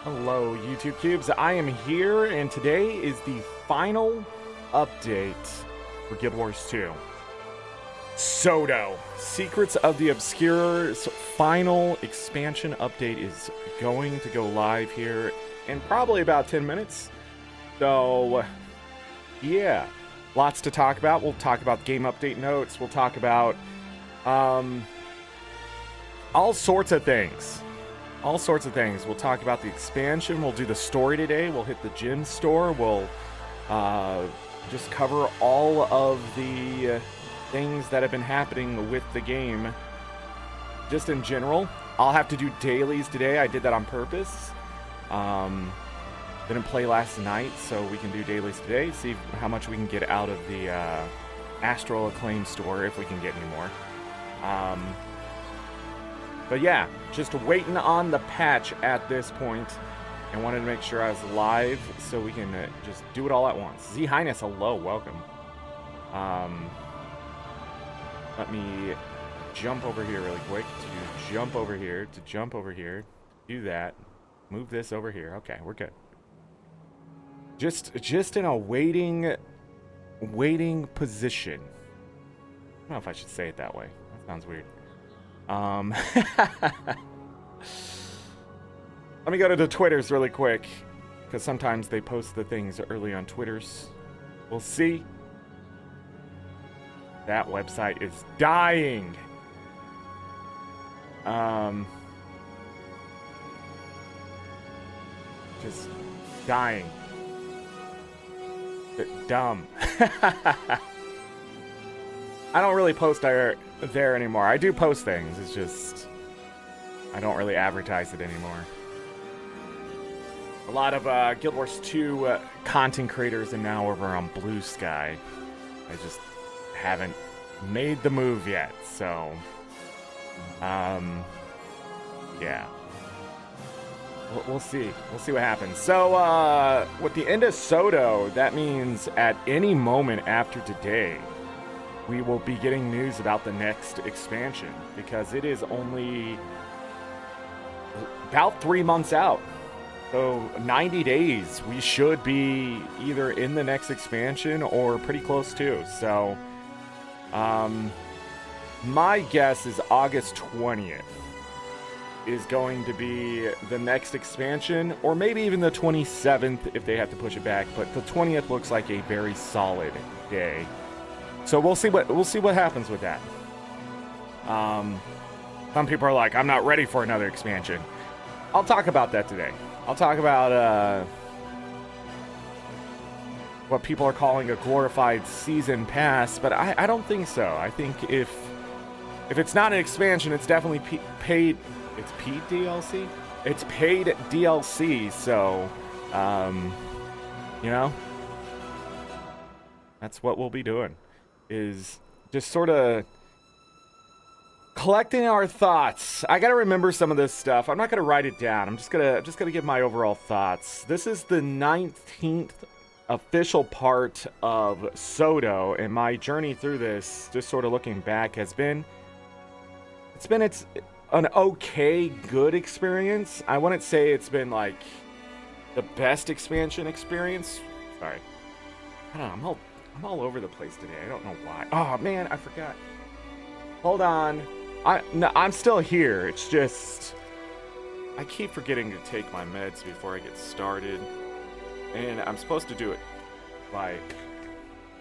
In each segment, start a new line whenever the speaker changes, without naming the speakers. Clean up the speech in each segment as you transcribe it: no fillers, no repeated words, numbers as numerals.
Hello, YouTube Cubes. I am here, and today is the final update for Guild Wars 2. SotO, Secrets of the Obscure's final expansion update is going to go live here in probably about 10 minutes. So, yeah, lots to talk about. We'll talk about game update notes. We'll talk about all sorts of things. All sorts of things. We'll talk about the expansion. We'll do the story today. We'll hit the gym store. We'll just cover all of the things that have been happening with the game. Just in general. I'll have to do dailies today. I did that on purpose. Didn't play last night, so we can do dailies today. See how much we can get out of the Astral Acclaim store, if we can get any more. But yeah, just waiting on the patch at this point, and wanted to make sure I was live so we can just do it all at once. Z Highness, hello, welcome. Let me jump over here really quick to jump over here to jump over here. Do that. Move this over here. Okay, we're good. Just in a waiting position. I don't know if I should say it that way. That sounds weird. Let me go to the Twitters really quick, because sometimes they post the things early on Twitters. We'll see. That website is dying. Just dying. Dumb. I don't really post there anymore. I do post things. It's just I don't really advertise it anymore. A lot of Guild Wars 2 content creators are now over on Blue Sky. I just haven't made the move yet, so yeah. We'll see. We'll see what happens. So with the end of SotO, that means at any moment after today, we will be getting news about the next expansion, because it is only about 3 months out. So 90 days, we should be either in the next expansion or pretty close to. So my guess is August 20th is going to be the next expansion, or maybe even the 27th if they have to push it back, but the 20th looks like a very solid day. So we'll see what happens with that. Some people are like, I'm not ready for another expansion. I'll talk about that today. I'll talk about what people are calling a glorified season pass, but I don't think so. I think if it's not an expansion, it's definitely paid. It's paid DLC. It's paid DLC. So, you know, that's what we'll be doing. Is just sort of collecting our thoughts. I gotta remember some of this stuff. I'm not gonna write it down. I'm just gonna give my overall thoughts. This is the 19th official part of SotO, and my journey through this, just sort of looking back, has been it's an okay, good experience. I wouldn't say it's been like the best expansion experience. Sorry, I don't know. I'm all over the place today. I don't know why. Oh man, I forgot. Hold on. I'm still here. It's just I keep forgetting to take my meds before I get started, and I'm supposed to do it like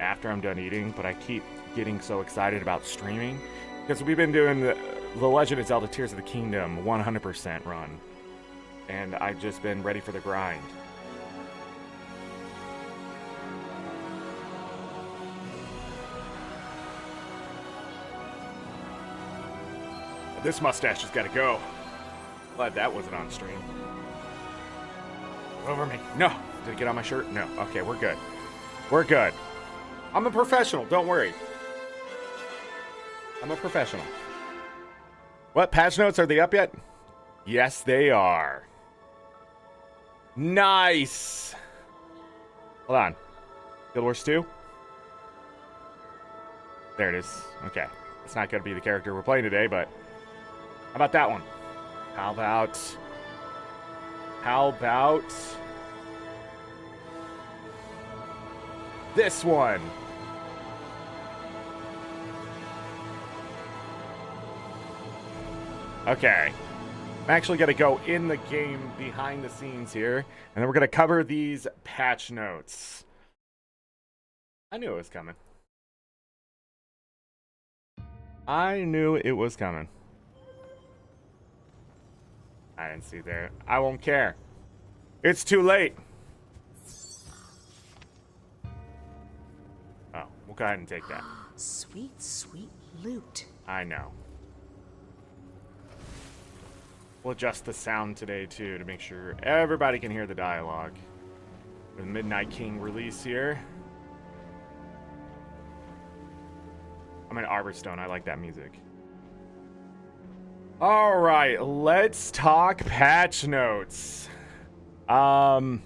after I'm done eating. But I keep getting so excited about streaming because we've been doing the Legend of Zelda Tears of the Kingdom 100% run, and I've just been ready for the grind. This mustache has got to go. Glad that wasn't on stream. Over me. No. Did it get on my shirt? No. Okay, we're good. We're good. I'm a professional. Don't worry. I'm a professional. What? Patch notes? Are they up yet? Yes, they are. Nice. Hold on. Guild Wars 2? There it is. Okay. It's not going to be the character we're playing today, but how about that one? How about How about this one? Okay. I'm actually going to go in the game behind the scenes here, and then we're going to cover these patch notes. I knew it was coming. I knew it was coming. I didn't see there. I won't care. It's too late. Oh, we'll go ahead and take that.
Sweet, sweet loot.
I know. We'll adjust the sound today, too, to make sure everybody can hear the dialogue. With Midnight King release here. I'm in Arborstone. I like that music. All right, let's talk patch notes. There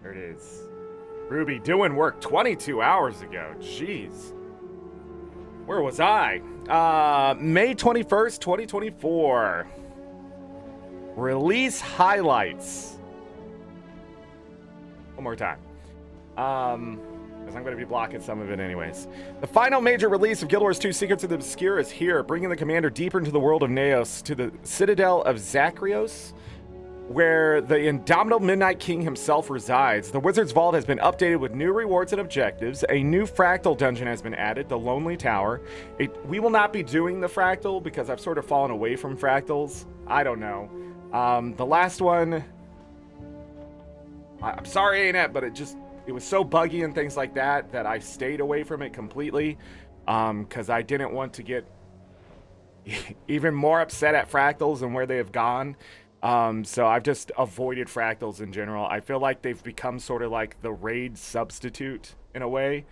it is. Ruby doing work 22 hours ago. Jeez. Where was I? May 21st, 2024. Release highlights. One more time. Because I'm going to be blocking some of it anyways. The final major release of Guild Wars 2 Secrets of the Obscure is here, bringing the commander deeper into the world of Neos to the Citadel of Zachrios, where the indomitable Midnight King himself resides. The Wizard's Vault has been updated with new rewards and objectives. A new fractal dungeon has been added, the Lonely Tower. We will not be doing the fractal because I've sort of fallen away from fractals. I don't know. The last one, I'm sorry, ArenaNet, but it was so buggy and things like that I stayed away from it completely because I didn't want to get even more upset at fractals and where they have gone. So I've just avoided fractals in general. I feel like they've become sort of like the raid substitute in a way,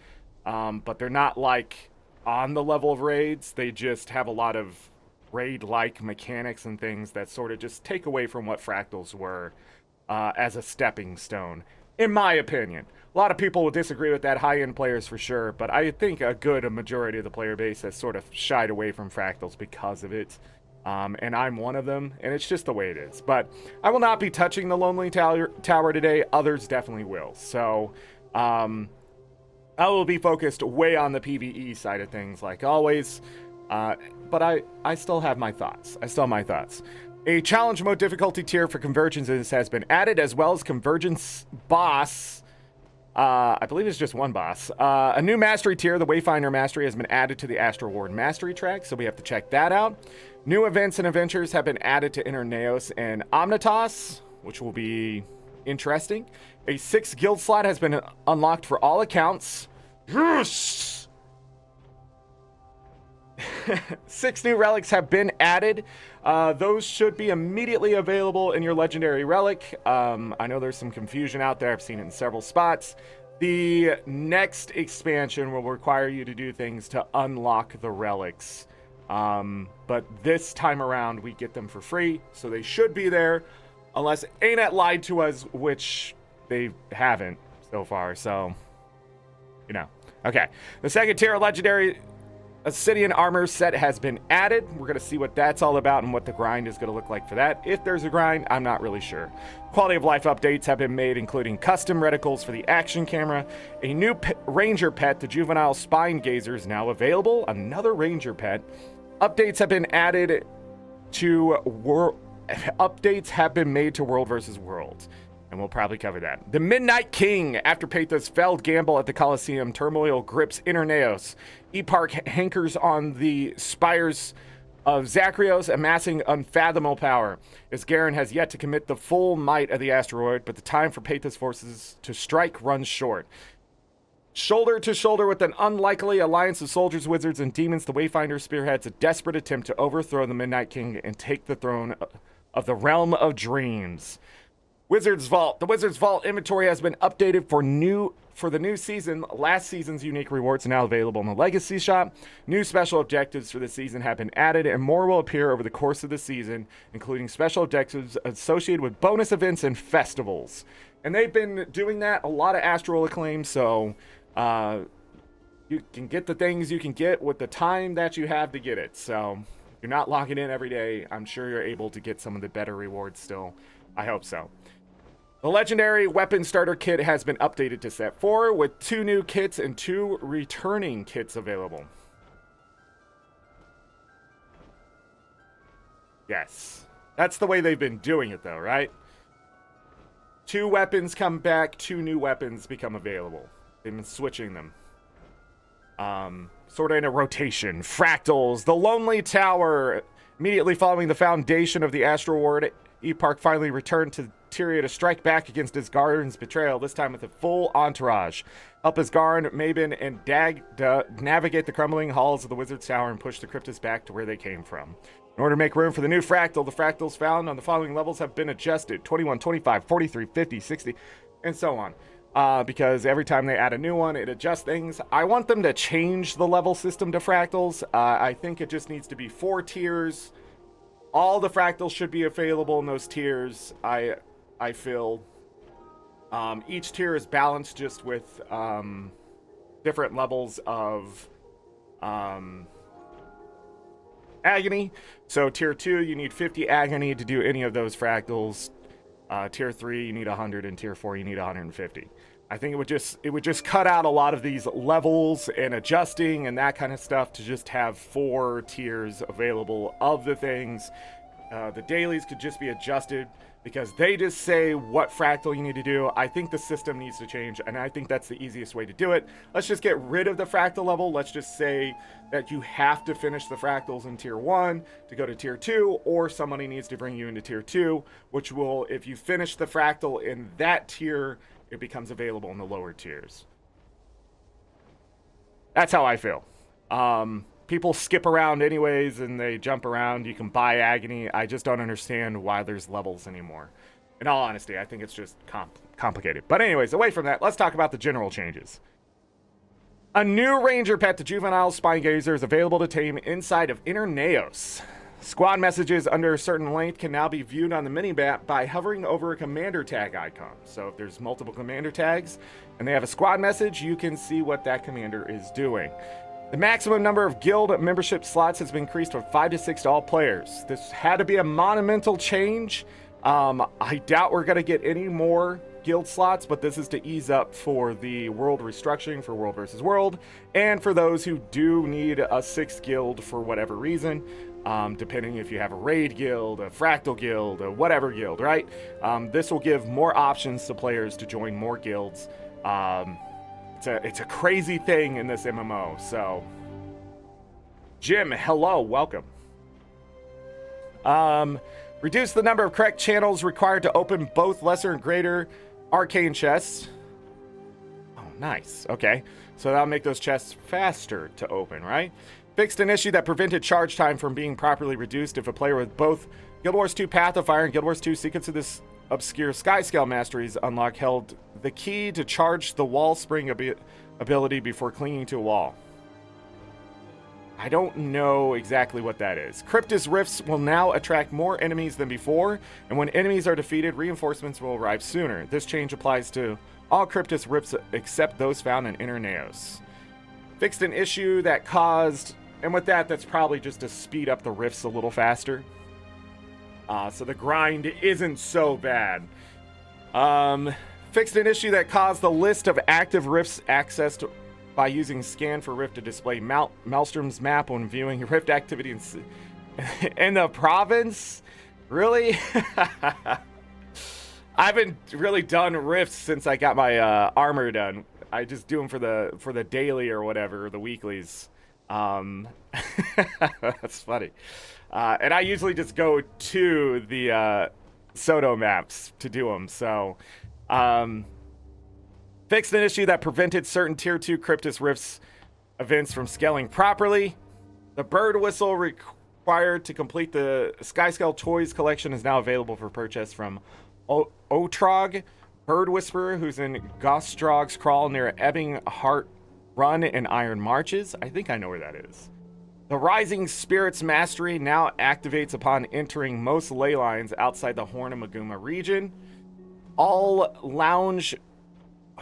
but they're not like on the level of raids. They just have a lot of raid-like mechanics and things that sort of just take away from what fractals were as a stepping stone, in my opinion. A lot of people will disagree with that, high-end players for sure, but I think a majority of the player base has sort of shied away from fractals because of it. And I'm one of them, and it's just the way it is. But I will not be touching the Lonely Tower today. Others definitely will. So I will be focused way on the PvE side of things, like always. But I still have my thoughts. A challenge mode difficulty tier for convergences has been added, as well as convergence boss. I believe it's just one boss. A new mastery tier, the Wayfinder Mastery, has been added to the Astral Ward Mastery track, so we have to check that out. New events and adventures have been added to Inner Neos and Omnitas, which will be interesting. A 6th guild slot has been unlocked for all accounts. Yes! 6 new relics have been added. Those should be immediately available in your legendary relic. I know there's some confusion out there. I've seen it in several spots. The next expansion will require you to do things to unlock the relics. But this time around, we get them for free, so they should be there, unless ArenaNet lied to us, which they haven't so far, so, you know. Okay, the 2nd tier legendary Obsidian armor set has been added. We're going to see what that's all about and what the grind is going to look like for that. If there's a grind, I'm not really sure. Quality of life updates have been made, including custom reticles for the action camera. A new ranger pet, the juvenile spine gazer, is now available. Another ranger pet. Updates have been added to updates have been made to World vs. World. And we'll probably cover that. The Midnight King. After Pathos' failed gamble at the Colosseum, turmoil grips Inner Neos. Eparch hankers on the spires of Zachrios, amassing unfathomable power. Isgaren has yet to commit the full might of the asteroid, but the time for Pathos forces to strike runs short. Shoulder to shoulder with an unlikely alliance of soldiers, wizards, and demons, the Wayfinder spearheads a desperate attempt to overthrow the Midnight King and take the throne of the Realm of Dreams. Wizard's Vault. The Wizard's Vault inventory has been updated for the new season. Last season's unique rewards are now available in the Legacy Shop. New special objectives for the season have been added, and more will appear over the course of the season, including special objectives associated with bonus events and festivals. And they've been doing that, a lot of astral acclaim, so you can get the things you can get with the time that you have to get it. So if you're not logging in every day, I'm sure you're able to get some of the better rewards still. I hope so. The legendary weapon starter kit has been updated to set 4 with 2 new kits and 2 returning kits available. Yes. That's the way they've been doing it though, right? 2 weapons come back, 2 new weapons become available. They've been switching them. Sort of in a rotation. Fractals, the Lonely Tower. Immediately following the foundation of the Astral Ward, Epark finally returned to Tyria to strike back against Asgard's betrayal, this time with a full entourage. Help Asgard, Mabin, and Dag navigate the crumbling halls of the Wizard's Tower and push the Cryptus back to where they came from. In order to make room for the new fractal, the fractals found on the following levels have been adjusted. 21, 25, 43, 50, 60, and so on. Because every time they add a new one, it adjusts things. I want them to change the level system to fractals. I think it just needs to be 4 tiers. All the fractals should be available in those tiers. I feel each tier is balanced just with different levels of agony. So tier 2, you need 50 agony to do any of those fractals. Tier 3, you need 100, and tier 4, you need 150. I think it would just cut out a lot of these levels and adjusting and that kind of stuff to just have 4 tiers available of the things. The dailies could just be adjusted because they just say what fractal you need to do. I think the system needs to change, and I think that's the easiest way to do it. Let's just get rid of the fractal level. Let's just say that you have to finish the fractals in tier 1 to go to tier 2, or somebody needs to bring you into tier 2, which will, if you finish the fractal in that tier, it becomes available in the lower tiers. That's how I feel. People skip around anyways, and they jump around. You can buy agony. I just don't understand why there's levels anymore. In all honesty, I think it's just complicated. But anyways, away from that, let's talk about the general changes. A new ranger pet, the juvenile spine gazer, is available to tame inside of Inner Naos. Squad messages under a certain length can now be viewed on the minimap by hovering over a commander tag icon. So if there's multiple commander tags and they have a squad message, you can see what that commander is doing. The maximum number of guild membership slots has been increased from 5 to 6 to all players. This had to be a monumental change. I doubt we're going to get any more guild slots, but this is to ease up for the world restructuring for World versus World, and for those who do need a 6th guild for whatever reason, depending if you have a raid guild, a fractal guild, a whatever guild, right? This will give more options to players to join more guilds. It's a crazy thing in this MMO. So, Jim, hello, welcome. Reduce the number of correct channels required to open both lesser and greater arcane chests. Oh, nice. Okay, so that'll make those chests faster to open, right? Fixed an issue that prevented charge time from being properly reduced if a player with both Guild Wars 2 Path of Fire and Guild Wars 2 Secrets of this Obscure Skyscale Masteries unlock held the key to charge the wall spring ability before clinging to a wall. I don't know exactly what that is. Cryptus Rifts will now attract more enemies than before, and when enemies are defeated, reinforcements will arrive sooner. This change applies to all Cryptus Rifts except those found in Inner Naos. Fixed an issue that caused, and with that, that's probably just to speed up the rifts a little faster. So the grind isn't so bad. Fixed an issue that caused the list of active rifts accessed by using Scan for Rift to display Maelstrom's map when viewing rift activity in the province. Really? I haven't really done rifts since I got my armor done. I just do them for the daily or whatever, the weeklies. That's funny. And I usually just go to the SotO maps to do them. So, fixed an issue that prevented certain Tier 2 Cryptus Rifts events from scaling properly. The bird whistle required to complete the Skyscale Toys collection is now available for purchase from Otrog, Bird Whisperer, who's in Gostrog's Crawl near Ebbing Heart Run and Iron Marches. I think I know where that is. The Rising Spirits Mastery now activates upon entering most ley lines outside the Horn of Maguma region. All lounge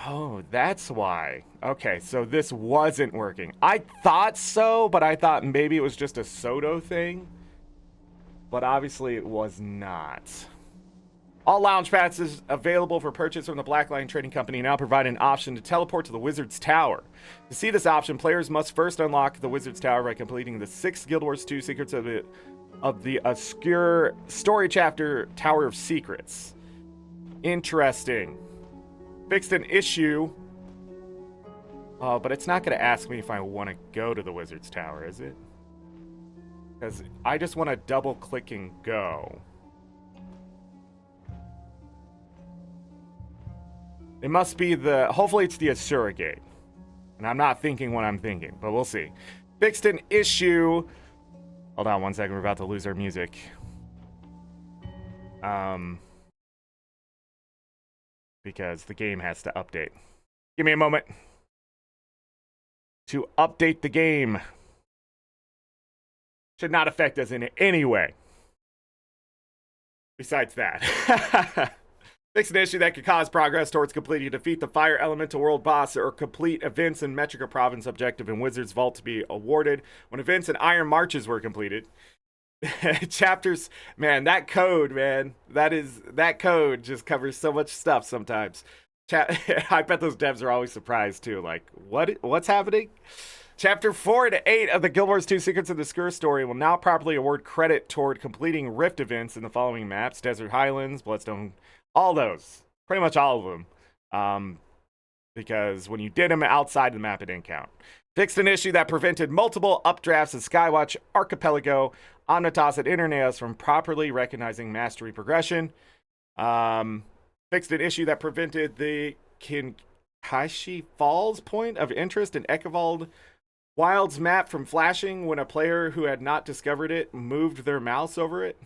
Oh, that's why. Okay, so this wasn't working. I thought so, but I thought maybe it was just a SotO thing. But obviously it was not. All lounge passes available for purchase from the Black Lion Trading Company now provide an option to teleport to the Wizard's Tower. To see this option, players must first unlock the Wizard's Tower by completing the 6 Guild Wars 2 Secrets of the obscure story chapter Tower of Secrets. Interesting. Fixed an issue. Oh, but it's not going to ask me if I want to go to the Wizard's Tower, is it? Because I just want to double click and go. It must be the... Hopefully it's the Asura Gate. And I'm not thinking what I'm thinking, but we'll see. Fixed an issue. Hold on one second. We're about to lose our music. Because the game has to update. Give me a moment to update the game. Should not affect us in any way. Besides that. Fix an issue that could cause progress towards completing defeat the Fire Elemental World Boss or complete events in Metrica Province objective in Wizard's Vault to be awarded when events in Iron Marches were completed. Chapters, man, that code just covers so much stuff sometimes. I bet those devs are always surprised too. Like, what's happening? Chapter 4 to 8 of the Guild Wars 2 Secrets of the Skur story will now properly award credit toward completing Rift events in the following maps: Desert Highlands, Bloodstone, all those. Pretty much all of them. Because when you did them outside the map, it didn't count. Fixed an issue that prevented multiple updrafts of Skywatch, Archipelago, Omnitas, and Interneos from properly recognizing mastery progression. Fixed an issue that prevented the Kinkashi Falls point of interest in Ekavald Wild's map from flashing when a player who had not discovered it moved their mouse over it.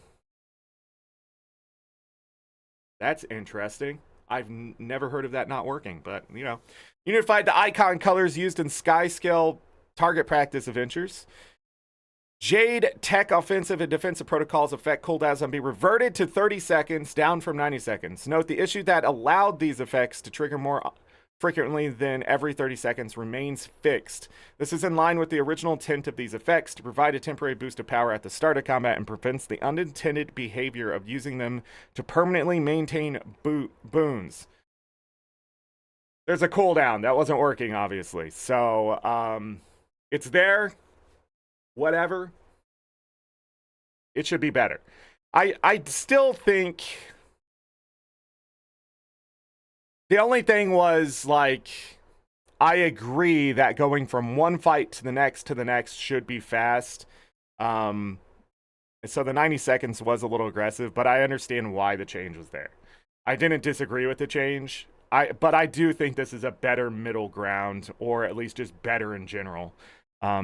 That's interesting. I've never heard of that not working, but, you know. Unified the icon colors used in Sky Scale target practice adventures. Jade Tech offensive and defensive protocols effect cooldowns on be reverted to 30 seconds, down from 90 seconds. Note the issue that allowed these effects to trigger more frequently than every 30 seconds remains fixed. This is in line with the original intent of these effects to provide a temporary boost of power at the start of combat and prevents the unintended behavior of using them to permanently maintain boons. There's a cooldown. That wasn't working, obviously. So, it's there. Whatever. It should be better. I still think... The only thing was, like, I agree that going from one fight to the next should be fast. So the 90 seconds was a little aggressive, but I understand why the change was there. I didn't disagree with the change, but I do think this is a better middle ground, or at least just better in general.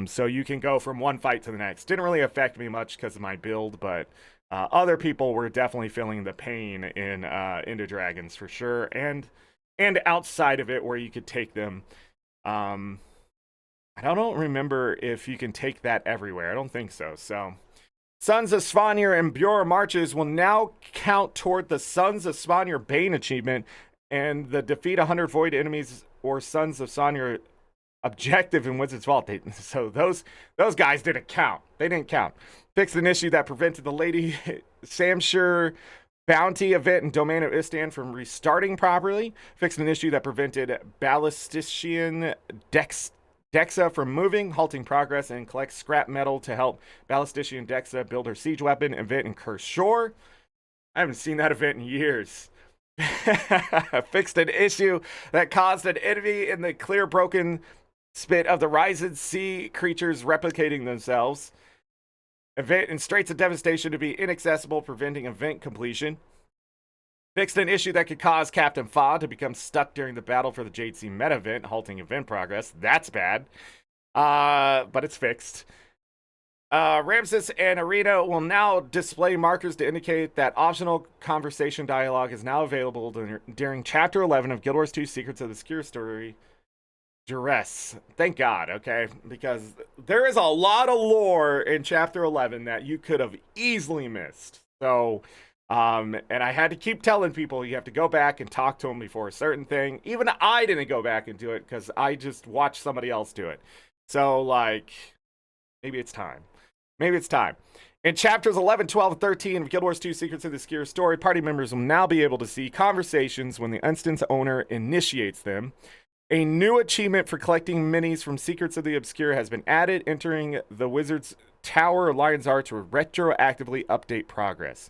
So you can go from one fight to the next. Didn't really affect me much because of my build, but other people were definitely feeling the pain in Into Dragons for sure, and outside of it where you could take them. I don't remember if you can take that everywhere. I don't think so. So Sons of Svanir and Bjor marches will now count toward the Sons of Svanir Bane achievement and the defeat 100 void enemies or Sons of Svanir objective in Wizard's Vault. So those guys didn't count. They didn't count. Fixed an issue that prevented the Lady Samshire Bounty event and Domain of Istan from restarting properly. Fixed an issue that prevented Ballistician Dexa from moving, halting progress, and collect scrap metal to help Ballistician Dexa build her siege weapon event in Curse Shore. I haven't seen that event in years. Fixed an issue that caused an enemy in the clear broken spit of the Rising Sea creatures replicating themselves. Event in Straits of Devastation to be inaccessible, preventing event completion. Fixed an issue that could cause Captain Fa to become stuck during the battle for the Jade Sea meta event, halting event progress. That's bad. But it's fixed. Ramses and Arena will now display markers to indicate that optional conversation dialogue is now available during Chapter 11 of Guild Wars 2 Secrets of the Skur story. Duress. Thank God, okay? Because there is a lot of lore in Chapter 11 that you could have easily missed. So, And I had to keep telling people you have to go back and talk to them before a certain thing. Even I didn't go back and do it because I just watched somebody else do it. So, like, maybe it's time. Maybe it's time. In chapters 11, 12, and 13 of Guild Wars 2 Secrets of the Obscure story, party members will now be able to see conversations when the instance owner initiates them. A new achievement for collecting minis from Secrets of the Obscure has been added. Entering the Wizard's Tower of Lion's Arch will retroactively update progress.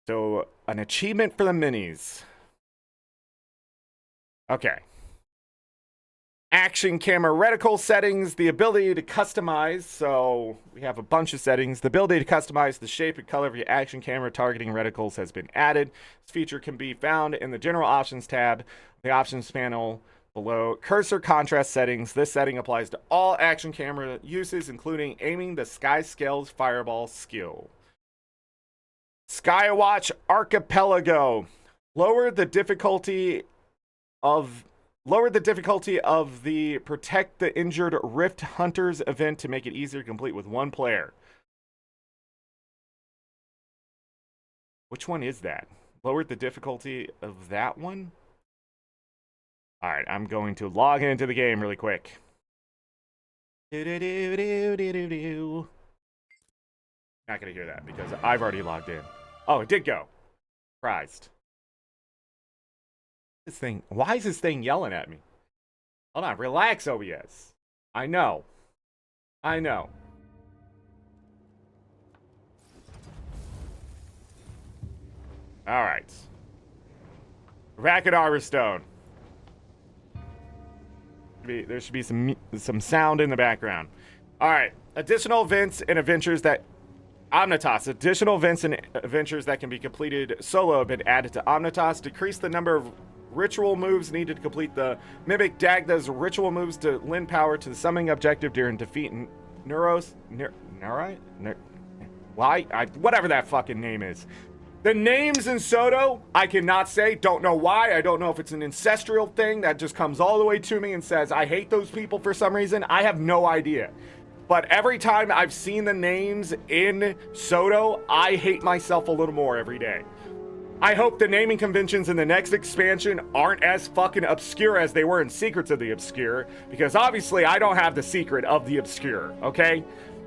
So, an achievement for the minis. Okay. Action camera reticle settings, the ability to customize. So we have a bunch of settings. The ability to customize the shape and color of your action camera targeting reticles has been added. This feature can be found in the general options tab, the options panel below. Cursor contrast settings. This setting applies to all action camera uses, including aiming the Sky Scales Fireball skill. Skywatch Archipelago. Lower the difficulty of the Protect the Injured Rift Hunters event to make it easier to complete with one player. Which one is that? Lowered the difficulty of that one? Alright, I'm going to log into the game really quick. Not gonna hear that because I've already logged in. Oh, it did go. Surprised. This thing, why is this thing yelling at me? Hold on, relax, OBS. I know. Alright. Back at Arborstone. There should be some sound in the background. Alright, additional events and adventures that Omnitas. Additional events and adventures that can be completed solo have been added to Omnitas. Decrease the number of ritual moves needed to complete the Mimic Dagda's ritual moves to lend power to the summoning objective during defeat Neuros. Whatever that fucking name is. The names in SotO, I cannot say. Don't know why. I don't know if it's an ancestral thing that just comes all the way to me and says, I hate those people for some reason. I have no idea. But every time I've seen the names in SotO, I hate myself a little more every day. I hope the naming conventions in the next expansion aren't as fucking obscure as they were in Secrets of the Obscure, because obviously I don't have the secret of the obscure, okay?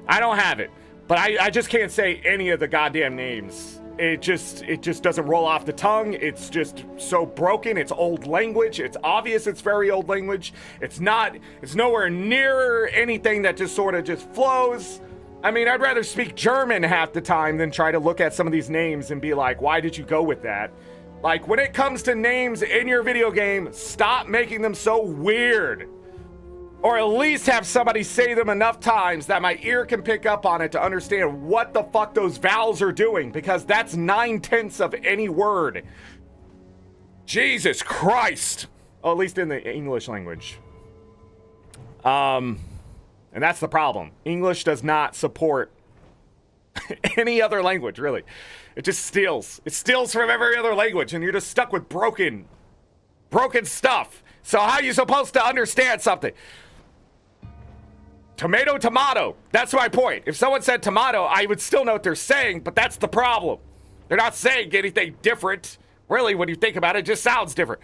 I don't have it. But I just can't say any of the goddamn names. It just doesn't roll off the tongue. It's just so broken. It's old language. It's obvious it's very old language. It's nowhere near anything that just sort of just flows. I mean, I'd rather speak German half the time than try to look at some of these names and be like, why did you go with that? Like, when it comes to names in your video game, stop making them so weird. Or at least have somebody say them enough times that my ear can pick up on it to understand what the fuck those vowels are doing, because that's 9/10 of any word. Jesus Christ. Oh, at least in the English language. And that's the problem. English does not support any other language, really. It just steals. It steals from every other language, and you're just stuck with broken stuff. So how are you supposed to understand something? Tomato, tomato. That's my point. If someone said tomato, I would still know what they're saying, but that's the problem. They're not saying anything different. Really, when you think about it, it just sounds different.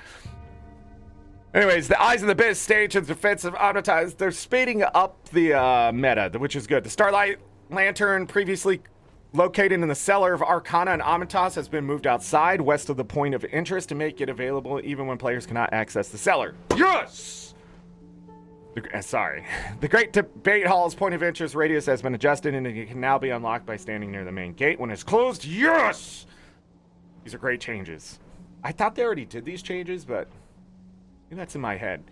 Anyways, the Eyes of the Abyss stage of the defense of Omnitas, they're speeding up the meta, which is good. The Starlight Lantern, previously located in the cellar of Arcana and Omnitas, has been moved outside, west of the point of interest, to make it available even when players cannot access the cellar. Yes! Sorry. The Great Debate Hall's point of interest radius has been adjusted, and it can now be unlocked by standing near the main gate when it's closed. Yes! These are great changes. I thought they already did these changes, but maybe that's in my head.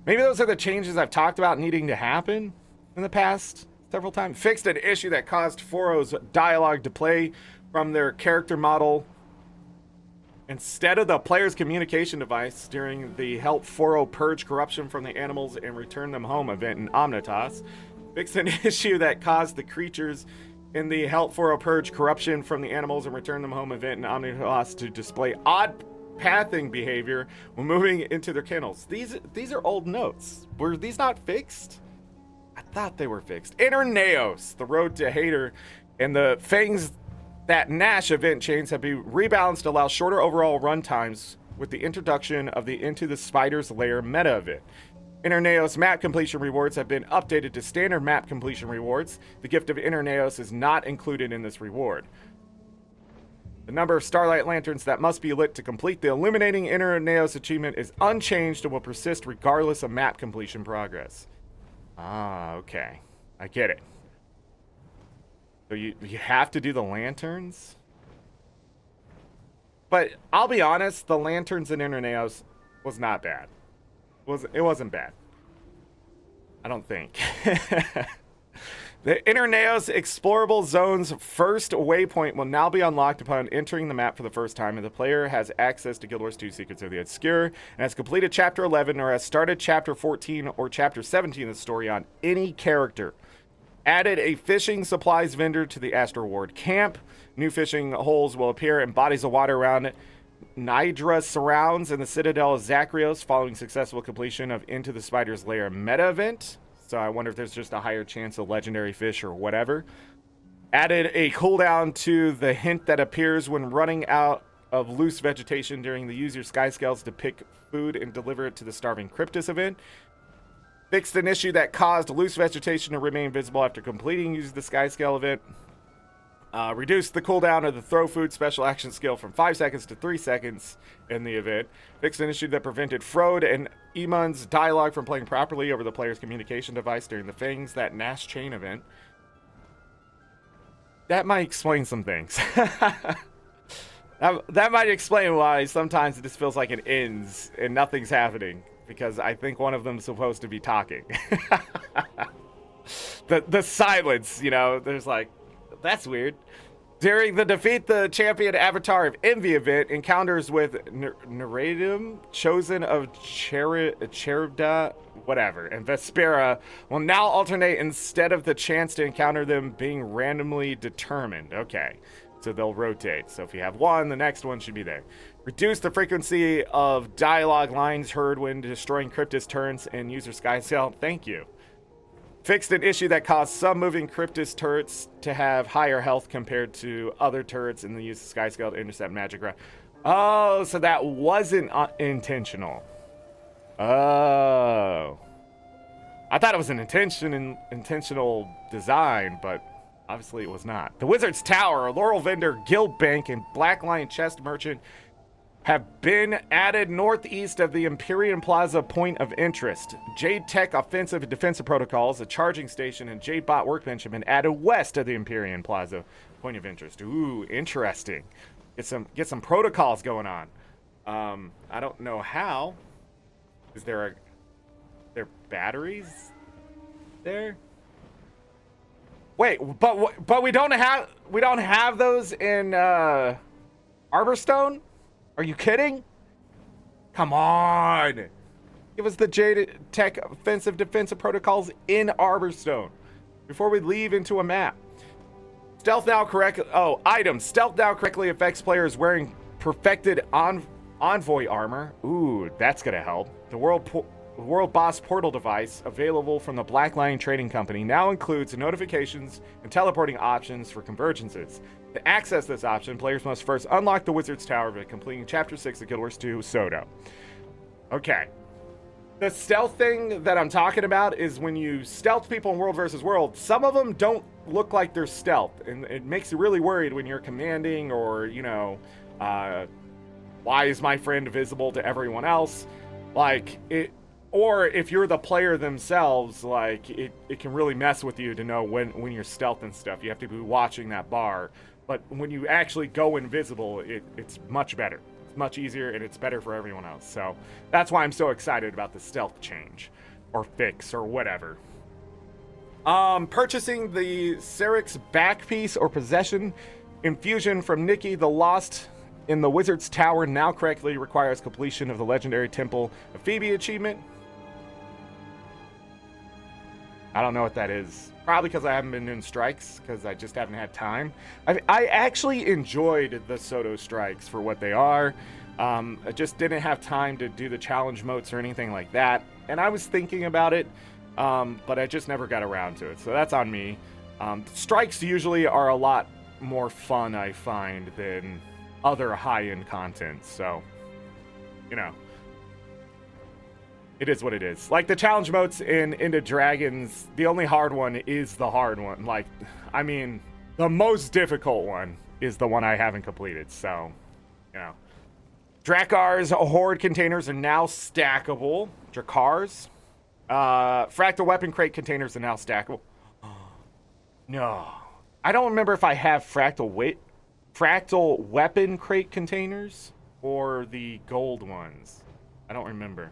Maybe those are the changes I've talked about needing to happen in the past several times. Fixed an issue that caused Foro's dialogue to play from their character model instead of the player's communication device during the Help Foro Purge Corruption from the Animals and Return Them Home event in Omnitas. Fixed an issue that caused the creatures in the Help Foro Purge Corruption from the Animals and Return Them Home event in Omnitas to display odd pathing behavior when moving into their kennels. These are old notes. Were these not fixed? I thought they were fixed. Inner Naos, the road to Hater, and the Fangs that Nash event chains have been rebalanced to allow shorter overall run times with the introduction of the Into the Spider's Lair meta event. Interneos map completion rewards have been updated to standard map completion rewards. The gift of Interneos is not included in this reward. The number of starlight lanterns that must be lit to complete the illuminating Interneos achievement is unchanged and will persist regardless of map completion progress. Ah, okay. I get it. So you have to do the lanterns? But I'll be honest, the lanterns in Interneos was not bad. It wasn't bad. I don't think. The Interneos Explorable Zone's first waypoint will now be unlocked upon entering the map for the first time, and the player has access to Guild Wars 2 Secrets of the Obscure, and has completed Chapter 11 or has started Chapter 14 or Chapter 17 of the story on any character. Added a fishing supplies vendor to the Astral Ward camp. New fishing holes will appear in bodies of water around Nidra surrounds in the Citadel of Zacharios following successful completion of Into the Spider's Lair meta event. So I wonder if there's just a higher chance of legendary fish or whatever. Added a cooldown to the hint that appears when running out of loose vegetation during the use your sky scales to pick food and deliver it to the Starving Cryptus event. Fixed an issue that caused loose vegetation to remain visible after completing use of the sky scale event. Reduced the cooldown of the throw food special action skill from 5 seconds to 3 seconds in the event. Fixed an issue that prevented Frode and Eamon's dialogue from playing properly over the player's communication device during the Fangs that Nash chain event. That might explain some things. That might explain why sometimes it just feels like it ends and nothing's happening. Because I think one of them is supposed to be talking. The silence, you know, there's like, that's weird. During the Defeat the Champion Avatar of Envy event, encounters with Nereidum, Chosen of Cherubda, whatever, and Vespera will now alternate instead of the chance to encounter them being randomly determined. Okay, so they'll rotate. So if you have one, the next one should be there. Reduce the frequency of dialogue lines heard when destroying Cryptus turrets and user sky sail. Thank you. Fixed an issue that caused some moving Cryptus turrets to have higher health compared to other turrets in the use of sky scale to intercept magic round. Oh, so that wasn't intentional. Oh. I thought it was an intentional design, but obviously it was not. The Wizard's Tower, Laurel Vendor, Guild Bank, and Black Lion Chest Merchant have been added northeast of the Empyrean Plaza point of interest. Jade Tech offensive and defensive protocols, a charging station, and Jade Bot workbench have been added west of the Empyrean Plaza point of interest. Ooh, interesting. Get some protocols going on. I don't know how. Is there batteries there? Wait, but we don't have those in Arborstone? Are you kidding? Come on. Give us the Jade Tech offensive defensive protocols in Arborstone before we leave into a map. Stealth now items. Stealth now correctly affects players wearing perfected envoy armor. Ooh, that's gonna help. The World Boss portal device available from the Black Lion Trading Company now includes notifications and teleporting options for convergences. To access this option, players must first unlock the Wizard's Tower by completing Chapter 6 of Guild Wars 2 SotO. Okay. The stealth thing that I'm talking about is when you stealth people in World vs. World, some of them don't look like they're stealth, and it makes you really worried when you're commanding or, you know, why is my friend visible to everyone else? Like, or if you're the player themselves, like, it can really mess with you to know when you're stealth and stuff. You have to be watching that bar. But when you actually go invisible, it's much better. It's much easier, and it's better for everyone else. So that's why I'm so excited about the stealth change, or fix, or whatever. Purchasing the Cerix back piece or possession infusion from Nikki the Lost in the Wizard's Tower now correctly requires completion of the Legendary Temple of Phoebe achievement. I don't know what that is. Probably because I haven't been doing strikes, because I just haven't had time. I actually enjoyed the SotO strikes for what they are. I just didn't have time to do the challenge modes or anything like that. And I was thinking about it, but I just never got around to it. So that's on me. Strikes usually are a lot more fun, I find, than other high-end content. So, you know, it is what it is. Like the challenge modes in Into Dragons, the only hard one is the hard one. Like, I mean, the most difficult one is the one I haven't completed. So, you know. Drakar's Horde containers are now stackable. Drakar's. Fractal weapon crate containers are now stackable. No. I don't remember if I have fractal weapon crate containers or the gold ones. I don't remember.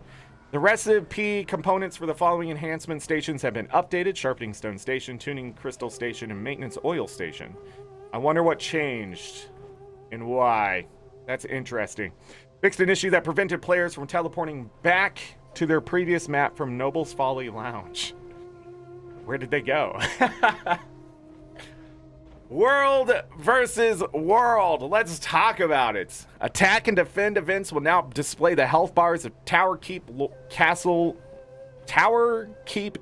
The recipe components for the following enhancement stations have been updated: Sharpening Stone Station, Tuning Crystal Station, and Maintenance Oil Station. I wonder what changed and why. That's interesting. Fixed an issue that prevented players from teleporting back to their previous map from Noble's Folly Lounge. Where did they go? World versus world. Let's talk about it. Attack and defend events will now display the health bars of Tower Keep,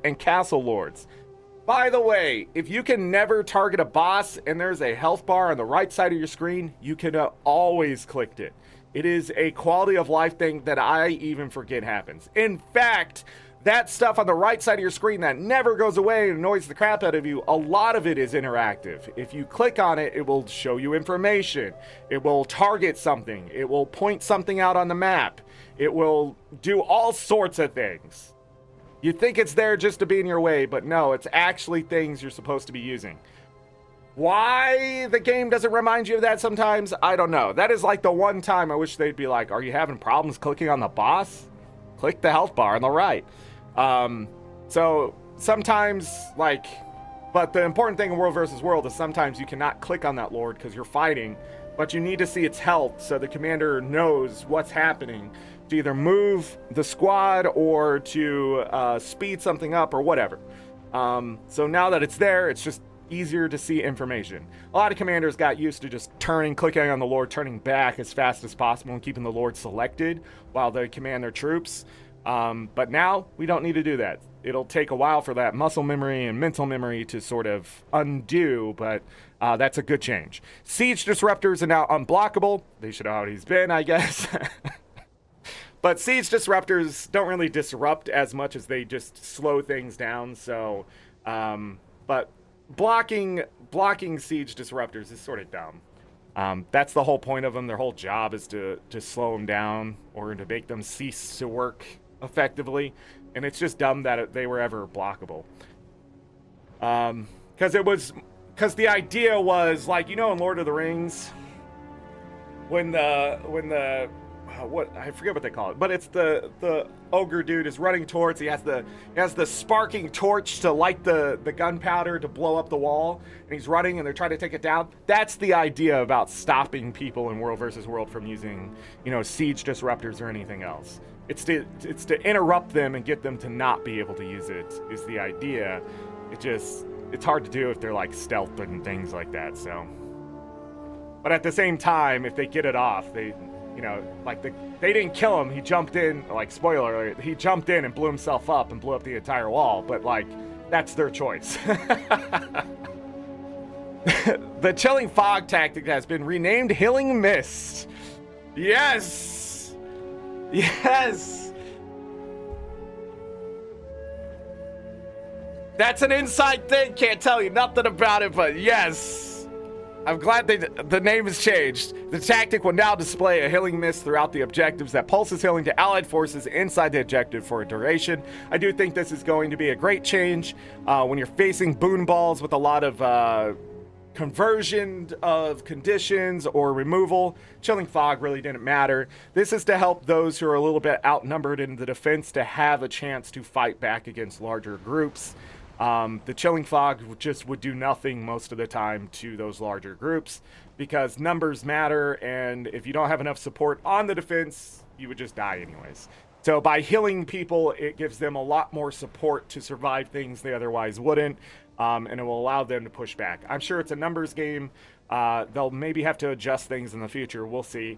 and Castle Lords. By the way, if you can never target a boss and there's a health bar on the right side of your screen, you can always click it. It is a quality of life thing that I even forget happens. In fact, that stuff on the right side of your screen that never goes away and annoys the crap out of you, a lot of it is interactive. If you click on it, it will show you information. It will target something. It will point something out on the map. It will do all sorts of things. You think it's there just to be in your way, but no, it's actually things you're supposed to be using. Why the game doesn't remind you of that sometimes, I don't know. That is like the one time I wish they'd be like, are you having problems clicking on the boss? Click the health bar on the right. So sometimes, like, but the important thing in World versus World is sometimes you cannot click on that lord because you're fighting, but you need to see its health so the commander knows what's happening to either move the squad or to speed something up or whatever. So now that it's there, it's just easier to see information. A lot of commanders got used to just clicking on the lord, turning back as fast as possible and keeping the lord selected while they command their troops. But now we don't need to do that. It'll take a while for that muscle memory and mental memory to sort of undo, but that's a good change. Siege disruptors are now unblockable. They should have always been, I guess. But siege disruptors don't really disrupt as much as they just slow things down. So, but blocking siege disruptors is sort of dumb. That's the whole point of them. Their whole job is to slow them down or to make them cease to work effectively. And it's just dumb that they were ever blockable. Because the idea was, like, you know, in Lord of the Rings, when the what, I forget what they call it, but it's the ogre dude is running towards, he has the sparking torch to light the gunpowder to blow up the wall, and he's running and they're trying to take it down. That's the idea about stopping people in World versus World from using, you know, siege disruptors or anything else. It's to interrupt them and get them to not be able to use it is the idea. It's hard to do if they're like stealth and things like that. So, but at the same time, if they get it off, they, you know, like they didn't kill him. He jumped in, like, spoiler alert, he jumped in and blew himself up and blew up the entire wall. But, like, that's their choice. The Chilling Fog tactic has been renamed Healing Mist. Yes! Yes! That's an inside thing. Can't tell you nothing about it, but yes. I'm glad the name has changed. The tactic will now display a healing mist throughout the objectives that pulses healing to allied forces inside the objective for a duration. I do think this is going to be a great change when you're facing boon balls with a lot of conversion of conditions or removal. Chilling Fog really didn't matter. This is to help those who are a little bit outnumbered in the defense to have a chance to fight back against larger groups. The Chilling Fog would do nothing most of the time to those larger groups because numbers matter, and if you don't have enough support on the defense, you would just die anyways. So by healing people, it gives them a lot more support to survive things they otherwise wouldn't, and it will allow them to push back. I'm sure it's a numbers game. They'll maybe have to adjust things in the future. We'll see.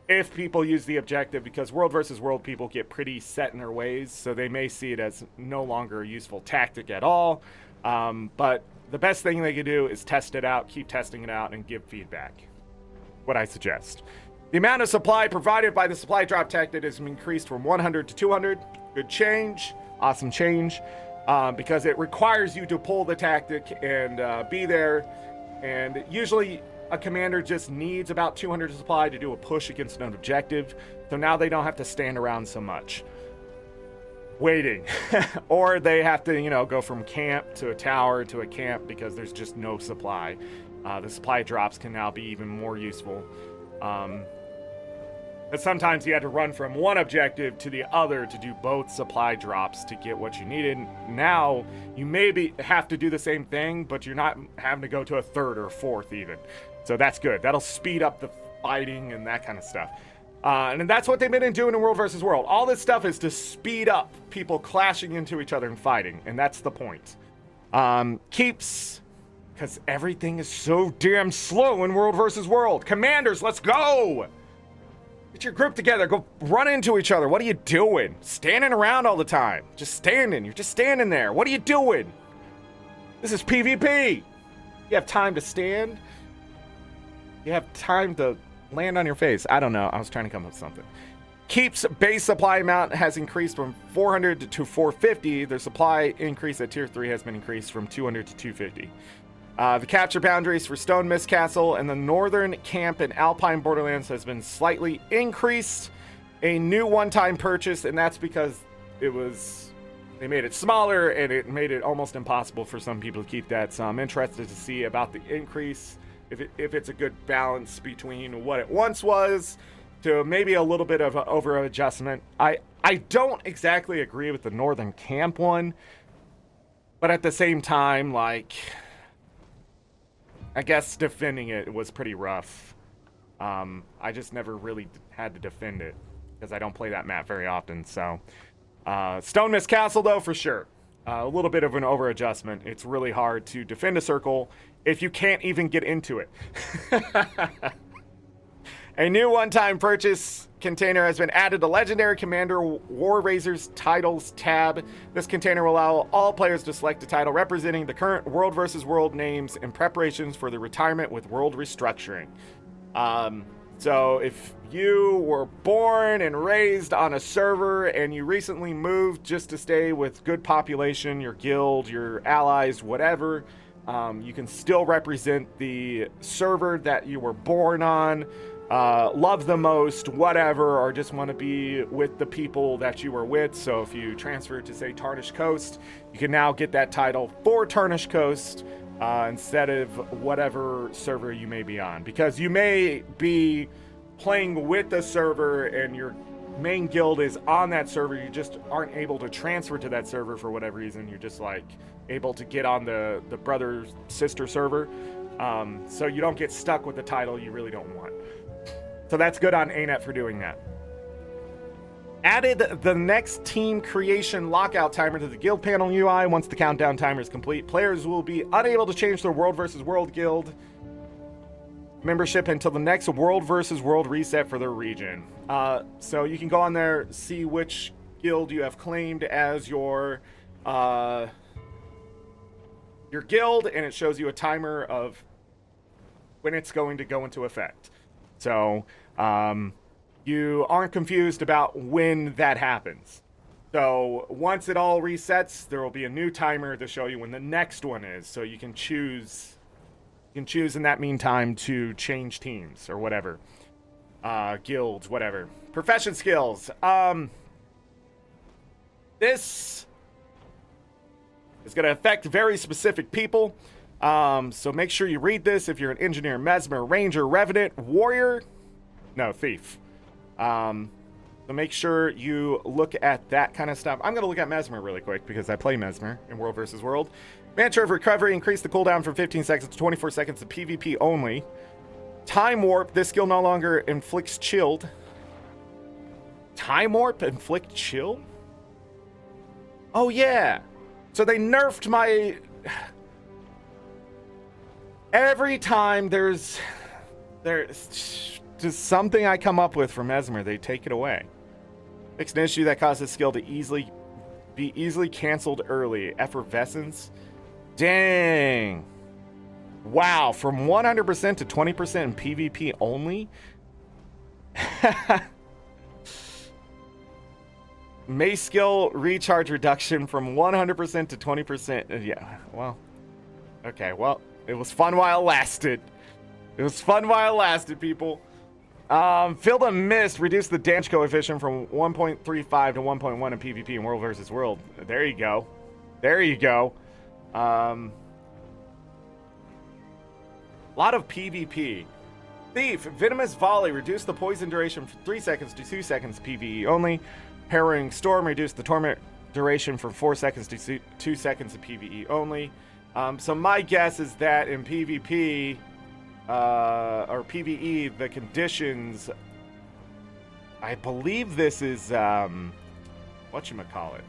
If people use the objective, because World versus World people get pretty set in their ways, so they may see it as no longer a useful tactic at all. But the best thing they can do is test it out, keep testing it out, and give feedback. What I suggest. The amount of supply provided by the supply drop tactic has increased from 100 to 200. Good change. Awesome change. Because it requires you to pull the tactic and be there. And usually a commander just needs about 200 supply to do a push against an objective. So now they don't have to stand around so much waiting. Or they have to, you know, go from camp to a tower to a camp because there's just no supply. The supply drops can now be even more useful. But sometimes you had to run from one objective to the other to do both supply drops to get what you needed. Now, you maybe have to do the same thing, but you're not having to go to a third or fourth even. So that's good. That'll speed up the fighting and that kind of stuff. And that's what they've been doing in World vs. World. All this stuff is to speed up people clashing into each other and fighting, and that's the point. Keeps... because everything is so damn slow in World vs. World. Commanders, let's go! Get your group together. Go run into each other. What are you doing? Standing around all the time. Just standing. You're just standing there. What are you doing? This is PvP. You have time to stand. You have time to land on your face. I don't know. I was trying to come up with something. Keeps base supply amount has increased from 400 to 450. Their supply increase at tier 3 has been increased from 200 to 250. The capture boundaries for Stone Mist Castle and the northern camp in Alpine Borderlands has been slightly increased. A new one-time purchase, and that's because they made it smaller and it made it almost impossible for some people to keep that. So I'm interested to see about the increase, if it's a good balance between what it once was to maybe a little bit of an over-adjustment. I don't exactly agree with the northern camp one, but at the same time, like... I guess defending it was pretty rough. I just never really had to defend it because I don't play that map very often. So, Stone Mist Castle, though, for sure. A little bit of an over-adjustment. It's really hard to defend a circle if you can't even get into it. A new one-time purchase container has been added to Legendary Commander War Razor's Titles tab. This container will allow all players to select a title representing the current World vs. World names in preparations for the retirement with World Restructuring. So if you were born and raised on a server and you recently moved just to stay with good population, your guild, your allies, whatever, you can still represent the server that you were born on, love the most, whatever, or just want to be with the people that you were with. So if you transfer to, say, Tarnished Coast, you can now get that title for Tarnished Coast instead of whatever server you may be on. Because you may be playing with the server and your main guild is on that server, you just aren't able to transfer to that server for whatever reason. You're just like able to get on the brother-sister server. So you don't get stuck with the title you really don't want. So that's good on ArenaNet for doing that. Added the next team creation lockout timer to the guild panel UI. Once the countdown timer is complete, players will be unable to change their World vs. World guild membership until the next World vs. World reset for their region. So you can go on there, see which guild you have claimed as your guild, and it shows you a timer of when it's going to go into effect. So you aren't confused about when that happens. So once it all resets, there will be a new timer to show you when the next one is. So you can choose in that meantime to change teams or whatever. Guilds, whatever. Profession skills. This is going to affect very specific people. So make sure you read this if you're an engineer, mesmer, ranger, revenant, warrior. No, thief. So make sure you look at that kind of stuff. I'm going to look at mesmer really quick because I play mesmer in World vs. World. Mantra of recovery, increase the cooldown from 15 seconds to 24 seconds to PvP only. Time warp, this skill no longer inflicts chilled. Time warp inflict chill? Oh yeah. So they nerfed my... Every time there's just something I come up with from Mesmer, they take it away. Fix an issue that causes skill to be easily canceled early. Effervescence. Dang. Wow, from 100% to 20% in PvP only? Mace skill recharge reduction from 100% to 20%. Yeah, well. Okay, well, it was fun while it lasted. It was fun while it lasted, people. Field of Mist reduced the damage coefficient from 1.35 to 1.1 in PvP in World versus World. There you go. There you go. A lot of PvP. Thief, Venomous Volley reduced the poison duration from 3 seconds to 2 seconds PvE only. Harrowing Storm reduced the torment duration from 4 seconds to 2 seconds of PvE only. So my guess is that in PvP or PvE, the conditions, I believe this is whatchamacallit.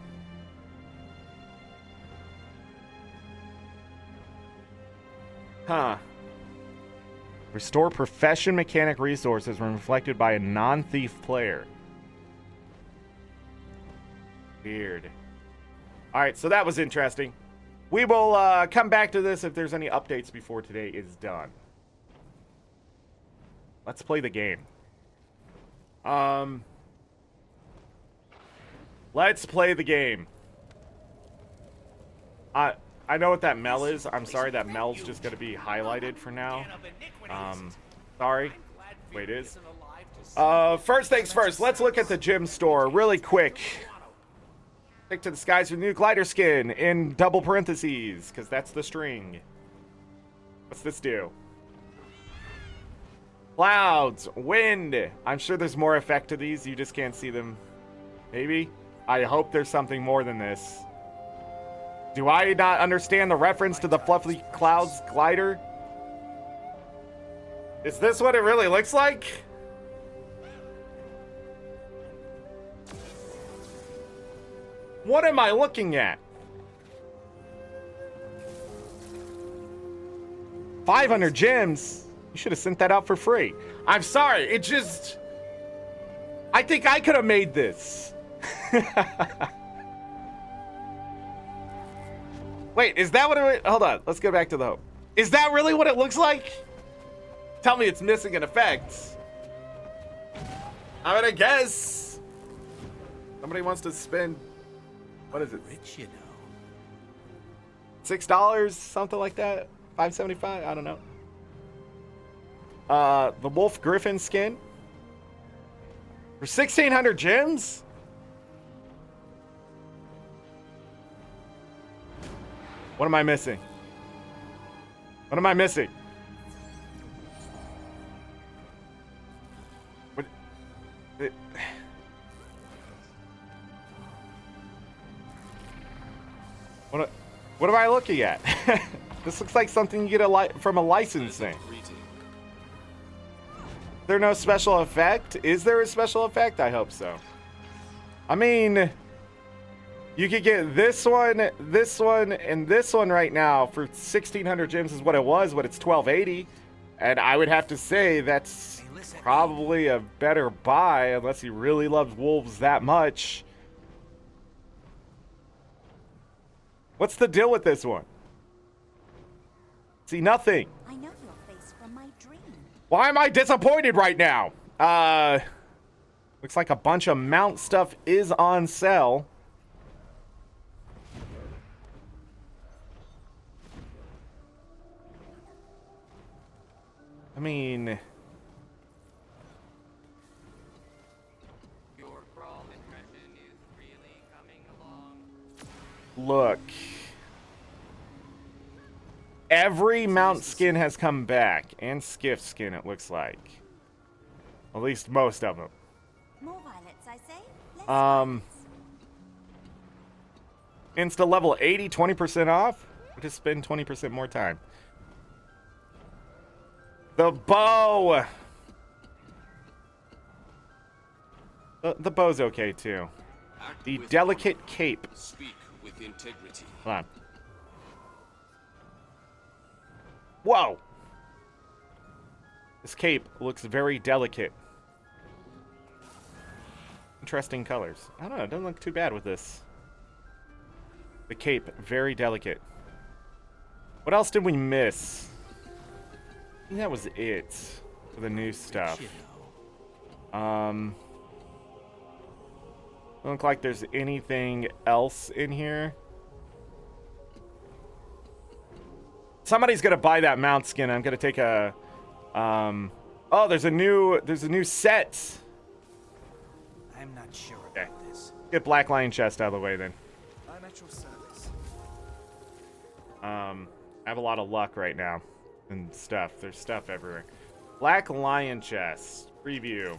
Huh. Restore profession mechanic resources when reflected by a non-thief player. Weird. Alright, so that was interesting. We will come back to this if there's any updates before today is done. Let's play the game. Let's play the game. I know what that Mel is. I'm sorry, that Mel's just going to be highlighted for now. Sorry. Wait, it is. First things first, let's look at the gym store really quick. Stick to the skies with new glider skin in double parentheses, because that's the string. What's this do? Clouds, wind. I'm sure there's more effect to these. You just can't see them. Maybe? I hope there's something more than this. Do I not understand the reference to the fluffy clouds glider? Is this what it really looks like? What am I looking at? 500 gems? You should have sent that out for free. I'm sorry, it just... I think I could have made this. Wait, is that what it... Hold on, let's go back to the hope. Is that really what it looks like? Tell me it's missing an effect. I'm gonna guess. Somebody wants to spend... What is it?
Rich, you know.
$6, something like that. $5.75. I don't know. The Wolf Griffin skin for 1,600 gems. What am I missing? What am I missing? What am I looking at? This looks like something you get from a licensing. There no special effect? Is there a special effect? I hope so. I mean, you could get this one, and this one right now for 1,600 gems is what it was, but it's 1,280. And I would have to say that's probably a better buy unless he really loves wolves that much. What's the deal with this one? See, nothing.
I know your face from my dream.
Why am I disappointed right now? Looks like a bunch of mount stuff is on sale. I mean...
Your crawl impression is really coming along.
Look. Every mount skin has come back. And skiff skin, it looks like. At least most of them.
More violets, I say. Less violets.
Insta level 80, 20% off. We'll just spend 20% more time. The bow. The bow's okay too. The delicate cape.
Speak with integrity.
Hold on. Whoa! This cape looks very delicate. Interesting colors. I don't know, it doesn't look too bad with this. The cape, very delicate. What else did we miss? I think that was it for the new stuff. Don't look like there's anything else in here. Somebody's gonna buy that mount skin. I'm gonna take a oh, there's a new set.
I'm not sure
Okay.
about this.
Get Black Lion chest out of the way then.
I'm at your service.
I have a lot of luck right now and stuff. There's stuff everywhere. Black Lion chest preview.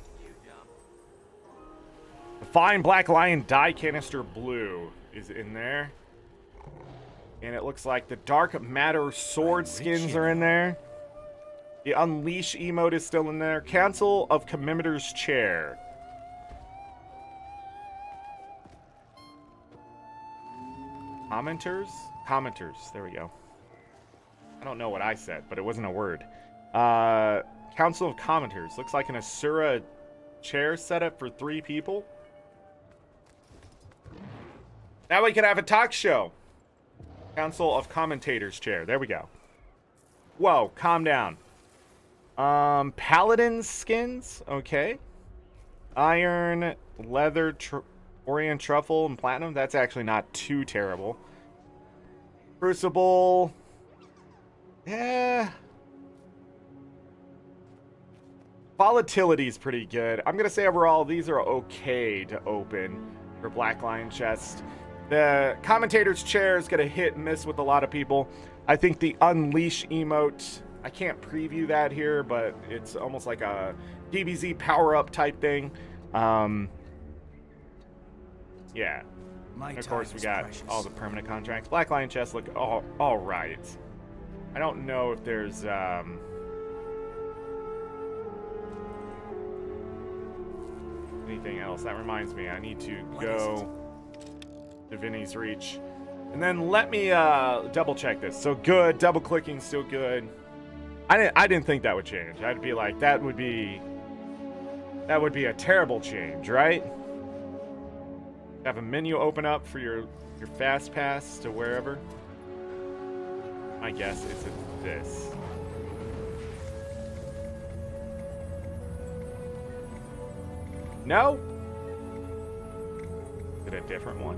The fine Black Lion die canister blue is in there. And it looks like the Dark Matter sword skins are in there. The Unleash emote is still in there. Council of Commemorator's chair. Commenters? Commenters. There we go. I don't know what I said, but it wasn't a word. Council of Commenters. Looks like an Asura chair setup for 3 people. Now we can have a talk show. Council of Commentators chair. There we go. Whoa, calm down. Paladin skins. Okay. Iron, leather, Orient truffle, and platinum. That's actually not too terrible. Crucible. Yeah. Volatility is pretty good. I'm going to say overall, these are okay to open for Black Lion chest. The commentator's chair is going to hit and miss with a lot of people. I think the Unleash emote, I can't preview that here, but it's almost like a DBZ power-up type thing. Yeah. And of course, we got all the permanent contracts. Black Lion chests look all right. I don't know if there's... anything else. That reminds me, I need to go to Vinny's Reach. And then let me double check this. So good, double clicking still good. I didn't think that would change. I'd be like, that would be a terrible change, right? Have a menu open up for your fast pass to wherever. My guess is it's this. No? Is it a different one?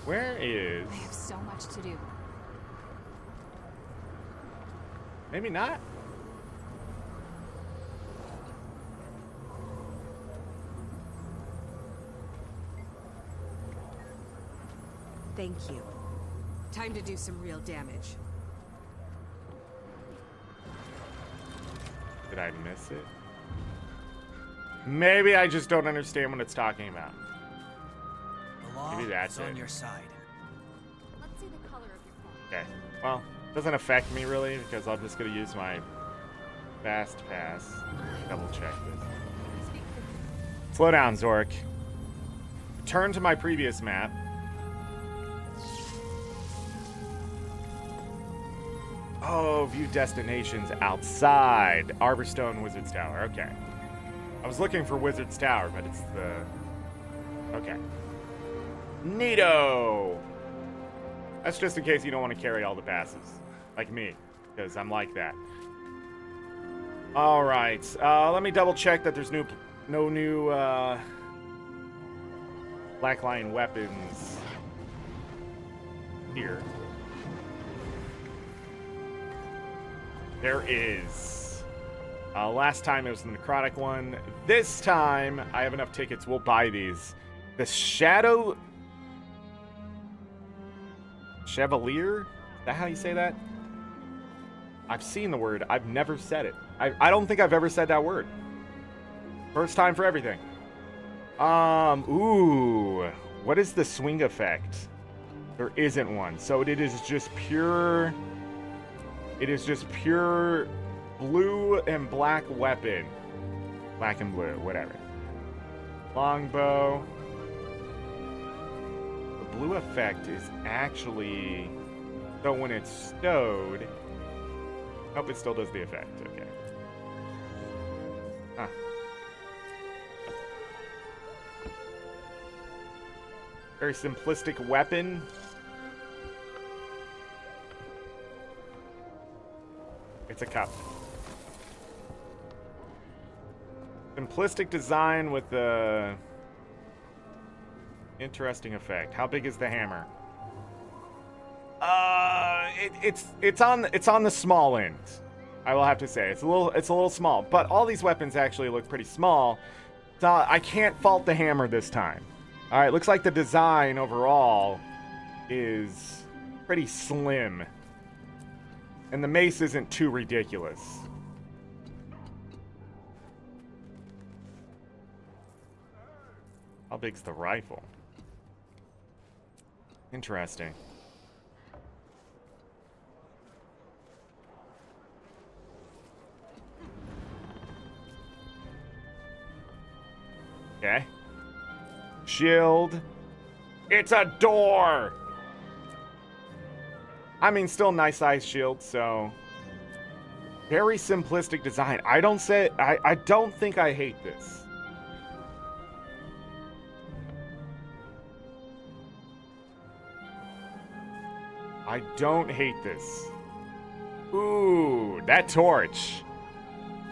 Where is...
I have so much to do.
Maybe not.
Thank you. Time to do some real damage.
Did I miss it? Maybe I just don't understand what it's talking about.
The law
Maybe that's
is on
it.
your side.
Let's see the color of your phone.
Okay. Well, it doesn't affect me really because I'm just gonna use my fast pass. Double check this. Slow down, Zorric. Turn to my previous map. Oh, view destinations outside. Arborstone Wizard's Tower. Okay. I was looking for Wizard's Tower, but it's the... Okay. Neato! That's just in case you don't want to carry all the passes. Like me. Because I'm like that. Alright. Let me double check that there's no new Black Lion weapons here. There is. Last time it was the necrotic one. This time, I have enough tickets. We'll buy these. The Shadow... Chevalier? Is that how you say that? I've seen the word. I've never said it. I don't think I've ever said that word. First time for everything. Ooh. What is the swing effect? There isn't one. So it is just pure... It is just pure blue and black weapon. Black and blue, whatever. Longbow. The blue effect is actually... So when it's stowed... Hope it still does the effect. Okay. Huh. Very simplistic weapon. It's a cup. Simplistic design with the interesting effect. How big is the hammer? It's on the small end. I will have to say it's a little small, but all these weapons actually look pretty small. So I can't fault the hammer this time. All right, looks like the design overall is pretty slim, and the mace isn't too ridiculous. How big's the rifle? Interesting. Okay. Shield. It's a door! I mean, still nice size shield, so... Very simplistic design. I don't think I hate this. I don't hate this. Ooh, that torch.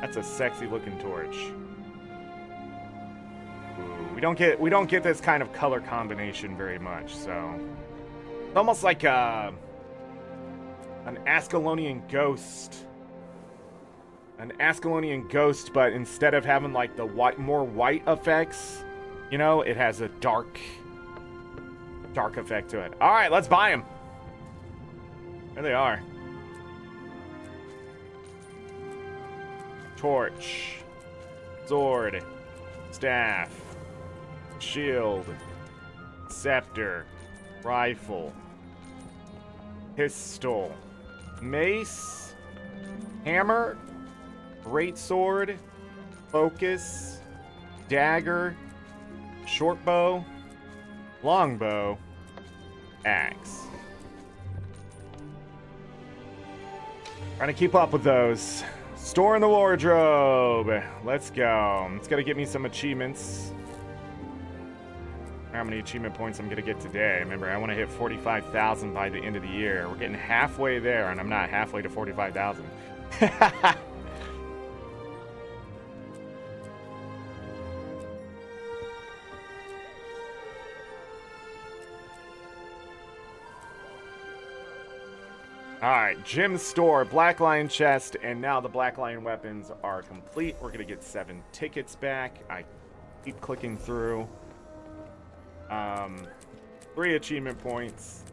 That's a sexy looking torch. We don't get this kind of color combination very much, so it's almost like an Ascalonian ghost. An Ascalonian ghost, but instead of having like the more white effects, you know, it has a dark effect to it. All right, let's buy them. There they are. Torch, sword, staff, shield, scepter, rifle, pistol, mace, hammer, greatsword, focus, dagger, short bow, longbow, axe. Trying to keep up with those. Store in the wardrobe. Let's go. It's gonna get me some achievements. How many achievement points I'm gonna get today? Remember, I want to hit 45,000 by the end of the year. We're getting halfway there, and I'm not halfway to 45,000. Alright, gym store, Black Lion chest, and now the Black Lion weapons are complete. We're going to get 7 tickets back. I keep clicking through. 3 achievement points,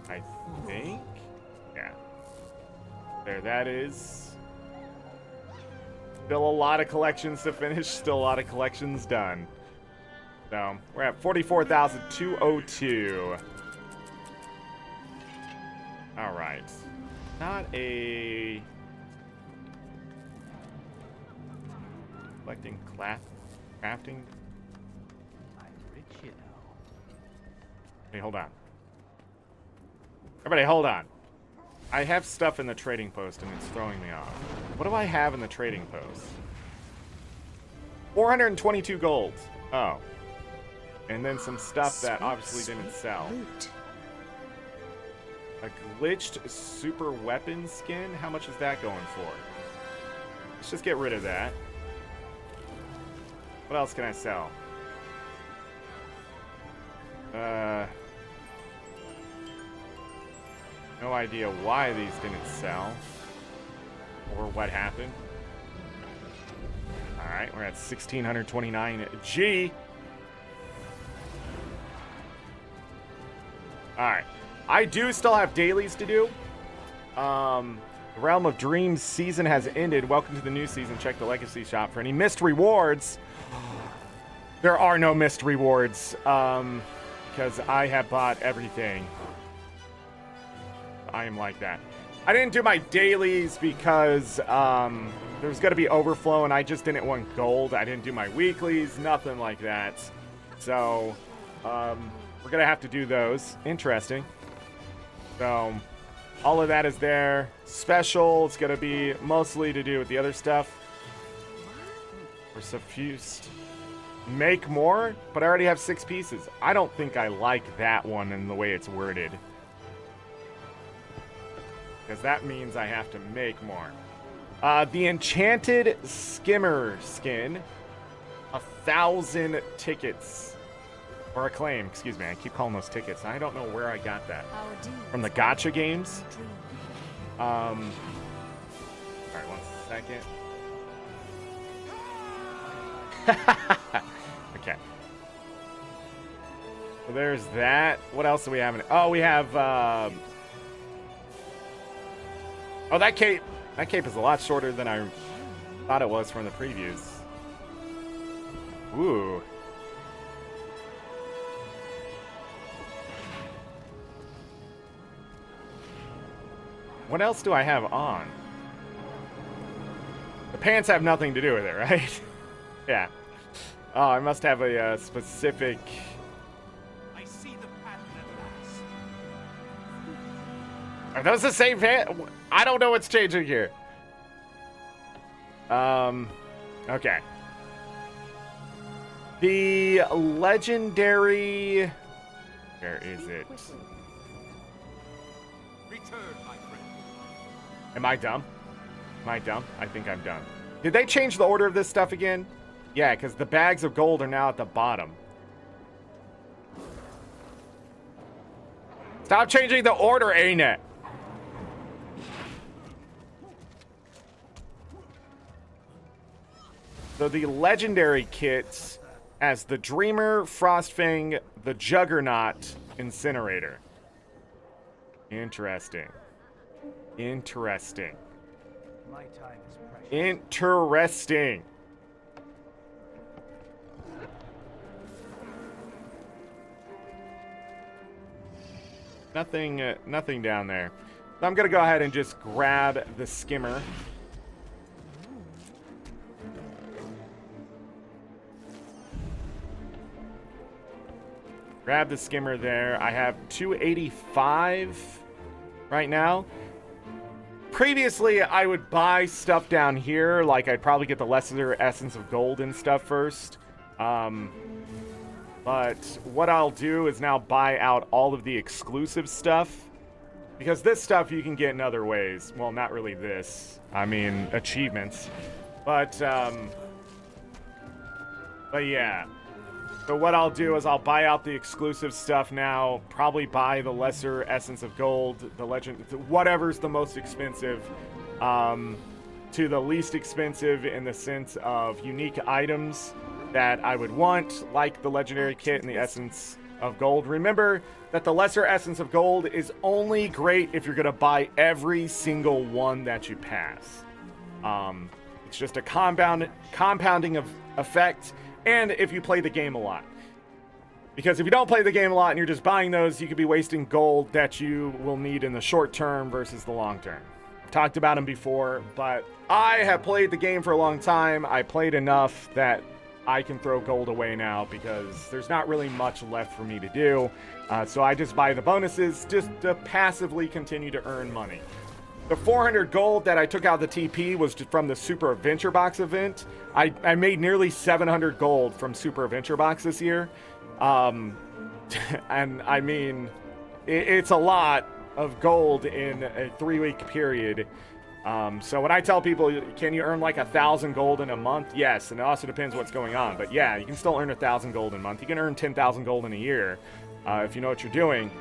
I think. Yeah. There that is. Still a lot of collections to finish. Still a lot of collections done. So, we're at 44,202. All right, not a collecting crafting.
I'm rich, you know.
Hey, hold on. Everybody, hold on. I have stuff in the trading post and it's throwing me off. What do I have in the trading post? 422 gold. Oh, and then some stuff that obviously didn't sell. A glitched super weapon skin? How much is that going for? Let's just get rid of that. What else can I sell? No idea why these didn't sell. Or what happened. Alright, we're at 1,629 G. Alright. I do still have dailies to do. The Realm of Dreams season has ended. Welcome to the new season. Check the Legacy shop for any missed rewards. There are no missed rewards because I have bought everything. I am like that. I didn't do my dailies because there was going to be overflow and I just didn't want gold. I didn't do my weeklies, nothing like that. So we're going to have to do those. Interesting. So, All of that is there. Special, it's going to be mostly to do with the other stuff. We're suffused. Make more, but I already have 6 pieces. I don't think I like that one in the way it's worded. Because that means I have to make more. The Enchanted Skimmer skin. 1,000 tickets. Or acclaim, excuse me. I keep calling those tickets. I don't know where I got that. From the gacha games. Alright, 1 second. Okay. So there's that. What else do we have? Oh, we have. Oh, that cape. That cape is a lot shorter than I thought it was from the previews. Ooh. What else do I have on? The pants have nothing to do with it, right? Yeah. Oh, I must have a specific...
I see the pattern at last.
Are those the same pants? I don't know what's changing here. Okay. The legendary... Where is it?
Return, my friend.
Am I dumb? Am I dumb? I think I'm dumb. Did they change the order of this stuff again? Yeah, because the bags of gold are now at the bottom. Stop changing the order, ArenaNet. So the legendary kits as the Dreamer, Frostfang, the Juggernaut, Incinerator. Interesting. Interesting.
My time is precious.
Interesting. Nothing down there. So I'm gonna go ahead and just grab the skimmer. Grab the skimmer there. I have 285 right now. Previously, I would buy stuff down here. Like, I'd probably get the lesser essence of gold and stuff first. But what I'll do is now buy out all of the exclusive stuff. Because this stuff you can get in other ways. Well, not really this. I mean, achievements. But yeah. So what I'll do is I'll buy out the exclusive stuff now. Probably buy the lesser essence of gold, the legend, whatever's the most expensive, to the least expensive in the sense of unique items that I would want, like the legendary kit and the essence of gold. Remember that the lesser essence of gold is only great if you're gonna buy every single one that you pass. It's just a compounding of effect. And if you play the game a lot. Because if you don't play the game a lot and you're just buying those, you could be wasting gold that you will need in the short term versus the long term. I've talked about them before, but I have played the game for a long time. I played enough that I can throw gold away now because there's not really much left for me to do. So I just buy the bonuses just to passively continue to earn money. The 400 gold that I took out of the TP was from the Super Adventure Box event. I made nearly 700 gold from Super Adventure Box this year. And I mean, it's a lot of gold in a 3-week period. So when I tell people, can you earn like 1,000 gold in a month? Yes, and it also depends what's going on. But yeah, you can still earn 1,000 gold in a month. You can earn 10,000 gold in a year if you know what you're doing.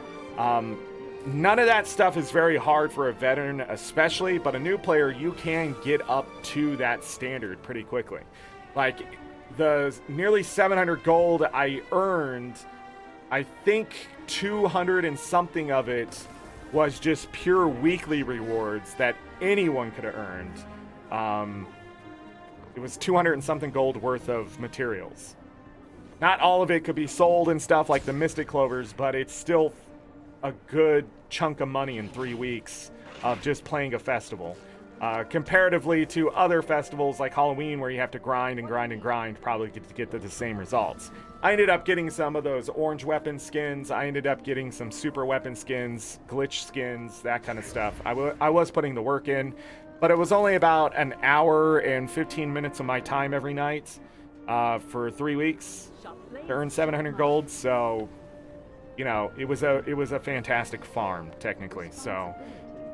None of that stuff is very hard for a veteran especially, but a new player, you can get up to that standard pretty quickly. Like, the nearly 700 gold I earned, I think 200 and something of it was just pure weekly rewards that anyone could have earned. It was 200 and something gold worth of materials. Not all of it could be sold and stuff like the Mystic Clovers, but it's still a good chunk of money in 3 weeks of just playing a festival. comparatively to other festivals like Halloween where you have to grind and grind and grind probably to get the same results. I ended up getting some of those orange weapon skins. I ended up getting some super weapon skins, glitch skins, that kind of stuff. I was putting the work in, but it was only about an hour and 15 minutes of my time every night for 3 weeks to earn 700 gold. So, you know, it was a fantastic farm technically. So,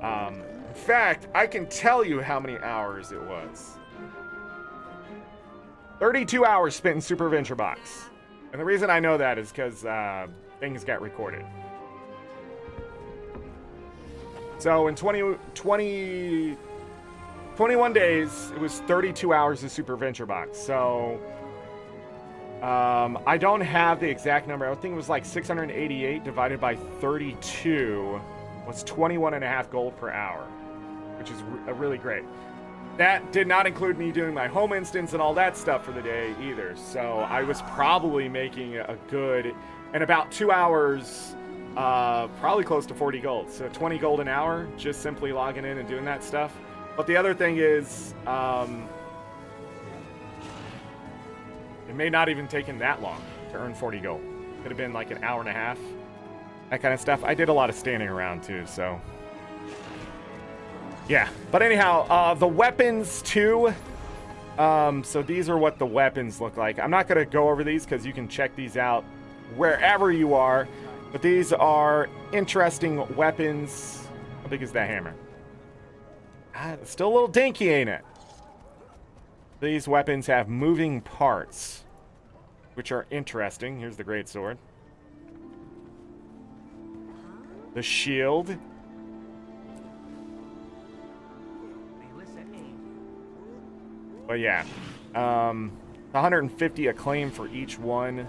in fact, I can tell you how many hours it was. 32 hours spent in Super Venture Box. And the reason I know that is because things got recorded. So in 21 days, it was 32 hours of Super Venture Box. So I don't have the exact number. I think it was like 688 divided by 32 was 21.5 gold per hour, which is really great. That did not include me doing my home instance and all that stuff for the day either. So I was probably making a good, in about 2 hours, probably close to 40 gold. So 20 gold an hour, just simply logging in and doing that stuff. But the other thing is, it may not even taken that long to earn 40 gold. Could have been like an hour and a half, that kind of stuff. I did a lot of standing around too, so. Yeah, but anyhow, the weapons too. So these are what the weapons look like. I'm not going to go over these because you can check these out wherever you are. But these are interesting weapons. How big is that hammer? It's still a little dinky, ain't it? These weapons have moving parts, which are interesting. Here's the greatsword. The shield. But yeah, 150 acclaim for each one.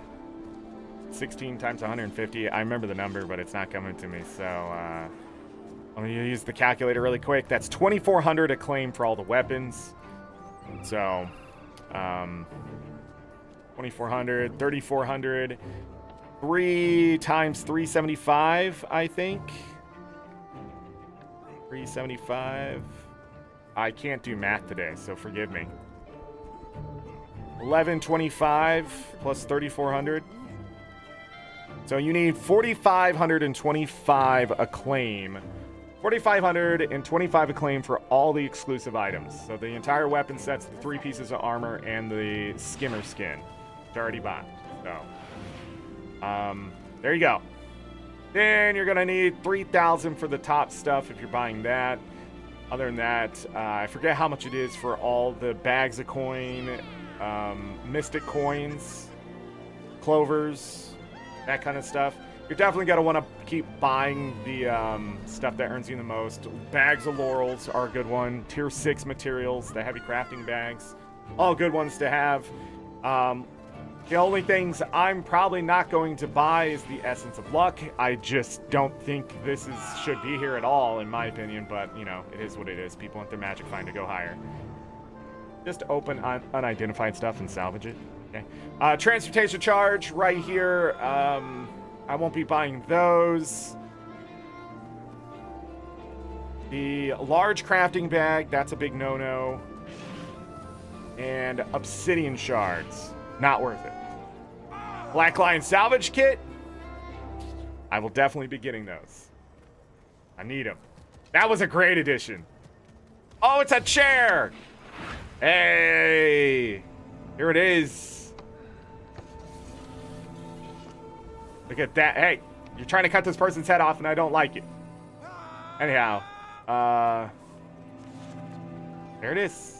16 times 150. I remember the number, but it's not coming to me. So I'm going to use the calculator really quick. That's 2,400 acclaim for all the weapons. So 2,400, 3,400. 3 times 375, I think. 375. I can't do math today, so forgive me. 1125 plus 3,400. So you need 4,525 acclaim. 4,525 acclaim for all the exclusive items. So the entire weapon sets, the 3 pieces of armor, and the skimmer skin. It's already bought. So, there you go. Then you're gonna need 3,000 for the top stuff if you're buying that. Other than that, I forget how much it is for all the bags of coin, mystic coins, clovers, that kind of stuff. You're definitely going to want to keep buying the stuff that earns you the most. Bags of laurels are a good one. Tier 6 materials, the heavy crafting bags, all good ones to have. The only things I'm probably not going to buy is the Essence of Luck. I just don't think this should be here at all, in my opinion, but, you know, it is what it is. People want their magic find to go higher. Just open unidentified stuff and salvage it. Okay. Transportation charge right here. I won't be buying those. The large crafting bag, that's a big no-no. And obsidian shards, not worth it. Black Lion salvage kit, I will definitely be getting those. I need them. That was a great addition. Oh, it's a chair. Hey, here it is. Look at that. Hey, you're trying to cut this person's head off and I don't like it. Anyhow, there it is.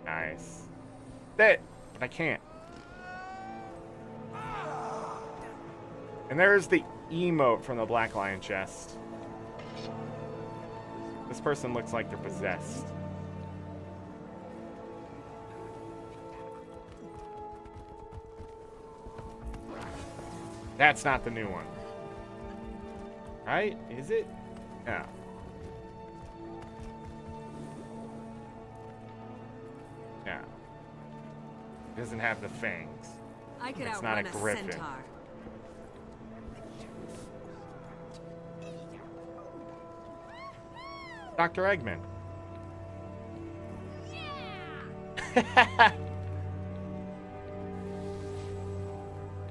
Nice. That, but I can't. And there's the emote from the Black Lion chest. This person looks like they're possessed. That's not the new one. Right? Is it? No. No. It doesn't have the fangs.
I could
It's not
outrun
a griffin.
centaur.
Dr. Eggman.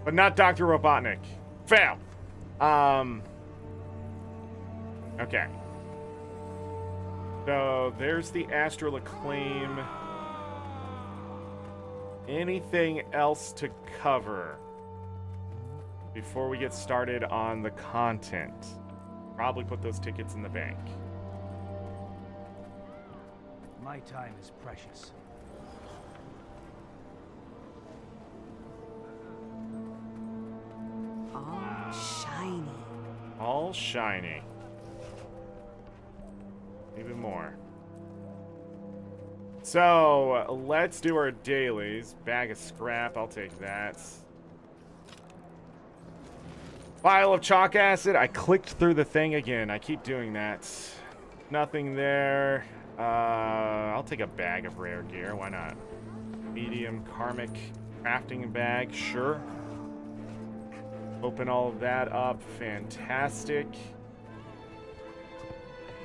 But not Dr. Robotnik. Fail. Okay. So there's the astral acclaim. Anything else to cover before we get started on the content? Probably put those tickets in the bank.
My time is precious.
All shiny.
All shiny. Even more. So, let's do our dailies. Bag of scrap, I'll take that. Vial of chalk acid. I clicked through the thing again. I keep doing that. Nothing there. I'll take a bag of rare gear. Why not? Medium karmic crafting bag. Sure. Open all of that up. Fantastic.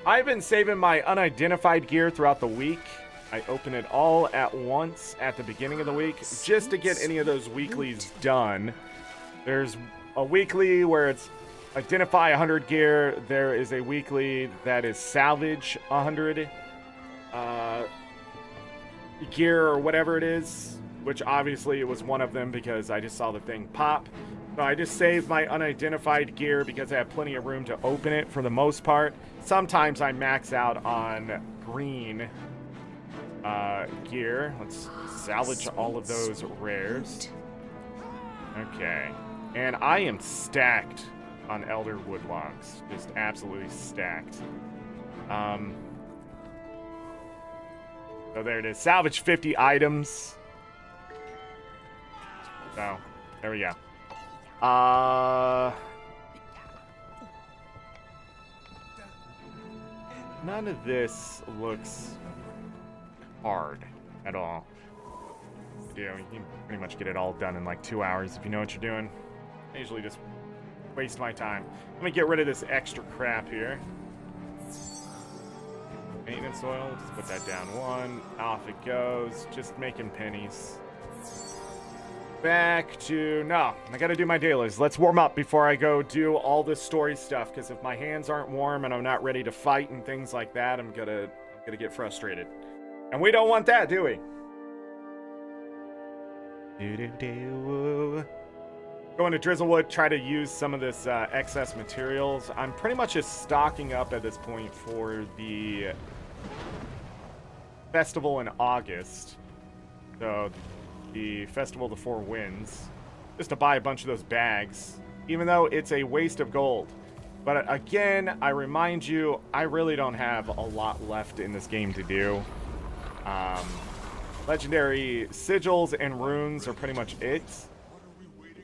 I've been saving my unidentified gear throughout the week. I open it all at once at the beginning of the week just to get any of those weeklies done. There's a weekly where it's identify 100 gear. There is a weekly that is salvage 100 gear or whatever it is, which obviously it was one of them because I just saw the thing pop. So I just saved my unidentified gear because I have plenty of room to open it for the most part. Sometimes I max out on green gear. Let's salvage all of those rares. Okay. And I am stacked on Elder Wood Logs. Just absolutely stacked. So there it is. Salvage 50 items. So, there we go. None of this looks hard at all. You can pretty much get it all done in like 2 hours if you know what you're doing. I usually just waste my time. Let me get rid of this extra crap here. Maintenance oil, just put that down one. Off it goes. Just making pennies. Back to... No, I gotta do my dailies. Let's warm up before I go do all this story stuff, because if my hands aren't warm and I'm not ready to fight and things like that, I'm gonna get frustrated. And we don't want that, do we? Going to Drizzlewood, try to use some of this excess materials. I'm pretty much just stocking up at this point for the festival in August. So the Festival of the Four Winds. Just to buy a bunch of those bags, even though it's a waste of gold. But again, I remind you, I really don't have a lot left in this game to do. Legendary sigils and runes are pretty much it.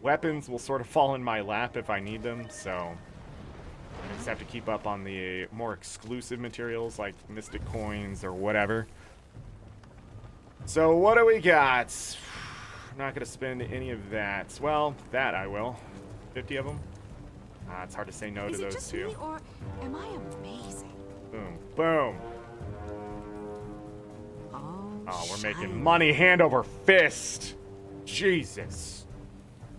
Weapons will sort of fall in my lap if I need them, so I just have to keep up on the more exclusive materials like mystic coins or whatever. So what do we got? I'm not going to spend any of that. Well, that I will. 50 of them? It's hard to say no to those two.
Me, or am I amazing?
Boom. Boom.
Oh,
we're making money hand over fist. Jesus.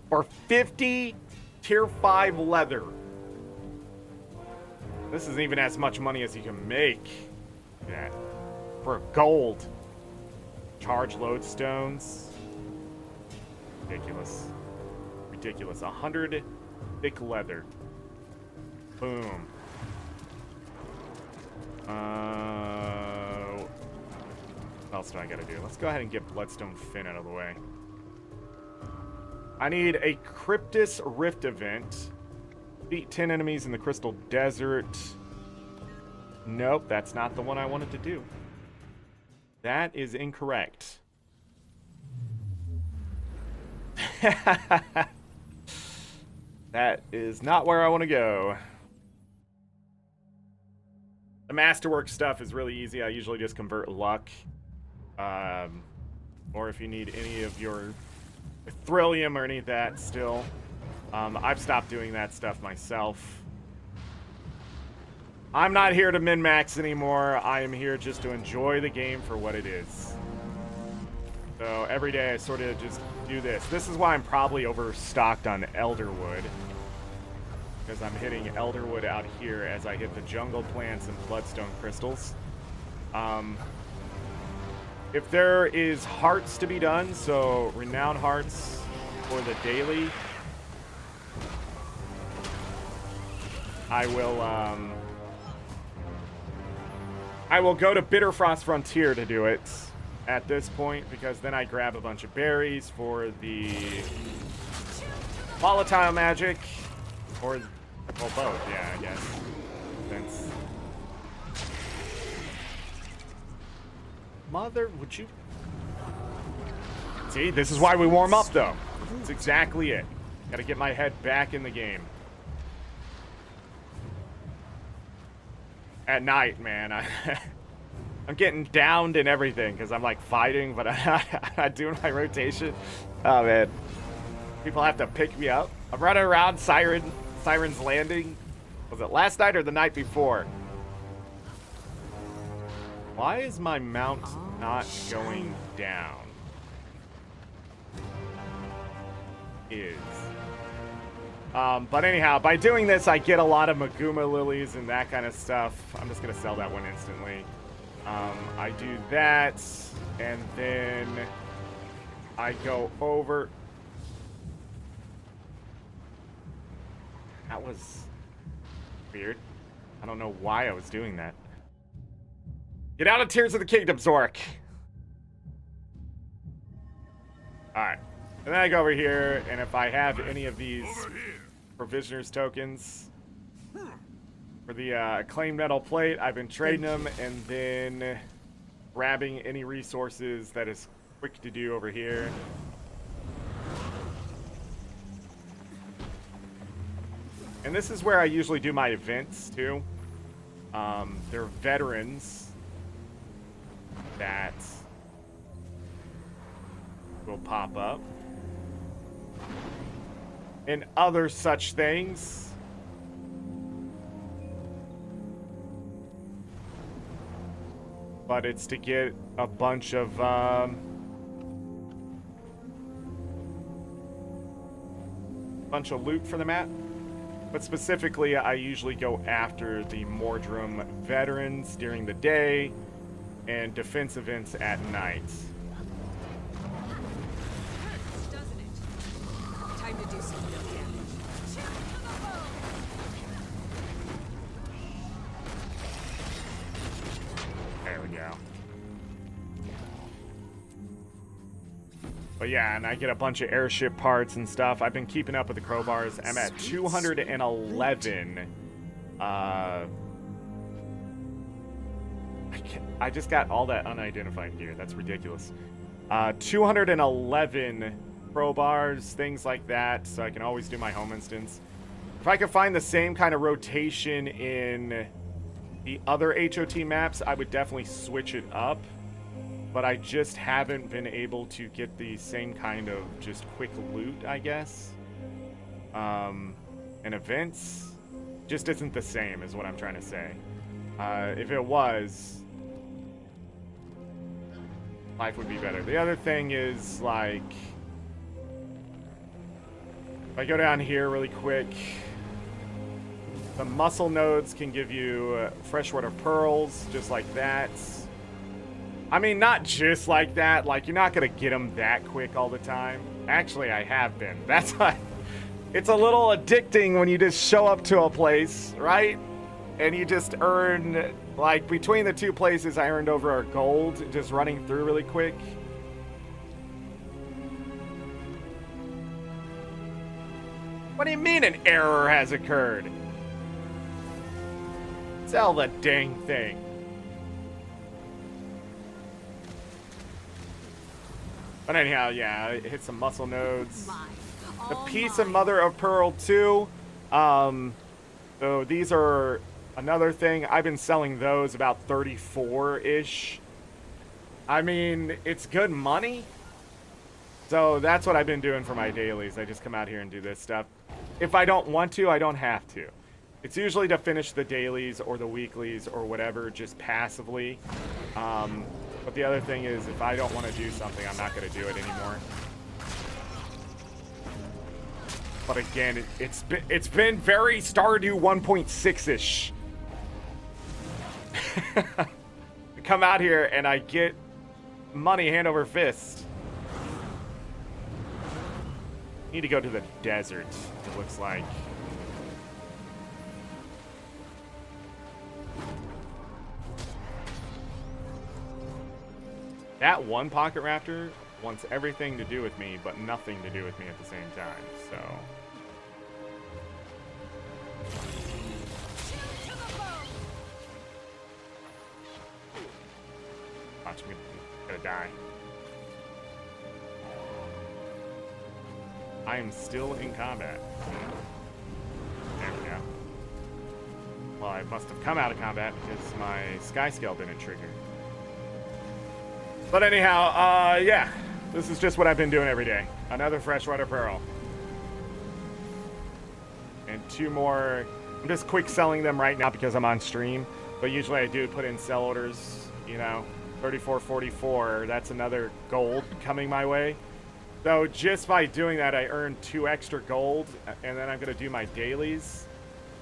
For 50 tier 5 leather. This isn't even as much money as you can make. Yeah. For gold. Charge lodestones. Ridiculous. Ridiculous. 100 thick leather. Boom. What else do I gotta do? Let's go ahead and get Bloodstone Fin out of the way. I need a Cryptus Rift event. Beat 10 enemies in the Crystal Desert. Nope, that's not the one I wanted to do. That is incorrect. That is not where I want to go. The Masterwork stuff is really easy. I usually just convert luck. Or if you need any of your Thrillium or any of that still. I've stopped doing that stuff myself. I'm not here to min-max anymore. I am here just to enjoy the game for what it is. So every day I sort of just do this. This is why I'm probably overstocked on Elderwood. Because I'm hitting Elderwood out here as I hit the jungle plants and bloodstone crystals. If there is hearts to be done, so renowned hearts for the daily, I will go to Bitterfrost Frontier to do it at this point, because then I grab a bunch of berries for the volatile magic, or well, both, yeah, I guess. Since Mother, would you? See, this is why we warm up, though. That's exactly it. Gotta get my head back in the game. At night, man, I'm getting downed and everything because I'm like fighting, but I'm not doing my rotation. Oh man, people have to pick me up. I'm running around Siren's Landing. Was it last night or the night before? Why is my mount not going down? But anyhow, by doing this, I get a lot of Maguma lilies and that kind of stuff. I'm just gonna sell that one instantly. I do that, and then I go over. That was weird. I don't know why I was doing that. Get out of Tears of the Kingdom, Zorric. Alright. And then I go over here, and if I have any of these Provisioners tokens for the Acclaim Metal Plate, I've been trading them and then grabbing any resources that is quick to do over here. And this is where I usually do my events, too. They're veterans that will pop up. And other such things. But it's to get a bunch of loot for the map. But specifically, I usually go after the Mordrum veterans during the day and defense events at night.
Doesn't it? Time to do some real damage.
There we go. But yeah, and I get a bunch of airship parts and stuff. I've been keeping up with the crowbars. I'm at 211. I just got all that unidentified gear. That's ridiculous. 211 crowbars, things like that, so I can always do my home instance. If I could find the same kind of rotation in the other HOT maps, I would definitely switch it up. But I just haven't been able to get the same kind of just quick loot, I guess. And events just isn't the same, is what I'm trying to say. If it was, life would be better. The other thing is, like, if I go down here really quick, the muscle nodes can give you freshwater pearls, just like that. I mean, not just like that. Like, you're not going to get them that quick all the time. Actually, I have been. That's why it's a little addicting when you just show up to a place, right? And you just earn, like, between the two places, I earned over a gold just running through really quick. What do you mean an error has occurred? Sell the dang thing. But anyhow, yeah, it hit some muscle nodes. The piece of Mother of Pearl 2. So these are another thing. I've been selling those about 34-ish. I mean, it's good money. So that's what I've been doing for my dailies. I just come out here and do this stuff. If I don't want to, I don't have to. It's usually to finish the dailies or the weeklies or whatever, just passively. But the other thing is, if I don't want to do something, I'm not going to do it anymore. But again, it's been very Stardew 1.6-ish. Come out here and I get money hand over fist. Need to go to the desert, it looks like. That one pocket raptor wants everything to do with me, but nothing to do with me at the same time, so. Watch me, gonna die. I am still in combat. There we go. Well, I must have come out of combat because my sky scale didn't trigger. But anyhow, yeah, this is just what I've been doing every day. Another freshwater pearl. And 2 more. I'm just quick selling them right now because I'm on stream. But usually I do put in sell orders, you know, 34.44. That's another gold coming my way. So just by doing that, I earned 2 extra gold. And then I'm going to do my dailies.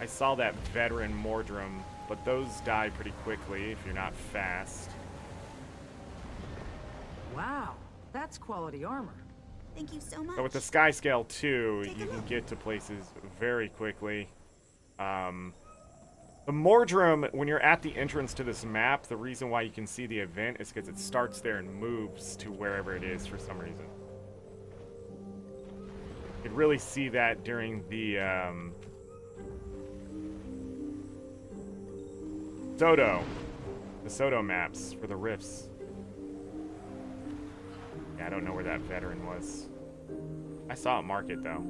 I saw that veteran Mordrum, but those die pretty quickly if you're not fast.
Wow, that's quality armor.
Thank you so much.
So with the sky scale too, you can get to places very quickly. The Mordrum, when you're at the entrance to this map, the reason why you can see the event is because it starts there and moves to wherever it is for some reason. You could really see that during the SotO. The SotO maps for the rifts. Yeah, I don't know where that veteran was. I saw it mark it, though.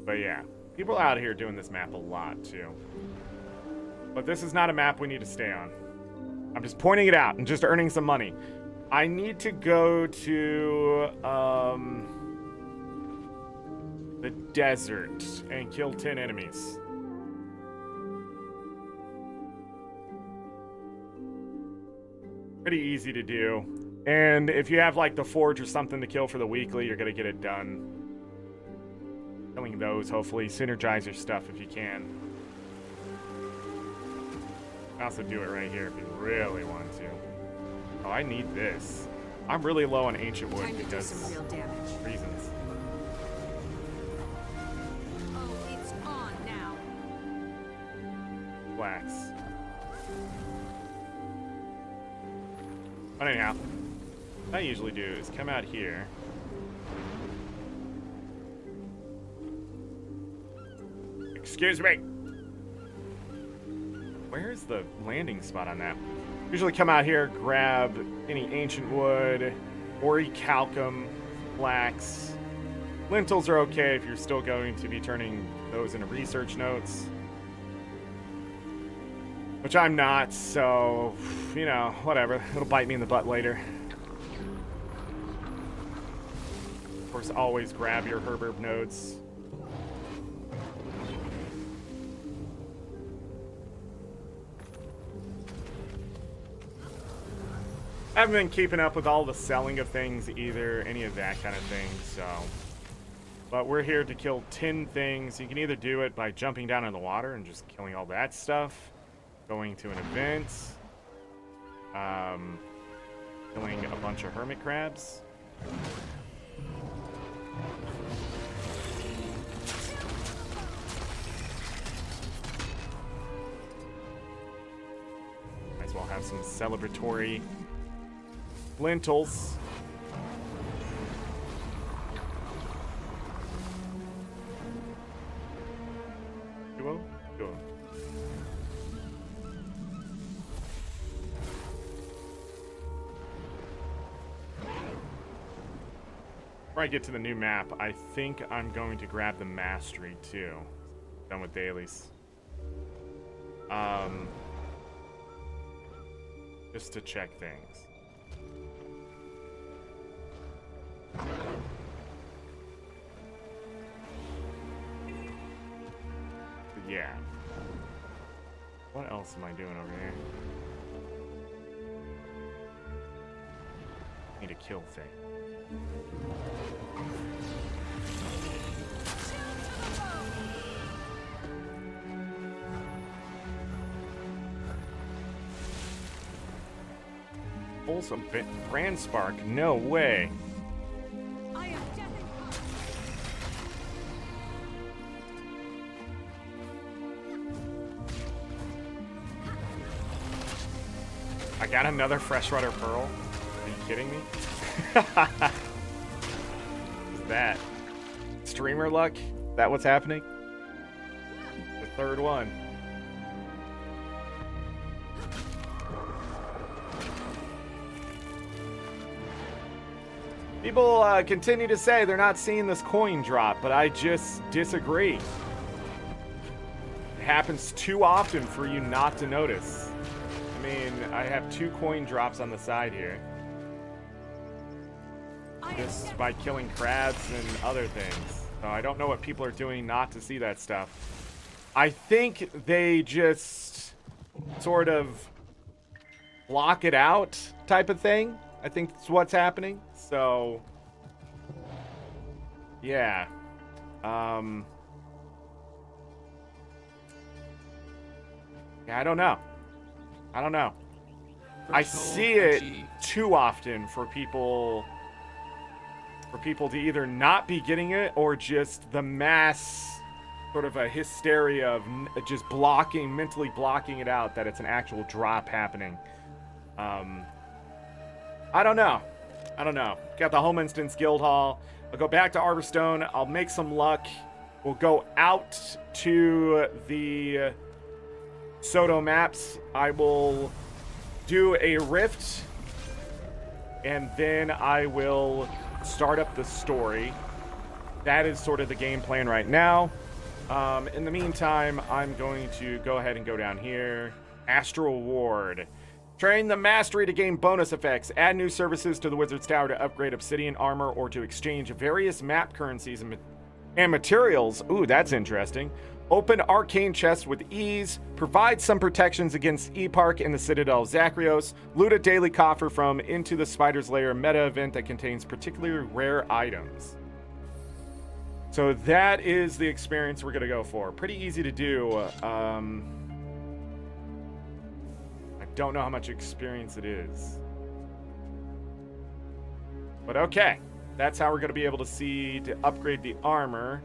But yeah, people out here doing this map a lot, too. But this is not a map we need to stay on. I'm just pointing it out and just earning some money. I need to go to the desert and kill 10 enemies. Pretty easy to do. And if you have like the forge or something to kill for the weekly, you're gonna get it done. Killing those, hopefully. Synergize your stuff if you can. You can also do it right here if you really want to. Oh, I need this. I'm really low on ancient wood
Time to do
because
some real damage.
reasons.
Oh, it's on now.
Flax. But anyhow, what I usually do is come out here. Excuse me. Where's the landing spot on that? Usually come out here, grab any ancient wood, orichalcum, flax. Lentils are okay if you're still going to be turning those into research notes. Which I'm not, so, you know, whatever. It'll bite me in the butt later. Of course, always grab your herb nodes. I haven't been keeping up with all the selling of things either, any of that kind of thing, so. But we're here to kill 10 things. You can either do it by jumping down in the water and just killing all that stuff. Going to an event, killing a bunch of hermit crabs. Might as well have some celebratory lentils. Duo? Duo. Before I get to the new map, I think I'm going to grab the mastery too. Done with dailies. Just to check things. yeah. What else am I doing over here? Need to kill thing. Pull some brand spark? No way.
I am death incarnate.
I got another freshwater pearl. Are you kidding me? What's that? Streamer luck? Is that what's happening? The third one. People continue to say they're not seeing this coin drop, but I just disagree. It happens too often for you not to notice. I mean, I have 2 coin drops on the side here. Just by killing crabs and other things. So I don't know what people are doing not to see that stuff. I think they just sort of block it out type of thing. I think that's what's happening. So, yeah. Yeah, I don't know. I don't know. I see it too often for people to either not be getting it or just the mass sort of a hysteria of just mentally blocking it out that it's an actual drop happening. I don't know. Got the home instance guild hall. I'll go back to Arborstone. I'll make some luck. We'll go out to the SotO maps. I will do a rift, and then I will start up the story. That is sort of the game plan right now. In the meantime, I'm going to go ahead and go down here. Astral Ward. Train the mastery to gain bonus effects. Add new services to the Wizard's Tower to upgrade obsidian armor or to exchange various map currencies and materials. Ooh, that's interesting. Open arcane chests with ease. Provide some protections against E-Park in the Citadel of Zachrios. Loot a daily coffer from Into the Spider's Lair meta event that contains particularly rare items. So that is the experience we're going to go for. Pretty easy to do. I don't know how much experience it is. But okay. That's how we're going to be able to upgrade the armor.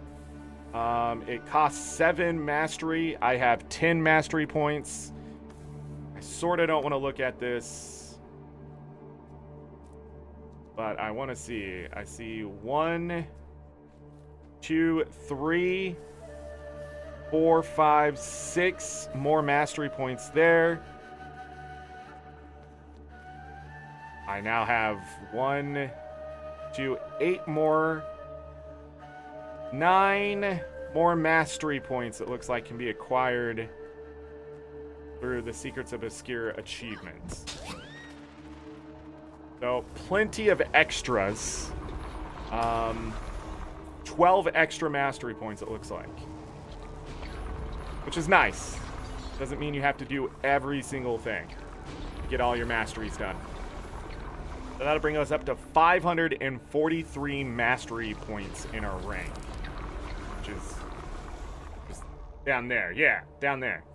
It costs 7 mastery. I have 10 mastery points. I sort of don't want to look at this. But I want to see. I see 1, 2, 3, 4, 5, 6 more mastery points there. I now have 1, 2, 8 more. 9 more mastery points, it looks like, can be acquired through the Secrets of Obscure achievements. So, plenty of extras. 12 extra mastery points, it looks like. Which is nice. Doesn't mean you have to do every single thing to get all your masteries done. So that'll bring us up to 543 mastery points in our rank. Which is just down there. Yeah, down there.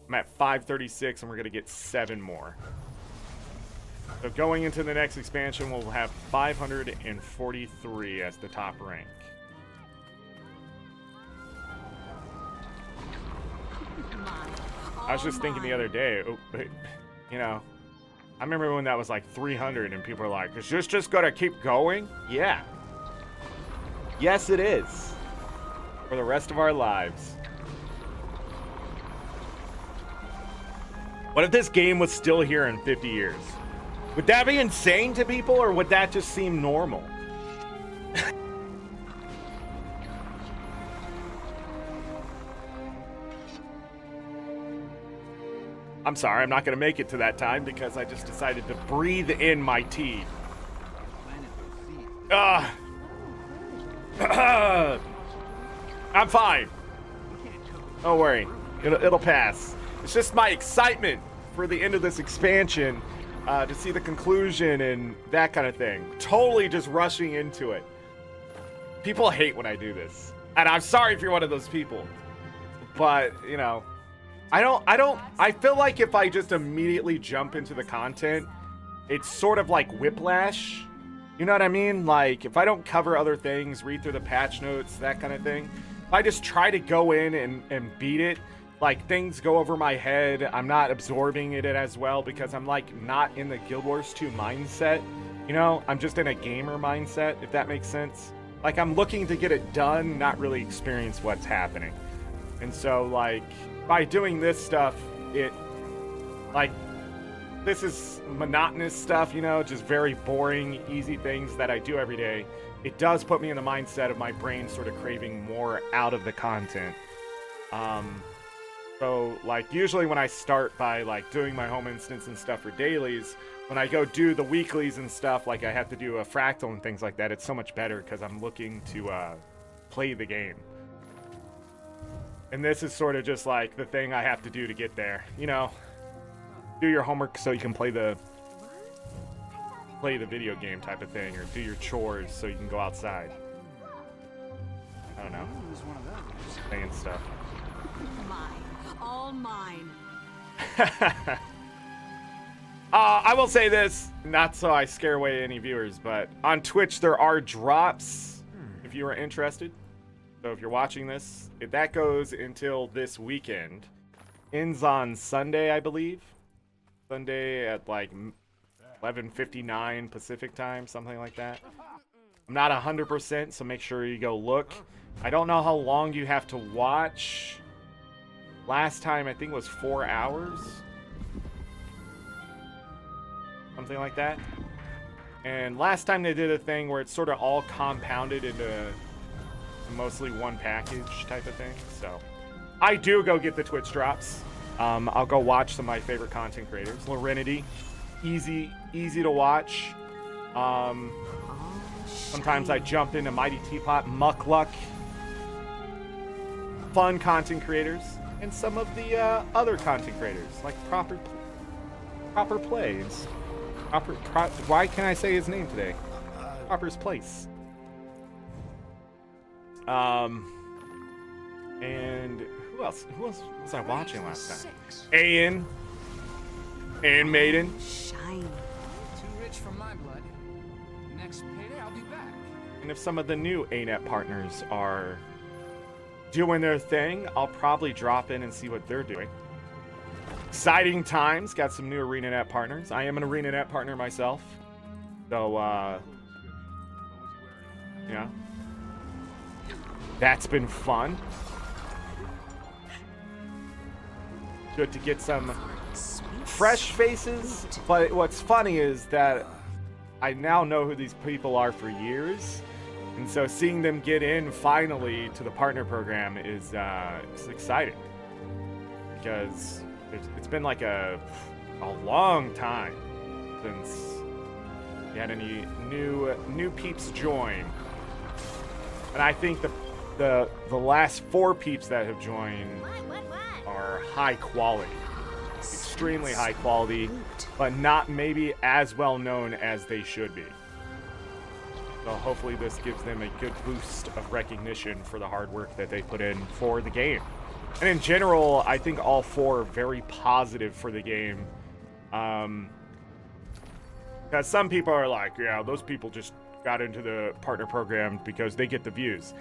I'm at 536 and we're going to get 7 more. So going into the next expansion, we'll have 543 as the top rank. I was just thinking the other day, you know, I remember when that was like 300 and people were like, is this just going to keep going? Yeah. Yes, it is. For the rest of our lives. What if this game was still here in 50 years? Would that be insane to people, or would that just seem normal? I'm sorry, I'm not going to make it to that time because I just decided to breathe in my tea. I'm fine. Don't worry. It'll pass. It's just my excitement for the end of this expansion to see the conclusion and that kind of thing. Totally just rushing into it. People hate when I do this. And I'm sorry if you're one of those people. But, you know, I feel like if I just immediately jump into the content, it's sort of like whiplash. You know what I mean? Like, if I don't cover other things, read through the patch notes, that kind of thing. If I just try to go in and beat it, like, things go over my head. I'm not absorbing it as well because I'm, like, not in the Guild Wars 2 mindset. You know? I'm just in a gamer mindset, if that makes sense. Like, I'm looking to get it done, not really experience what's happening. And so, like, by doing this stuff, it, like, this is monotonous stuff, you know, just very boring, easy things that I do every day. It does put me in the mindset of my brain sort of craving more out of the content. So, like, usually when I start by, like, doing my home instance and stuff for dailies, when I go do the weeklies and stuff, like, I have to do a fractal and things like that, it's so much better because I'm looking to play the game. And this is sort of just, like, the thing I have to do to get there, you know? Do your homework so you can play the video game type of thing, or do your chores so you can go outside. I don't know. Saying stuff.
Mine. All mine.
I will say this, not so I scare away any viewers, but on Twitch there are drops if you are interested. So if you're watching this, if that goes until this weekend. Ends on Sunday, I believe. Sunday at like 11:59 Pacific time, something like that. I'm not 100%, so make sure you go look. I don't know how long you have to watch. Last time I think it was 4 hours. Something like that. And last time they did a thing where it's sort of all compounded into mostly one package type of thing. So I do go get the Twitch drops. I'll go watch some of my favorite content creators. Lorenity, easy to watch. Sometimes I jump into Mighty Teapot, Muckluck. Fun content creators. And some of the other content creators, like Proper Plays. Why can't I say his name today? Proper's Place. And who else was I watching last time? Ayan and Maiden.
Shine.
Too rich for my blood. Next payday, I'll be back.
And if some of the new ANET partners are doing their thing, I'll probably drop in and see what they're doing. Exciting times. Got some new ArenaNet partners. I am an ArenaNet partner myself. So, yeah. That's been fun. Good to get some fresh faces. But what's funny is that I now know who these people are for years. And so seeing them get in finally to the partner program is it's exciting. Because it's been like a long time since you had any new peeps join. And I think the last 4 peeps that have joined are high quality. Extremely high quality, but not maybe as well known as they should be. So hopefully this gives them a good boost of recognition for the hard work that they put in for the game. And in general, I think all 4 are very positive for the game. Because some people are like, yeah, those people just got into the partner program because they get the views.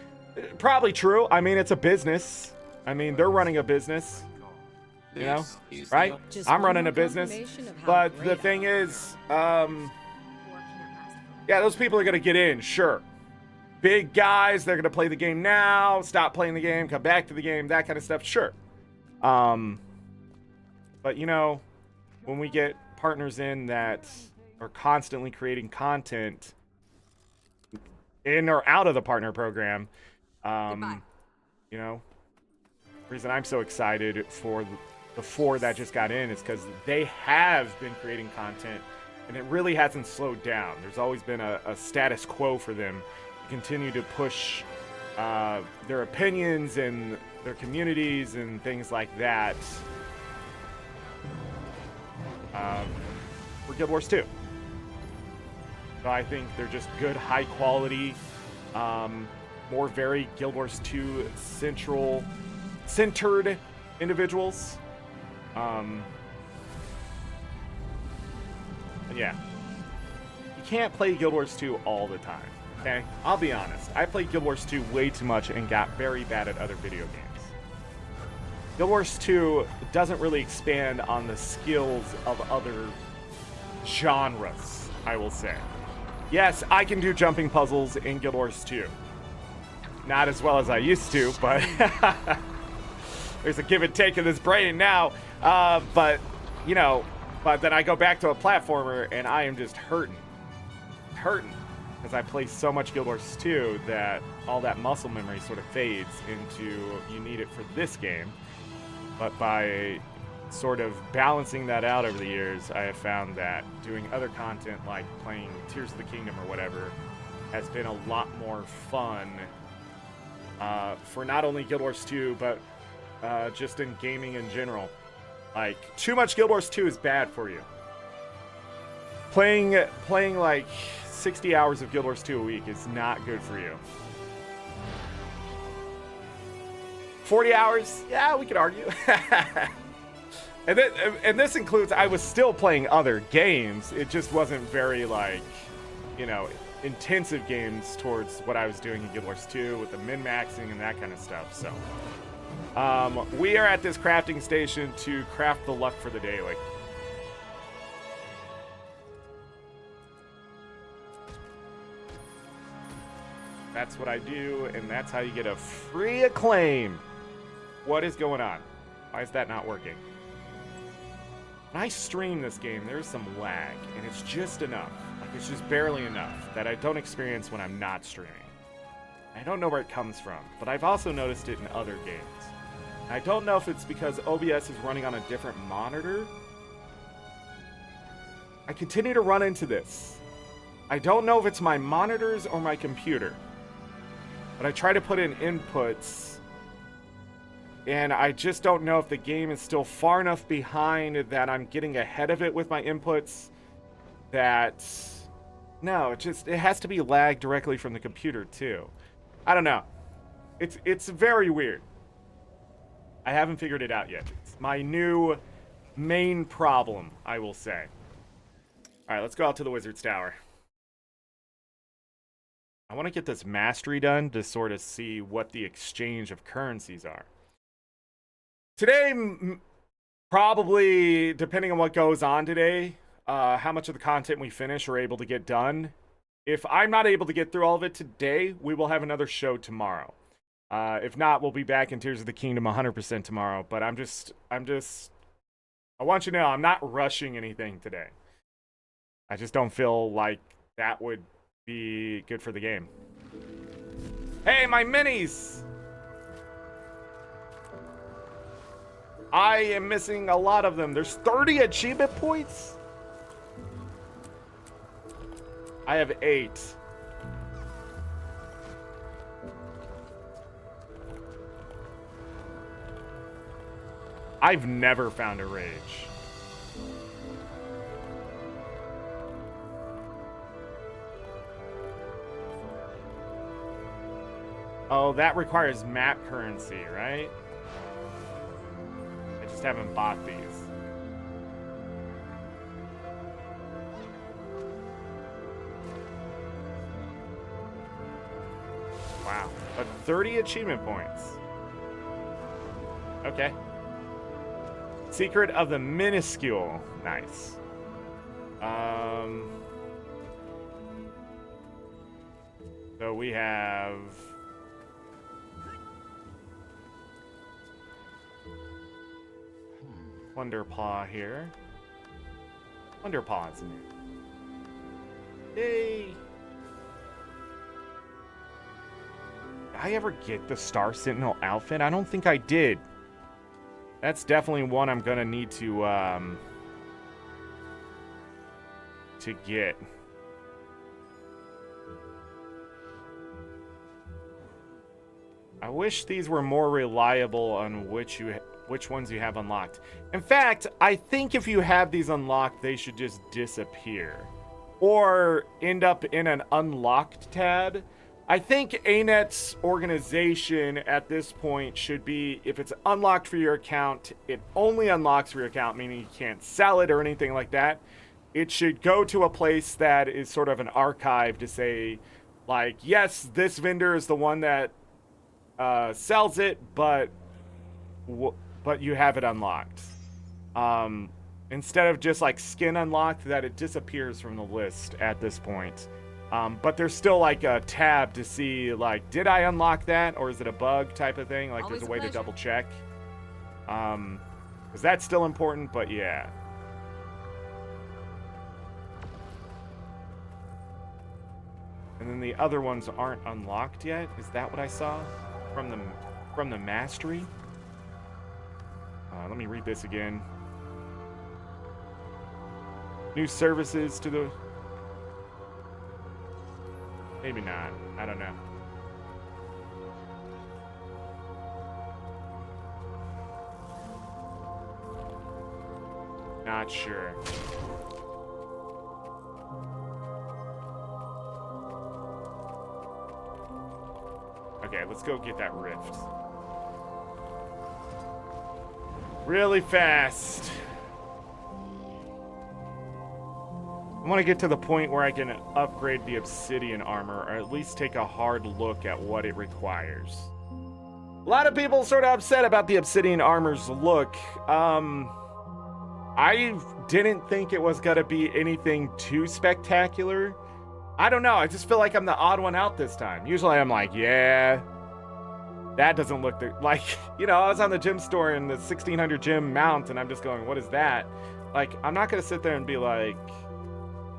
Probably true. I mean, it's a business. I mean, they're running a business. You know, right? I'm running a business. But the thing is, yeah, those people are going to get in, sure. Big guys, they're going to play the game now, stop playing the game, come back to the game, that kind of stuff, sure. But, you know, when we get partners in that are constantly creating content in or out of the partner program, you know, the reason I'm so excited for the 4 that just got in is because they have been creating content and it really hasn't slowed down. There's always been a status quo for them to continue to push their opinions and their communities and things like that for Guild Wars 2. So I think they're just good, high quality, more very Guild Wars 2 centered individuals. Yeah. You can't play Guild Wars 2 all the time, okay? I'll be honest. I played Guild Wars 2 way too much and got very bad at other video games. Guild Wars 2 doesn't really expand on the skills of other genres, I will say. Yes, I can do jumping puzzles in Guild Wars 2. Not as well as I used to, but there's a give and take in this brain now. But, you know, but then I go back to a platformer and I am just hurting. Because I play so much Guild Wars 2 that all that muscle memory sort of fades into you need it for this game. But by sort of balancing that out over the years, I have found that doing other content like playing Tears of the Kingdom or whatever has been a lot more fun for not only Guild Wars 2, but just in gaming in general. Like, too much Guild Wars 2 is bad for you. Playing like 60 hours of Guild Wars 2 a week is not good for you. 40 hours? Yeah, we could argue. And this includes, I was still playing other games. It just wasn't very, like, you know, intensive games towards what I was doing in Guild Wars 2 with the min-maxing and that kind of stuff, so. We are at this crafting station to craft the luck for the daily. That's what I do, and that's how you get a free acclaim. What is going on? Why is that not working? When I stream this game, there's some lag, and it's just enough. Like, it's just barely enough that I don't experience when I'm not streaming. I don't know where it comes from, but I've also noticed it in other games. I don't know if it's because OBS is running on a different monitor. I continue to run into this. I don't know if it's my monitors or my computer. But I try to put in inputs, and I just don't know if the game is still far enough behind that I'm getting ahead of it with my inputs. That, no, it has to be lagged directly from the computer too. I don't know. It's very weird. I haven't figured it out yet. It's my new main problem, I will say. Alright, let's go out to the Wizard's Tower. I want to get this mastery done to sort of see what the exchange of currencies are. Today, probably, depending on what goes on today, how much of the content we finish or able to get done. If I'm not able to get through all of it today, we will have another show tomorrow. If not, we'll be back in Tears of the Kingdom 100% tomorrow. But I want you to know, I'm not rushing anything today. I just don't feel like that would be good for the game. Hey, my minis! I am missing a lot of them. There's 30 achievement points? I have 8. I've never found a rage. Oh, that requires map currency, right? I just haven't bought these. Wow. But 30 achievement points. Okay. Secret of the Minuscule. Nice. So we have... Wonderpaw here. Wonderpaw's in here. Yay! Did I ever get the Star Sentinel outfit? I don't think I did. That's definitely one I'm gonna need to get. I wish these were more reliable on which ones you have unlocked. In fact, I think if you have these unlocked, they should just disappear. Or end up in an unlocked tab. I think ANET's organization at this point should be, if it's unlocked for your account, it only unlocks for your account, meaning you can't sell it or anything like that. It should go to a place that is sort of an archive to say, like, yes, this vendor is the one that sells it, but you have it unlocked. Instead of just like skin unlocked, that it disappears from the list at this point. But there's still like a tab to see, like, did I unlock that, or is it a bug type of thing? Like,
Always
there's a
a
way to
pleasure.
double check. Because that's still important, but yeah. And then the other ones aren't unlocked yet. Is that what I saw from the mastery? Let me read this again. New services to the... Maybe not. I don't know. Not sure. Okay, let's go get that rift. Really fast. I want to get to the point where I can upgrade the obsidian armor, or at least take a hard look at what it requires. A lot of people sort of upset about the obsidian armor's look. I didn't think it was gonna be anything too spectacular. I don't know, I just feel like I'm the odd one out this time. Usually I'm like, yeah, that doesn't look like, you know, I was on the gym store in the 1600 gym mount, and I'm just going, what is that? Like, I'm not gonna sit there and be like,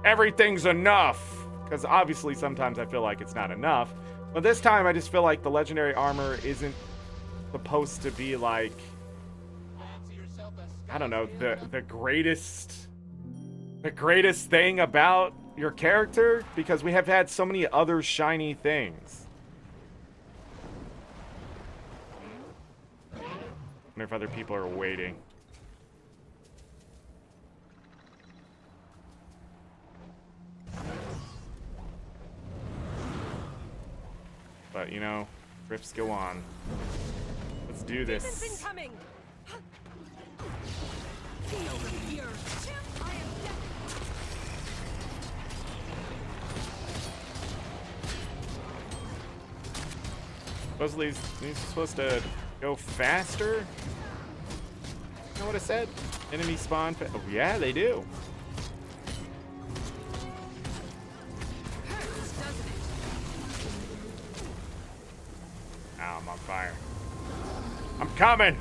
everything's enough, because obviously sometimes I feel like it's not enough, but this time I just feel like the legendary armor isn't supposed to be like, I don't know, the greatest thing about your character, because we have had so many other shiny things. I wonder if other people are waiting. But, you know, trips go on. Let's do this.
Incoming!
Supposedly, these are supposed to go faster? You know what I said? Enemy spawn oh, yeah, they do. Ow, I'm on fire. I'm coming!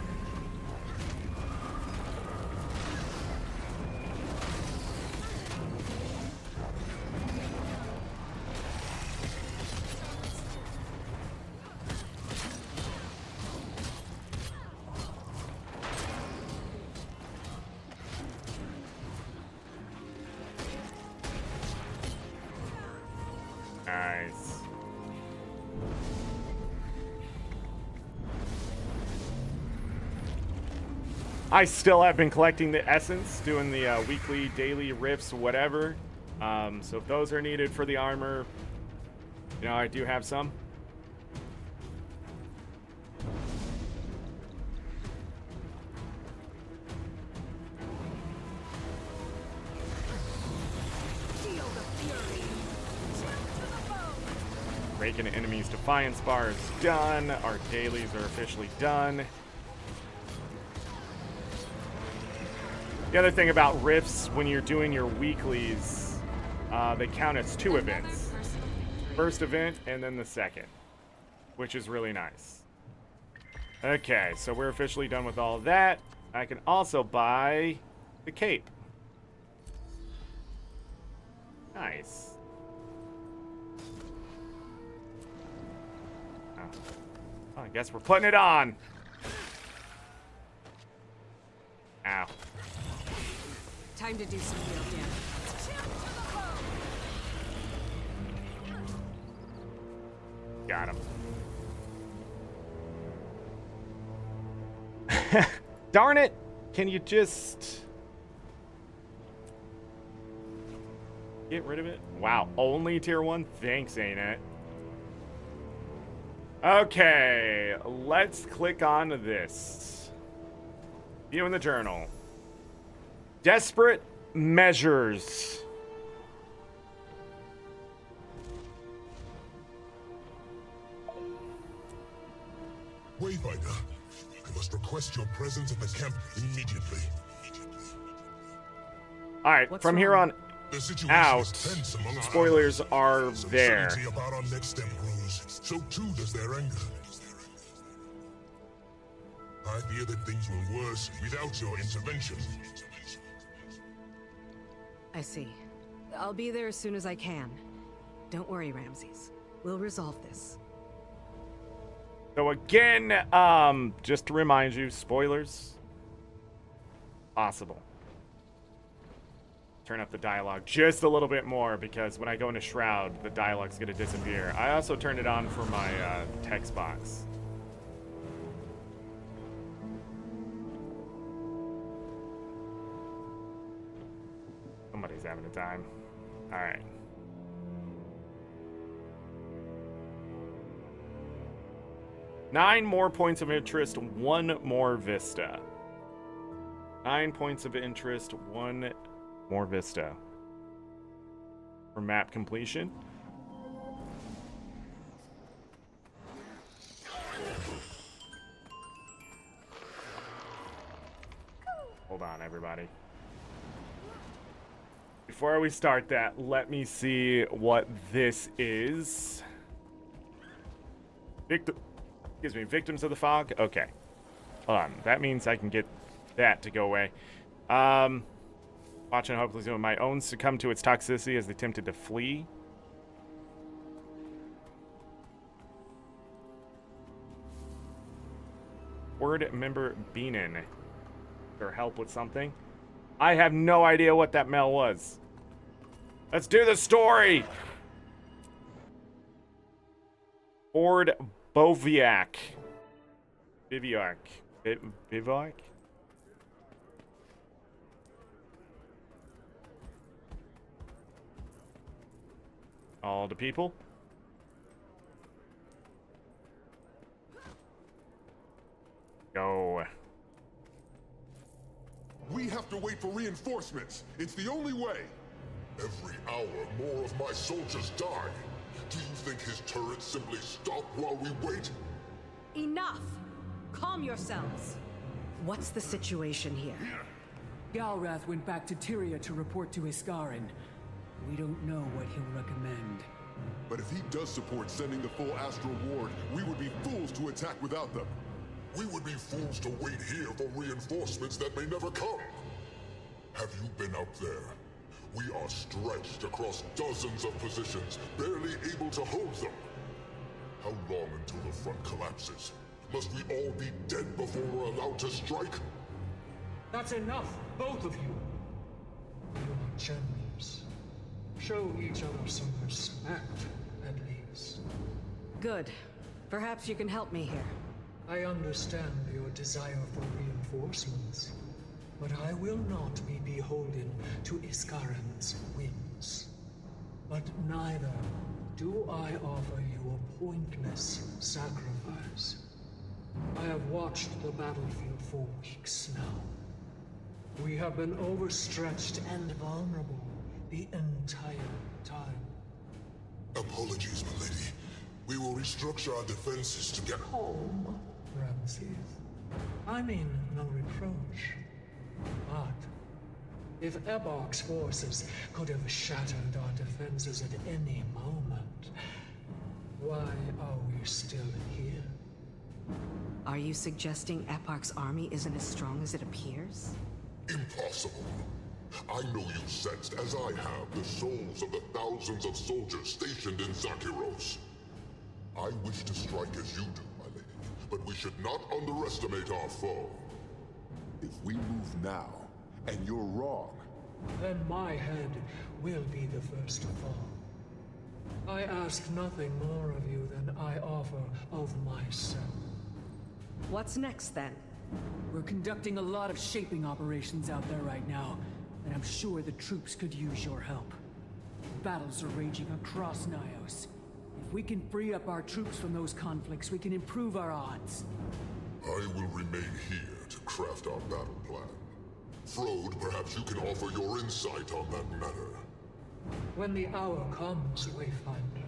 Nice. I still have been collecting the essence, doing the weekly, daily rifts, whatever. So if those are needed for the armor, you know, I do have some. Breaking an enemy's defiance bar is done. Our dailies are officially done. The other thing about rifts, when you're doing your weeklies, they count as 2 events. First event and then the second, which is really nice. Okay, so we're officially done with all of that. I can also buy the cape. Nice. Oh, I guess we're putting it on. Ow.
Time to do some real damage.
Got him. Darn it! Can you just get rid of it? Wow, only tier 1? Thanks, ain't it? Okay, let's click on this. View in the journal. Desperate measures.
Wayfinder, I must request your presence at the camp immediately.
Alright,
What's
from here
wrong?
on
The situation
out,
is tense among our
spoilers
allies.
are
Some
there.
certainty about our next step grows. So too does their anger. I fear that things will worse without your intervention.
I see. I'll be there as soon as I can. Don't worry, Ramses. We'll resolve this.
So again, just to remind you, spoilers possible. Turn up the dialogue just a little bit more because when I go into Shroud, the dialogue's gonna disappear. I also turned it on for my text box. Somebody's having a time. All right. Nine more points of interest, one more vista. 9 points of interest, one more vista. For map completion. Hold on, everybody. Before we start that, let me see what this is. Victims of the fog? Okay. Hold on. That means I can get that to go away. Watching hopefully some of my own succumb to its toxicity as they attempted to flee. Word member Beanin. Or help with something. I have no idea what that mail was. Let's do the story! Ford Boviak. Bivouac? All the people. Go.
We have to wait for reinforcements. It's the only way. Every hour, more of my soldiers die. Do you think his turrets simply stop while we wait?
Enough! Calm yourselves. What's the situation here?
Galrath went back to Tyria to report to Iskarin. We don't know what he'll recommend.
But if he does support sending the full Astral Ward, we would be fools to attack without them. We would be fools to wait here for reinforcements that may never come. Have you been out there? We are stretched across dozens of positions, barely able to hold them. How long until the front collapses? Must we all be dead before we're allowed to strike?
That's enough, both of you. You are generals. Show each other some respect, at least.
Good. Perhaps you can help me here.
I understand your desire for reinforcements, but I will not be beholden to Iskarin's whims. But neither do I offer you a pointless sacrifice. I have watched the battlefield for weeks now. We have been overstretched and vulnerable the entire time.
Apologies, milady. We will restructure our defenses to get
Calm, Ramses. I mean no reproach. But if Ebok's forces could have shattered our defenses at any moment, why are we still here?
Are you suggesting Eparch's army isn't as strong as it appears?
impossible. I know you sensed, as I have, the souls of the thousands of soldiers stationed in Zakiros. I wish to strike as you do, my lady, but we should not underestimate our foe.
If we move now, and you're wrong,
then my head will be the first to fall. I ask nothing more of you than I offer of myself.
What's next, then?
We're conducting a lot of shaping operations out there right now, and I'm sure the troops could use your help. Battles are raging across Nyos. If we can free up our troops from those conflicts, we can improve our odds.
I will remain here to craft our battle plan. Frode, perhaps you can offer your insight on that matter.
When the hour comes, Wayfinder,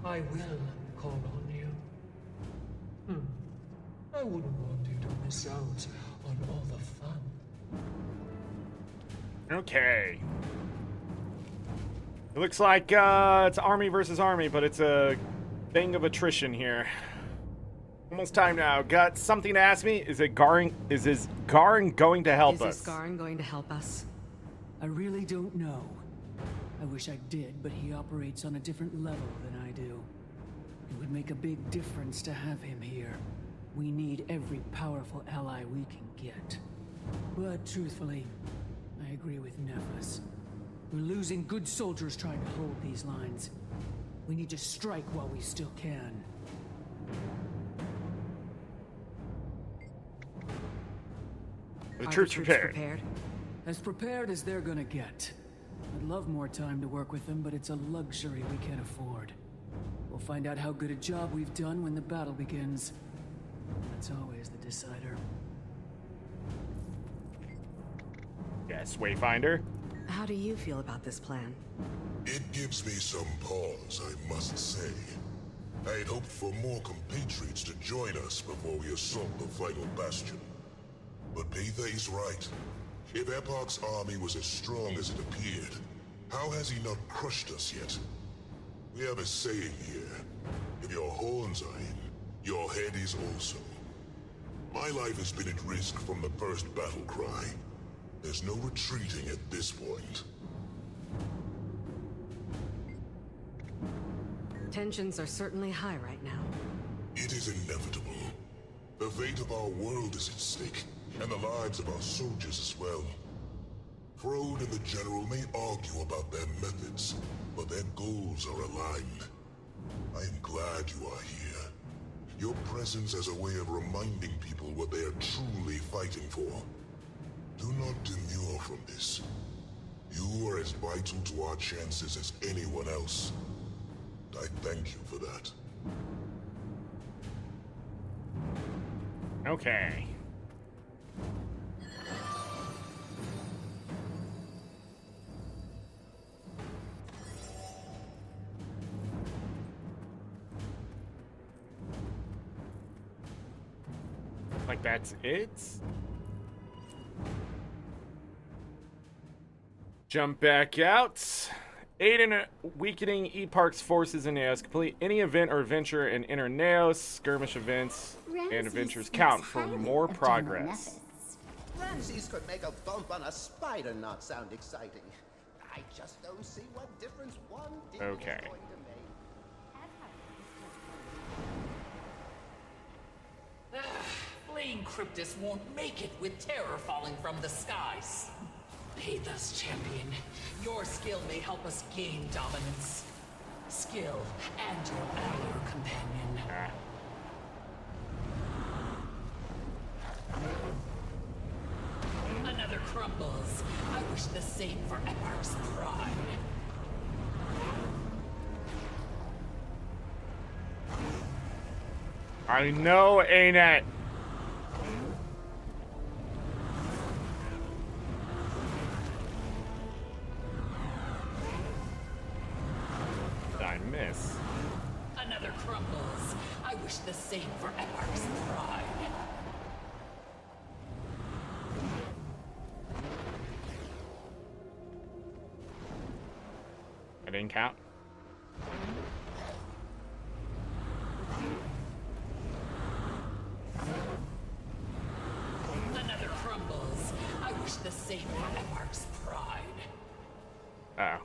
I will call on you. I wouldn't want you to miss out on all the fun.
Okay. It looks like it's army versus army, but it's a thing of attrition here. Almost time now. Got something to ask me? Is Garin going to help us?
Is Garin going to help us?
I really don't know. I wish I did, but he operates on a different level than I do. It would make a big difference to have him here. We need every powerful ally we can get. But truthfully, I agree with Nephis. We're losing good soldiers trying to hold these lines. We need to strike while we still can.
The
Are
troops
the troops
prepared.
As prepared as they're gonna get. I'd love more time to work with them, but it's a luxury we can't afford. We'll find out how good a job we've done when the battle begins. That's always the decider.
Yes, Wayfinder.
How do you feel about this plan?
It gives me some pause, I must say. I had hoped for more compatriots to join us before we assault the final bastion. But Paitha is right. If Epoch's army was as strong as it appeared, how has he not crushed us yet? We have a saying here. If your horns are in, your head is also. My life has been at risk from the first battle cry. There's no retreating at this point.
Tensions are certainly high right now.
It is inevitable. The fate of our world is at stake, and the lives of our soldiers as well. Frode and the General may argue about their methods, but their goals are aligned. I am glad you are here. Your presence as a way of reminding people what they are truly fighting for. Do not demur from this. You are as vital to our chances as anyone else. I thank you for that.
Okay. Like that's it? Jump back out. Aid in weakening E-Park's forces in Naos. Complete any event or adventure in Inner Naos. Skirmish events and adventures count for more progress.
Ramses could make a bump on a spider not sound exciting. I just don't see what difference one did
Okay.
is going to make.
Fleeing Cryptus won't make it with terror falling from the skies. Paitha's champion, your skill may help us gain dominance. Skill and your ally companion. Another crumbles. I wish the same for Eparch's pride.
I know, ArenaNet. I miss.
Another crumbles. I wish the same for Eparch's pride.
I didn't count.
Another crumbles. I wish the same for Eparch's pride.
Uh-oh.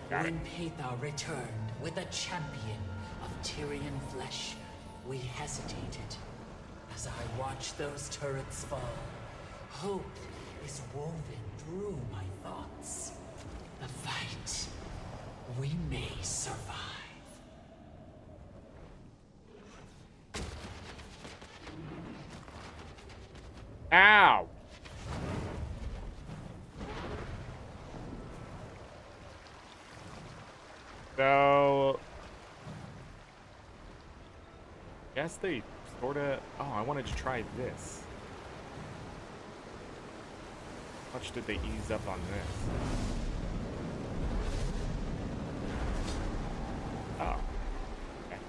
When Paitha returned with a champion of Tyrian flesh, we hesitated. As I watched those turrets fall, hope is woven through my thoughts. The fight, we may survive.
Ow! So, guess they sorta. Oh, I wanted to try this. How much did they ease up on this? Oh, okay.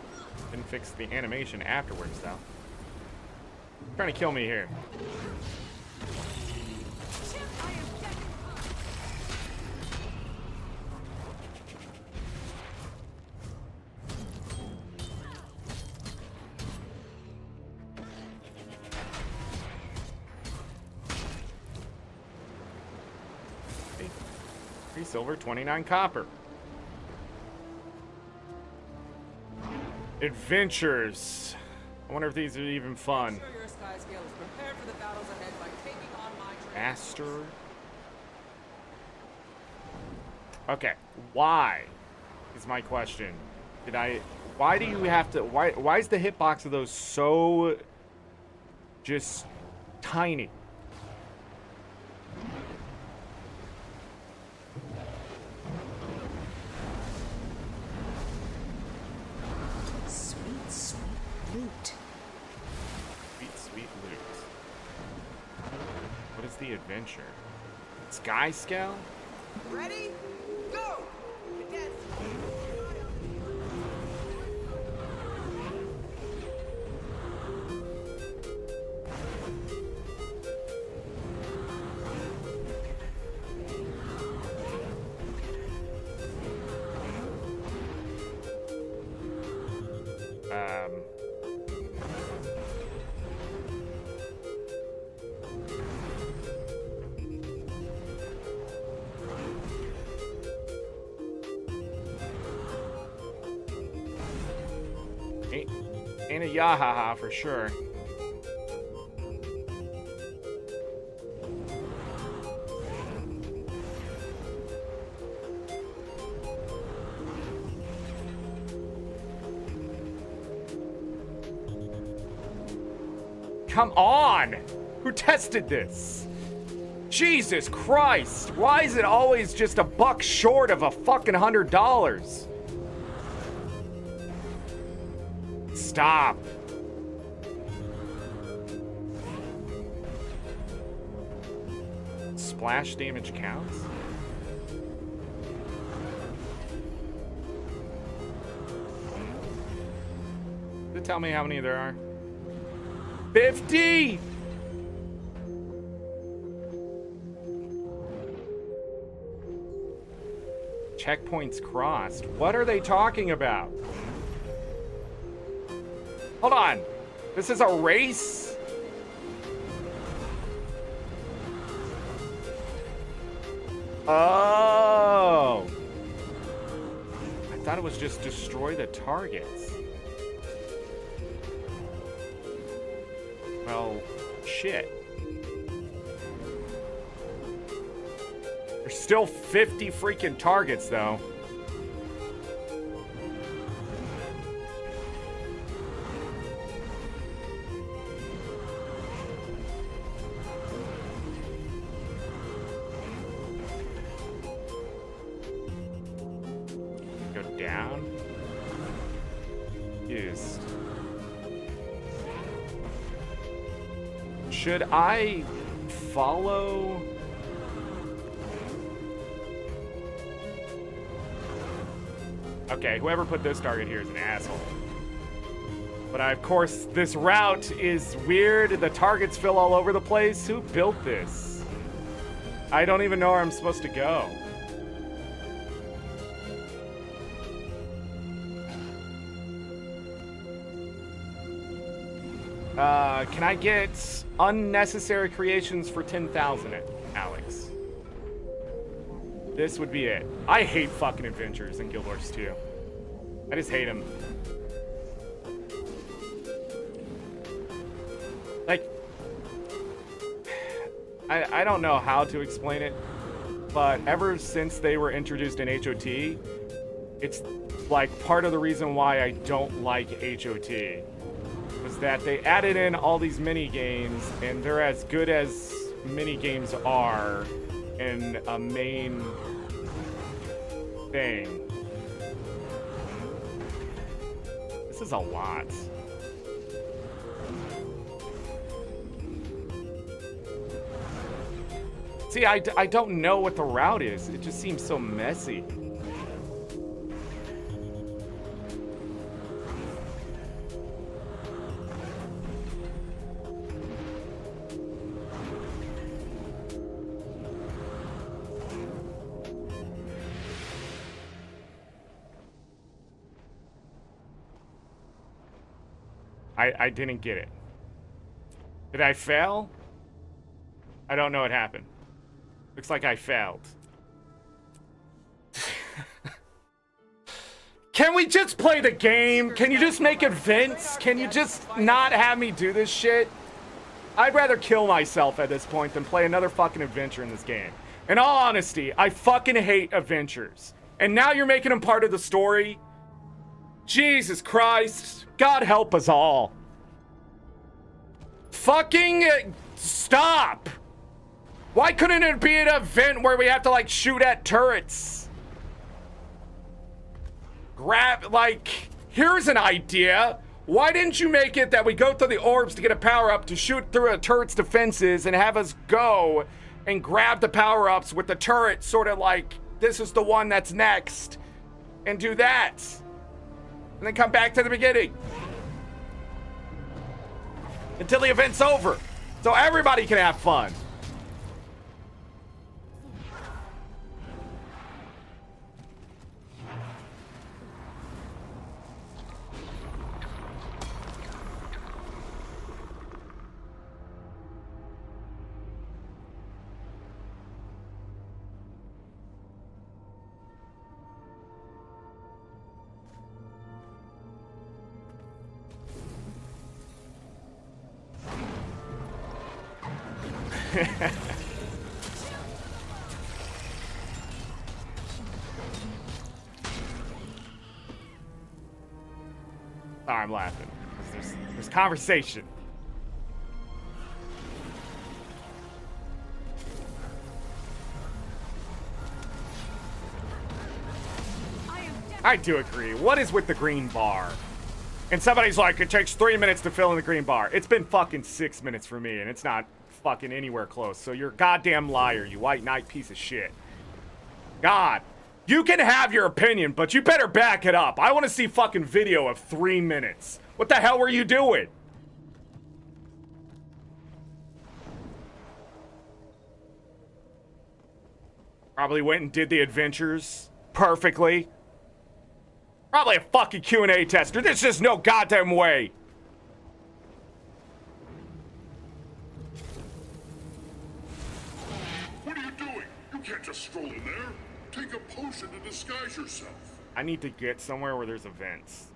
Didn't fix the animation afterwards, though. Trying to kill me here. Hey, 3 silver, 29 copper. Adventures. I wonder if these are even fun. Master. Okay, why is my question? Why do you have to, why is the hitbox of those so just tiny?
Sweet, sweet loot.
Sweet loot. What is the adventure? Sky Scout?
Ready? Go!
Ain't a yahaha for sure. Come on! Who tested this? Jesus Christ! Why is it always just a buck short of a fucking $100? Stop. Splash damage counts? Does it tell me how many there are? 50! Checkpoints crossed. What are they talking about? Hold on. This is a race? Oh. I thought it was just destroy the targets. Well, shit. There's still 50 freaking targets, though. Go down. Used. Should I follow? Okay, whoever put this target here is an asshole. But of course, this route is weird. The targets fill all over the place. Who built this? I don't even know where I'm supposed to go. Can I get unnecessary creations for 10,000, Alex? This would be it. I hate fucking adventures in Guild Wars 2. I just hate them. I don't know how to explain it, but ever since they were introduced in HOT, it's like part of the reason why I don't like HOT was that they added in all these mini games, and they're as good as mini games are in a main thing. This is a lot. See, I don't know what the route is. It just seems so messy. I didn't get it. Did I fail? I don't know what happened. Looks like I failed. Can we just play the game? Can you just make events? Can you just not have me do this shit? I'd rather kill myself at this point than play another fucking adventure in this game. In all honesty, I fucking hate adventures. And now you're making them part of the story? Jesus Christ. God help us all. Fucking stop. Why couldn't it be an event where we have to, like, shoot at turrets? Here's an idea. Why didn't you make it that we go through the orbs to get a power-up to shoot through a turret's defenses and have us go and grab the power-ups with the turret sort of like, this is the one that's next, and do that. And then come back to the beginning. Until the event's over. So everybody can have fun. Sorry, I'm laughing. There's conversation. I do agree. What is with the green bar? And somebody's like, it takes 3 minutes to fill in the green bar. It's been fucking 6 minutes for me, and it's not fucking anywhere close. So you're a goddamn liar, you white knight piece of shit. God, you can have your opinion, but you better back it up. I want to see fucking video of 3 minutes. What the hell were you doing? Probably went and did the adventures perfectly. Probably a fucking Q&A tester. There's just no goddamn way.
What are you doing? You can't just stroll in there. Take a potion to disguise yourself.
I need to get somewhere where there's events.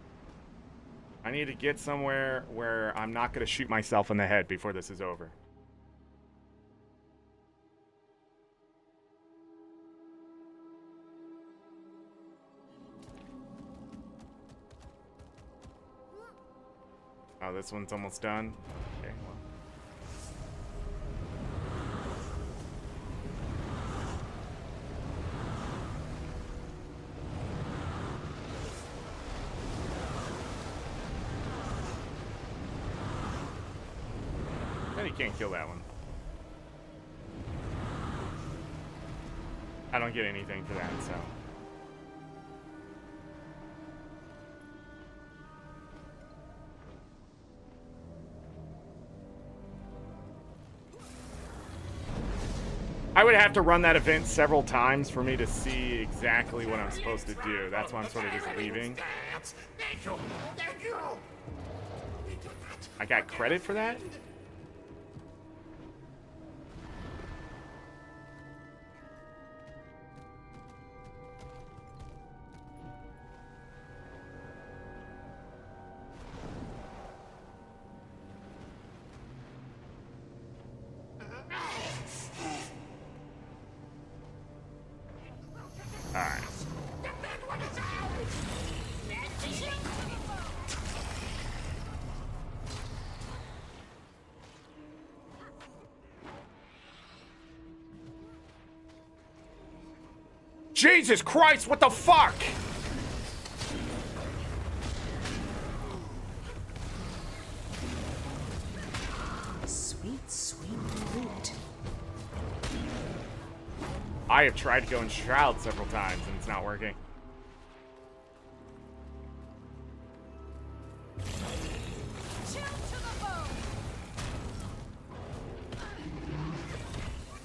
I need to get somewhere where I'm not going to shoot myself in the head before this is over. Oh, this one's almost done. Okay, well. Then you can't kill that one. I don't get anything for that, so. I would have to run that event several times for me to see exactly what I'm supposed to do. That's why I'm sort of just leaving. I got credit for that? time. Jesus Christ, what the fuck?
Sweet, sweet loot.
I have tried to go in Shroud several times and it's not working.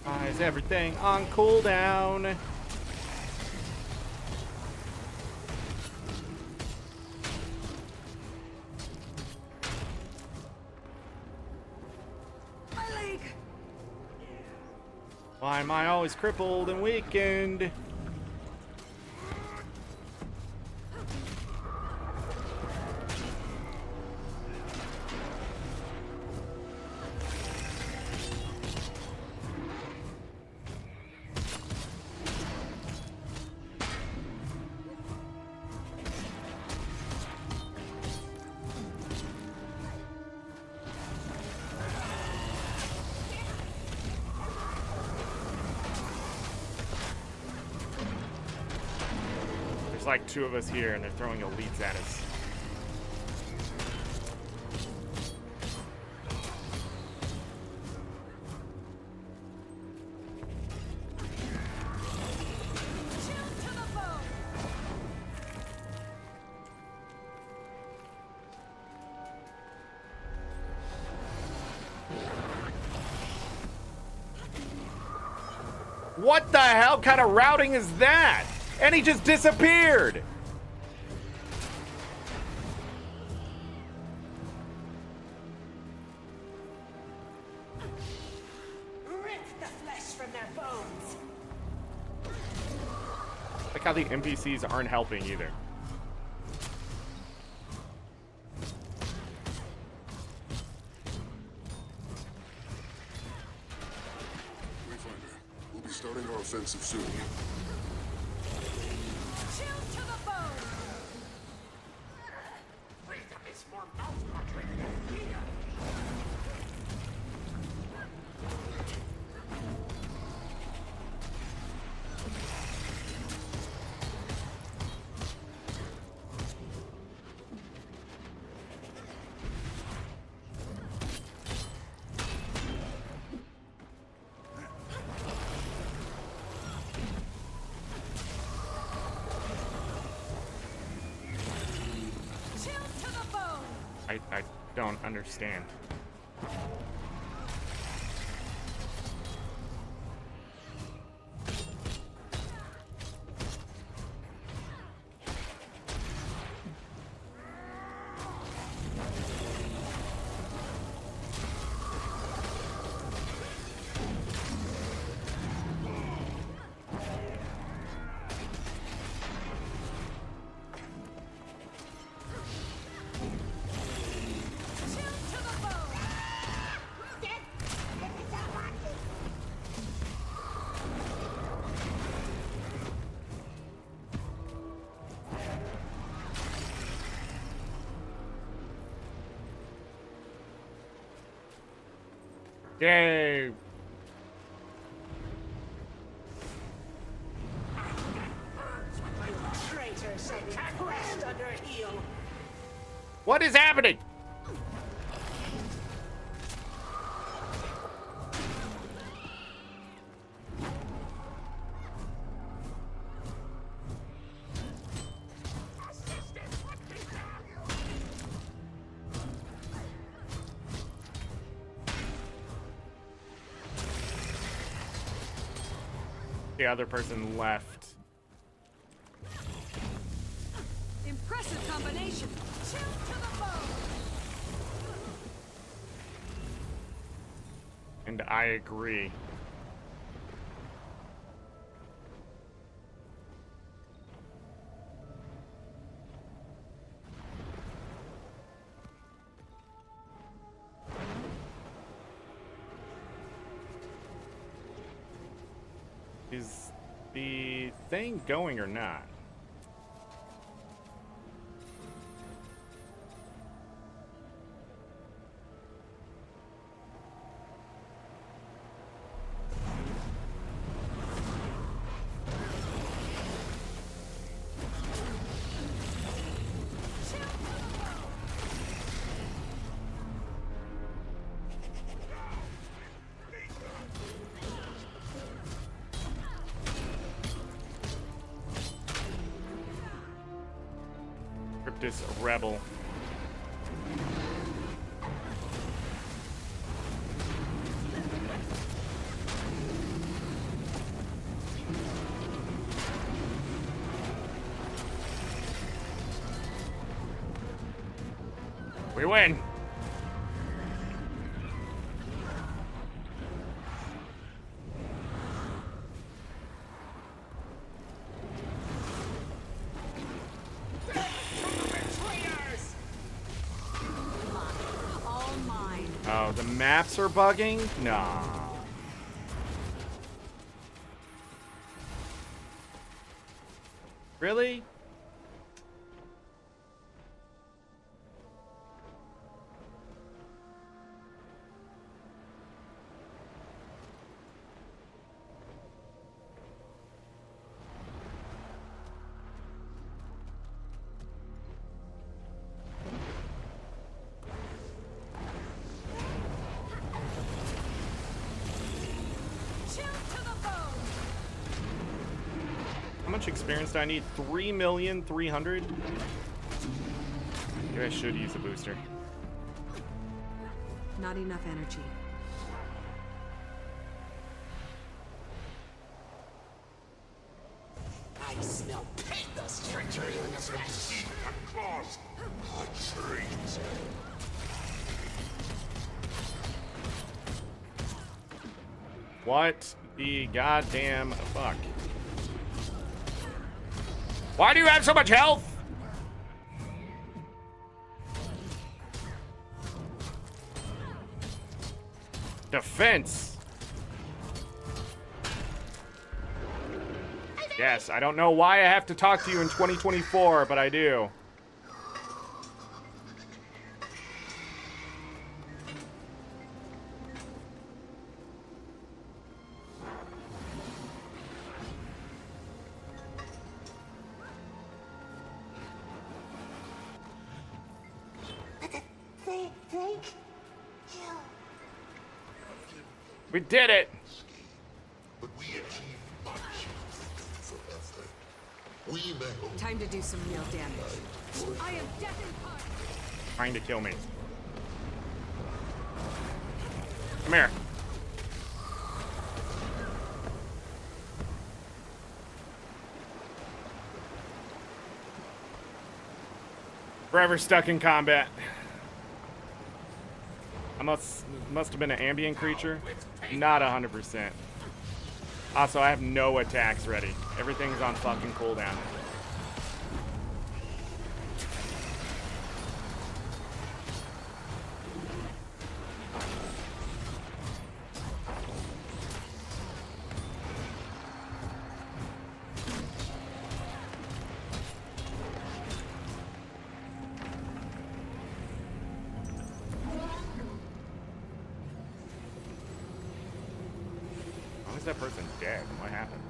Why is everything on cooldown? Why am I always crippled and weakened? There's like two of us here and they're throwing elites at us. What the hell kind of routing is that? And he just disappeared.
Rip the flesh from their bones.
Like how the NPCs aren't helping either.
Wayfinder, we'll be starting our offensive soon.
I don't understand. Yay!
Traitors, crushed under heel.
What is happening? The other person left.
Impressive combination. Chill to the bone.
And I agree. Is the thing going or not? This rebel. We win. Oh, the maps are bugging? Nah. Really? How much experience do I need? 3,300,000? Maybe I should use a booster.
Not enough energy.
I smell painless treachery in this mess.
What the goddamn fuck? Why do you have so much health? Defense. Yes, I don't know why I have to talk to you in 2024, but I do. We did it!
Time to do some real damage. I am death incarnate.
Trying to kill me. Come here. Forever stuck in combat. I must have been an ambient creature. Not 100%. Also, I have no attacks ready. Everything's on fucking cooldown. How is that person dead? What happened?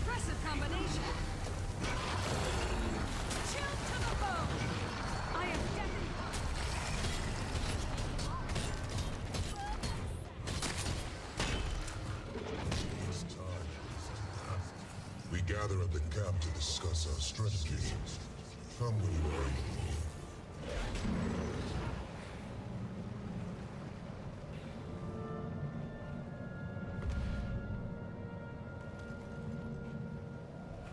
Impressive combination. Chill to the bone. I am death
We gather at the camp to discuss our strategies. Come when you are ready.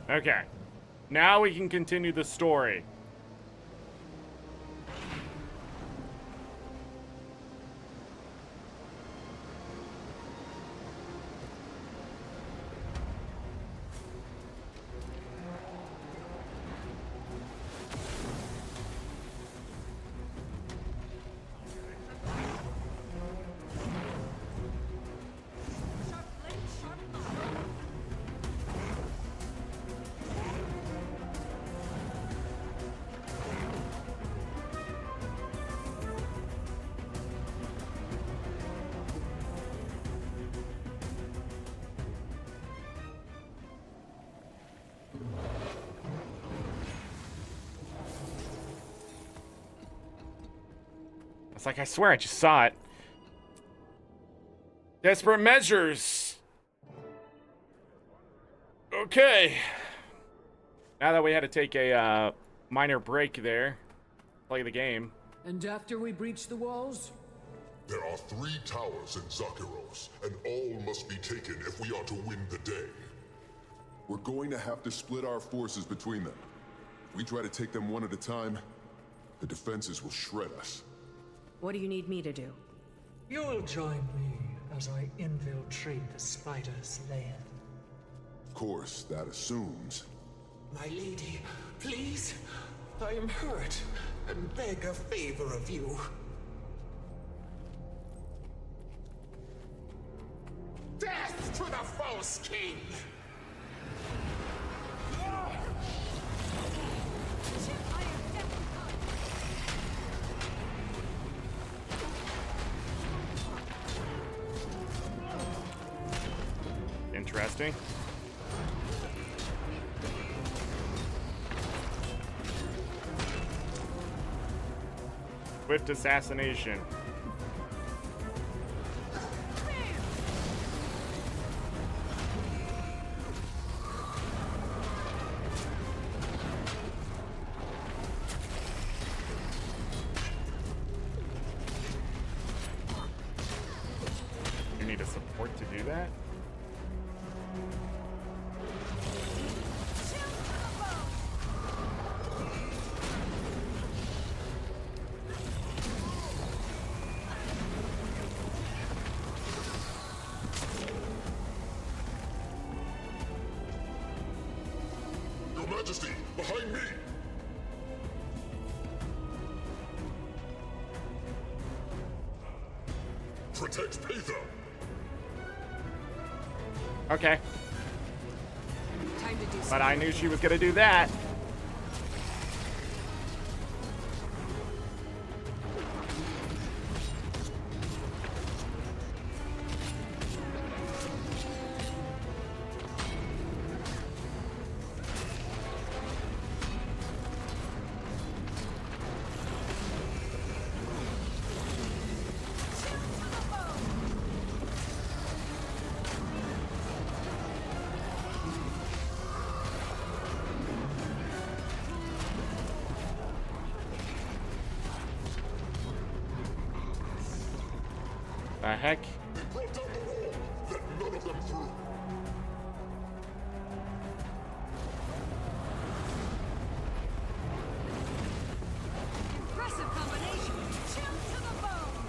Okay. Now we can continue the story. was like, I swear I just saw it. Desperate measures. Okay. Now that we had to take a minor break there, play the game.
And after we breach the walls?
There are 3 towers in Zakharos, and all must be taken if we are to win the day.
We're going to have to split our forces between them. If we try to take them one at a time, the defenses will shred us.
What do you need me to do?
You will join me as I infiltrate the spider's lair.
Of course, that assumes.
My lady, please. I am hurt and beg a favor of you. Death to the false king!
Interesting. Swift assassination. You need a support to do that?
Your Majesty, behind me! Protect Patha!
Okay.
Time to do
But I knew she was gonna do that. The heck?
They brought down the wall! Let none of them through!
Impressive combination. Chill to the bone.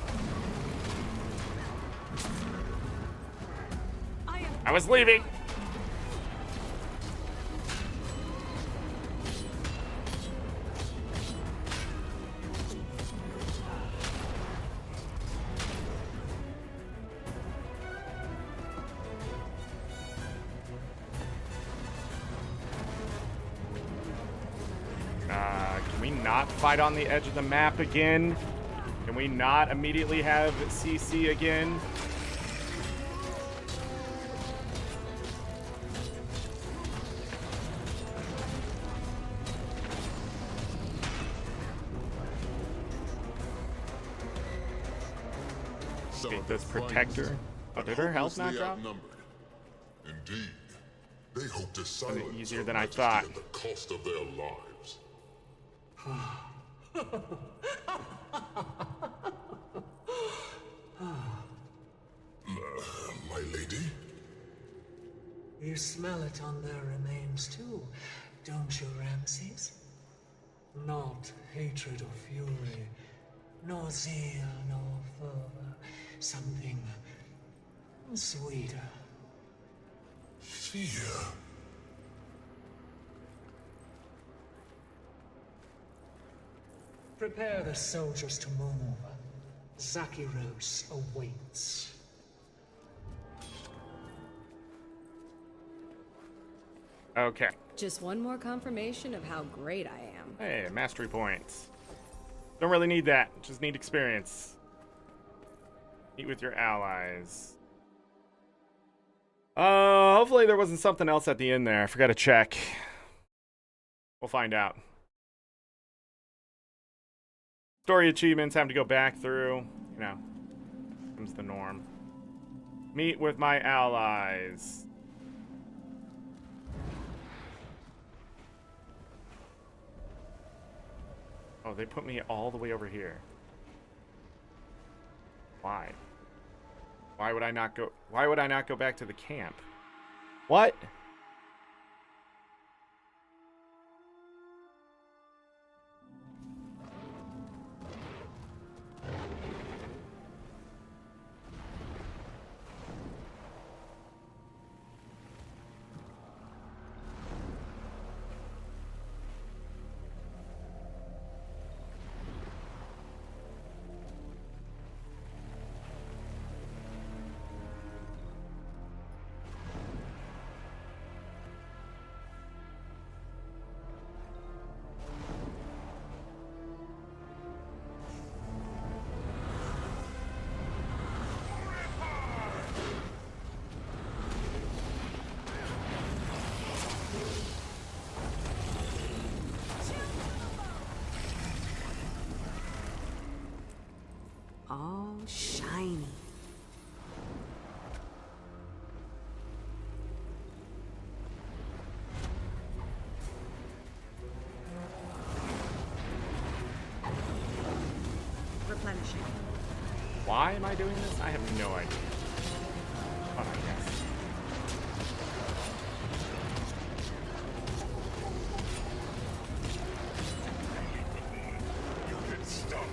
I was leaving. Can we not fight on the edge of the map again? Can we not immediately have CC again? Get this protector. Oh, did her health not drop?
Indeed. They hope to silence
Easier
Her
than I
Majesty
thought.
at the cost of their lives. My lady?
You smell it on their remains too, don't you, Ramses? Not hatred or fury, nor zeal, nor fervor. Something sweeter.
Fear.
Prepare the soldiers to move. Zakharos awaits.
Okay.
Just one more confirmation of how great I am.
Hey, mastery points. Don't really need that. Just need experience. Meet with your allies. Hopefully there wasn't something else at the end there. I forgot to check. We'll find out. Story achievements having to go back through. You know, comes the norm. Meet with my allies. Oh, they put me all the way over here. Why? Why would I not go? Why would I not go back to the camp? What?
All shiny. Replenishing.
Why am I doing this? I have no idea. Oh, I guess.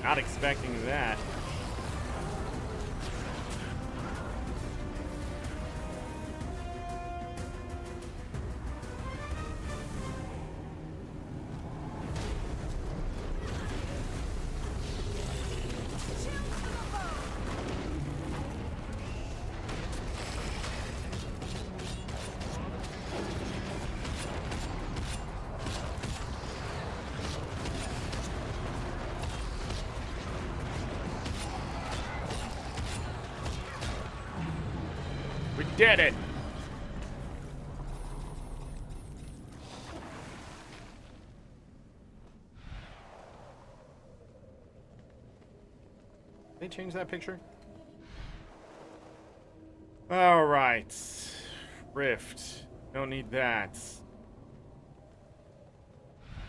Not expecting that. We did it! They changed that picture? Alright. Rift. Don't need that.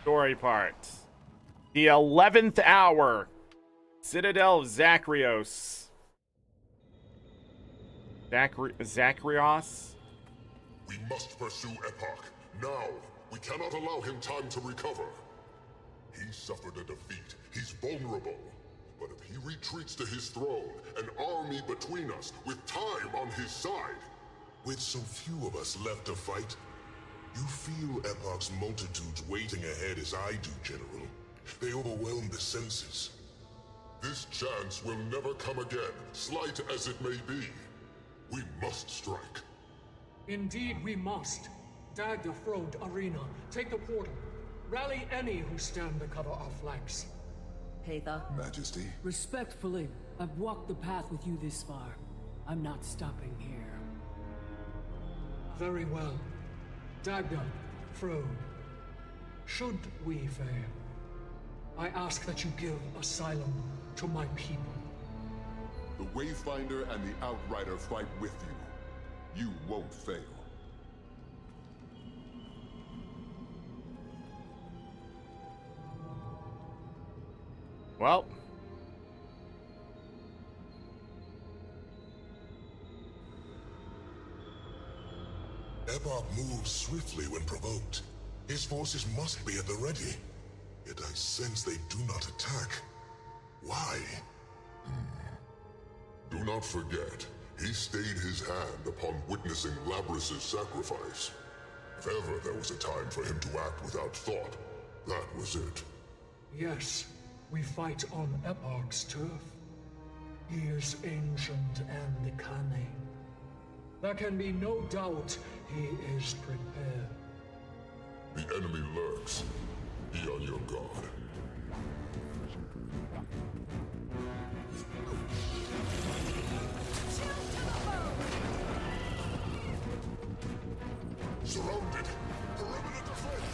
Story part. The 11th hour. Citadel of Zacharios. Zacharios?
We must pursue Epoch. Now! We cannot allow him time to recover. He suffered a defeat. He's vulnerable. But if he retreats to his throne, an army between us, with time on his side... With so few of us left to fight, you feel Epoch's multitudes waiting ahead as I do, General. They overwhelm the senses. This chance will never come again, slight as it may be. We must strike.
Indeed, we must. Dag the Frode Arena. Take the portal. Rally any who stand to cover our flanks.
Patha.
Majesty.
Respectfully, I've walked the path with you this far. I'm not stopping here.
Very well. Dagda, Frode. Should we fail, I ask that you give asylum to my people.
The Wayfinder and the Outrider fight with you. You won't fail.
Well.
Epoch moves swiftly when provoked. His forces must be at the ready. Yet I sense they do not attack. Why? Do not forget, he stayed his hand upon witnessing Labrys's sacrifice. If ever there was a time for him to act without thought, that was it.
Yes, we fight on Epoch's turf. He is ancient and cunning. There can be no doubt he is prepared.
The enemy lurks. Be on your guard. Surrounded! Perimeter defense!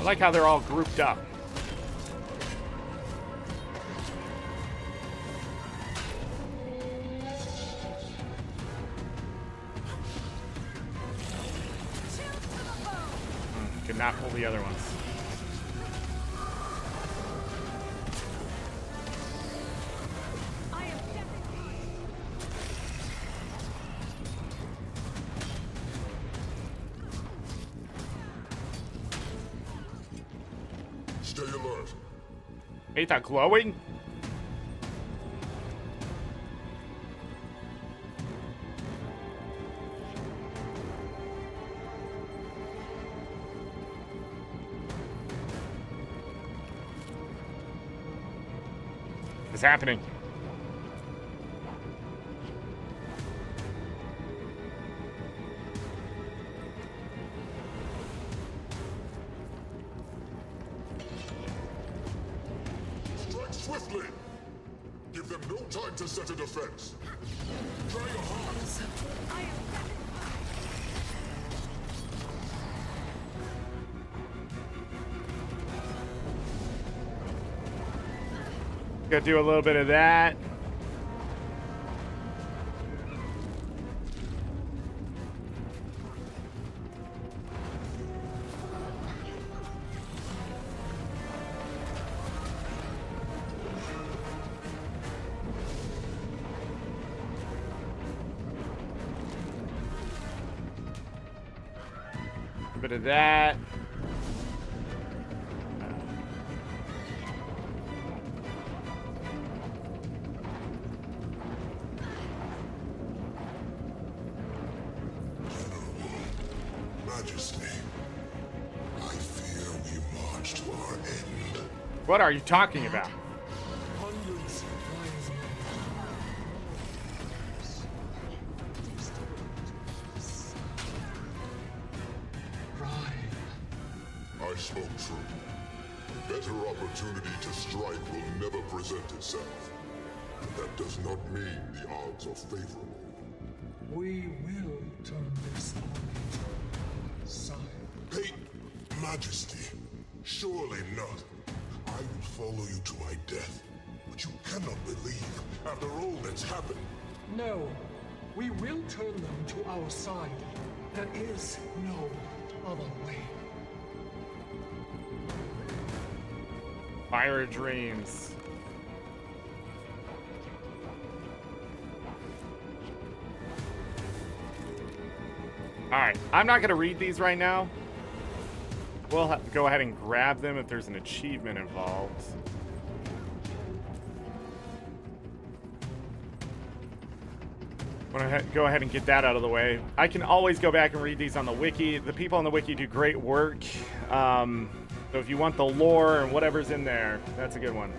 I like how they're all grouped up. Could not pull the other ones.
Stay alert.
Ain't that glowing? What's happening?
Strike swiftly. Give them no time to set a defense. Try your hardest.
Gotta do a little bit of that. A bit of that.
Majesty, I fear we march to our end.
What are you talking about?
Hundreds of lives
I spoke true. A better opportunity to strike will never present itself. But that does not mean the odds are favorable.
We will turn this army side.
Hey, Majesty, surely not. I will follow you to my death, but you cannot believe, after all that's happened.
No, we will turn them to our side. There is no other way.
Fire dreams. Alright, I'm not going to read these right now. We'll go ahead and grab them if there's an achievement involved. Want to go ahead and get that out of the way. I can always go back and read these on the wiki. The people on the wiki do great work. So if you want the lore and whatever's in there, that's a good one.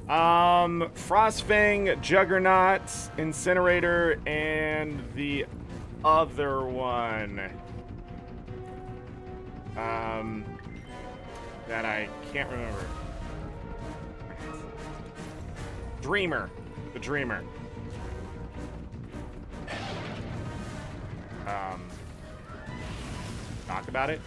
Frostfang, Juggernaut, Incinerator, and the other one. That I can't remember. Dreamer. The Dreamer. Talk about it.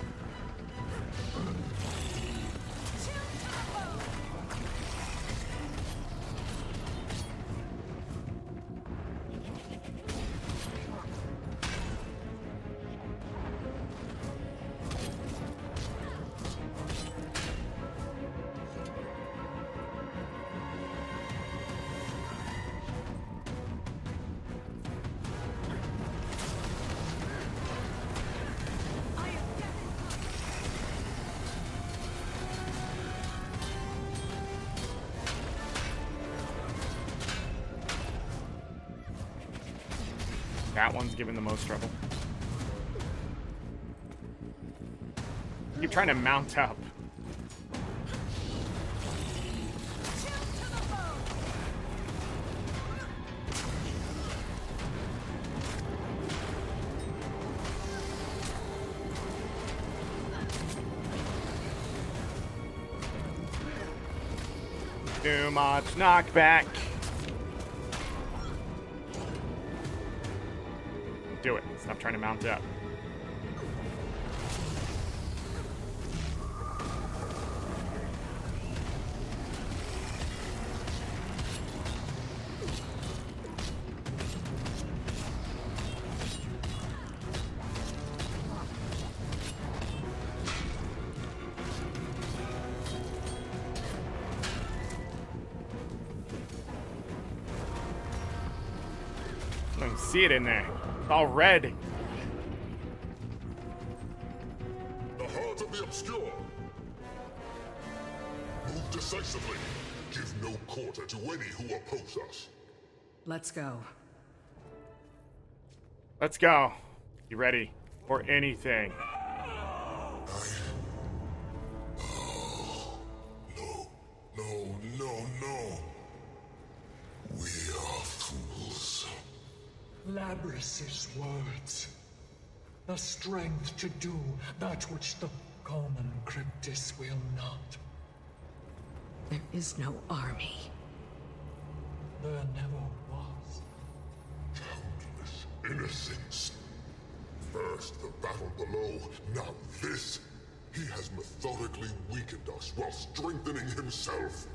That one's giving the most trouble. Keep trying to mount up. Too much knockback. Do it. Stop trying to mount up. can see it in there. It's all red.
The heart of the obscure. Move decisively. Give no quarter to any who oppose us.
Let's go.
Let's go. You ready for anything?
No. We are fools.
Labrys's words. The strength to do that which the common Cryptis will not.
There is no army.
There never was.
Countless innocents. First the battle below, now this. He has methodically weakened us while strengthening himself.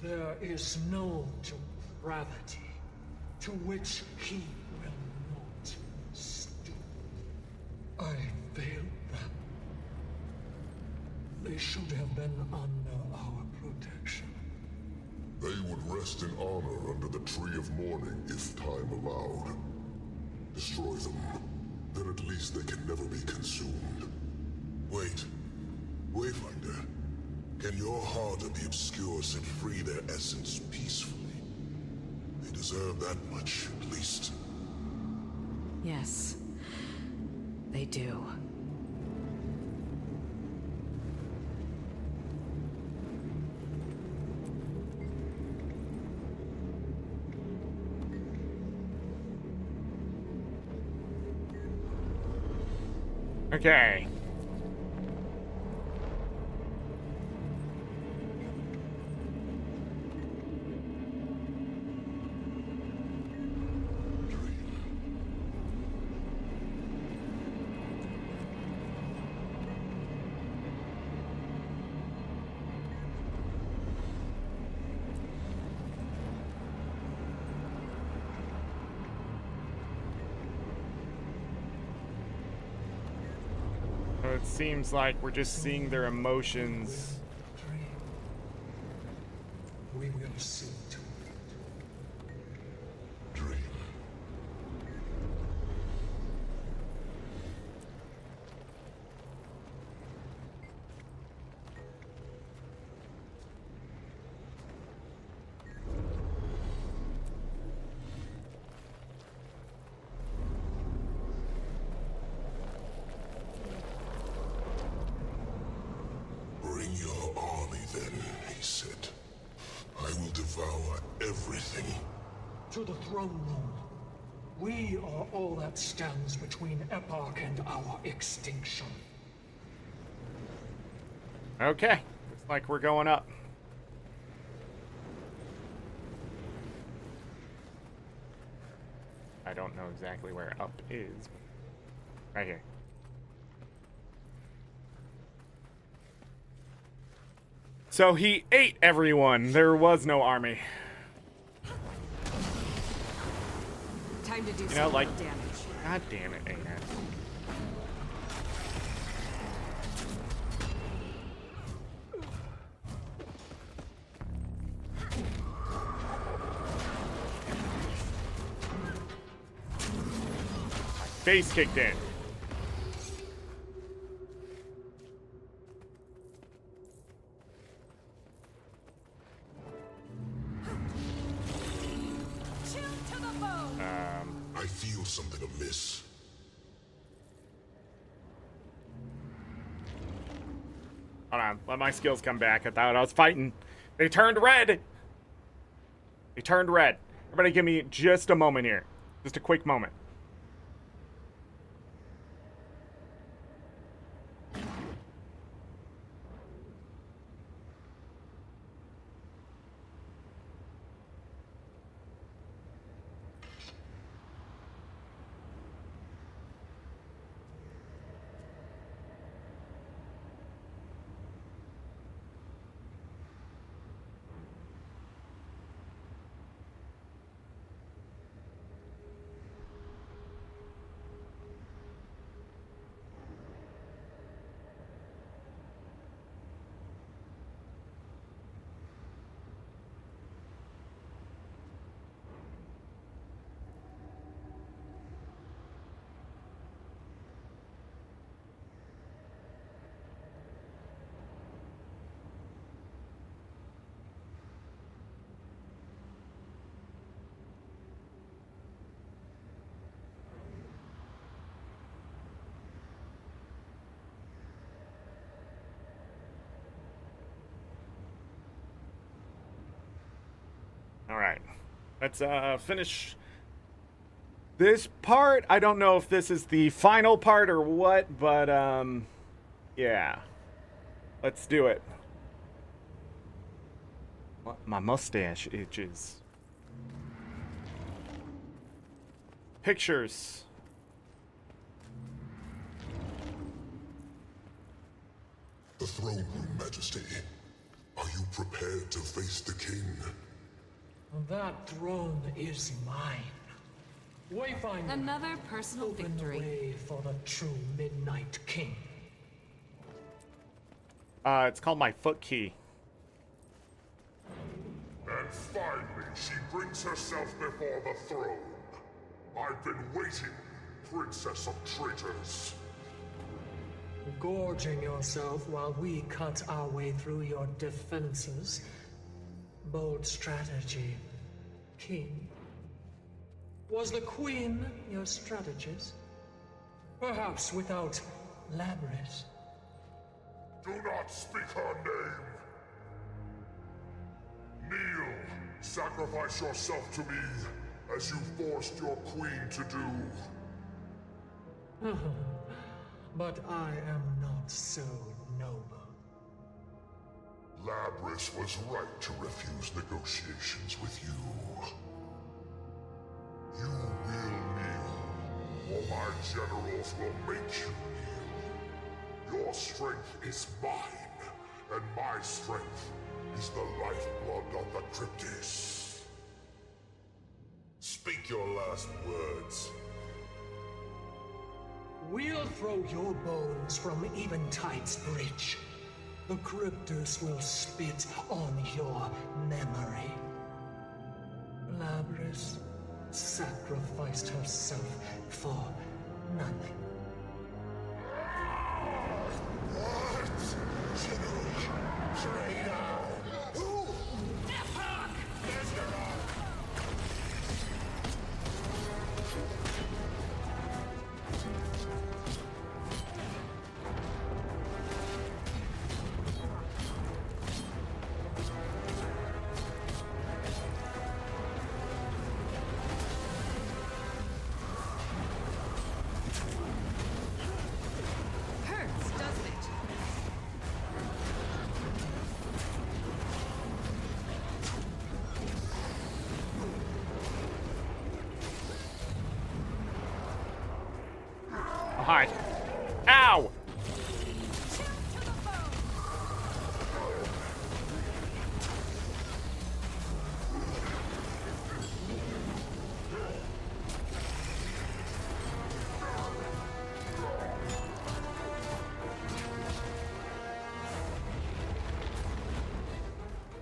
There is no depravity to which he will not stoop. I failed them. They should have been under our protection.
They would rest in honor under the Tree of Mourning if time allowed. Destroy them, then at least they can never be consumed. Wait. Wayfinder. Can your Heart of the Obscure set free their essence peacefully? They deserve that much, at least.
Yes, they do.
Okay. So it seems like we're just seeing their emotions.
We will see to it.
Dream. Bring your army then, he said. I will devour everything.
To the throne room. We are all that stands between Epoch and our extinction.
Okay. Looks like we're going up. I don't know exactly where up is. Right here. So he ate everyone. There was no army.
Time to do
You
some
know, like,
damage.
God damn it, ArenaNet. My face kicked in.
To the bone.
I feel something amiss.
Hold on, let my skills come back. I thought I was fighting. They turned red. They turned red. Everybody give me just a moment here. Just a quick moment. All right. Let's finish this part. I don't know if this is the final part or what, but yeah. Let's do it. What? My mustache itches. Pictures.
The throne room, Majesty. Are you prepared to face the king?
That throne is mine. Wayfinder.
Another personal
Open
victory.
the way for the true Midnight King.
It's called my foot key.
And finally, she brings herself before the throne. I've been waiting, Princess of Traitors.
Gorging yourself while we cut our way through your defenses. Bold strategy, King. Was the Queen your strategist? Perhaps without Labyrinth.
Do not speak her name. Kneel, sacrifice yourself to me, as you forced your queen to do.
But I am not so noble.
Labrys was right to refuse negotiations with you. You will kneel, or my generals will make you kneel. Your strength is mine, and my strength is the lifeblood of the Cryptis. Speak your last words.
We'll throw your bones from Eventide's bridge. The Cryptus will spit on your memory. Labrys sacrificed herself for nothing.
What? General Traitor! Who?
Hurts, doesn't it?
Hi. Ow!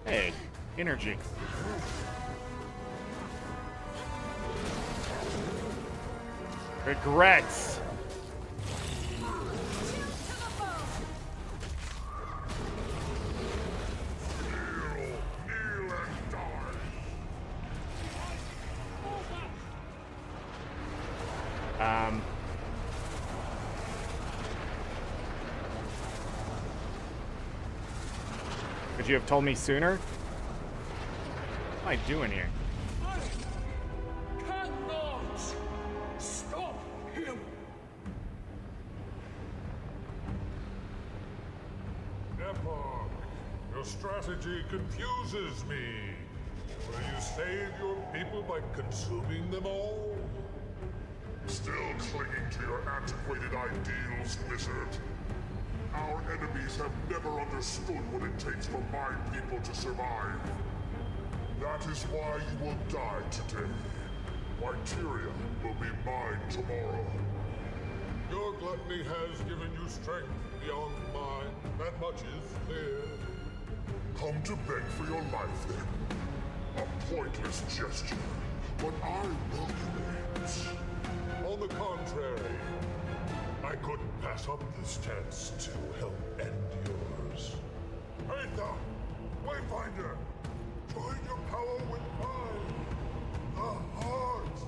Hey, energy. Regrets. Could you have told me sooner? What am I doing here?
Cannot stop him.
Epoch, your strategy confuses me. Will you save your people by consuming them all? Still clinging to your antiquated ideals, wizard. Our enemies have never understood what it takes for my people to survive. That is why you will die today. Wyteria will be mine tomorrow. Your gluttony has given you strength beyond mine. That much is clear. Come to beg for your life, then. A pointless gesture, but I welcome it. On the contrary, I couldn't pass up this chance to help end yours. Aetha! Wayfinder! Join your power with mine! The heart!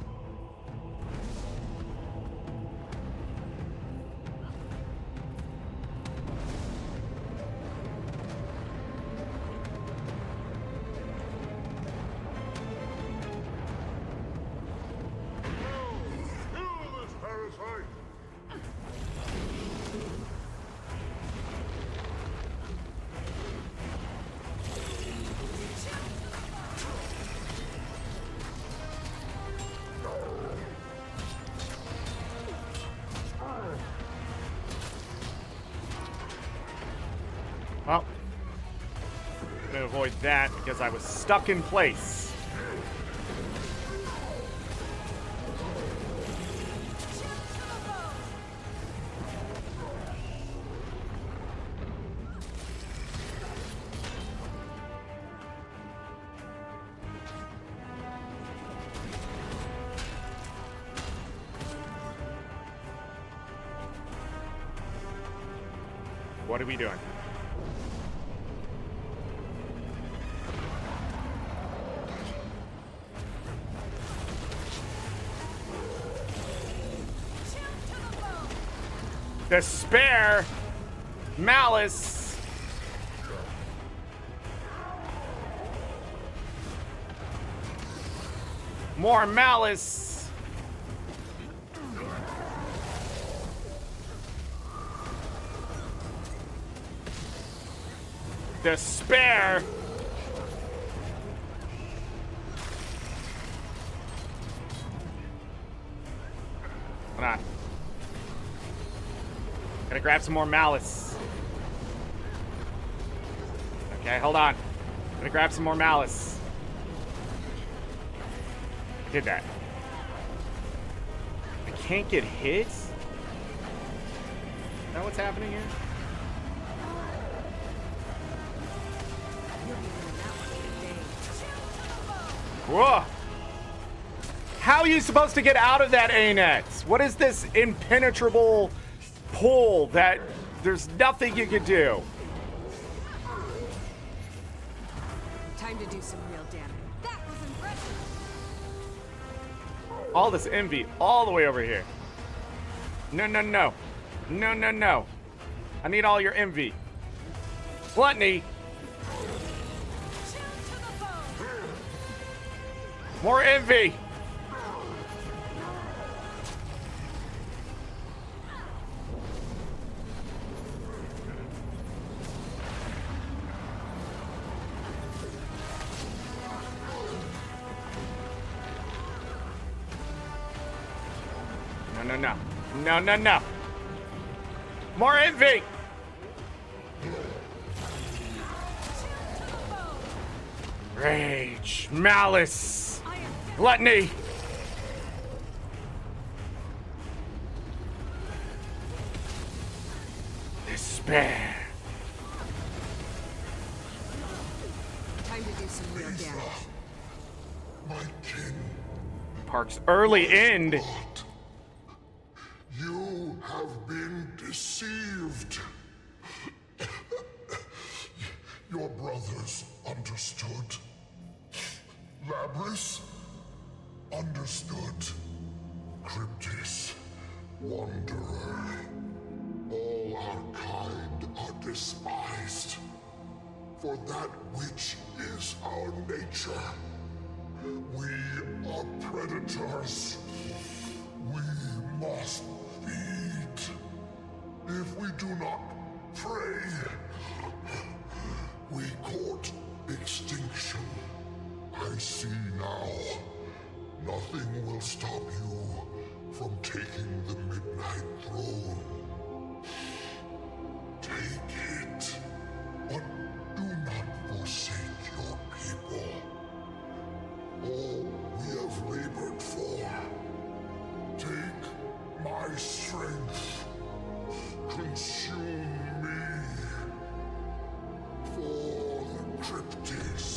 Well, I'm gonna avoid that because I was stuck in place. What are we doing? Despair, malice. More malice. Despair. Hold on. Gotta grab some more malice. Okay, hold on. Gotta grab some more malice. I did that. I can't get hit? Is that what's happening here? Whoa! How are you supposed to get out of that ArenaNet? What is this impenetrable pull that there's nothing you can do?
Time to do some real damage.
That was impressive.
All this envy all the way over here. No, no, no. No, no, no. I need all your envy. Gluttony. More envy. No, no, no. No, no, no. More envy. Rage, malice, gluttony. Despair.
Time to do some real damage.
My kin.
Park's early end.
You have been deceived. Your brothers understood. Labrys understood. Cryptis, wanderer. All our kind are despised. For that which is our nature. We are predators. We must feed. If we do not pray, we court extinction. I see now. Nothing will stop you from taking the Midnight Throne. Take it, but do not forsake your people. All we have labored for. Take my strength. Consume me. For the Cryptis.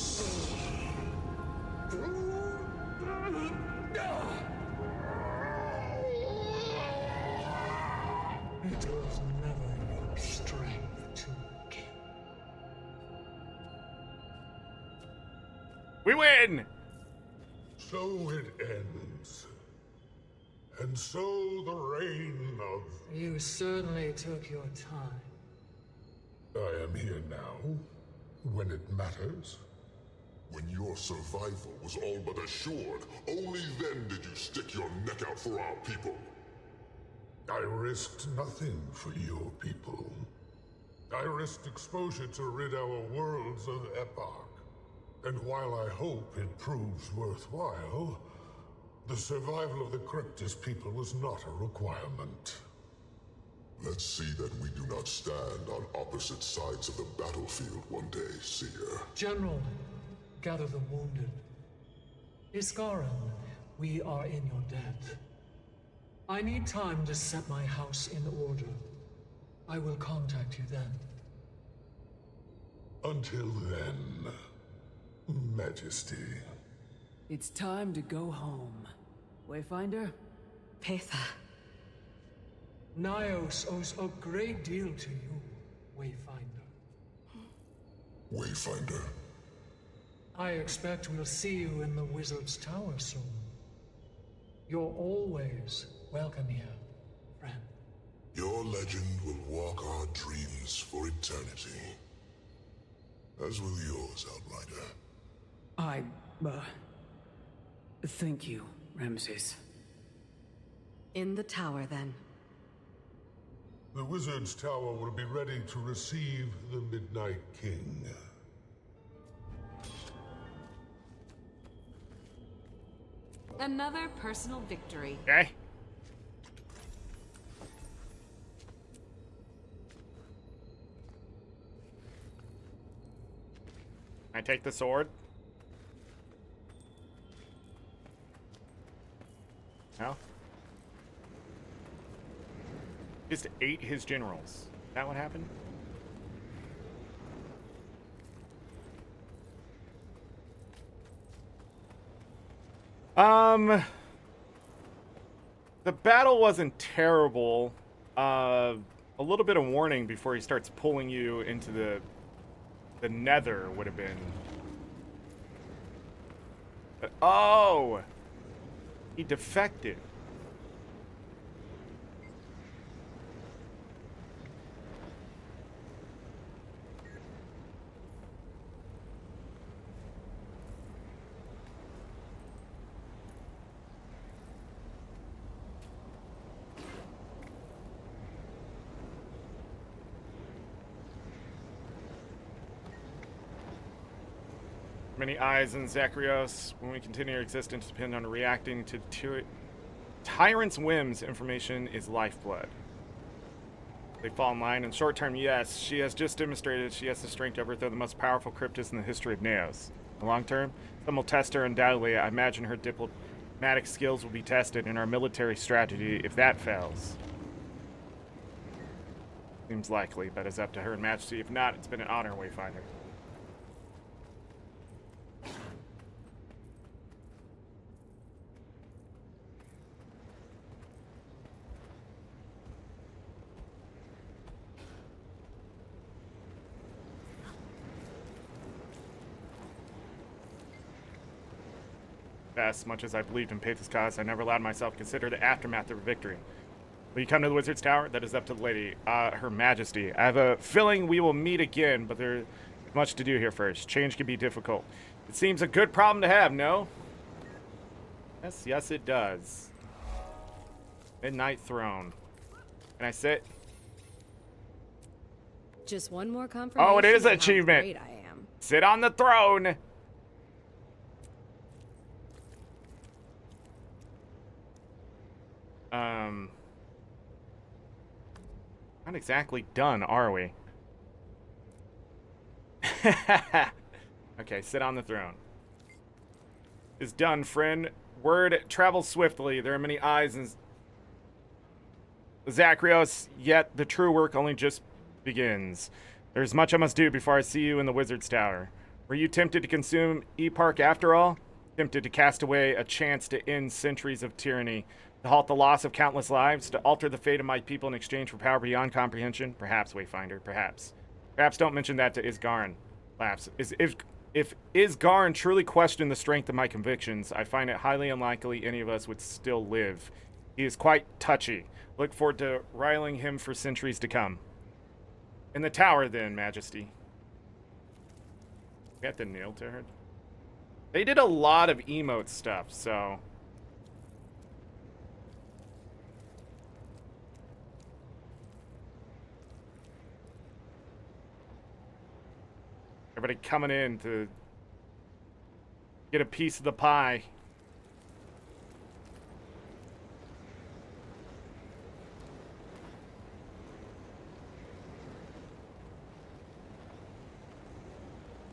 It was never your strength to kill.
We win!
So it ends. And so the reign of...
You certainly took your time.
I am here now, when it matters. When your survival was all but assured, only then did you stick your neck out for our people. I risked nothing for your people. I risked exposure to rid our worlds of Epoch. And while I hope it proves worthwhile, the survival of the Cryptis people was not a requirement. Let's see that we do not stand on opposite sides of the battlefield one day, Seer.
General, gather the wounded. Iskaran, we are in your debt. I need time to set my house in order. I will contact you then.
Until then, Majesty.
It's time to go home. Wayfinder?
Patha.
Nyos owes a great deal to you, Wayfinder.
Wayfinder.
I expect we'll see you in the Wizard's Tower soon. You're always welcome here, friend.
Your legend will walk our dreams for eternity. As will yours, Outrider.
Thank you, Ramses.
In the tower, then.
The Wizard's Tower will be ready to receive the Midnight King.
Another personal victory.
Okay. I take the sword. No. Just ate his generals. Is that what happened? The battle wasn't terrible. A little bit of warning before he starts pulling you into the nether would have been. Oh! He defected. Many eyes in Zacharios. When we continue our existence, depend on reacting to tyrant's whims. Information is lifeblood. They fall in line. In short term, yes, she has just demonstrated she has the strength to overthrow the most powerful cryptid in the history of Neos. In the long term, some will test her undoubtedly. I imagine her diplomatic skills will be tested in our military strategy if that fails. Seems likely, but it's up to her and Majesty. If not, it's been an honor, Wayfinder. As much as I believed in Patha's cause, I never allowed myself to consider the aftermath of her victory. Will you come to the Wizard's Tower? That is up to the lady, Her Majesty. I have a feeling we will meet again, but there's much to do here first. Change can be difficult. It seems a good problem to have, no? Yes, it does. Midnight Throne. Can I sit?
Just one more confirmation.
Oh, it is an
of how
achievement.
great I am.
Sit on the throne. Not exactly done, are we? Okay, sit on the throne. Is done, friend. Word travels swiftly. There are many eyes in Zacharios, yet the true work only just begins. There's much I must do before I see you in the Wizard's Tower. Were you tempted to consume E-Park after all? Tempted to cast away a chance to end centuries of tyranny? To halt the loss of countless lives? To alter the fate of my people in exchange for power beyond comprehension? Perhaps, Wayfinder, perhaps. Perhaps don't mention that to Isgarin. Laughs. If Isgarin truly questioned the strength of my convictions, I find it highly unlikely any of us would still live. He is quite touchy. Look forward to riling him for centuries to come. In the tower, then, Majesty. Got the nail to her. They did a lot of emote stuff, so... Everybody coming in to get a piece of the pie.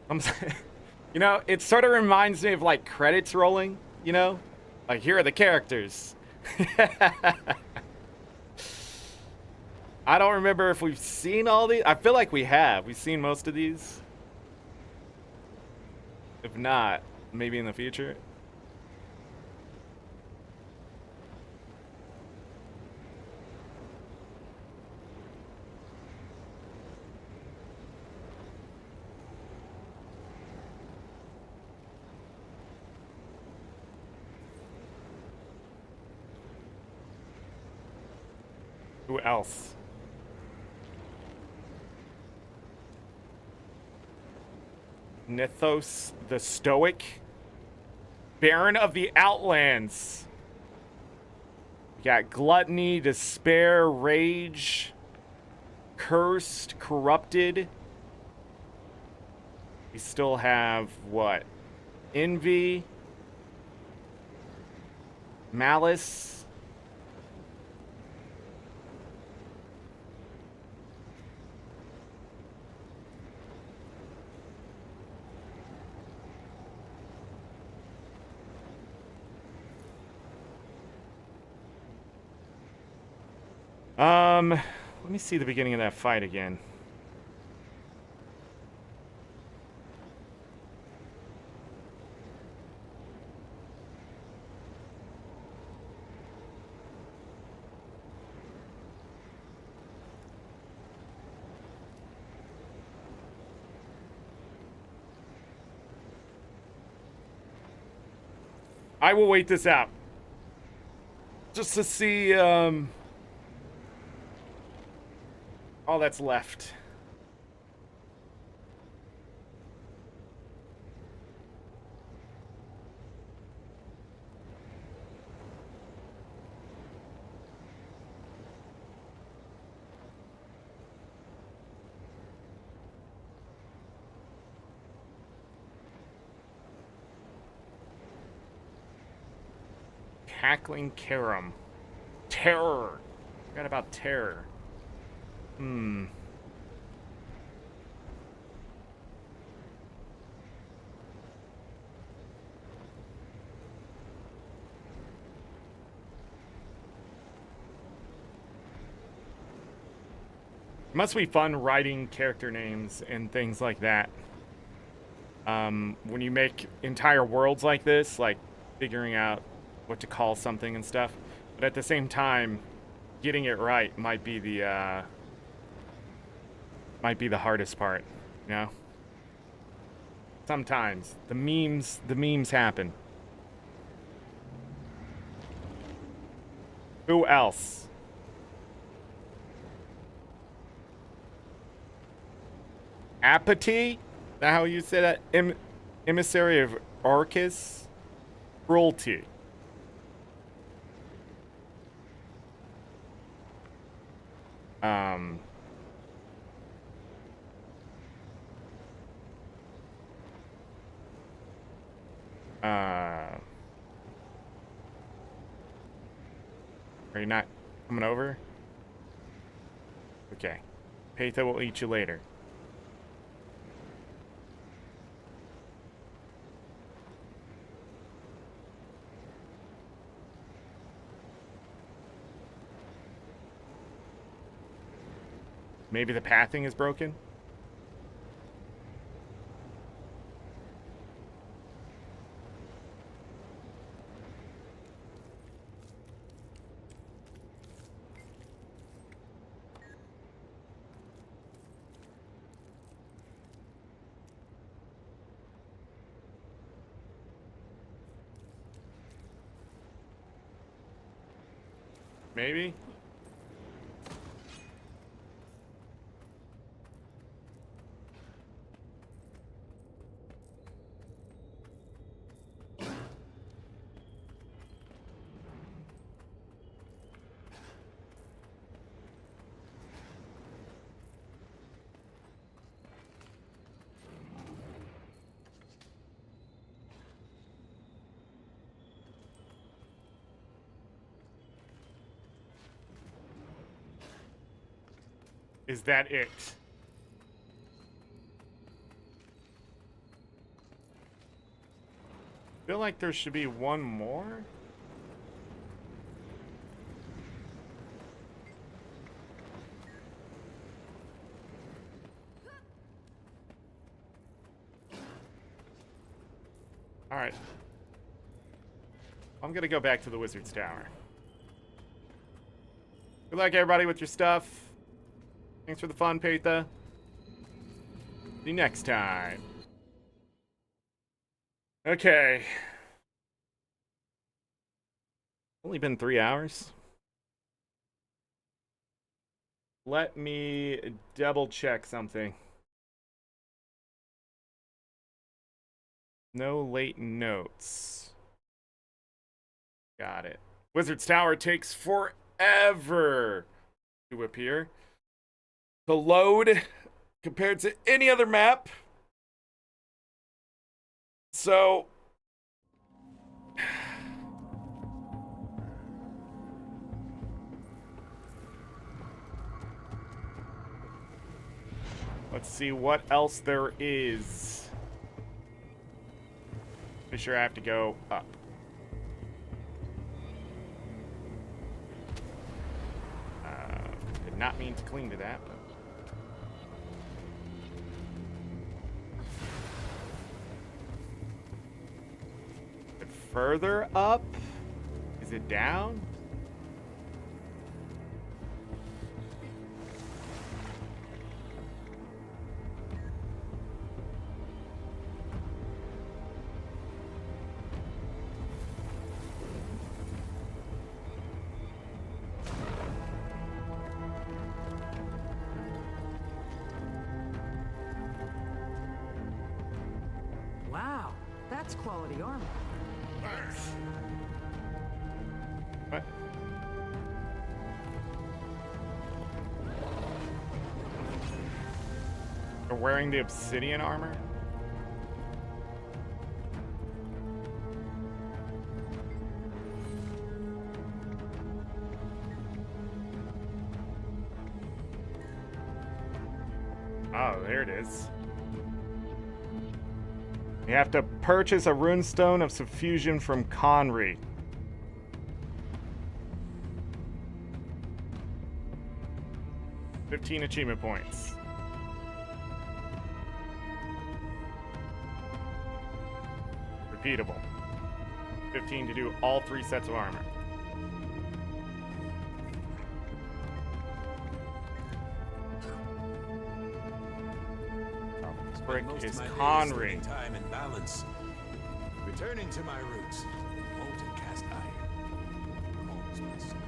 I'm you know, it sort of reminds me of like credits rolling, you know? Like here are the characters. I don't remember if we've seen all these. I feel like we have. We've seen most of these. If not, maybe in the future. Who else? Nithos the Stoic, Baron of the Outlands. We got Gluttony, Despair, Rage, Cursed, Corrupted. We still have what? Envy, Malice. Let me see the beginning of that fight again. I will wait this out. Just to see, all that's left. Cackling Karam. Terror. Forgot about terror. It must be fun writing character names and things like that. When you make entire worlds like this, like figuring out what to call something and stuff. But at the same time, getting it right might be the hardest part, you know? Sometimes the memes happen. Who else? Apathy? Is that how you say that? Emissary of Arcus? Cruelty. Are you not coming over? Okay. Peita will eat you later. Maybe the pathing is broken? Maybe? Is that it? Feel like there should be one more. All right. I'm gonna go back to the Wizard's Tower. Good luck, everybody, with your stuff. Thanks for the fun, Patha. See you next time. Okay. Only been 3 hours. Let me double check something. No late notes. Got it. Wizard's Tower takes forever to appear. To load compared to any other map. So let's see what else there is. Pretty sure I have to go up. Did not mean to cling to that, but further up? Is it down?
Wow, that's quality armor.
What? They're wearing the obsidian armor? Oh, there it is. You have to purchase a runestone of suffusion from Conry. $15 achievement points. Repeatable. 15 to do all 3 sets of armor. Brick is Conry.
Time and balance. Returning to my roots. Molten cast iron. Almost my soul.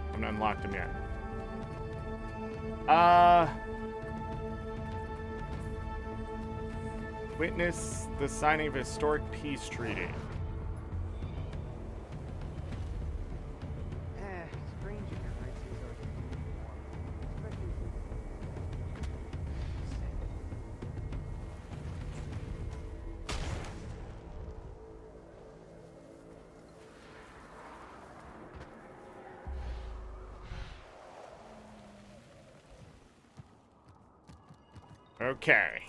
I haven't unlocked him yet. Witness the signing of a historic peace treaty. Okay.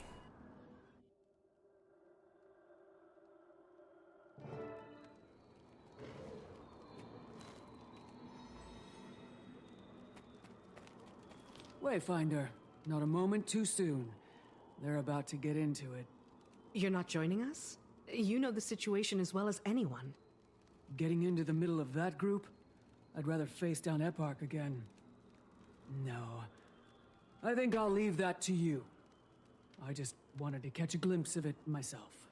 Wayfinder, not a moment too soon. They're about to get into it.
You're not joining us? You know the situation as well as anyone.
Getting into the middle of that group? I'd rather face down Eparch again. No. I think I'll leave that to you. I just wanted to catch a glimpse of it myself.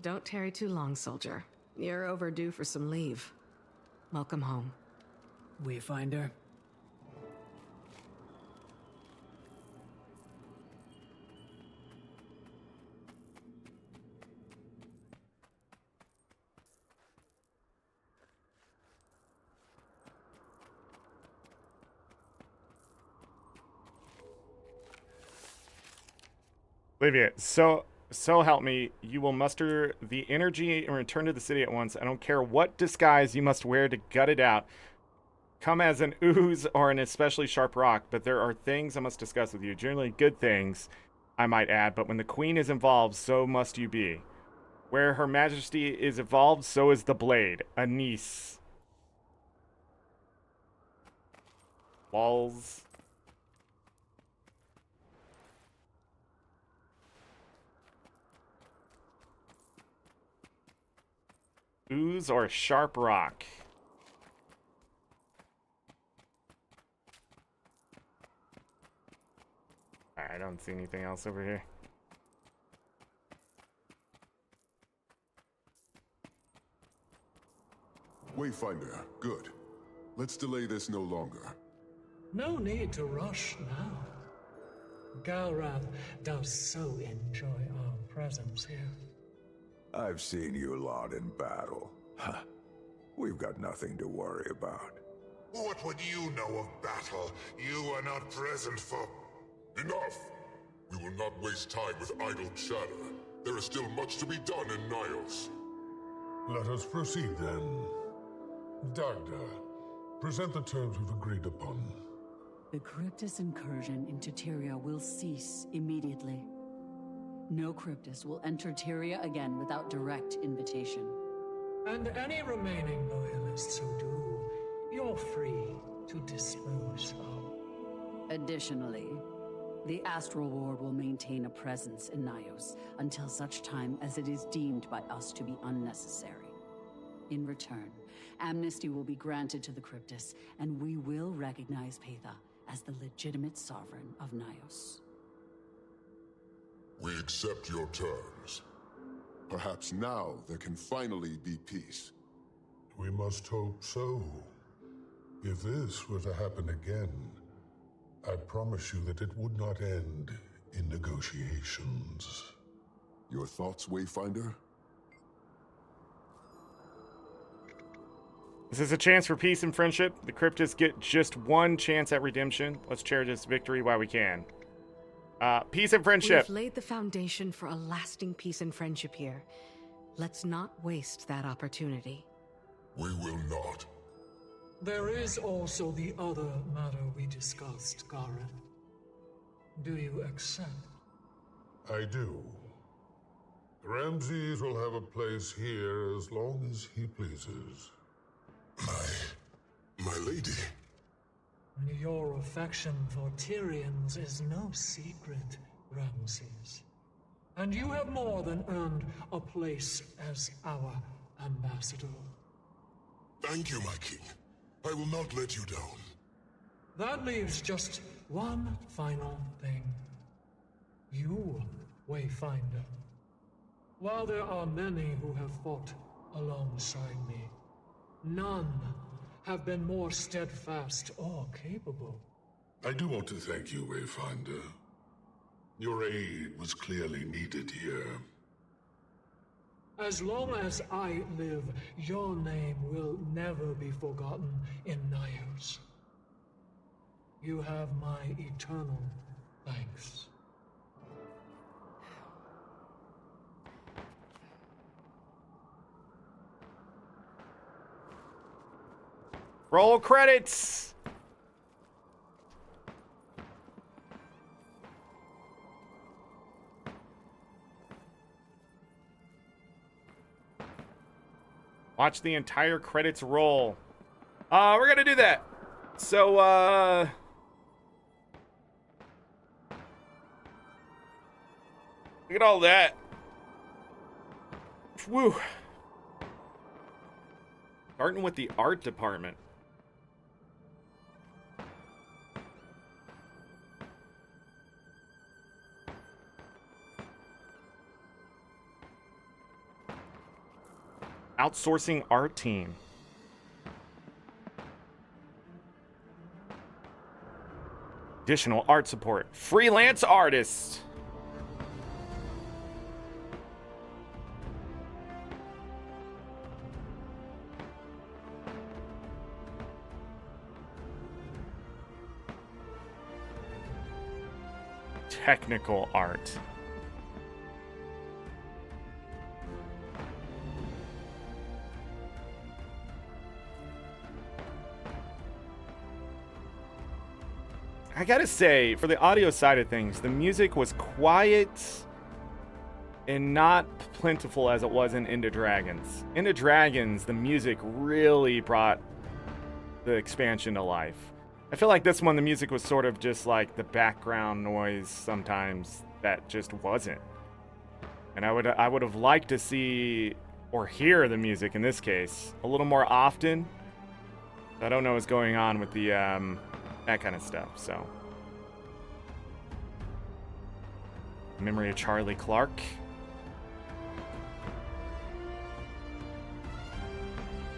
Don't tarry too long, soldier. You're overdue for some leave. Welcome home.
Wayfinder.
Olivia, so help me, you will muster the energy and return to the city at once. I don't care what disguise you must wear to gut it out. Come as an ooze or an especially sharp rock, but there are things I must discuss with you. Generally good things, I might add, but when the queen is involved, so must you be. Where Her Majesty is evolved, so is the blade. A niece. Walls. Ooze or sharp rock? I don't see anything else over here.
Wayfinder, good. Let's delay this no longer.
No need to rush now. Galrath does so enjoy our presence here.
I've seen you lot in battle. Huh. We've got nothing to worry about.
What would you know of battle? You are not present for... Enough! We will not waste time with idle chatter. There is still much to be done in Nios.
Let us proceed then. Dagda, present the terms we've agreed upon.
The Cryptus incursion into Tyria will cease immediately. No Cryptus will enter Tyria again without direct invitation.
And any remaining loyalists who do, you're free to dispose of.
Additionally, the Astral Ward will maintain a presence in Nios until such time as it is deemed by us to be unnecessary. In return, amnesty will be granted to the Cryptus, and we will recognize Paitha as the legitimate sovereign of Nios.
We accept your terms.
Perhaps now there can finally be peace.
We must hope so. If this were to happen again, I promise you that it would not end in negotiations.
Your thoughts, Wayfinder?
This is a chance for peace and friendship. The Cryptids get just one chance at redemption. Let's cherish this victory while we can. Peace and friendship.
We've laid the foundation for a lasting peace and friendship here. Let's not waste that opportunity.
We will not.
There is also the other matter we discussed, Gareth. Do you accept?
I do. Ramses will have a place here as long as he pleases.
My lady.
Your affection for Tyrians is no secret, Ramses. And you have more than earned a place as our ambassador.
Thank you, my king. I will not let you down.
That leaves just one final thing. You, Wayfinder. While there are many who have fought alongside me, none have been more steadfast or capable.
I do want to thank you, Wayfinder. Your aid was clearly needed here.
As long as I live, your name will never be forgotten in Nios. You have my eternal thanks.
Roll credits. Watch the entire credits roll. We're gonna do that. So, look at all that. Woo. Starting with the art department. Outsourcing art team. Additional art support. Freelance artist. Technical art. I gotta say, for the audio side of things, the music was quiet and not plentiful as it was in Into Dragons. Into Dragons, the music really brought the expansion to life. I feel like this one, the music was sort of just like the background noise sometimes that just wasn't. And I would have liked to see or hear the music in this case a little more often. I don't know what's going on with the that kind of stuff. So, memory of Charlie Clark.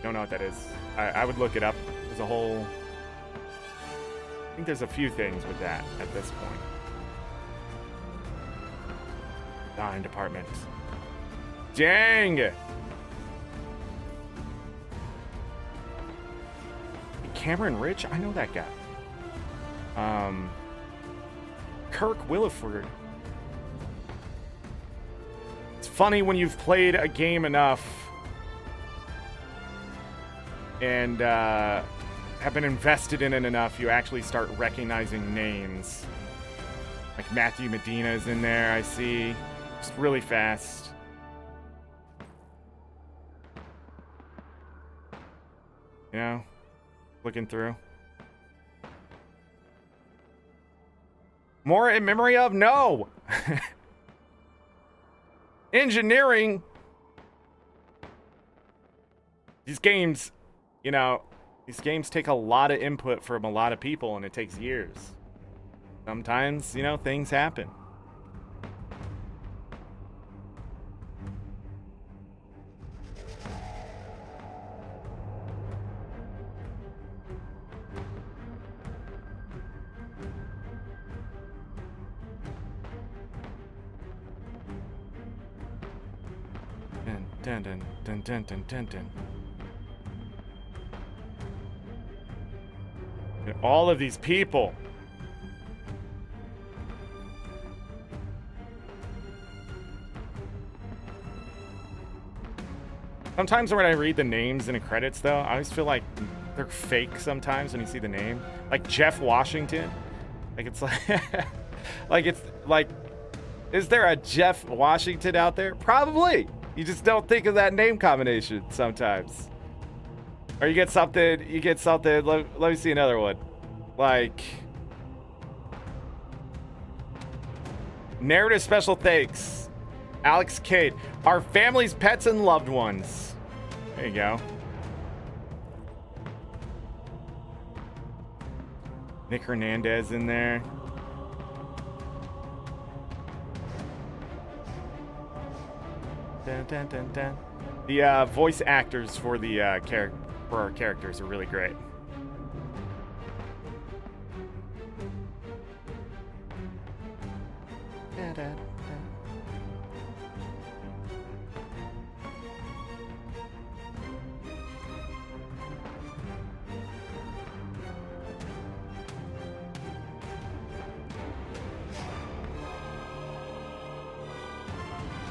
Don't know what that is. I would look it up. There's a whole. I think there's a few things with that at this point. Design department. Dang! Cameron Rich? I know that guy. Kirk Williford. It's funny when you've played a game enough and have been invested in it enough, you actually start recognizing names. Like Matthew Medina is in there, I see. Just really fast. You know, looking through. More in memory of? No! Engineering! These games, you know, these games take a lot of input from a lot of people, and it takes years. Sometimes, you know, things happen. Dun, dun, dun, dun, dun, dun, dun. All of these people. Sometimes when I read the names in the credits, though, I always feel like they're fake sometimes when you see the name. Like Jeff Washington. Like, it's like... like, it's like... Is there a Jeff Washington out there? Probably! You just don't think of that name combination sometimes. Or you get something, let me see another one. Like, narrative special thanks. Alex Cade. Our families, pets, and loved ones. There you go. Nick Hernandez in there. Dun, dun, dun, dun. The voice actors for the for our characters are really great. Dun, dun, dun.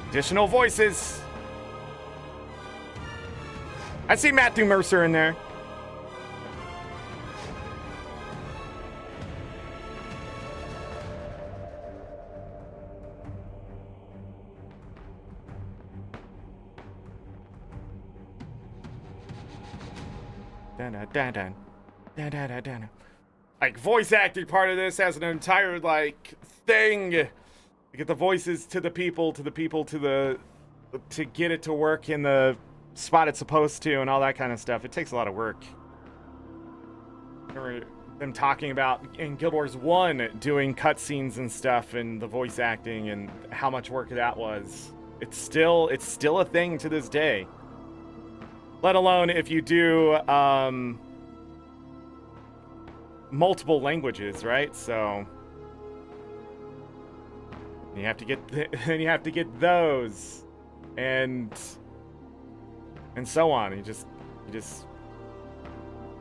Additional voices. I see Matthew Mercer in there. Dun, dun, dun, dun. Dun, dun, dun, dun. Like, voice acting part of this has an entire, like, thing. You get the voices to the people, to get it to work in the spot it's supposed to and all that kind of stuff. It takes a lot of work. I remember them talking about in Guild Wars 1 doing cutscenes and stuff and the voice acting and how much work that was. It's still a thing to this day. Let alone if you do multiple languages, right? So you have to get those and so on. You just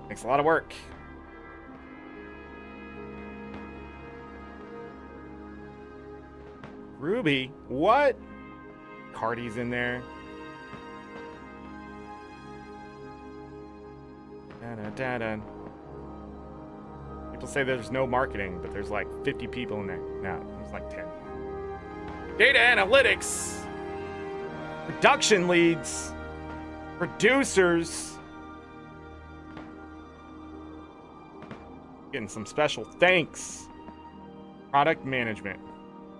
makes a lot of work. Ruby, what? Cardi's in there. Da-da-da-da. People say there's no marketing, but there's like 50 people in there. No, there's like 10. Data analytics. Production leads. Producers. Getting some special thanks. Product management.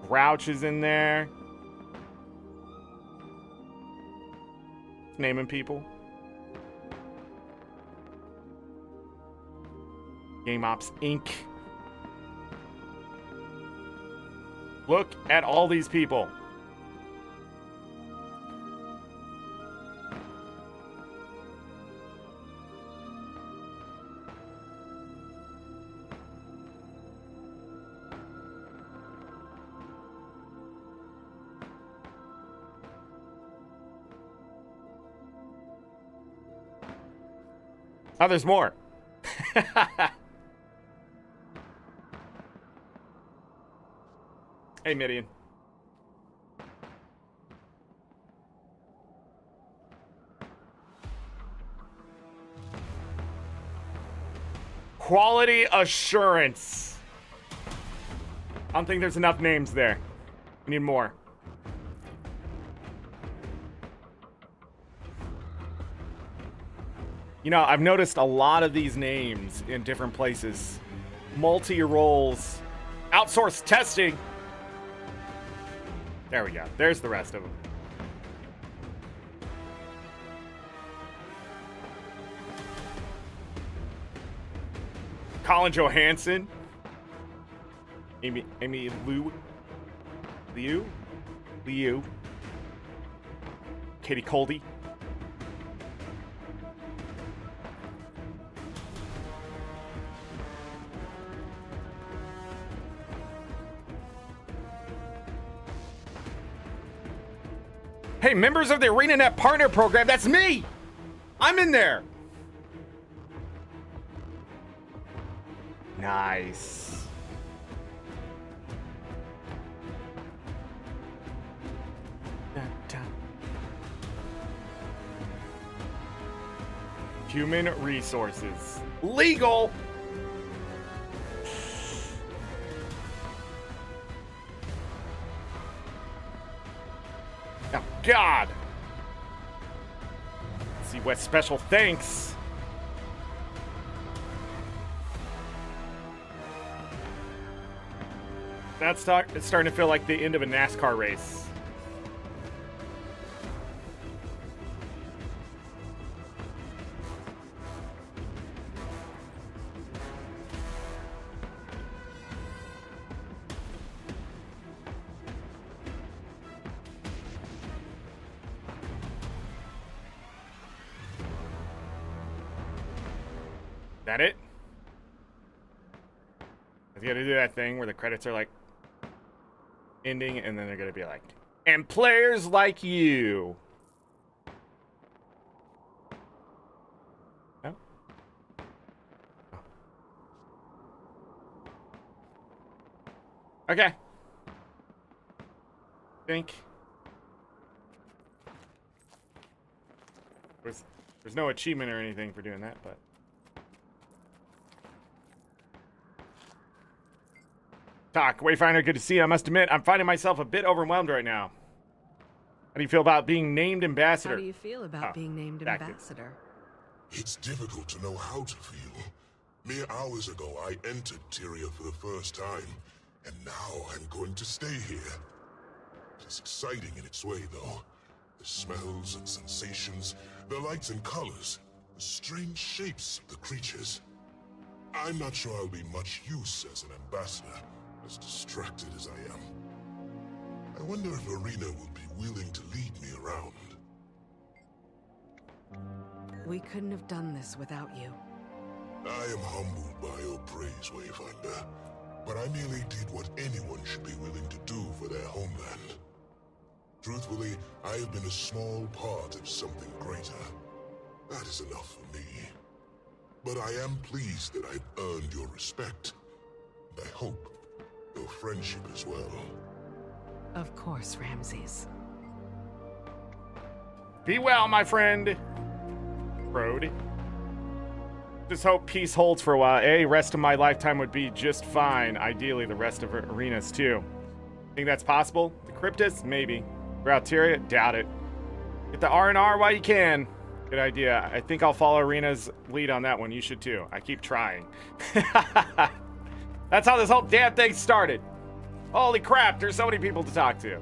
Grouch is in there. Naming people. Game Ops Inc. Look at all these people. Oh, there's more. Hey, Midian. Quality assurance. I don't think there's enough names there. We need more. You know, I've noticed a lot of these names in different places. Multi-roles. Outsourced testing. There we go. There's the rest of them. Colin Johansson. Amy Liu. Katie Coldy. Hey, members of the ArenaNet Partner Program, that's me! I'm in there! Nice. Human resources. Legal! Oh, God! Let's see what special thanks. It's starting to feel like the end of a NASCAR race. That it? I gotta do that thing where the credits are like ending and then they're gonna be like, and players like you. No? Oh. Okay. Think. There's no achievement or anything for doing that, but. Talk, Wayfinder, good to see you. I must admit, I'm finding myself a bit overwhelmed right now. How do you feel about being named ambassador?
How do you feel about being named ambassador?
It's difficult to know how to feel. Mere hours ago, I entered Tyria for the first time, and now I'm going to stay here. It's exciting in its way, though. The smells and sensations, the lights and colors, the strange shapes of the creatures. I'm not sure I'll be much use as an ambassador, as distracted as I am. I wonder if Arena will be willing to lead me around.
We couldn't have done this without you.
I am humbled by your praise, Wayfinder, but I merely did what anyone should be willing to do for their homeland. Truthfully, I have been a small part of something greater. That is enough for me. But I am pleased that I've earned your respect. And I hope your friendship as well.
Of course, Ramses.
Be well, my friend. Road. Just hope peace holds for a while. Rest of my lifetime would be just fine. Ideally, the rest of Arenas, too. Think that's possible? The Cryptus? Maybe. Throughout Tyria? Doubt it. Get the R&R while you can. Good idea. I think I'll follow Arena's lead on that one. You should too. I keep trying. That's how this whole damn thing started. Holy crap, there's so many people to talk to.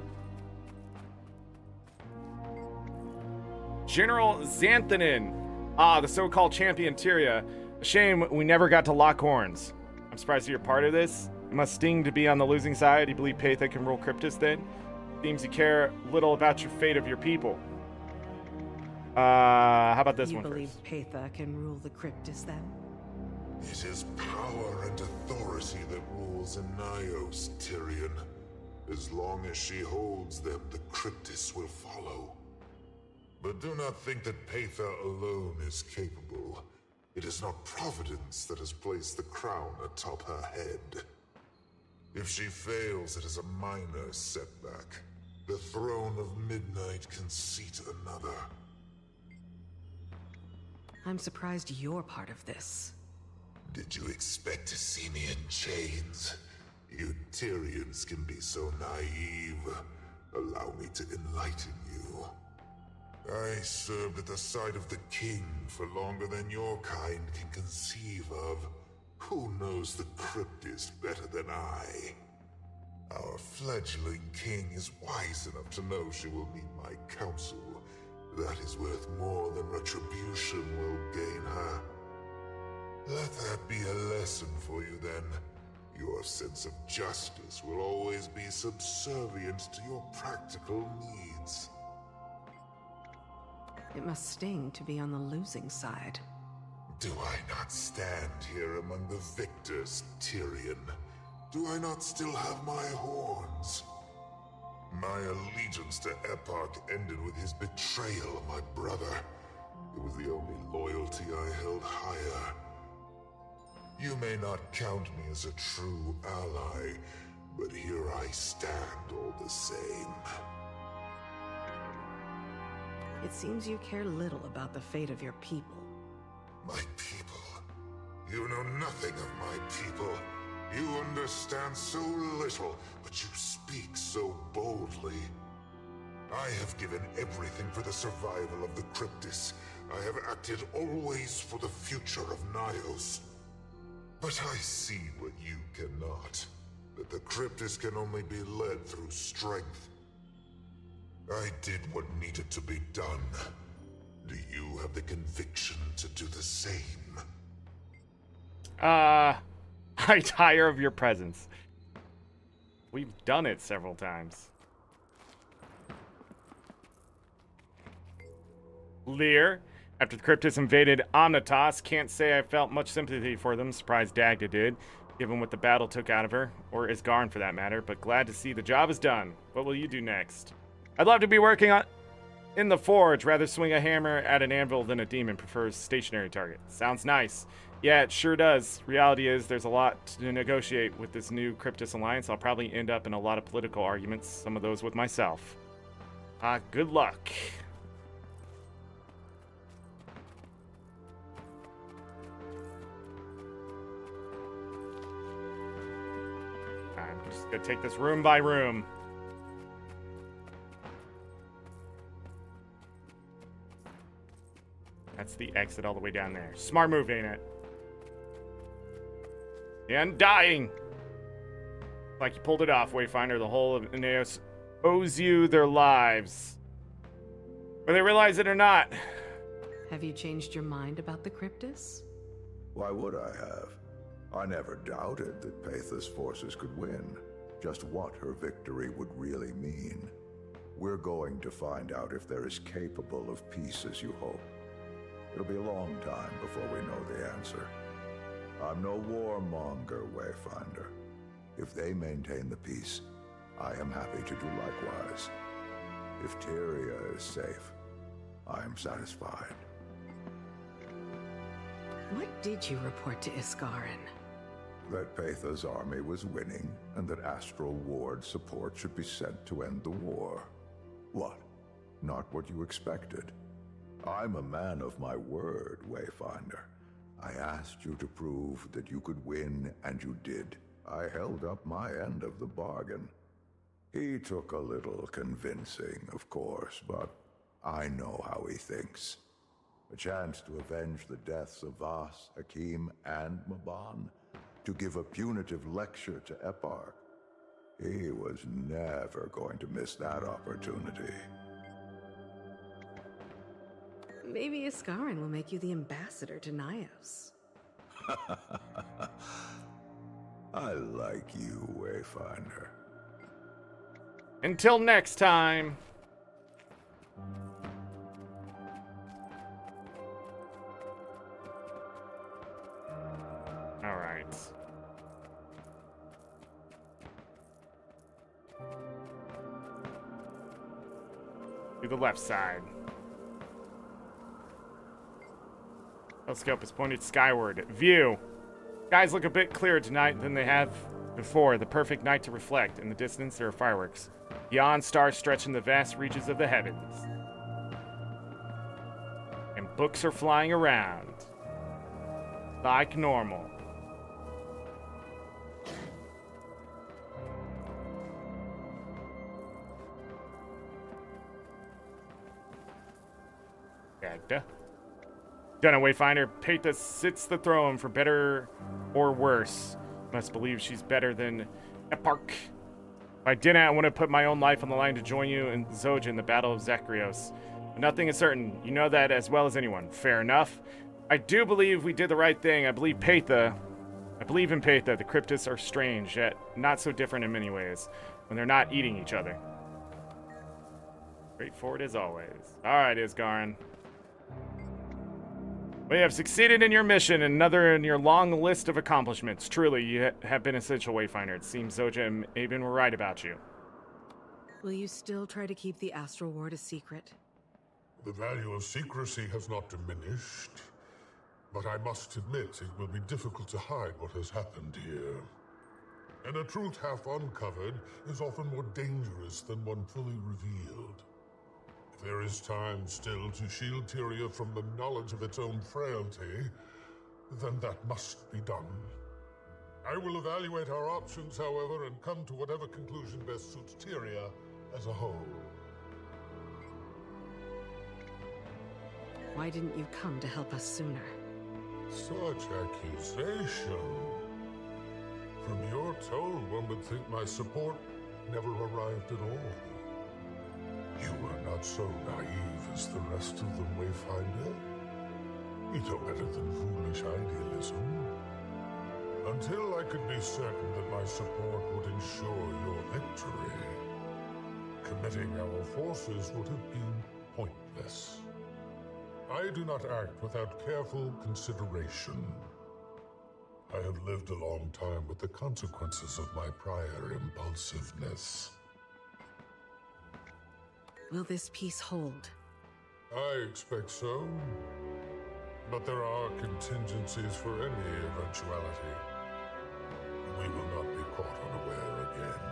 General Xanthanin. Ah, the so-called champion Tyria. A shame we never got to lock horns. I'm surprised you're part of this. It must sting to be on the losing side. You believe Paitha can rule Cryptus then? Seems you care little about your fate of your people. How about this one first?
You believe Paitha can rule the Cryptus then?
It is power and authority that rules Anios, Tyrion. As long as she holds them, the Cryptus will follow. But do not think that Paitha alone is capable. It is not Providence that has placed the crown atop her head. If she fails, it is a minor setback. The throne of midnight can seat another.
I'm surprised you're part of this.
Did you expect to see me in chains? You Tyrians can be so naive. Allow me to enlighten you. I served at the side of the king for longer than your kind can conceive of. Who knows the Cryptus better than I? Our fledgling king is wise enough to know she will need my counsel. That is worth more than retribution will gain her. Let that be a lesson for you then. Your sense of justice will always be subservient to your practical needs.
It must sting to be on the losing side.
Do I not stand here among the victors, Tyrion? Do I not still have my horns? My allegiance to Epoch ended with his betrayal of my brother. It was the only loyalty I held higher. You may not count me as a true ally, but here I stand all the same.
It seems you care little about the fate of your people.
My people? You know nothing of my people. You understand so little, but you speak so boldly. I have given everything for the survival of the Cryptus. I have acted always for the future of Nios. But I see what you cannot. That the Cryptus can only be led through strength. I did what needed to be done. Do you have the conviction to do the same?
I tire of your presence. We've done it several times. Lear, after the Cryptus invaded Omnitas, can't say I felt much sympathy for them. Surprised Dagda did, given what the battle took out of her, or Isgarn for that matter, but glad to see the job is done. What will you do next? I'd love to be working in the forge. Rather swing a hammer at an anvil than a demon. Prefers stationary target. Sounds nice. Yeah, it sure does. Reality is there's a lot to negotiate with this new Cryptus alliance. I'll probably end up in a lot of political arguments, some of those with myself. Good luck. I'm just gonna take this room by room. That's the exit all the way down there. Smart move, ain't it? The Undying. Like you pulled it off, Wayfinder. The whole of Aeneas owes you their lives. Whether they realize it or not.
Have you changed your mind about the Cryptus?
Why would I have? I never doubted that Paitha's forces could win. Just what her victory would really mean. We're going to find out if they're as capable of peace as you hope. It'll be a long time before we know the answer. I'm no warmonger, Wayfinder. If they maintain the peace, I am happy to do likewise. If Tyria is safe, I am satisfied.
What did you report to Isgarn?
That Paitha's army was winning, and that Astral Ward support should be sent to end the war. What? Not what you expected? I'm a man of my word, Wayfinder. I asked you to prove that you could win, and you did. I held up my end of the bargain. He took a little convincing, of course, but I know how he thinks. A chance to avenge the deaths of Voss, Hakim, and Maban. To give a punitive lecture to Eparch. He was never going to miss that opportunity.
Maybe Iskarin will make you the ambassador to Nyos.
I like you, Wayfinder.
Until next time. All right. To the left side. Telescope is pointed skyward. View. Skies look a bit clearer tonight than they have before. The perfect night to reflect. In the distance, there are fireworks. Beyond, stars stretch in the vast reaches of the heavens. And books are flying around. Like normal. Gagda. Done a Wayfinder. Peta sits the throne for better or worse. Must believe she's better than Eparch. If I didn't, I want to put my own life on the line to join you and Zoj in the Battle of Zagreus. But nothing is certain. You know that as well as anyone. Fair enough. I do believe we did the right thing. I believe in Peta. The Cryptists are strange, yet not so different in many ways, when they're not eating each other. Straightforward as always. Alright, Iskarin. We have succeeded in your mission, another in your long list of accomplishments. Truly, you have been essential, Wayfinder. It seems Zoja and Aben were right about you.
Will you still try to keep the Astral Ward a secret?
The value of secrecy has not diminished, but I must admit it will be difficult to hide what has happened here. And a truth half uncovered is often more dangerous than one fully revealed. If there is time still to shield Tyria from the knowledge of its own frailty, then that must be done. I will evaluate our options, however, and come to whatever conclusion best suits Tyria as a whole.
Why didn't you come to help us sooner?
Such accusation. From your tone, one would think my support never arrived at all. You are not so naive as the rest of them, Wayfinder. You know better than foolish idealism. Until I could be certain that my support would ensure your victory, committing our forces would have been pointless. I do not act without careful consideration. I have lived a long time with the consequences of my prior impulsiveness.
Will this peace hold?
I expect so. But there are contingencies for any eventuality. We will not be caught unaware again.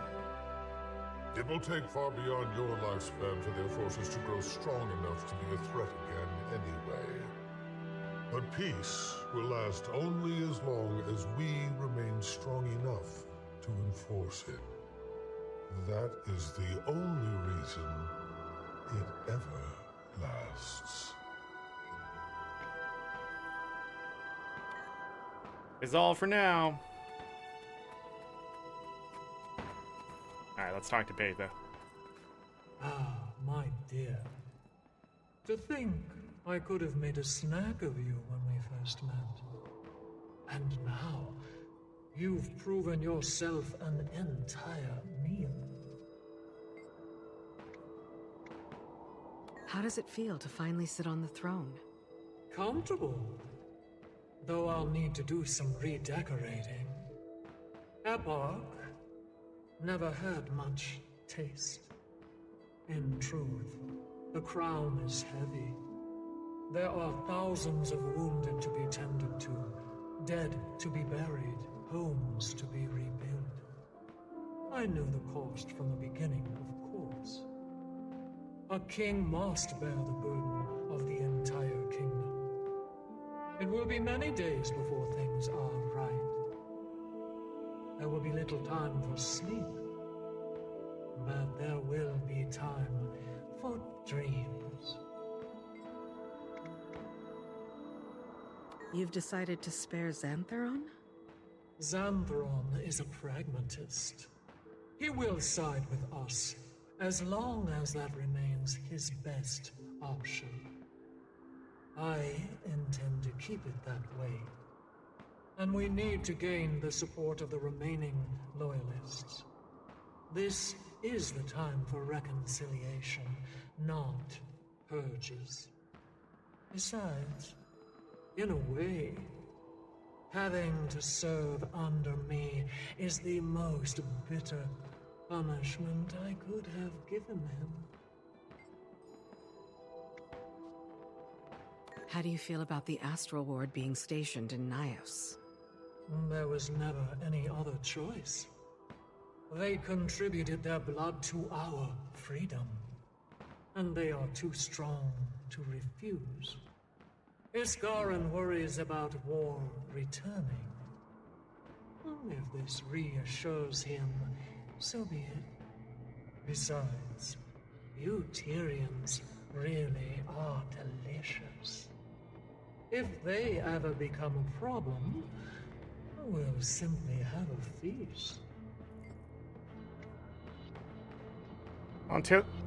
It will take far beyond your lifespan for their forces to grow strong enough to be a threat again anyway. But peace will last only as long as we remain strong enough to enforce it. That is the only reason it ever lasts.
Is all for now. Alright, let's talk to Peta.
Ah, my dear. To think I could have made a snack of you when we first met. And now, you've proven yourself an entire meal.
How does it feel to finally sit on the throne?
Comfortable. Though I'll need to do some redecorating. Eparch never had much taste. In truth, the crown is heavy. There are thousands of wounded to be tended to, dead to be buried, homes to be rebuilt. I knew the cost from the beginning, of course. A king must bear the burden of the entire kingdom. It will be many days before things are right. There will be little time for sleep, but there will be time for dreams.
You've decided to spare Xantheron?
Xantheron is a pragmatist. He will side with us, as long as that remains his best option. I intend to keep it that way. And we need to gain the support of the remaining loyalists. This is the time for reconciliation, not purges. Besides, in a way, having to serve under me is the most bitter punishment I could have given him.
How do you feel about the Astral Ward being stationed in Nios?
There was never any other choice. They contributed their blood to our freedom, and they are too strong to refuse. Iskaran worries about war returning. If this reassures him, so be it. Besides, you Tyrians really are delicious. If they ever become a problem, we'll simply have a feast.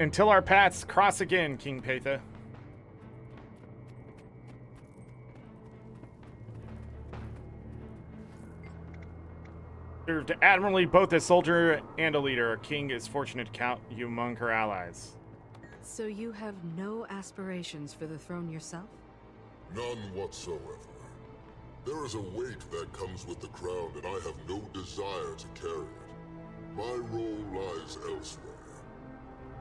Until our paths cross again, King Patha. Served admirably both as soldier and a leader. Our king is fortunate to count you among her allies.
So you have no aspirations for the throne yourself?
None whatsoever. There is a weight that comes with the crown, and I have no desire to carry it. My role lies elsewhere.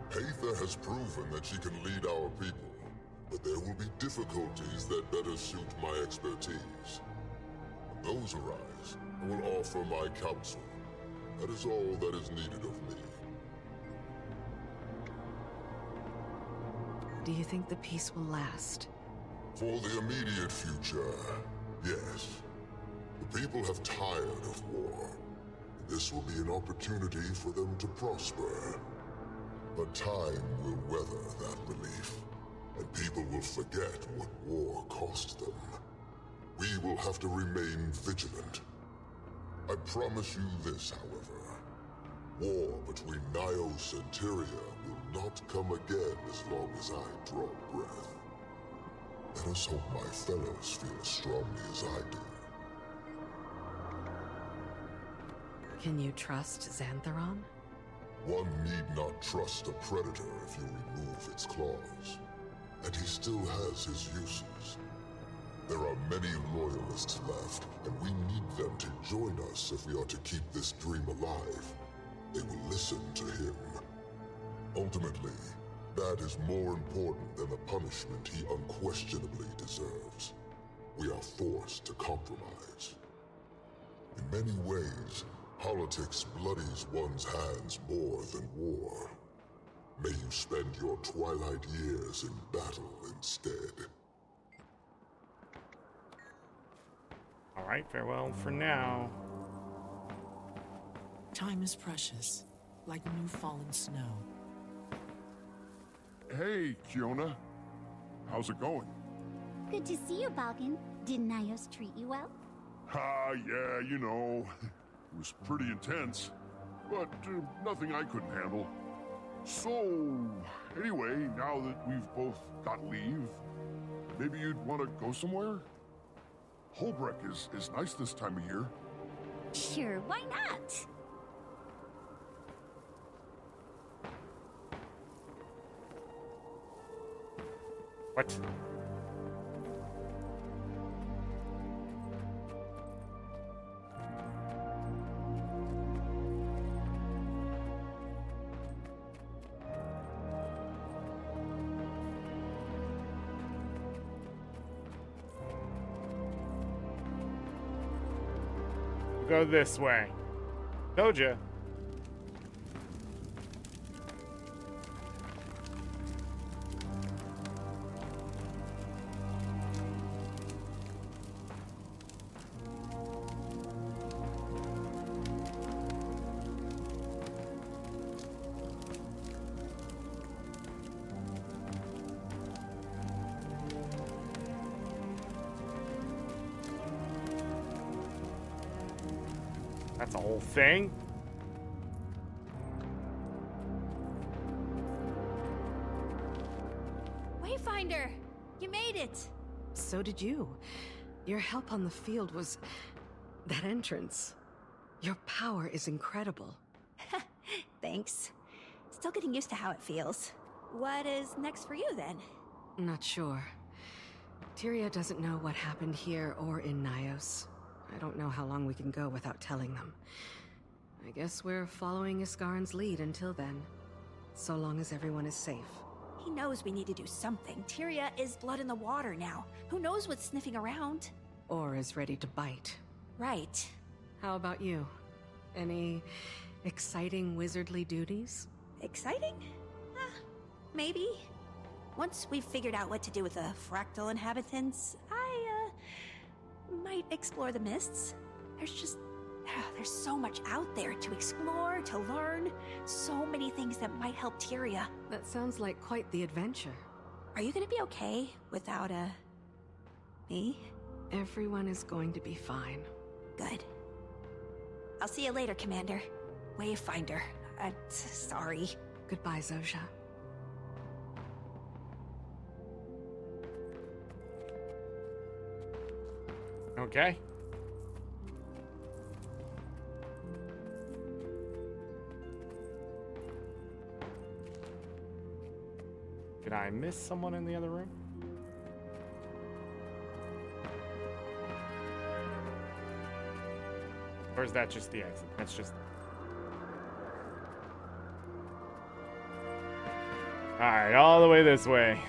Patha has proven that she can lead our people, but there will be difficulties that better suit my expertise. When those arise, I will offer my counsel. That is all that is needed of me.
Do you think the peace will last?
For the immediate future, yes. The people have tired of war. This will be an opportunity for them to prosper. But time will weather that relief, and people will forget what war cost them. We will have to remain vigilant. I promise you this, however. War between Nios and Tyria will not come again as long as I draw breath. Let us hope my fellows feel as strongly as I do.
Can you trust Xantheron?
One need not trust a predator if you remove its claws. And he still has his uses. There are many loyalists left, and we need them to join us if we are to keep this dream alive. They will listen to him. Ultimately, that is more important than the punishment he unquestionably deserves. We are forced to compromise. In many ways, politics bloodies one's hands more than war. May you spend your twilight years in battle instead.
All right, farewell for now.
Time is precious, like new fallen snow.
Hey, Kiona. How's it going?
Good to see you, Balkan. Did Nios treat you well?
Yeah, you know. It was pretty intense, but nothing I couldn't handle. So, anyway, now that we've both got leave, maybe you'd want to go somewhere? Holbrook is nice this time of year.
Sure, why not?
What? Go this way. Told ya. That's a whole thing.
Wayfinder, you made it.
So did you. Your help on the field was... that entrance. Your power is incredible.
Thanks. Still getting used to how it feels. What is next for you, then?
Not sure. Tyria doesn't know what happened here or in Nyos. I don't know how long we can go without telling them. I guess we're following Iskaran's lead until then. So long as everyone is safe.
He knows we need to do something. Tyria is blood in the water now. Who knows what's sniffing around?
Or is ready to bite.
Right.
How about you? Any exciting wizardly duties?
Exciting? Maybe. Once we've figured out what to do with the fractal inhabitants, I, might explore the mists. There's so much out there to explore, to learn. So many things that might help Tyria.
That sounds like quite the adventure.
Are you gonna be okay without, me?
Everyone is going to be fine.
Good. I'll see you later, Commander. Wayfinder. Sorry.
Goodbye, Zosha.
Okay. Did I miss someone in the other room? Or is that just the exit? That's just... Alright, all the way this way.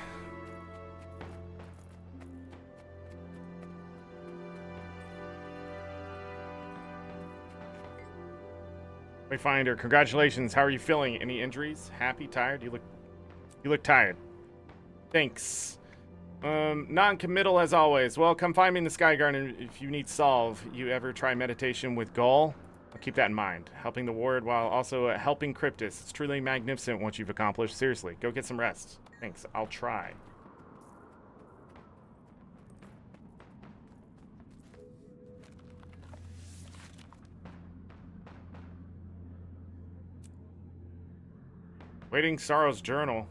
Wayfinder, congratulations. How are you feeling? Any injuries? Happy? Tired? You look tired. Thanks. Non-committal as always. Well, come find me in the Sky Garden if you need solve. You ever try meditation with Gaul? I'll keep that in mind. Helping the ward while also helping Cryptus. It's truly magnificent what you've accomplished. Seriously, go get some rest. Thanks. I'll try. Waiting Sorrow's journal.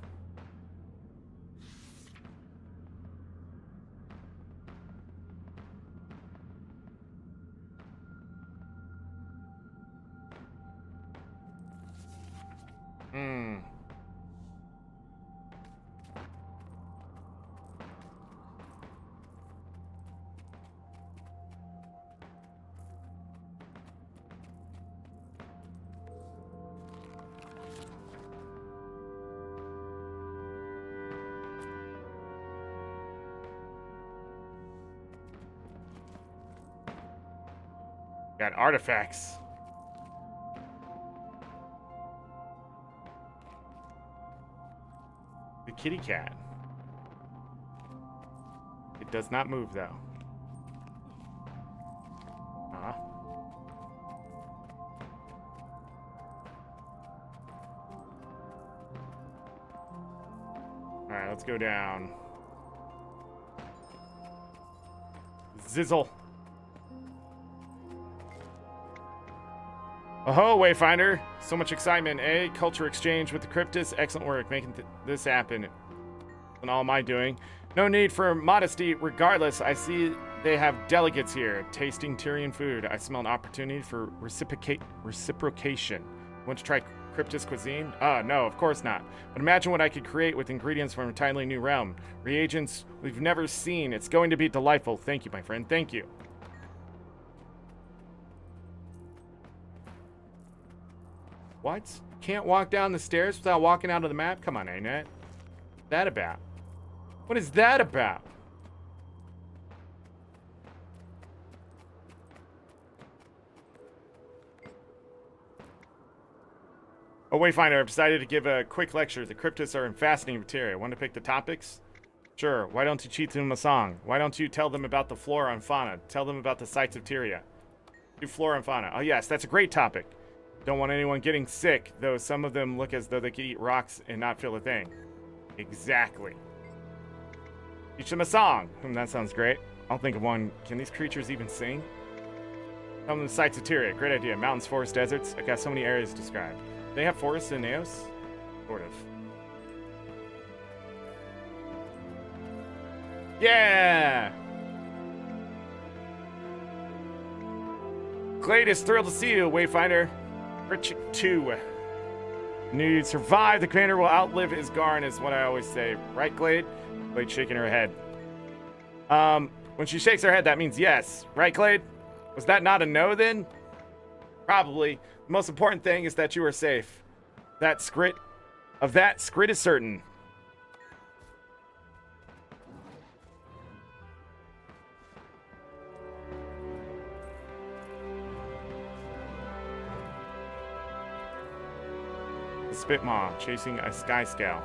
Got artifacts. The kitty cat. It does not move though. Alright, let's go down. Zizzle. Oh, Wayfinder. So much excitement, eh? Culture exchange with the Cryptus. Excellent work making this happen. And all my doing. No need for modesty. Regardless, I see they have delegates here. Tasting Tyrian food. I smell an opportunity for reciprocation. Want to try Cryptus cuisine? No, of course not. But imagine what I could create with ingredients from a entirely new realm. Reagents we've never seen. It's going to be delightful. Thank you, my friend. Thank you. What? Can't walk down the stairs without walking out of the map? Come on, ArenaNet. What's that about? What is that about? Oh, Wayfinder, I've decided to give a quick lecture. The Cryptus are in fascinating material. Want to pick the topics? Sure. Why don't you teach them a song? Why don't you tell them about the flora and fauna? Tell them about the sights of Tyria. Do flora and fauna. Oh, yes, that's a great topic. Don't want anyone getting sick, though some of them look as though they could eat rocks and not feel a thing. Exactly. Teach them a song. That sounds great. I'll think of one. Can these creatures even sing? Some of the sites of Tyria. Great idea. Mountains, forests, deserts. I got so many areas described. They have forests in Naos? Sort of. Yeah! Glade is thrilled to see you, Wayfinder. Richard 2. Knew you'd survive. The commander will outlive his Garn, is what I always say. Right, Glade? Glade shaking her head. When she shakes her head, that means yes. Right, Glade? Was that not a no, then? Probably. The most important thing is that you are safe. Skrit is certain. Spitmaw chasing a sky scow.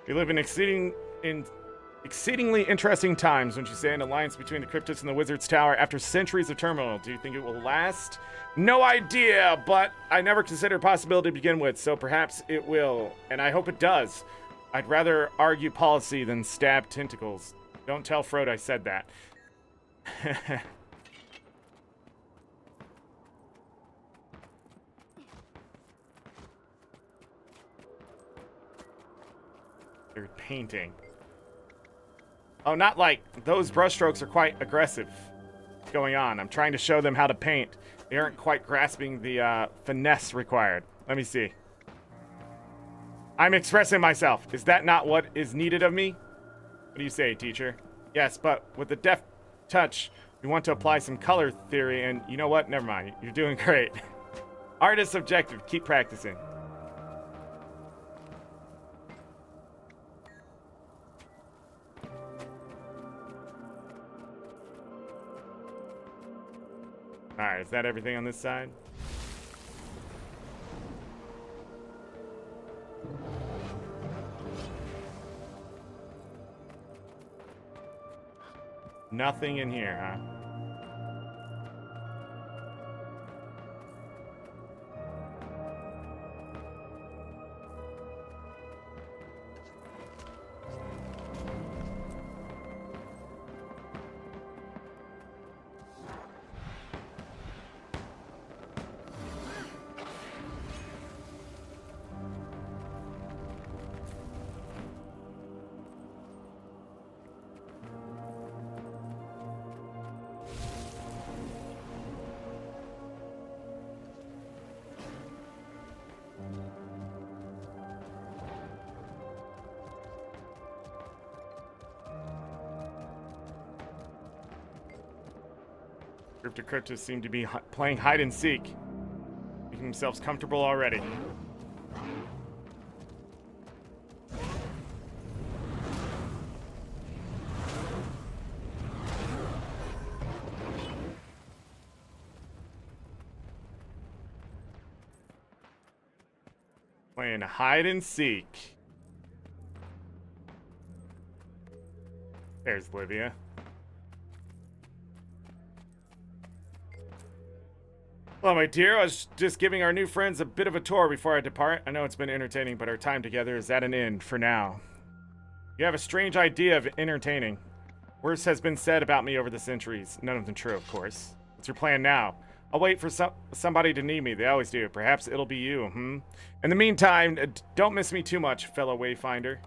We live in exceedingly interesting times, when you say, an alliance between the Cryptids and the Wizard's Tower after centuries of turmoil. Do you think it will last? No idea, but I never considered a possibility to begin with, so perhaps it will, and I hope it does. I'd rather argue policy than stab tentacles. Don't tell Frode I said that. They're painting. Oh, not like those brushstrokes are quite aggressive going on. I'm trying to show them how to paint. They aren't quite grasping the finesse required. Let me see. I'm expressing myself. Is that not what is needed of me? What do you say, teacher? Yes, but with the deft touch, we want to apply some color theory, and you know what? Never mind. You're doing great. Art is subjective. Keep practicing. Alright, is that everything on this side? Nothing in here, huh? Cryptos seem to be playing hide and seek, making themselves comfortable already. Playing hide and seek. There's Livia. Hello, my dear. I was just giving our new friends a bit of a tour before I depart. I know it's been entertaining, but our time together is at an end for now. You have a strange idea of entertaining. Worse has been said about me over the centuries. None of them true, of course. What's your plan now? I'll wait for somebody to need me. They always do. Perhaps it'll be you, In the meantime, don't miss me too much, fellow Wayfinder.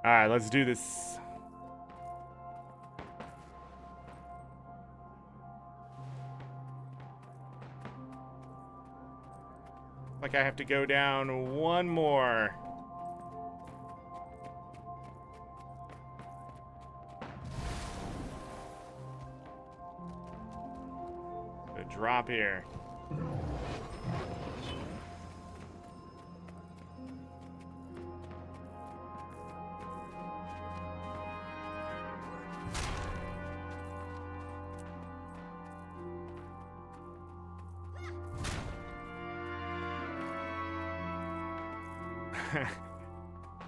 Alright, let's do this. Like I have to go down one more. A drop here.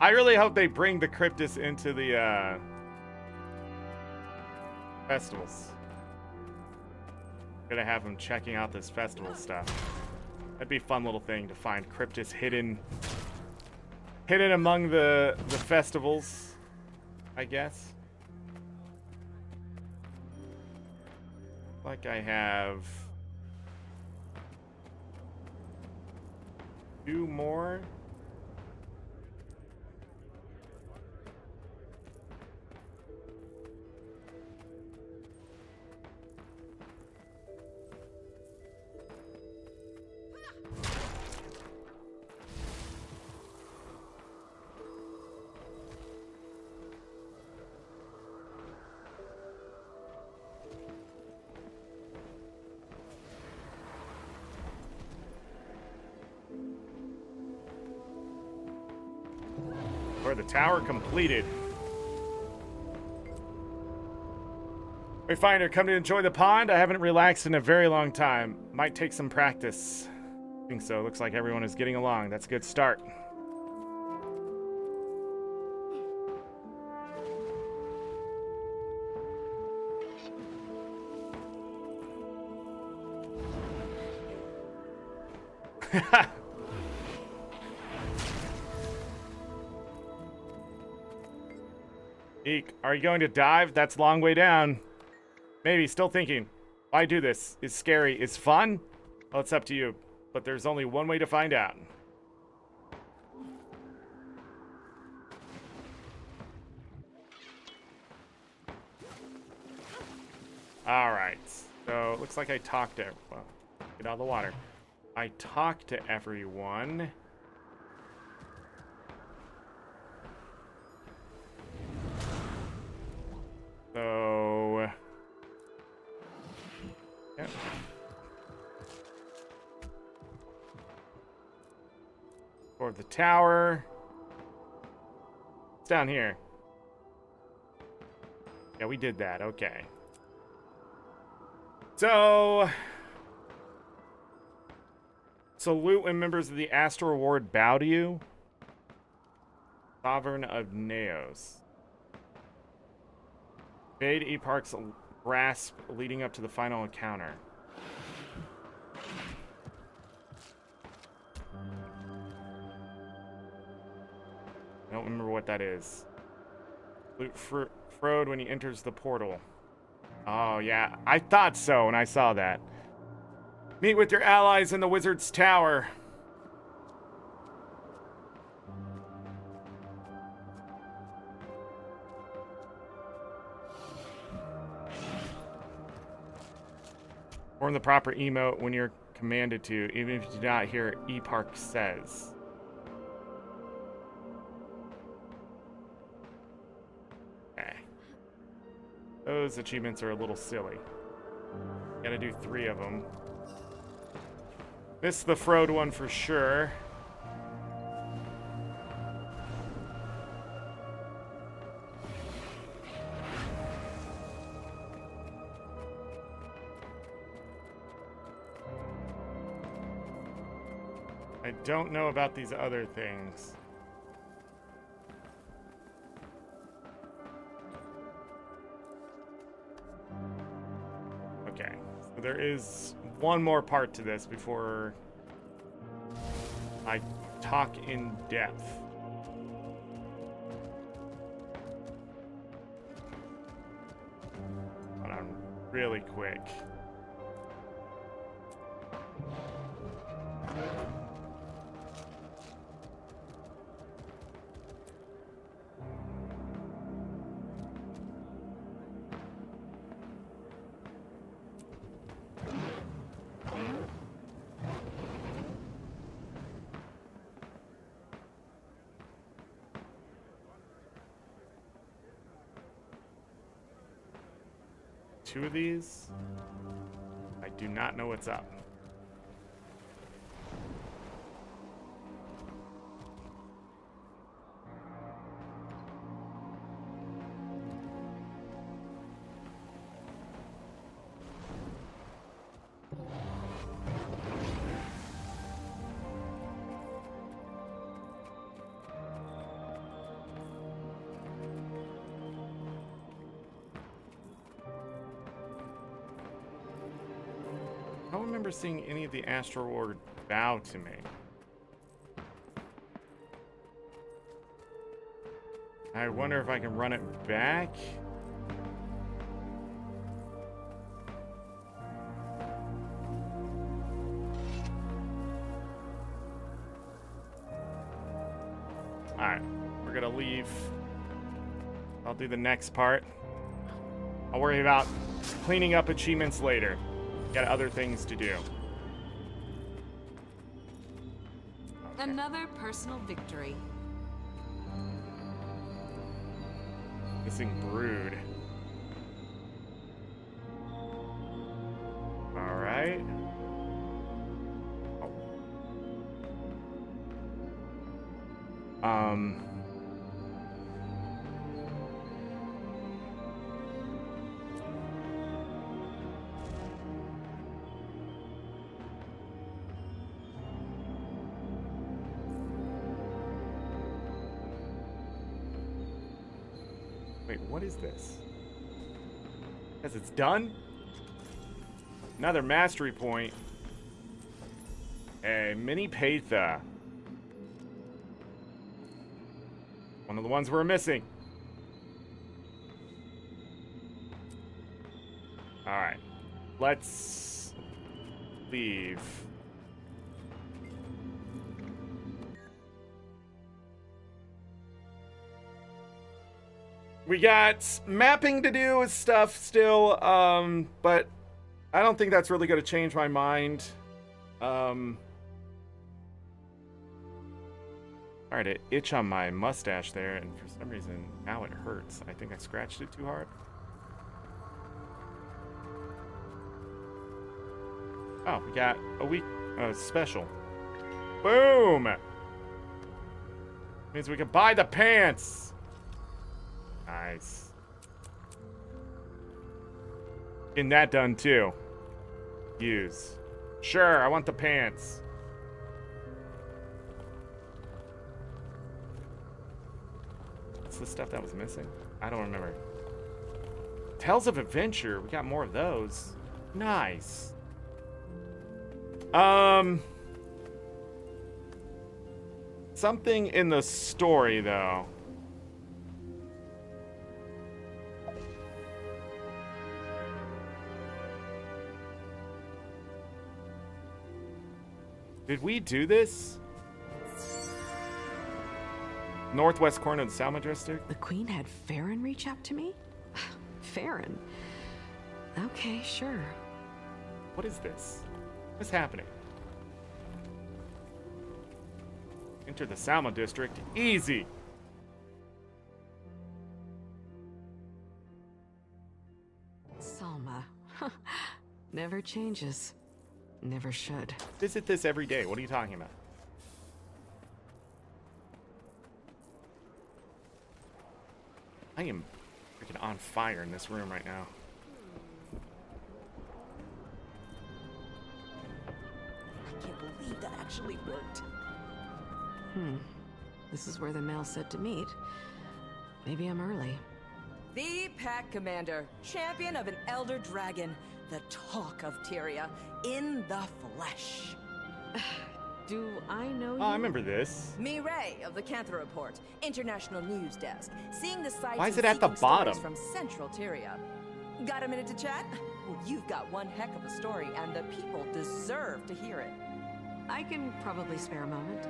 I really hope they bring the Cryptus into the festivals. Gonna have them checking out this festival stuff. That'd be a fun little thing to find Cryptus hidden among the festivals, I guess. Like I have 2 more. The tower completed. Wayfinder, come to enjoy the pond. I haven't relaxed in a very long time. Might take some practice. I think so. Looks like everyone is getting along. That's a good start. Eek, are you going to dive? That's a long way down. Maybe, still thinking. Why do this? It's scary. It's fun? Well, it's up to you. But there's only one way to find out. Alright. So, it looks like I talked to... Well, get out of the water. I talked to everyone. So, yeah. For the tower. It's down here. Yeah, we did that. Okay. So, salute when members of the Astral Ward bow to you. Sovereign of Neos. Evade Eparch's grasp leading up to the final encounter. I don't remember what that is. Loot Frode when he enters the portal. Oh, yeah. I thought so when I saw that. Meet with your allies in the Wizard's Tower. Form the proper emote when you're commanded to, even if you do not hear Eparch says. Okay. Those achievements are a little silly. Gotta do 3 of them. This is the Frode one for sure. I don't know about these other things. Okay, so there is one more part to this before I talk in depth. Hold on, really quick. Two of these. I do not know what's up. don't remember seeing any of the astral ward bow to me. I wonder if I can run it back. Alright, we're gonna leave. I'll do the next part. I'll worry about cleaning up achievements later. Got other things to do.
Another personal victory.
Missing brood. All right. Wait, what is this? Guess it's done? Another mastery point. A mini Patha. One of the ones we're missing. Alright. Let's leave. We got mapping to do with stuff still, but I don't think that's really going to change my mind. Alright, it itch on my mustache there, and for some reason now it hurts. I think I scratched it too hard. Oh, we got a week special. Boom! Means we can buy the pants. Nice. Getting that done too. Use. Sure, I want the pants. What's the stuff that was missing? I don't remember. Tales of Adventure. We got more of those. Nice. Something in the story though. Did we do this? Northwest corner of the Salma district?
The Queen had Farron reach out to me? Farron? Okay, sure.
What is this? What's happening? Enter the Salma district. Easy!
Salma. Never changes. Never should.
Visit this every day. What are you talking about? I am freaking on fire in this room right now.
I can't believe that actually worked.
This is where the mail said to meet. Maybe I'm early.
The Pack Commander, champion of an Elder Dragon, the talk of Tyria, in the flesh.
Do I know you?
Oh, I remember this.
Mireille of the Cantha Report, International News Desk, seeing the sights
Why is
and
it at the
seeking stories
bottom?
from Central Tyria. Got a minute to chat? Well, you've got one heck of a story, and the people deserve to hear it.
I can probably spare a moment.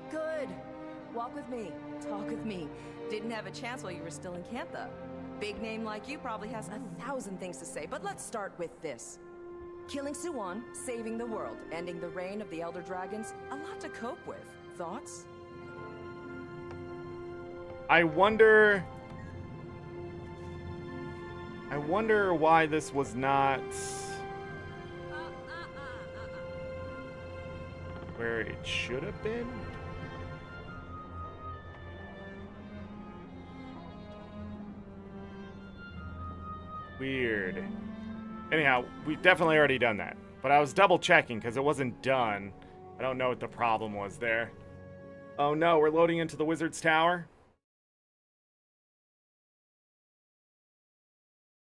Good. Walk with me. Talk with me. Didn't have a chance while you were still in Cantha. Big name like you probably has 1,000 things to say, but let's start with this. Killing Suwan, saving the world, ending the reign of the Elder Dragons, a lot to cope with. Thoughts?
I wonder why this was not where it should have been. Weird. Anyhow, we've definitely already done that. But I was double checking because it wasn't done. I don't know what the problem was there. Oh no, we're loading into the Wizard's Tower.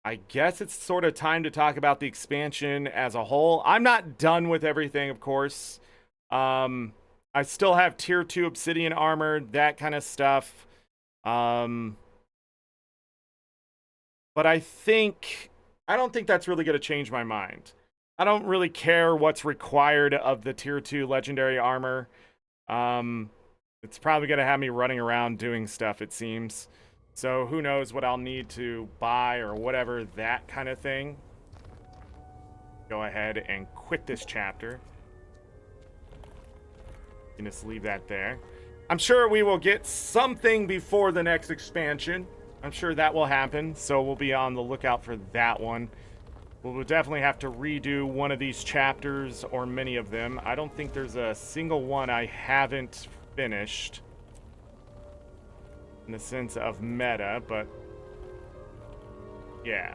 I guess it's sort of time to talk about the expansion as a whole. I'm not done with everything, of course. I still have tier 2 obsidian armor, that kind of stuff. But I don't think that's really going to change my mind. I don't really care what's required of the tier 2 legendary armor. It's probably going to have me running around doing stuff, it seems. So who knows what I'll need to buy or whatever, that kind of thing. Go ahead and quit this chapter. And just leave that there. I'm sure we will get something before the next expansion. I'm sure that will happen, so we'll be on the lookout for that one. We'll definitely have to redo one of these chapters, or many of them. I don't think there's a single one I haven't finished in the sense of meta, but yeah.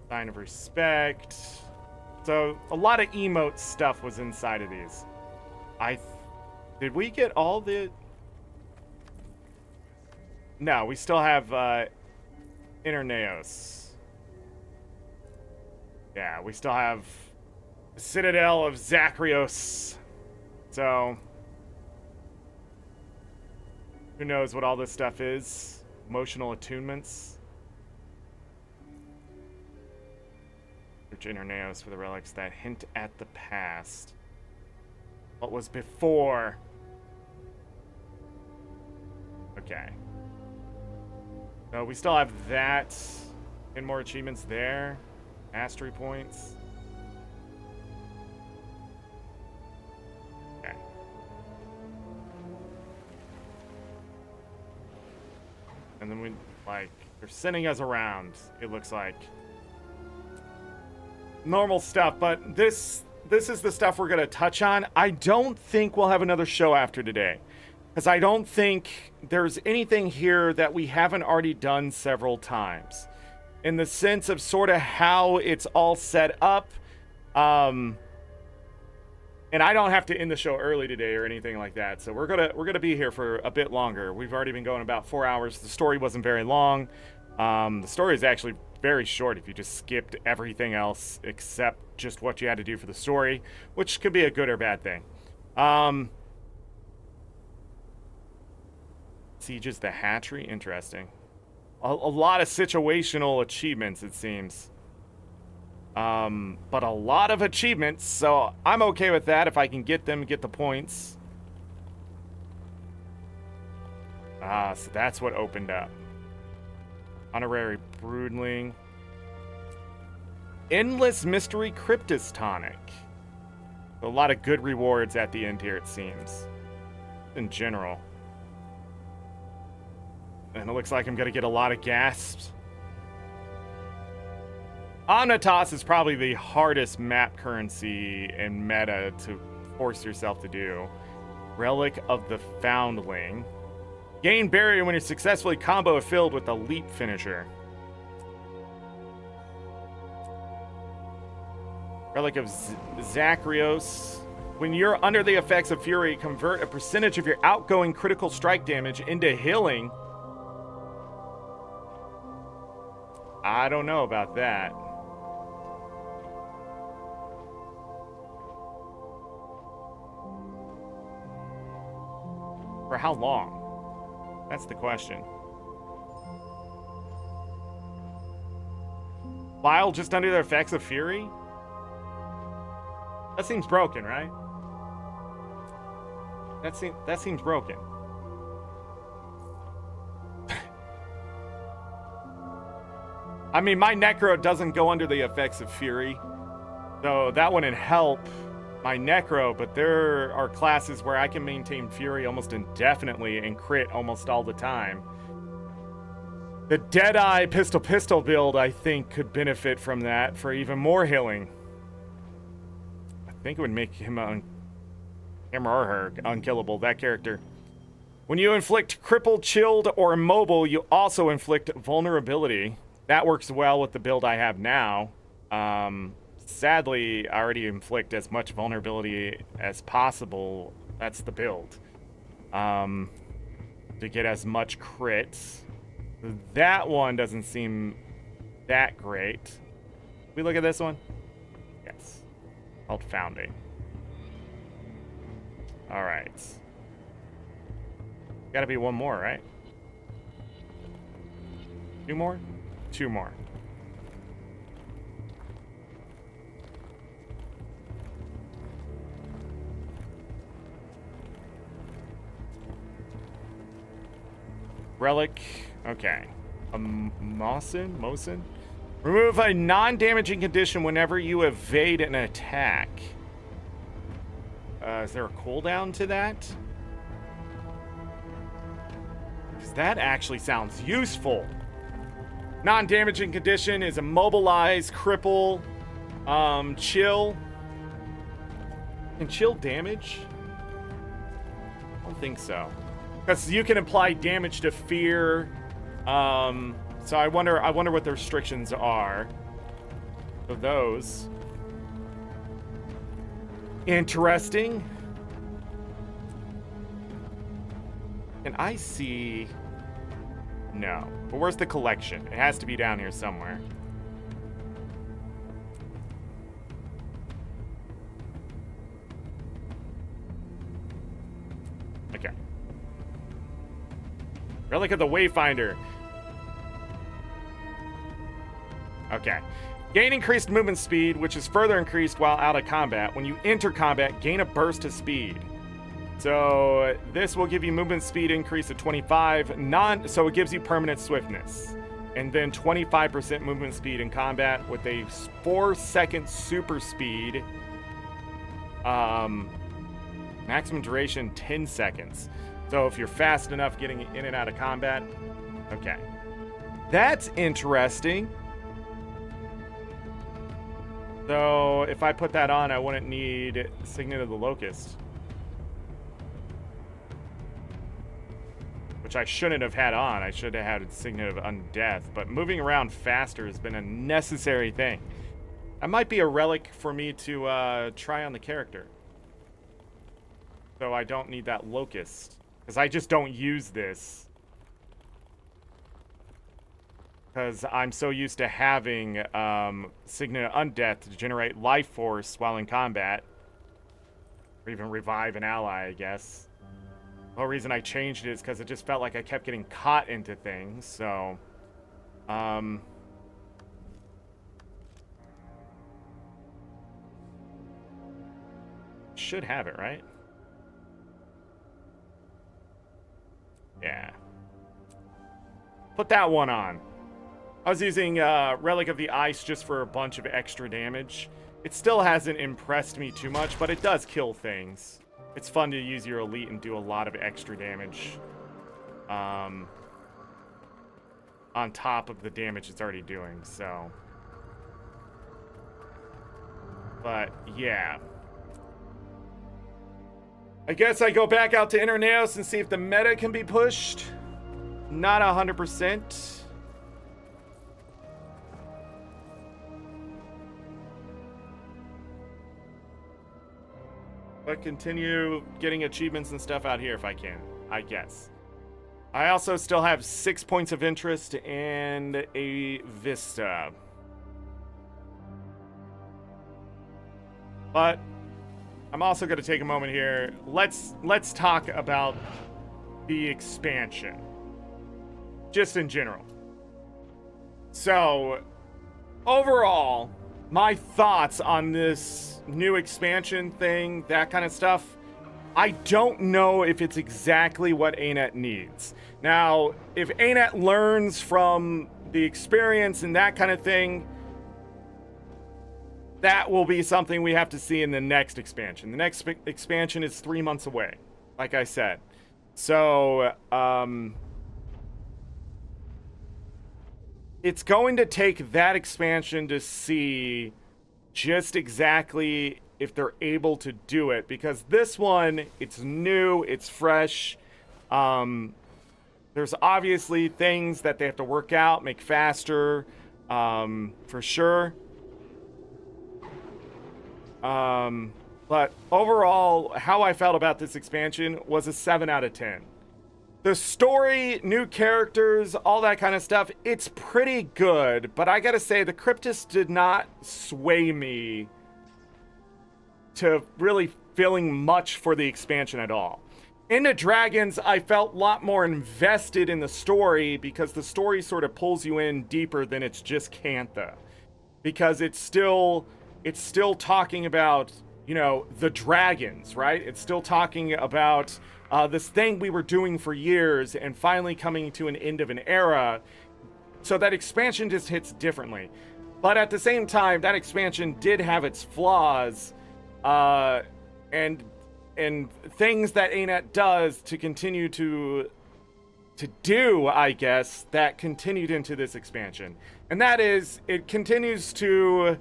Sign of respect. So a lot of emote stuff was inside of these. Did we get all the... No, we still have Interneos. Yeah, we still have Citadel of Zacharios. So who knows what all this stuff is? Emotional attunements. Search Interneos for the relics that hint at the past. What was before? Okay. So we still have that. 10 more achievements there. Mastery points. Okay. And then they're sending us around, it looks like. Normal stuff, but this is the stuff we're going to touch on. I don't think we'll have another show after today, because I don't think there's anything here that we haven't already done several times, in the sense of sort of how it's all set up. And I don't have to end the show early today or anything like that, so we're gonna be here for a bit longer. We've already been going about 4 hours. The story wasn't very long. The story is actually very short if you just skipped everything else except just what you had to do for the story, which could be a good or bad thing. Sieges the Hatchery, interesting. A lot of situational achievements, it seems. But a lot of achievements, so I'm okay with that if I can get them, get the points. So that's what opened up. Honorary Broodling. Endless Mystery Cryptus Tonic. A lot of good rewards at the end here, it seems. In general. And it looks like I'm going to get a lot of gasps. Omnitas is probably the hardest map currency in meta to force yourself to do. Relic of the Foundling. Gain barrier when you successfully combo a field with a leap finisher. Relic of Zacharios. When you're under the effects of Fury, convert a percentage of your outgoing critical strike damage into healing. I don't know about that. For how long? That's the question. While just under the effects of Fury? That seems broken, right? That seems broken. I mean, my Necro doesn't go under the effects of Fury, so that wouldn't help my Necro, but there are classes where I can maintain Fury almost indefinitely and crit almost all the time. The Deadeye pistol build, I think, could benefit from that for even more healing. I think it would make him or her unkillable, that character. When you inflict crippled, chilled, or immobile, you also inflict vulnerability. That works well with the build I have now. Sadly, I already inflict as much vulnerability as possible. That's the build. To get as much crits. That one doesn't seem that great. We look at this one? Yes. Called Founding. All right. Gotta be one more, right? Two more? Two more. Relic. Okay. A Mosin? Remove a non-damaging condition whenever you evade an attack. Is there a cooldown to that? Because that actually sounds useful. Non-damaging condition is immobilize, cripple, chill. Can chill damage? I don't think so. Because you can apply damage to fear. So I wonder what the restrictions are. So those. Interesting. Can I see? No. But where's the collection? It has to be down here somewhere. Okay. Relic of the Wayfinder. Okay. Gain increased movement speed, which is further increased while out of combat. When you enter combat, gain a burst of speed. So this will give you movement speed increase of 25. So it gives you permanent swiftness. And then 25% movement speed in combat with a 4-second super speed. Maximum duration 10 seconds. So if you're fast enough getting in and out of combat. Okay. That's interesting. So if I put that on, I wouldn't need Signet of the Locust. Which I shouldn't have had on. I should have had Signet of Undeath. But moving around faster has been a necessary thing. That might be a relic for me to try on the character. So I don't need that Locust. Because I just don't use this. Because I'm so used to having Signet of Undeath to generate life force while in combat. Or even revive an ally, I guess. The whole reason I changed it is because it just felt like I kept getting caught into things, so... Should have it, right? Yeah. Put that one on. I was using Relic of the Ice just for a bunch of extra damage. It still hasn't impressed me too much, but it does kill things. It's fun to use your elite and do a lot of extra damage. On top of the damage it's already doing, so. But, yeah. I guess I go back out to Interneos and see if the meta can be pushed. Not 100%. But continue getting achievements and stuff out here if I can, I guess. I also still have 6 points of interest and a Vista. But I'm also going to take a moment here. Let's talk about the expansion. Just in general. So, overall, my thoughts on this new expansion thing, that kind of stuff, I don't know if it's exactly what ArenaNet needs. Now, if ArenaNet learns from the experience and that kind of thing, that will be something we have to see in the next expansion. The next expansion is 3 months away, like I said. So, it's going to take that expansion to see just exactly if they're able to do it, because this one, it's new, it's fresh. There's obviously things that they have to work out, make faster, for sure. But overall, how I felt about this expansion was a 7 out of 10. The story, new characters, all that kind of stuff, it's pretty good, but I gotta say, the Cryptus did not sway me to really feeling much for the expansion at all. Into Dragons, I felt a lot more invested in the story because the story sort of pulls you in deeper than it's just Cantha. Because it's still talking about, you know, the dragons, right? It's still talking about this thing we were doing for years and finally coming to an end of an era. So that expansion just hits differently. But at the same time, that expansion did have its flaws and things that ArenaNet does to continue to do, I guess, that continued into this expansion. And that is, it continues to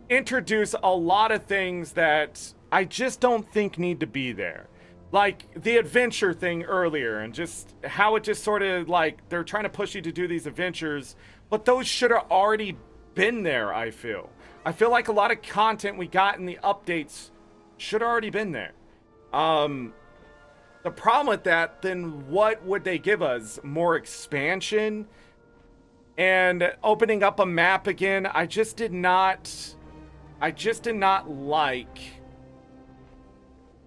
introduce a lot of things that I just don't think need to be there. Like the adventure thing earlier, and just how it just sort of like they're trying to push you to do these adventures, but those should have already been there, I feel. I feel like a lot of content we got in the updates should have already been there. The problem with that, then what would they give us? More expansion? And opening up a map again? I just did not like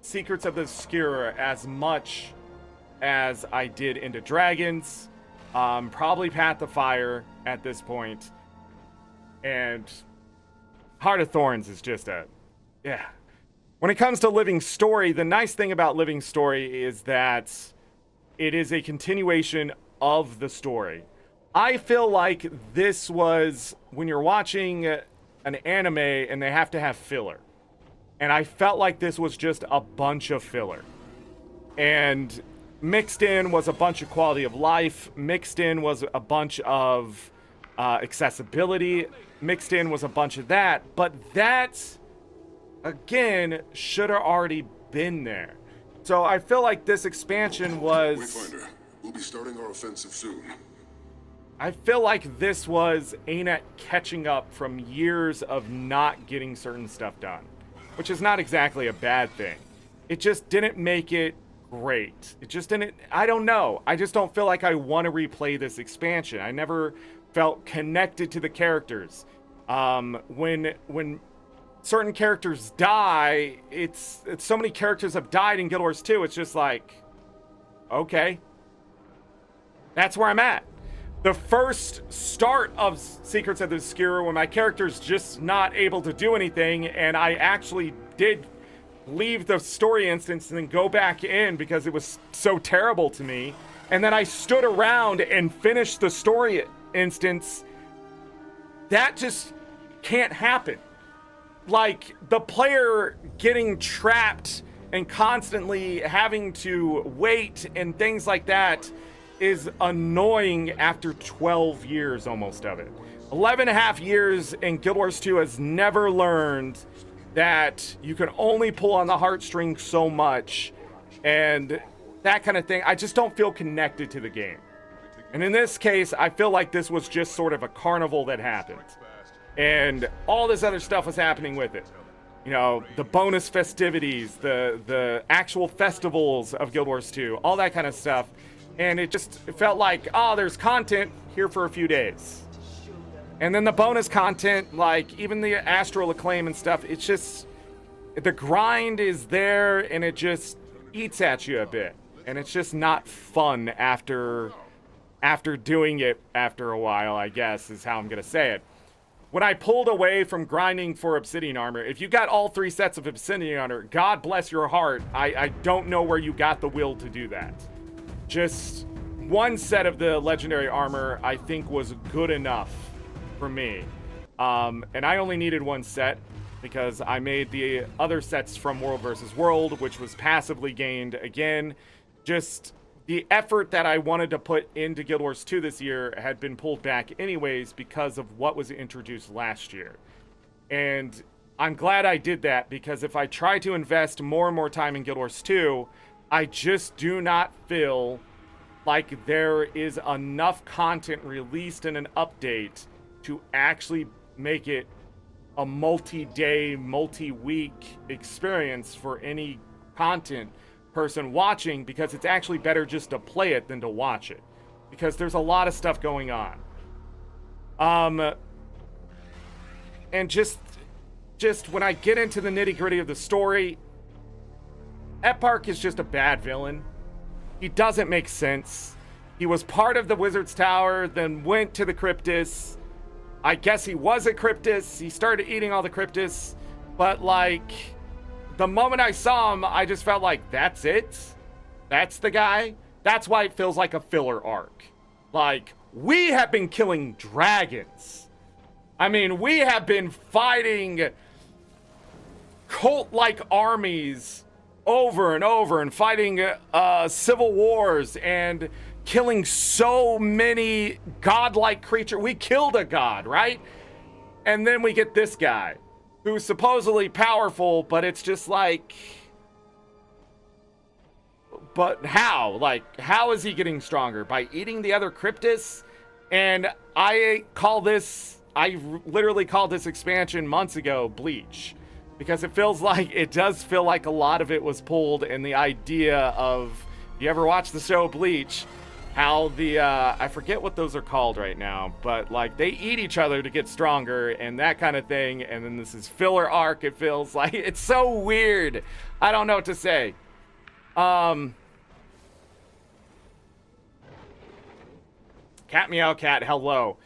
Secrets of the Obscura as much as I did Into Dragons. Probably Path of Fire at this point. And Heart of Thorns is just yeah. When it comes to Living Story, the nice thing about Living Story is that it is a continuation of the story. I feel like this was when you're watching an anime and they have to have filler. And I felt like this was just a bunch of filler. And mixed in was a bunch of quality of life. Mixed in was a bunch of accessibility. Mixed in was a bunch of that. But that, again, should have already been there. So I feel like this expansion was...
Wayfinder, we'll be starting our offensive soon.
I feel like this was ArenaNet catching up from years of not getting certain stuff done. Which is not exactly a bad thing. It just didn't make it great. It just didn't... I don't know. I just don't feel like I want to replay this expansion. I never felt connected to the characters. When certain characters die, it's so many characters have died in Guild Wars 2, it's just like, okay. That's where I'm at. The first start of Secrets of the Obscura, when my character's just not able to do anything, and I actually did leave the story instance and then go back in because it was so terrible to me, and then I stood around and finished the story instance, that just can't happen. Like, the player getting trapped and constantly having to wait and things like that is annoying after 12 years almost of it. 11 and a half years, and Guild Wars 2 has never learned that you can only pull on the heartstrings so much and that kind of thing. I just don't feel connected to the game. And in this case, I feel like this was just sort of a carnival that happened. And all this other stuff was happening with it. You know, the bonus festivities, the actual festivals of Guild Wars 2, all that kind of stuff. And it felt like, oh, there's content here for a few days. And then the bonus content, like even the astral acclaim and stuff, it's just, the grind is there and it just eats at you a bit. And it's just not fun after doing it after a while, I guess, is how I'm going to say it. When I pulled away from grinding for obsidian armor, if you got all 3 sets of obsidian armor, God bless your heart. I don't know where you got the will to do that. Just 1 set of the legendary armor, I think, was good enough for me. And I only needed 1 set because I made the other sets from World vs. World, which was passively gained again. Just the effort that I wanted to put into Guild Wars 2 this year had been pulled back anyways because of what was introduced last year. And I'm glad I did that, because if I try to invest more and more time in Guild Wars 2, I just do not feel like there is enough content released in an update to actually make it a multi-day, multi-week experience for any content person watching, because it's actually better just to play it than to watch it, because there's a lot of stuff going on. And just when I get into the nitty-gritty of the story, Epark is just a bad villain. He doesn't make sense. He was part of the Wizard's Tower, then went to the Cryptus. I guess he was a Cryptus. He started eating all the Cryptus. But, like, the moment I saw him, I just felt like, that's it? That's the guy? That's why it feels like a filler arc. Like, we have been killing dragons. I mean, we have been fighting cult-like armies over and over and fighting civil wars and killing so many godlike creatures. We killed a god, right? And then we get this guy who's supposedly powerful, but it's just like, but how? Like, how is he getting stronger? By eating the other Cryptus? And I literally called this expansion months ago Bleach, because it does feel like a lot of it was pulled in the idea of, you ever watch the show Bleach, how the, I forget what those are called right now, but like they eat each other to get stronger and that kind of thing. And then this is filler arc. It feels like, it's so weird. I don't know what to say. Cat Meow Cat, hello.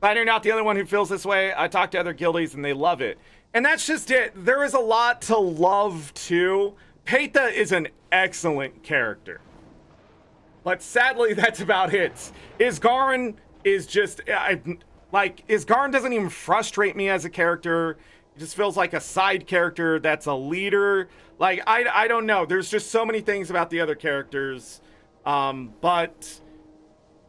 Glad you're not the only one who feels this way. I talked to other guildies and they love it. And that's just it. There is a lot to love too. Peita is an excellent character. But sadly, that's about it. Isgarin is just, Isgarin doesn't even frustrate me as a character. It just feels like a side character that's a leader. Like, I don't know. There's just so many things about the other characters. But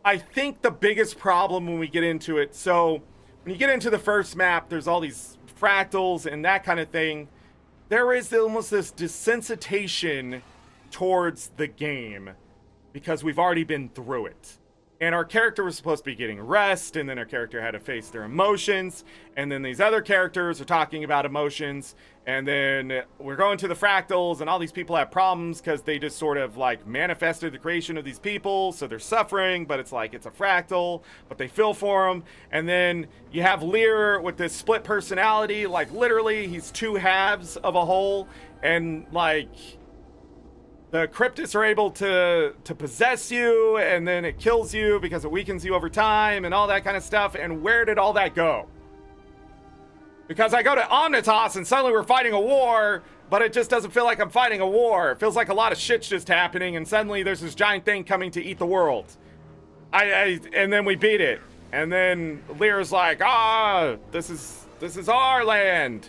I think the biggest problem when we get into it, so when you get into the first map, there's all these fractals and that kind of thing. There is almost this desensitization towards the game because we've already been through it. And our character was supposed to be getting rest, and then our character had to face their emotions, and then these other characters are talking about emotions, and then we're going to the fractals, and all these people have problems because they just sort of like manifested the creation of these people, so they're suffering, but it's like it's a fractal, but they feel for them. And then you have Lear with this split personality, like literally he's two halves of a whole, and like the Cryptus are able to possess you, and then it kills you because it weakens you over time and all that kind of stuff. And where did all that go? Because I go to Omnitas and suddenly we're fighting a war, but it just doesn't feel like I'm fighting a war. It feels like a lot of shit's just happening, and suddenly there's this giant thing coming to eat the world. And then we beat it. And then Lear's like, this is our land.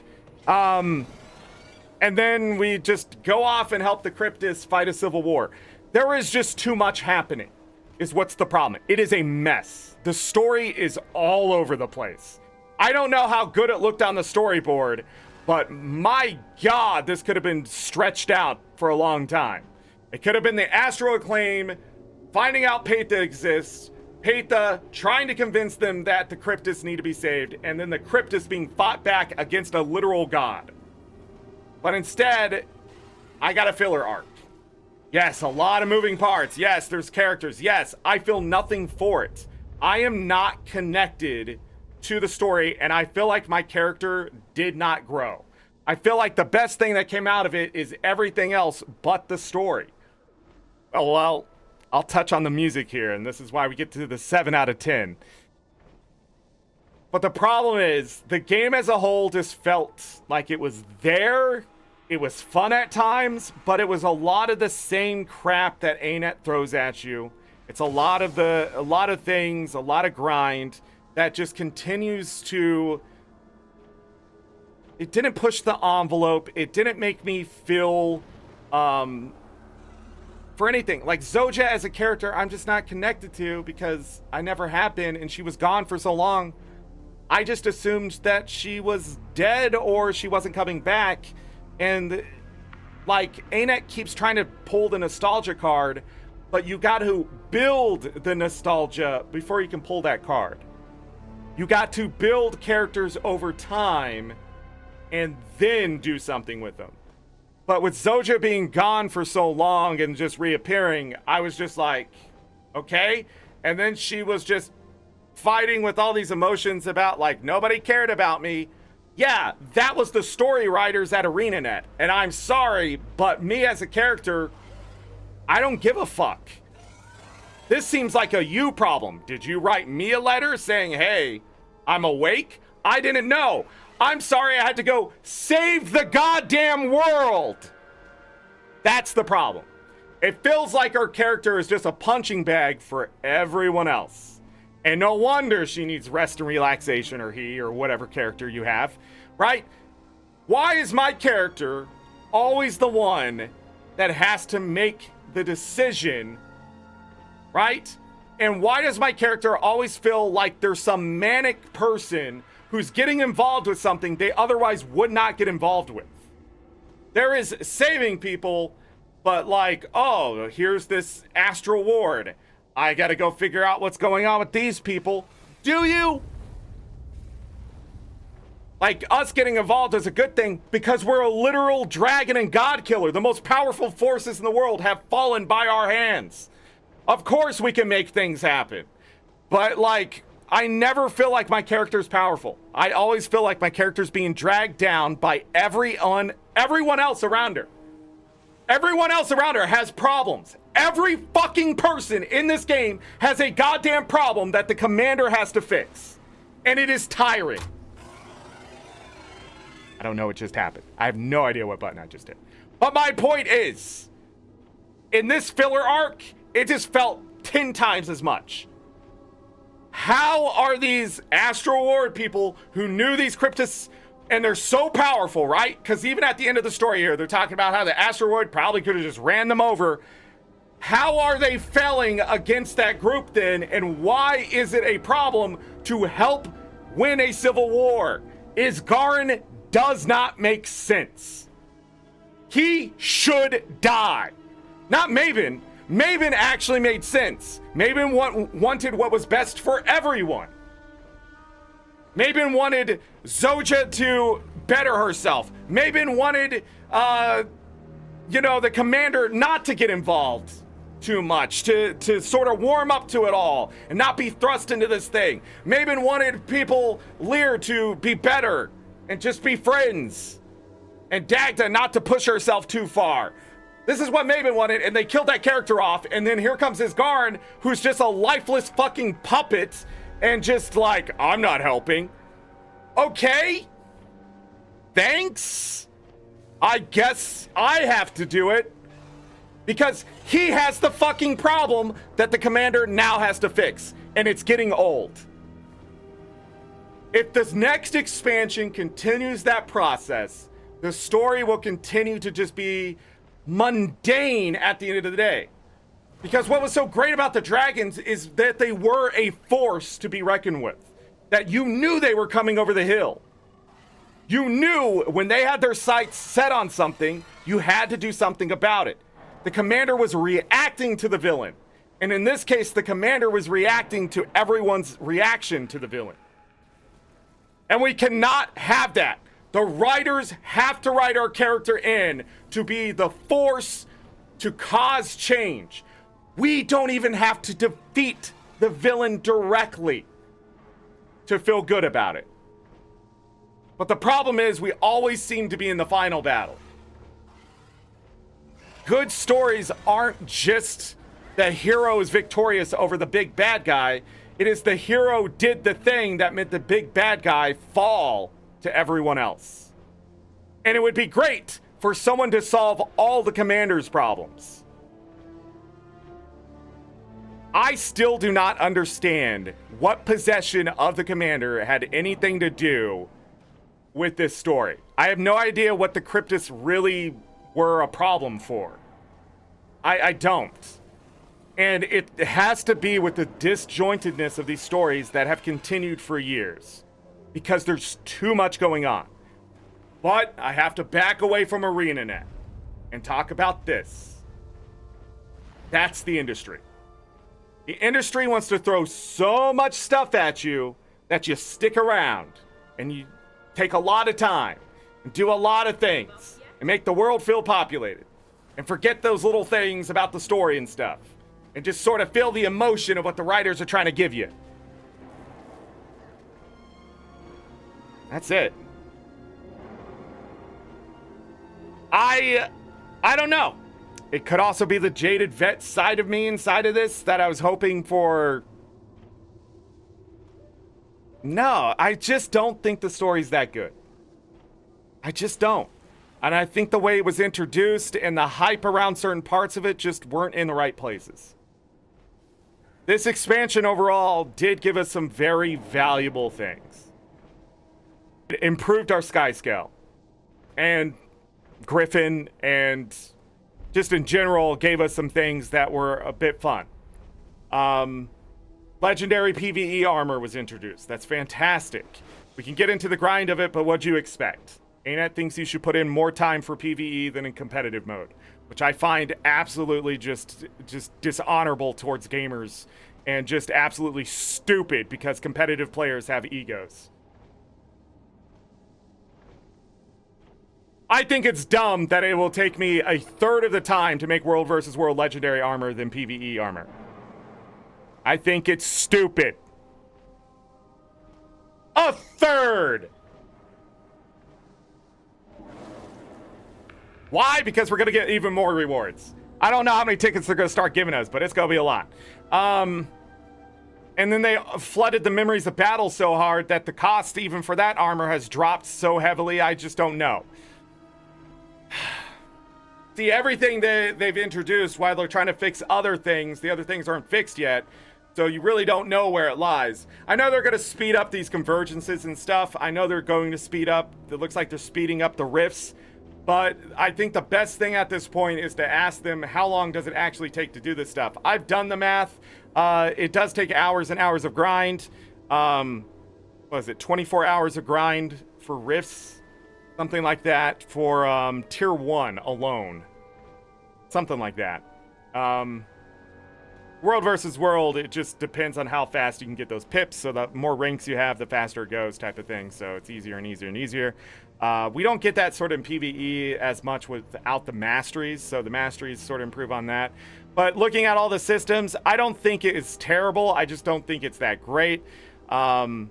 And then we just go off and help the Cryptus fight a civil war. There is just too much happening, is what's the problem. It is a mess. The story is all over the place. I don't know how good it looked on the storyboard, but my God, this could have been stretched out for a long time. It could have been the astral acclaim, finding out Peita exists, Peita trying to convince them that the Cryptus need to be saved, and then the Cryptus being fought back against a literal god. But instead, I got a filler arc. Yes, a lot of moving parts. Yes, there's characters. Yes, I feel nothing for it. I am not connected to the story, and I feel like my character did not grow. I feel like the best thing that came out of it is everything else but the story. Oh, well, I'll touch on the music here, and this is why we get to the 7 out of 10. But the problem is, the game as a whole just felt like it was there. It was fun at times, but it was a lot of the same crap that ArenaNet throws at you. It's a lot of things, a lot of grind that just continues to. It didn't push the envelope. It didn't make me feel for anything. Like Zoja as a character, I'm just not connected to because I never have been, and she was gone for so long. I just assumed that she was dead or she wasn't coming back. And like ArenaNet keeps trying to pull the nostalgia card, but you got to build the nostalgia before you can pull that card. You got to build characters over time and then do something with them. But with Zoja being gone for so long and just reappearing, I was just like, okay. And then she was just fighting with all these emotions about like, nobody cared about me. Yeah, that was the story writers at ArenaNet. And I'm sorry, but me as a character, I don't give a fuck. This seems like a you problem. Did you write me a letter saying, hey, I'm awake? I didn't know. I'm sorry I had to go save the goddamn world. That's the problem. It feels like our character is just a punching bag for everyone else. And no wonder she needs rest and relaxation, or he, or whatever character you have, right? Why is my character always the one that has to make the decision, right? And why does my character always feel like there's some manic person who's getting involved with something they otherwise would not get involved with? There is saving people, but like, oh, here's this astral ward. I gotta go figure out what's going on with these people. Do you? Like, us getting involved is a good thing because we're a literal dragon and god killer. The most powerful forces in the world have fallen by our hands. Of course we can make things happen. But like, I never feel like my character's powerful. I always feel like my character's being dragged down by everyone else around her. Everyone else around her has problems. Every fucking person in this game has a goddamn problem that the commander has to fix. And it is tiring. I don't know what just happened. I have no idea what button I just hit. But my point is, in this filler arc, it just felt 10 times as much. How are these Astral Ward people who knew these cryptists, and they're so powerful, right? Because even at the end of the story here, they're talking about how the Astral Ward probably could have just ran them over. How are they failing against that group then? And why is it a problem to help win a civil war? Isgarin does not make sense. He should die. Not Maven. Maven actually made sense. Maven wanted what was best for everyone. Maven wanted Zoja to better herself. Maven wanted, the commander not to get involved too much, to sort of warm up to it all and not be thrust into this thing. Maven wanted people, Lear, to be better and just be friends. And Dagda not to push herself too far. This is what Maven wanted, and they killed that character off, and then here comes Isgarin, who's just a lifeless fucking puppet, and just like, I'm not helping. Okay. Thanks. I guess I have to do it. Because he has the fucking problem that the commander now has to fix, and it's getting old. If this next expansion continues that process, the story will continue to just be mundane at the end of the day. Because what was so great about the dragons is that they were a force to be reckoned with. That you knew they were coming over the hill. You knew when they had their sights set on something, you had to do something about it. The commander was reacting to the villain. And in this case, the commander was reacting to everyone's reaction to the villain. And we cannot have that. The writers have to write our character in to be the force to cause change. We don't even have to defeat the villain directly to feel good about it. But the problem is we always seem to be in the final battle. Good stories aren't just the hero is victorious over the big bad guy. It is the hero did the thing that made the big bad guy fall to everyone else. And it would be great for someone to solve all the commander's problems. I still do not understand what possession of the commander had anything to do with this story. I have no idea what the cryptists really were a problem for. I don't. And it has to be with the disjointedness of these stories that have continued for years. Because there's too much going on. But I have to back away from ArenaNet and talk about this. That's the industry. The industry wants to throw so much stuff at you that you stick around and you take a lot of time and do a lot of things. and make the world feel populated and forget those little things about the story and stuff and just sort of feel the emotion of what the writers are trying to give you. That's it. I don't know. It could also be the jaded vet side of me inside of this that I was hoping for. No, I just don't think the story's that good. I just don't. And I think the way it was introduced and the hype around certain parts of it just weren't in the right places. This expansion overall did give us some very valuable things. It improved our sky scale. And Griffin and just in general gave us some things that were a bit fun. Legendary PvE armor was introduced. That's fantastic. We can get into the grind of it, but what'd you expect? ArenaNet thinks you should put in more time for PvE than in competitive mode, which I find absolutely just dishonorable towards gamers and just absolutely stupid because competitive players have egos. I think it's dumb that it will take me a third of the time to make World vs. World legendary armor than PvE armor. I think it's stupid. A third! Why? Because we're going to get even more rewards. I don't know how many tickets they're going to start giving us, but it's going to be a lot. And then they flooded the memories of battle so hard that the cost even for that armor has dropped so heavily, I just don't know. See, everything they've introduced, while they're trying to fix other things, the other things aren't fixed yet. So you really don't know where it lies. I know they're going to speed up these convergences and stuff. I know they're going to speed up. It looks like they're speeding up the rifts. But I think the best thing at this point is to ask them, how long does it actually take to do this stuff? I've done the math. It does take hours and hours of grind. What is it, 24 hours of grind for rifts? Something like that for tier 1 alone. Something like that. World versus world, it just depends on how fast you can get those pips. So the more ranks you have, the faster it goes type of thing. So it's easier and easier and easier. We don't get that sort of in PvE as much without the masteries. So the masteries sort of improve on that. But looking at all the systems, I don't think it is terrible. I just don't think it's that great. The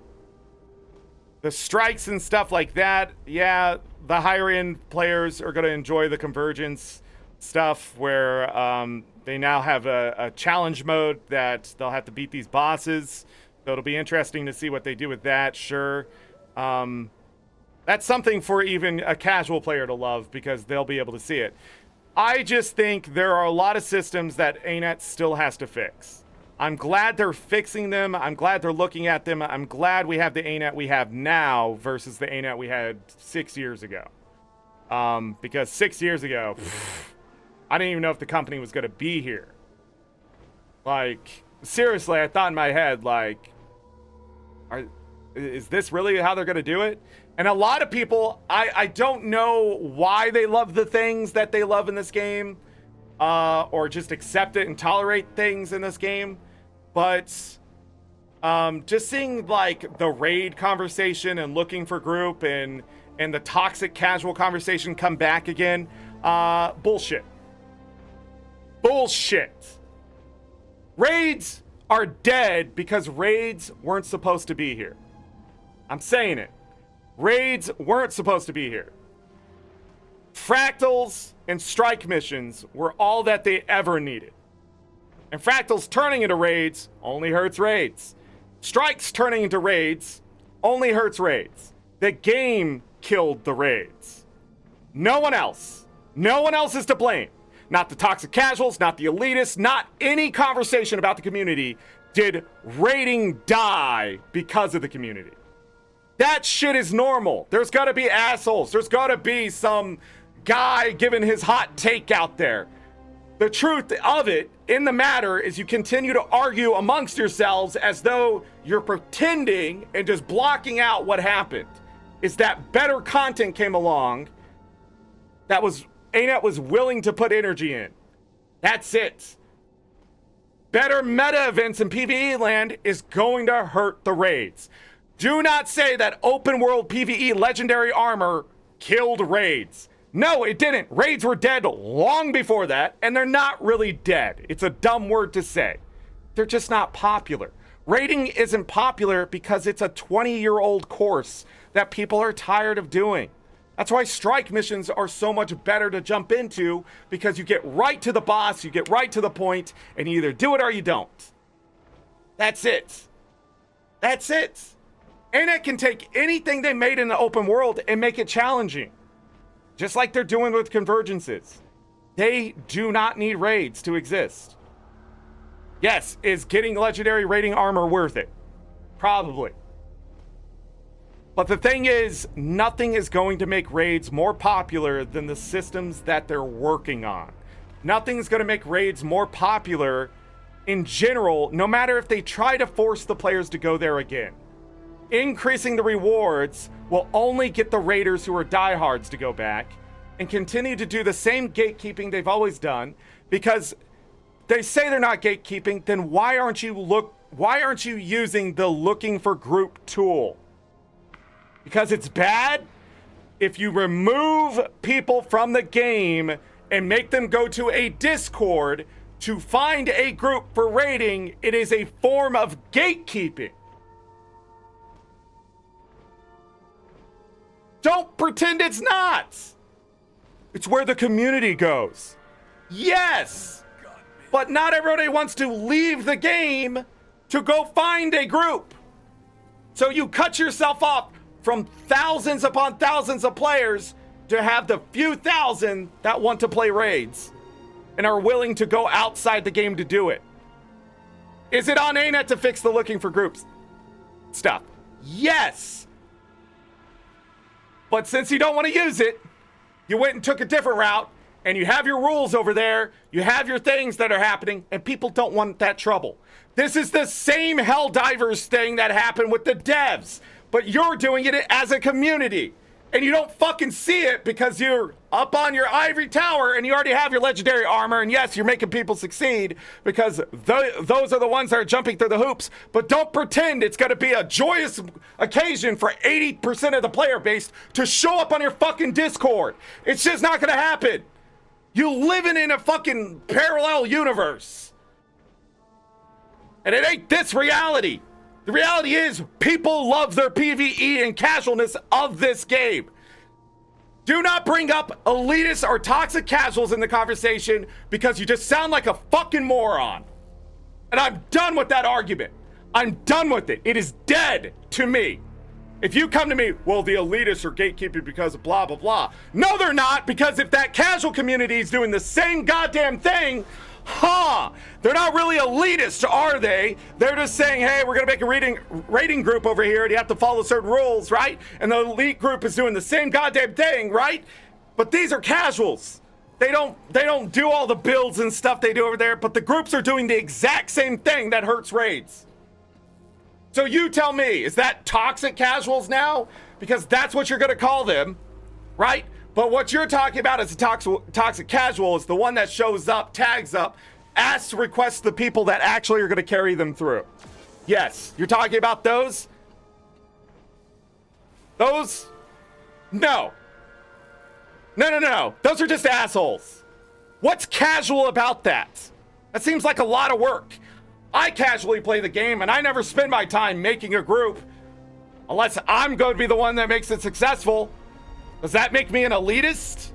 strikes and stuff like that, yeah, the higher end players are going to enjoy the convergence stuff where they now have a challenge mode that they'll have to beat these bosses. So it'll be interesting to see what they do with that, sure. That's something for even a casual player to love because they'll be able to see it. I just think there are a lot of systems that ArenaNet still has to fix. I'm glad they're fixing them. I'm glad they're looking at them. I'm glad we have the ArenaNet we have now versus the ArenaNet we had 6 years ago. Because 6 years ago, I didn't even know if the company was going to be here. Like, seriously, I thought in my head, like, is this really how they're going to do it? And a lot of people, I don't know why they love the things that they love in this game, or just accept it and tolerate things in this game. But just seeing like the raid conversation and looking for group and the toxic casual conversation come back again, bullshit. Bullshit. Raids are dead because raids weren't supposed to be here. I'm saying it. Raids weren't supposed to be here. Fractals and strike missions were all that they ever needed. And fractals turning into raids only hurts raids. Strikes turning into raids only hurts raids. The game killed the raids. No one else. No one else is to blame. Not the toxic casuals, not the elitists, not any conversation about the community did raiding die because of the community. That shit is normal. There's gotta be assholes. There's gotta be some guy giving his hot take out there. The truth of it in the matter is you continue to argue amongst yourselves as though you're pretending and just blocking out what happened. Is that better content came along that ArenaNet was willing to put energy in. That's it. Better meta events in PvE land is going to hurt the raids. Do not say that open world PvE legendary armor killed raids. No, it didn't. Raids were dead long before that, and they're not really dead. It's a dumb word to say. They're just not popular. Raiding isn't popular because it's a 20-year-old course that people are tired of doing. That's why strike missions are so much better to jump into, because you get right to the boss, you get right to the point, and you either do it or you don't. That's it. That's it. ArenaNet can take anything they made in the open world and make it challenging. Just like they're doing with convergences. They do not need raids to exist. Yes, is getting legendary raiding armor worth it? Probably. But the thing is, nothing is going to make raids more popular than the systems that they're working on. Nothing's going to make raids more popular in general, no matter if they try to force the players to go there again. Increasing the rewards will only get the raiders who are diehards to go back and continue to do the same gatekeeping they've always done, because they say they're not gatekeeping. Then why aren't you using the looking for group tool? Because it's bad? If you remove people from the game and make them go to a Discord to find a group for raiding, it is a form of gatekeeping. Don't pretend it's not. It's where the community goes. Yes, but not everybody wants to leave the game to go find a group. So you cut yourself off from thousands upon thousands of players to have the few thousand that want to play raids and are willing to go outside the game to do it. Is it on ArenaNet to fix the looking for groups stuff? Yes. But since you don't want to use it, you went and took a different route, and you have your rules over there, you have your things that are happening, and people don't want that trouble. This is the same Helldivers thing that happened with the devs, but you're doing it as a community, and you don't fucking see it because you're up on your ivory tower and you already have your legendary armor, and yes, you're making people succeed because those are the ones that are jumping through the hoops, but don't pretend it's going to be a joyous occasion for 80% of the player base to show up on your fucking Discord. It's just not going to happen. You living in a fucking parallel universe. And it ain't this reality. The reality is, people love their PvE and casualness of this game. Do not bring up elitists or toxic casuals in the conversation because you just sound like a fucking moron. And I'm done with that argument. I'm done with it. It is dead to me. If you come to me, well, the elitists are gatekeeping because of blah, blah, blah. No, they're not, because if that casual community is doing the same goddamn thing, they're not really elitists, are they? They're just saying, hey, we're going to make a rating group over here, and you have to follow certain rules, right? And the elite group is doing the same goddamn thing, right? But these are casuals. They don't do all the builds and stuff they do over there, but the groups are doing the exact same thing that hurts raids. So you tell me, is that toxic casuals now? Because that's what you're going to call them, right? But what you're talking about as a toxic casual is the one that shows up, tags up, asks, requests the people that actually are going to carry them through. Yes, you're talking about those? Those? No. No. Those are just assholes. What's casual about that? That seems like a lot of work. I casually play the game, and I never spend my time making a group unless I'm going to be the one that makes it successful. Does that make me an elitist?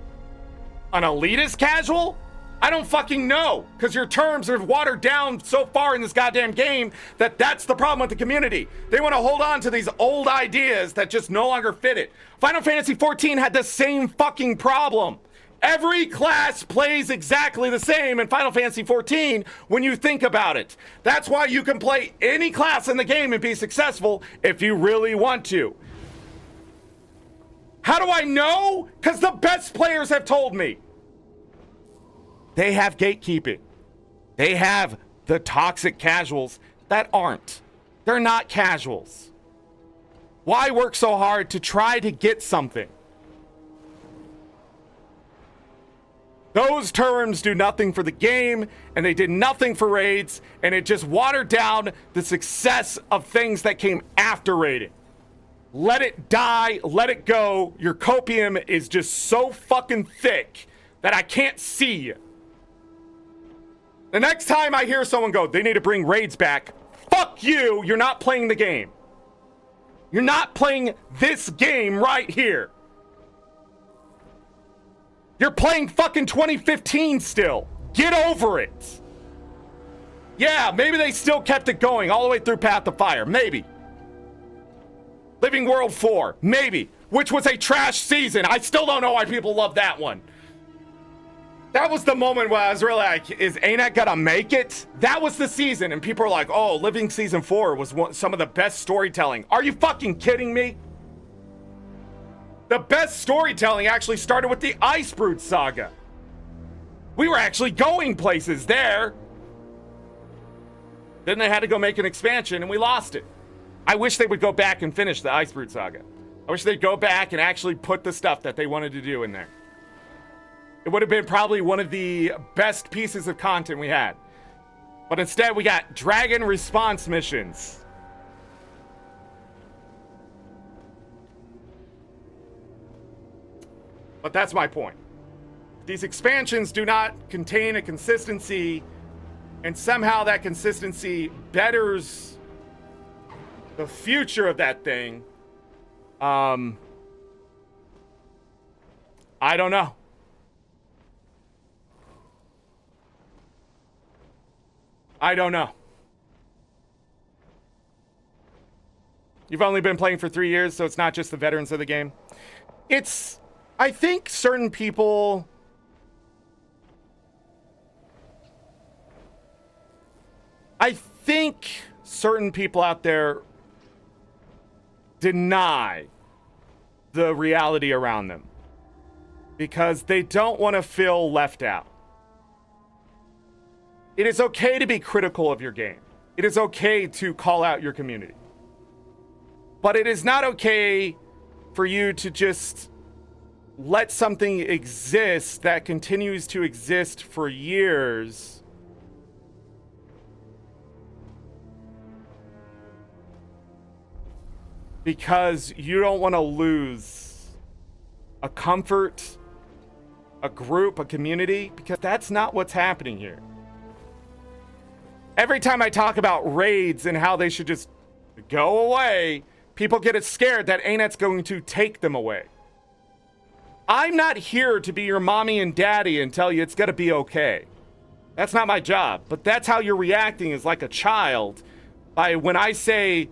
An elitist casual? I don't fucking know, because your terms are watered down so far in this goddamn game that that's the problem with the community. They want to hold on to these old ideas that just no longer fit it. Final Fantasy XIV had the same fucking problem. Every class plays exactly the same in Final Fantasy XIV when you think about it. That's why you can play any class in the game and be successful if you really want to. How do I know? Because the best players have told me. They have gatekeeping. They have the toxic casuals that aren't. They're not casuals. Why work so hard to try to get something? Those terms do nothing for the game, and they did nothing for raids, and it just watered down the success of things that came after raiding. Let it die. Let it go. Your copium is just so fucking thick that I can't see you. The next time I hear someone go, they need to bring raids back, fuck you. You're not playing the game. You're not playing this game right here. You're playing fucking 2015 still. Get over it. Yeah, maybe they still kept it going all the way through Path of Fire. Maybe. Living World 4. Maybe. Which was a trash season. I still don't know why people love that one. That was the moment where I was really like, is ArenaNet gonna make it? That was the season, and people are like, oh, Living Season 4 was some of the best storytelling. Are you fucking kidding me? The best storytelling actually started with the Icebrood saga. We were actually going places there. Then they had to go make an expansion, and we lost it. I wish they would go back and finish the Icebrood saga. I wish they'd go back and actually put the stuff that they wanted to do in there. It would have been probably one of the best pieces of content we had. But instead, we got dragon response missions. But that's my point. These expansions do not contain a consistency, and somehow that consistency betters the future of that thing. I don't know. I don't know. You've only been playing for 3 years, so it's not just the veterans of the game. I think certain people... I think certain people out there deny the reality around them because they don't want to feel left out. It is okay to be critical of your game. It is okay to call out your community. But it is not okay for you to just let something exist that continues to exist for years because you don't want to lose a comfort, a group, a community, because that's not what's happening here. Every time I talk about raids and how they should just go away, people get scared that ArenaNet's going to take them away. I'm not here to be your mommy and daddy and tell you it's going to be okay. That's not my job. But that's how you're reacting, is like a child. When I say,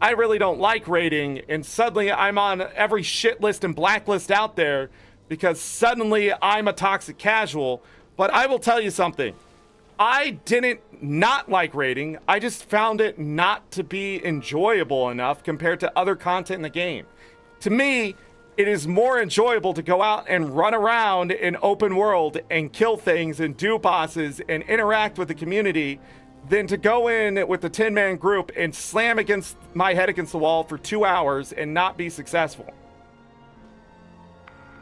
I really don't like raiding, and suddenly I'm on every shit list and blacklist out there because suddenly I'm a toxic casual. But I will tell you something. I didn't not like raiding. I just found it not to be enjoyable enough compared to other content in the game. To me, it is more enjoyable to go out and run around in open world and kill things and do bosses and interact with the community than to go in with a 10-man group and slam my head against the wall for 2 hours and not be successful.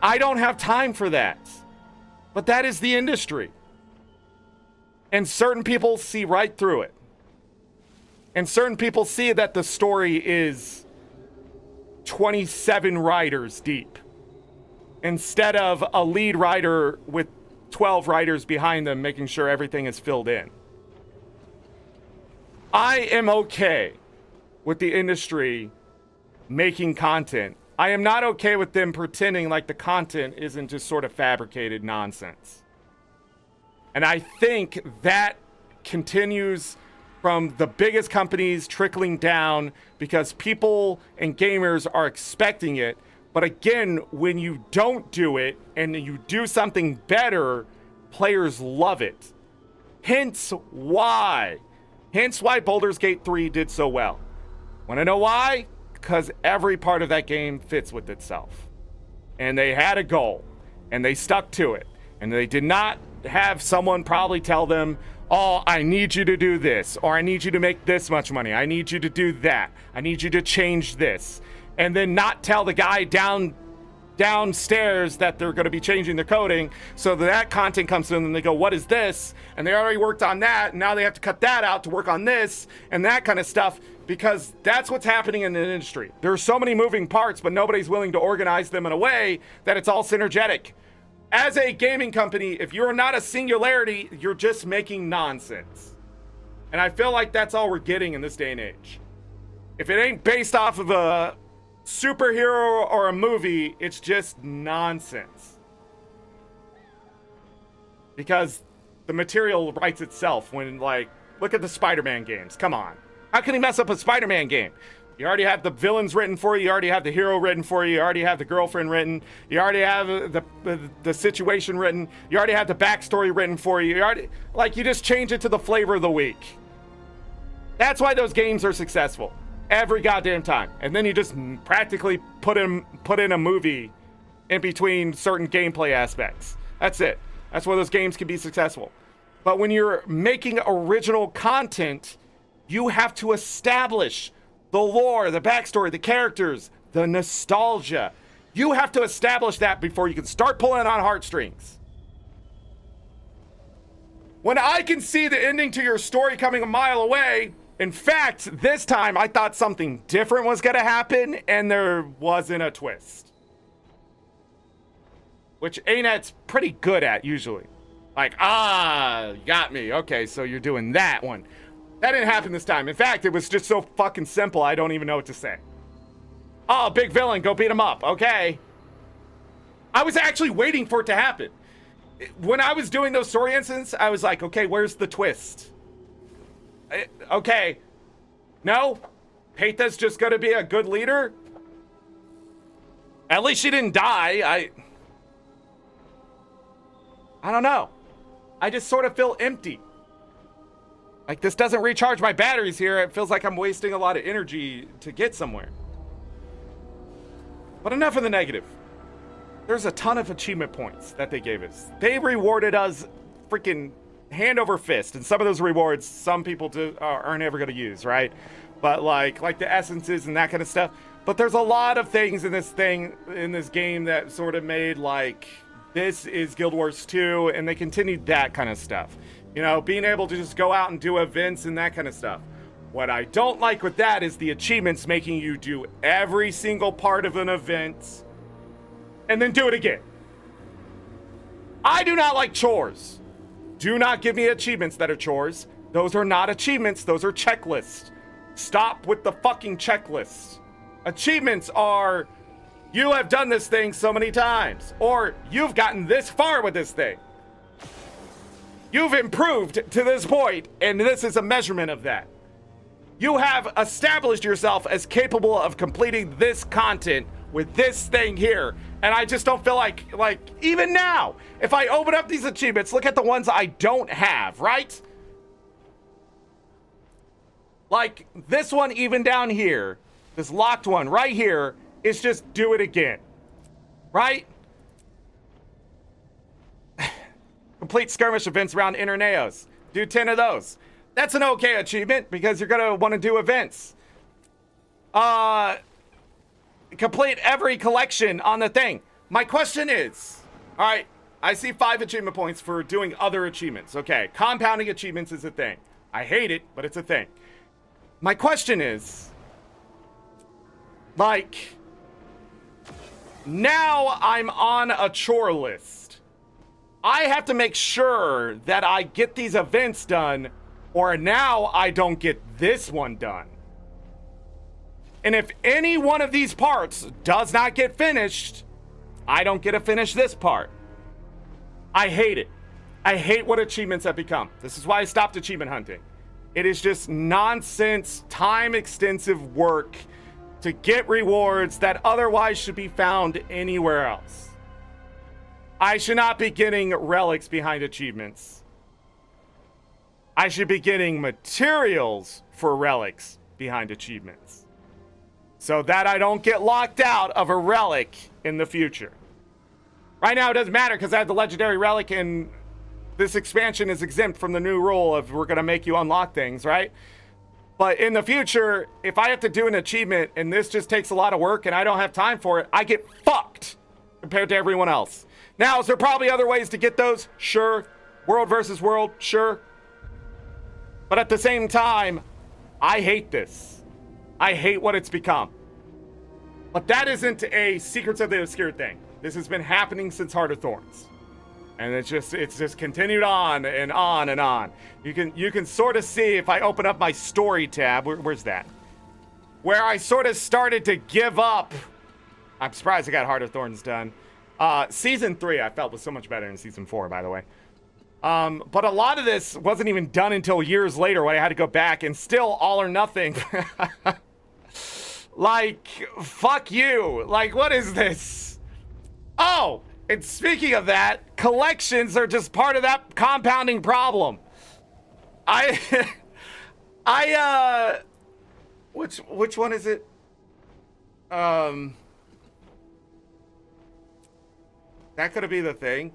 I don't have time for that. But that is the industry. And certain people see right through it. And certain people see that the story is 27 writers deep instead of a lead writer with 12 writers behind them making sure everything is filled in. I am okay with the industry making content. I am not okay with them pretending like the content isn't just sort of fabricated nonsense. And I think that continues from the biggest companies trickling down because people and gamers are expecting it. But again, when you don't do it and you do something better, players love it. Hence why Baldur's Gate 3 did so well. Want to know why? Because every part of that game fits with itself. And they had a goal, and they stuck to it. And they did not have someone probably tell them, oh, I need you to do this, or I need you to make this much money. I need you to do that. I need you to change this. And then not tell the guy down downstairs that they're going to be changing their coding, so that content comes in and they go, what is this? And they already worked on that, and now they have to cut that out to work on this and that kind of stuff, because that's what's happening in the industry. There are so many moving parts, but nobody's willing to organize them in a way that it's all synergetic. As a gaming company, if you're not a singularity, you're just making nonsense. And I feel like that's all we're getting in this day and age. If it ain't based off of a superhero or a movie, it's just nonsense. Because the material writes itself when, like, look at the Spider-Man games. Come on. How can he mess up a Spider-Man game? You already have the villains written for you. You already have the hero written for you. You already have the girlfriend written. You already have the situation written. You already have the backstory written for you. You just change it to the flavor of the week. That's why those games are successful every goddamn time. And then you just practically put in a movie in between certain gameplay aspects. That's it. That's why those games can be successful. But when you're making original content, you have to establish the lore, the backstory, the characters, the nostalgia. You have to establish that before you can start pulling on heartstrings. When I can see the ending to your story coming a mile away, in fact, this time I thought something different was going to happen, and there wasn't a twist. Which ArenaNet's pretty good at, usually. Like, you got me. Okay, so you're doing that one. That didn't happen this time. In fact, it was just so fucking simple, I don't even know what to say. Oh, big villain, go beat him up. Okay. I was actually waiting for it to happen. When I was doing those story incidents, I was like, okay, where's the twist? Okay. No? Peita's just gonna be a good leader? At least she didn't die. I don't know. I just sort of feel empty. Like, this doesn't recharge my batteries here. It feels like I'm wasting a lot of energy to get somewhere. But enough of the negative. There's a ton of achievement points that they gave us. They rewarded us freaking hand over fist. And some of those rewards, some people aren't ever going to use, right? But like the essences and that kind of stuff. But there's a lot of things in this game that sort of made like, this is Guild Wars 2, and they continued that kind of stuff. You know, being able to just go out and do events and that kind of stuff. What I don't like with that is the achievements making you do every single part of an event and then do it again. I do not like chores. Do not give me achievements that are chores. Those are not achievements, those are checklists. Stop with the fucking checklists. Achievements are, you have done this thing so many times, or you've gotten this far with this thing. You've improved to this point, and this is a measurement of that. You have established yourself as capable of completing this content with this thing here. And I just don't feel like even now, if I open up these achievements, look at the ones I don't have, right? Like this one, even down here, this locked one right here, is just do it again, right? Complete skirmish events around Interneos. Do 10 of those. That's an okay achievement because you're going to want to do events. Complete every collection on the thing. My question is, all right, I see 5 achievement points for doing other achievements. Okay, compounding achievements is a thing. I hate it, but it's a thing. My question is, like, now I'm on a chore list. I have to make sure that I get these events done, or now I don't get this one done. And if any one of these parts does not get finished, I don't get to finish this part. I hate it. I hate what achievements have become. This is why I stopped achievement hunting. It is just nonsense, time-extensive work to get rewards that otherwise should be found anywhere else. I should not be getting relics behind achievements. I should be getting materials for relics behind achievements, so that I don't get locked out of a relic in the future. Right now it doesn't matter because I have the legendary relic and this expansion is exempt from the new rule of we're going to make you unlock things, right? But in the future, if I have to do an achievement and this just takes a lot of work and I don't have time for it, I get fucked. compared to everyone else. Now, is there probably other ways to get those? Sure. World versus world? Sure. But at the same time, I hate this. I hate what it's become. But that isn't a Secrets of the Obscure thing. This has been happening since Heart of Thorns. And it's just continued on and on and on. You can sort of see if I open up my story tab. Where's that? Where I sort of started to give up. I'm surprised I got Heart of Thorns done. Season 3 I felt was so much better than Season 4, by the way. But a lot of this wasn't even done until years later when I had to go back, and still all or nothing. Like, fuck you. Like, what is this? Oh! And speaking of that, collections are just part of that compounding problem. Which one is it? That could be the thing.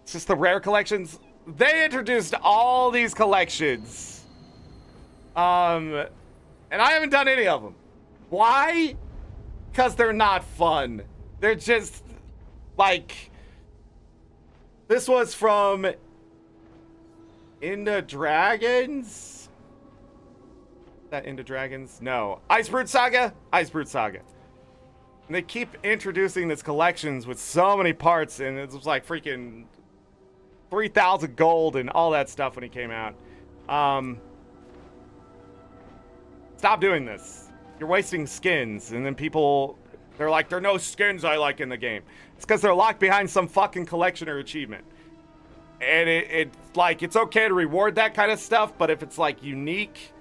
It's just the rare collections. They introduced all these collections. And I haven't done any of them. Why? Because they're not fun. They're just, like... This was from... Into Dragons? Is that Into Dragons? No. Icebrute Saga? Icebrute Saga. And they keep introducing these collections with so many parts, and it was like freaking 3,000 gold and all that stuff when it came out. Stop doing this. You're wasting skins, and then people, they're like, there are no skins I like in the game. It's because they're locked behind some fucking collection or achievement. And it's like, it's okay to reward that kind of stuff, but if it's like unique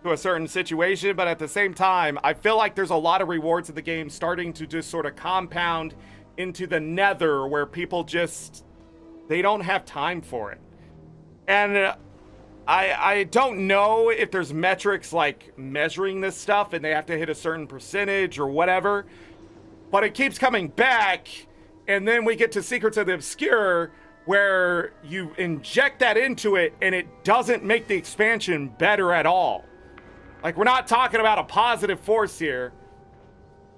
to a certain situation, but at the same time, I feel like there's a lot of rewards in the game starting to just sort of compound into the nether where people just, they don't have time for it. And I don't know if there's metrics like measuring this stuff and they have to hit a certain percentage or whatever, but it keeps coming back, and then we get to Secrets of the Obscure where you inject that into it and it doesn't make the expansion better at all. Like, we're not talking about a positive force here.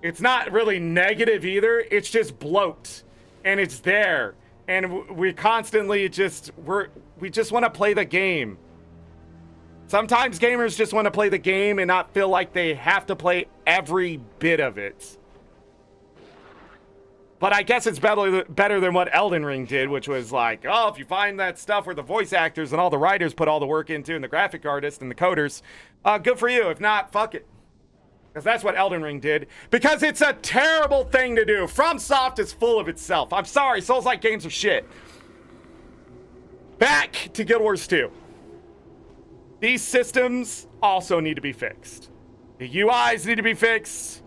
It's not really negative either. It's just bloat, and it's there, and we constantly we just want to play the game. Sometimes gamers just want to play the game and not feel like they have to play every bit of it. But I guess it's better than what Elden Ring did, which was like, oh, if you find that stuff where the voice actors and all the writers put all the work into, and the graphic artists and the coders, good for you. If not, fuck it. Because that's what Elden Ring did. Because it's a terrible thing to do. FromSoft is full of itself. I'm sorry, Souls-like games are shit. Back to Guild Wars 2. These systems also need to be fixed. The UIs need to be fixed.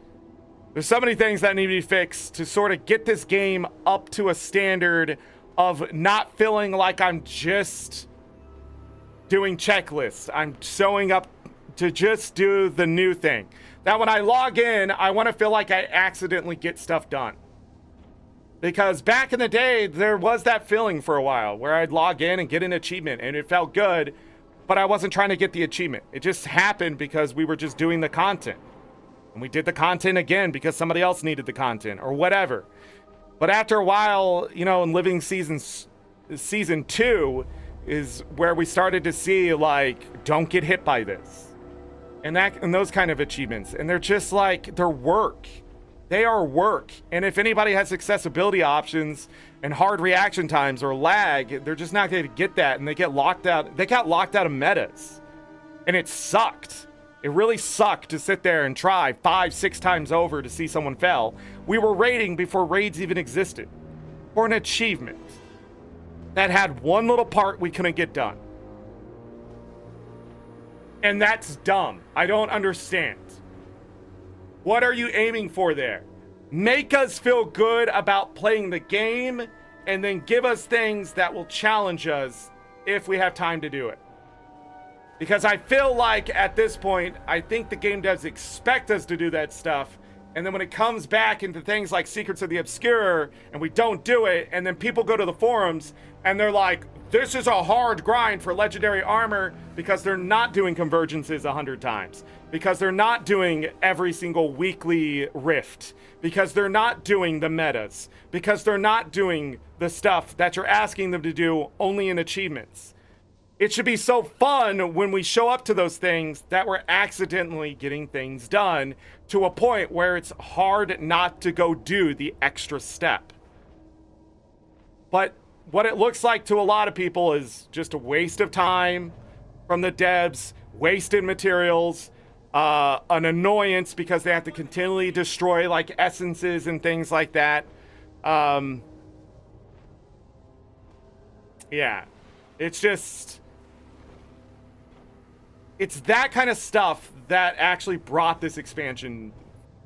There's so many things that need to be fixed to sort of get this game up to a standard of not feeling like I'm just doing checklists. I'm showing up to just do the new thing. That when I log in, I want to feel like I accidentally get stuff done. Because back in the day, there was that feeling for a while where I'd log in and get an achievement and it felt good, but I wasn't trying to get the achievement. It just happened because we were just doing the content. And we did the content again because somebody else needed the content or whatever. But after a while, you know, in Living season 2 is where we started to see, like, don't get hit by this. And those kind of achievements. And they're just like, they're work. They are work. And if anybody has accessibility options and hard reaction times or lag, they're just not going to get that. And they get locked out. They got locked out of metas. And it sucked. It really sucked to sit there and try 5-6 times over to see someone fail. We were raiding before raids even existed. For an achievement that had one little part we couldn't get done. And that's dumb. I don't understand. What are you aiming for there? Make us feel good about playing the game and then give us things that will challenge us if we have time to do it. Because I feel like at this point, I think the game devs expect us to do that stuff. And then when it comes back into things like Secrets of the Obscure and we don't do it, and then people go to the forums and they're like, this is a hard grind for legendary armor because they're not doing convergences 100 times. Because they're not doing every single weekly rift. Because they're not doing the metas. Because they're not doing the stuff that you're asking them to do only in achievements. It should be so fun when we show up to those things that we're accidentally getting things done to a point where it's hard not to go do the extra step. But what it looks like to a lot of people is just a waste of time from the devs, wasted materials, an annoyance because they have to continually destroy like essences and things like that. Yeah, it's just... It's that kind of stuff that actually brought this expansion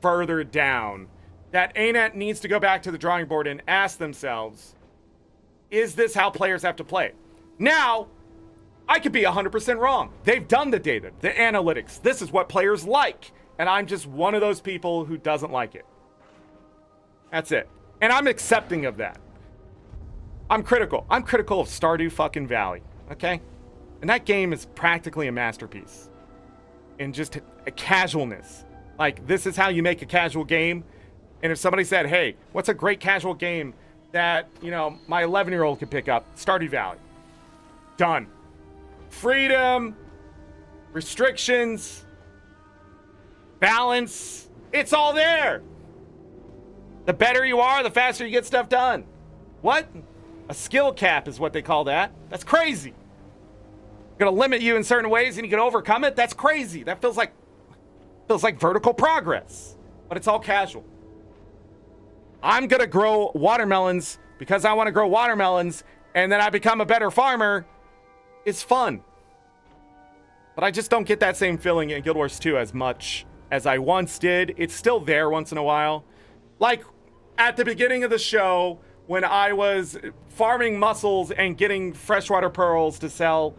further down. That ArenaNet needs to go back to the drawing board and ask themselves, is this how players have to play? Now, I could be 100% wrong. They've done the data, the analytics. This is what players like. And I'm just one of those people who doesn't like it. That's it. And I'm accepting of that. I'm critical. I'm critical of Stardew fucking Valley. Okay? And that game is practically a masterpiece. In just a casualness. Like, this is how you make a casual game. And if somebody said, hey, what's a great casual game that, you know, my 11-year-old could pick up? Stardew Valley. Done. Freedom. Restrictions. Balance. It's all there. The better you are, the faster you get stuff done. What? A skill cap is what they call that. That's crazy. Gonna limit you in certain ways and you can overcome it. That's crazy. That feels like vertical progress, but it's all casual. I'm gonna grow watermelons because I want to grow watermelons, and then I become a better farmer. It's fun, but I just don't get that same feeling in Guild Wars 2 as much as I once did. It's still there once in a while, like at the beginning of the show when I was farming mussels and getting freshwater pearls to sell.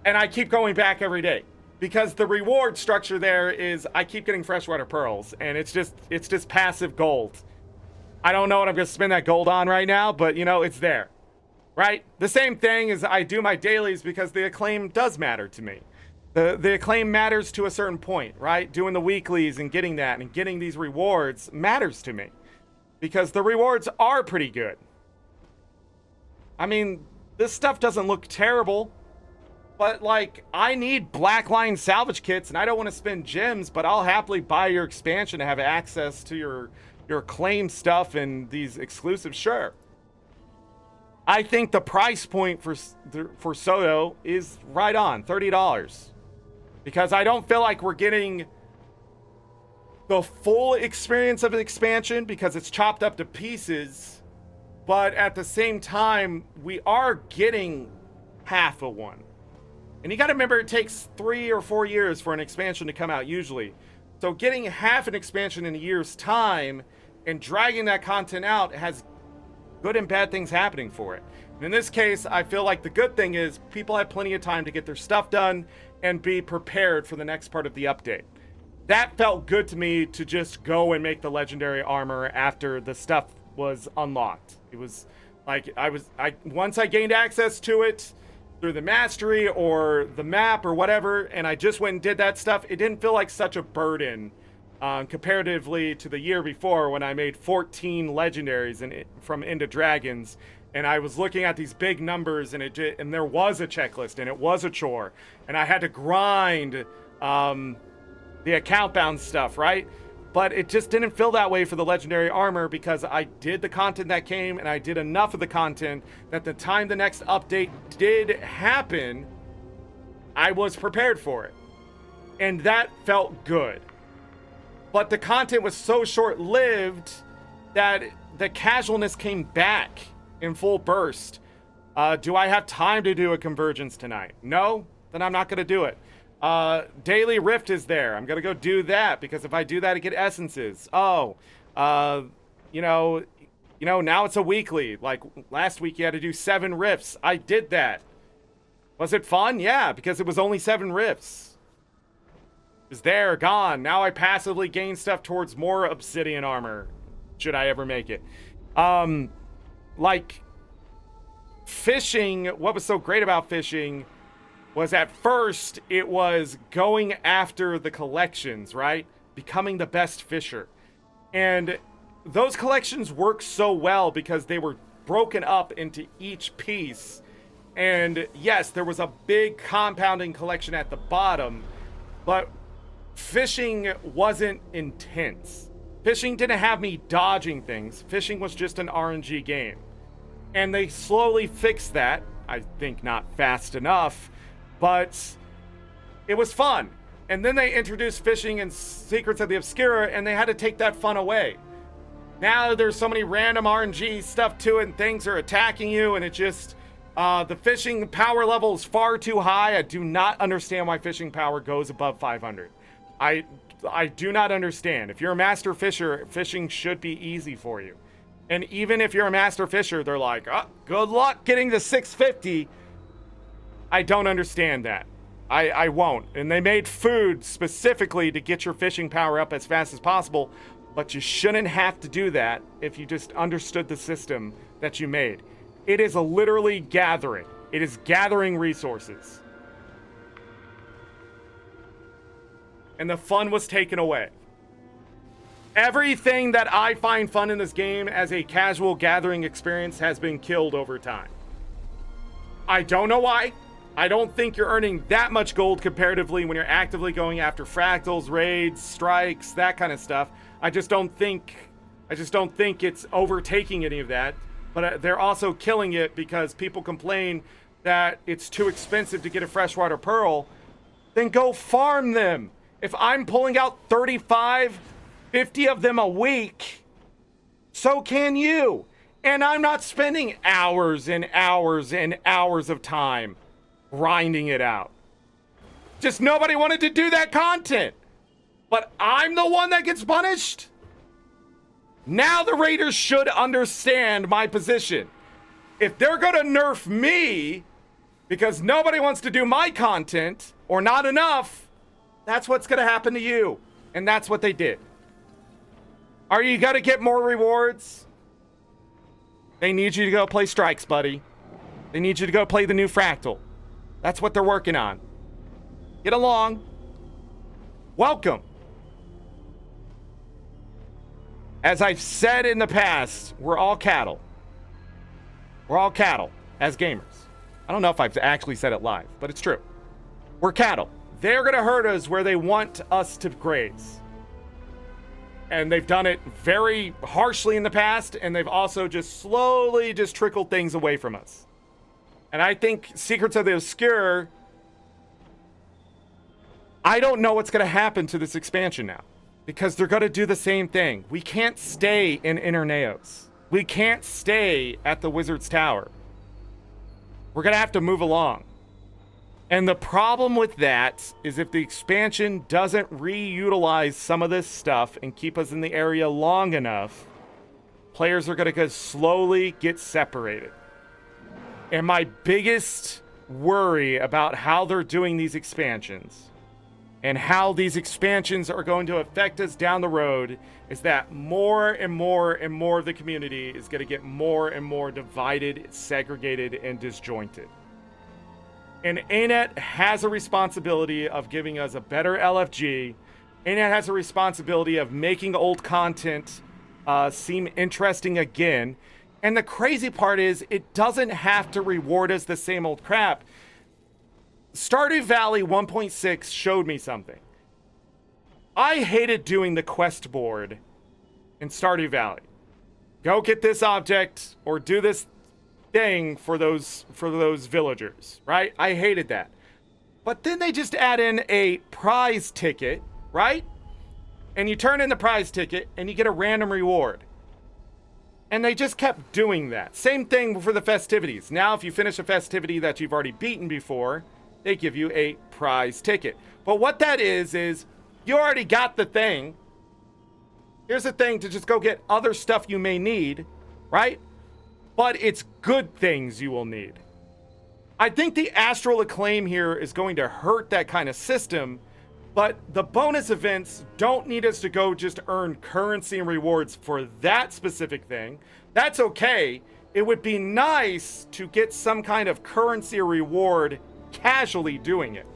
And I keep going back every day because the reward structure there is I keep getting freshwater pearls, and it's just passive gold. I don't know what I'm going to spend that gold on right now, but you know, it's there, right? The same thing is I do my dailies because the acclaim does matter to me. The acclaim matters to a certain point, right? Doing the weeklies and getting that and getting these rewards matters to me because the rewards are pretty good. I mean, this stuff doesn't look terrible. But, like, I need black line salvage kits, and I don't want to spend gems, but I'll happily buy your expansion to have access to your claim stuff and these exclusives. Sure. I think the price point for SotO is right on, $30. Because I don't feel like we're getting the full experience of an expansion because it's chopped up to pieces. But at the same time, we are getting half of one. And you got to remember, it takes 3 or 4 years for an expansion to come out usually. So getting half an expansion in a year's time and dragging that content out has good and bad things happening for it. And in this case, I feel like the good thing is people have plenty of time to get their stuff done and be prepared for the next part of the update. That felt good to me, to just go and make the legendary armor after the stuff was unlocked. It was like once I gained access to it through the mastery or the map or whatever, and I just went and did that stuff, it didn't feel like such a burden comparatively to the year before when I made 14 legendaries from Into Dragons, and I was looking at these big numbers, and there was a checklist, and it was a chore, and I had to grind the account bound stuff, right? But it just didn't feel that way for the legendary armor because I did the content that came, and I did enough of the content that the time the next update did happen, I was prepared for it. And that felt good. But the content was so short-lived that the casualness came back in full burst. Do I have time to do a convergence tonight? No? Then I'm not going to do it. Daily Rift is there. I'm gonna go do that because if I do that, I get essences. Oh, you know, now it's a weekly. Like last week, you had to do 7 rifts. I did that. Was it fun? Yeah, because it was only 7 rifts. It was there, gone. Now I passively gain stuff towards more obsidian armor, should I ever make it. Like, fishing, what was so great about fishing was at first it was going after the collections, right? Becoming the best fisher. And those collections worked so well because they were broken up into each piece. And yes, there was a big compounding collection at the bottom, but fishing wasn't intense. Fishing didn't have me dodging things. Fishing was just an RNG game. And they slowly fixed that. I think not fast enough, but it was fun. And then they introduced fishing and Secrets of the Obscura, and they had to take that fun away. Now there's so many random RNG stuff to it, and things are attacking you, and it just... the fishing power level is far too high. I do not understand why fishing power goes above 500. I do not understand. If you're a master fisher, fishing should be easy for you. And even if you're a master fisher, they're like, oh, good luck getting to 650. I don't understand that. I won't. And they made food specifically to get your fishing power up as fast as possible, but you shouldn't have to do that if you just understood the system that you made. It is literally gathering. It is gathering resources. And the fun was taken away. Everything that I find fun in this game as a casual gathering experience has been killed over time. I don't know why. I don't think you're earning that much gold comparatively when you're actively going after fractals, raids, strikes, that kind of stuff. I just don't think it's overtaking any of that. But they're also killing it because people complain that it's too expensive to get a freshwater pearl. Then go farm them. If I'm pulling out 35, 50 of them a week, so can you. And I'm not spending hours and hours and hours of time grinding it out. Just nobody wanted to do that content. But I'm the one that gets punished? Now the Raiders should understand my position. If they're going to nerf me because nobody wants to do my content or not enough, that's what's going to happen to you. And that's what they did. Are you going to get more rewards? They need you to go play strikes, buddy. They need you to go play the new fractal. That's what they're working on. Get along. Welcome. As I've said in the past, we're all cattle. We're all cattle as gamers. I don't know if I've actually said it live, but it's true. We're cattle. They're going to herd us where they want us to graze. And they've done it very harshly in the past, and they've also just slowly just trickled things away from us. And I think Secrets of the Obscure, I don't know what's going to happen to this expansion now. Because they're going to do the same thing. We can't stay in Inner Naos. We can't stay at the Wizard's Tower. We're going to have to move along. And the problem with that is if the expansion doesn't reutilize some of this stuff and keep us in the area long enough, players are going to slowly get separated. And my biggest worry about how they're doing these expansions and how these expansions are going to affect us down the road is that more and more and more of the community is going to get more and more divided, segregated, and disjointed. And ArenaNet has a responsibility of giving us a better LFG. ArenaNet has a responsibility of making old content seem interesting again. And the crazy part is it doesn't have to reward us the same old crap. Stardew Valley 1.6 showed me something. I hated doing the quest board in Stardew Valley. Go get this object or do this thing for those villagers, right? I hated that. But then they just add in a prize ticket, right? And you turn in the prize ticket and you get a random reward. And they just kept doing that. Same thing for the festivities. Now, if you finish a festivity that you've already beaten before, they give you a prize ticket. But what that is you already got the thing. Here's the thing to just go get other stuff you may need, right? But it's good things you will need. I think the astral acclaim here is going to hurt that kind of system, but the bonus events don't need us to go just earn currency and rewards for that specific thing. That's okay. it would be nice to get some kind of currency or reward casually doing it.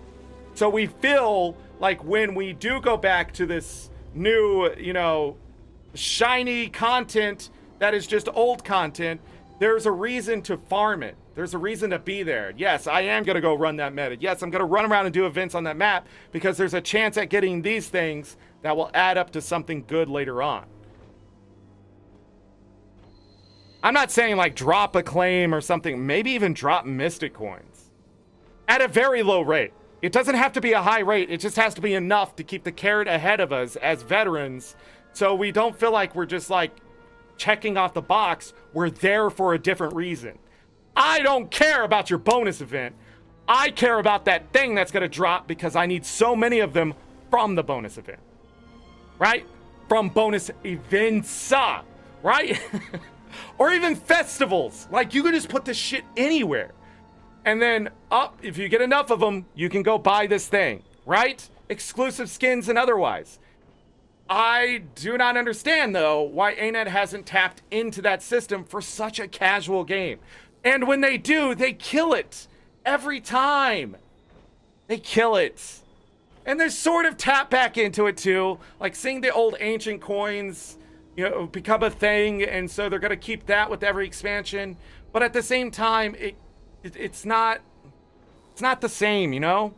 So we feel like when we do go back to this new, you know, shiny content that is just old content, there's a reason to farm it. There's a reason to be there. Yes, I am going to go run that meta. Yes, I'm going to run around and do events on that map because there's a chance at getting these things that will add up to something good later on. I'm not saying like drop acclaim or something, maybe even drop mystic coins at a very low rate. It doesn't have to be a high rate. It just has to be enough to keep the carrot ahead of us as veterans, so we don't feel like we're just like checking off the box. We're there for a different reason. I don't care about your bonus event. I care about that thing that's going to drop because I need so many of them from the bonus event. Right? From bonus events, right? Or even festivals. Like, you can just put this shit anywhere. And then, if you get enough of them, you can go buy this thing, right? Exclusive skins and otherwise. I do not understand, though, why ArenaNet hasn't tapped into that system for such a casual game. And when they do, they kill it. Every time. They kill it. And they sort of tap back into it, too. Like, seeing the old ancient coins, you know, become a thing, and so they're going to keep that with every expansion. But at the same time, it's not the same, you know?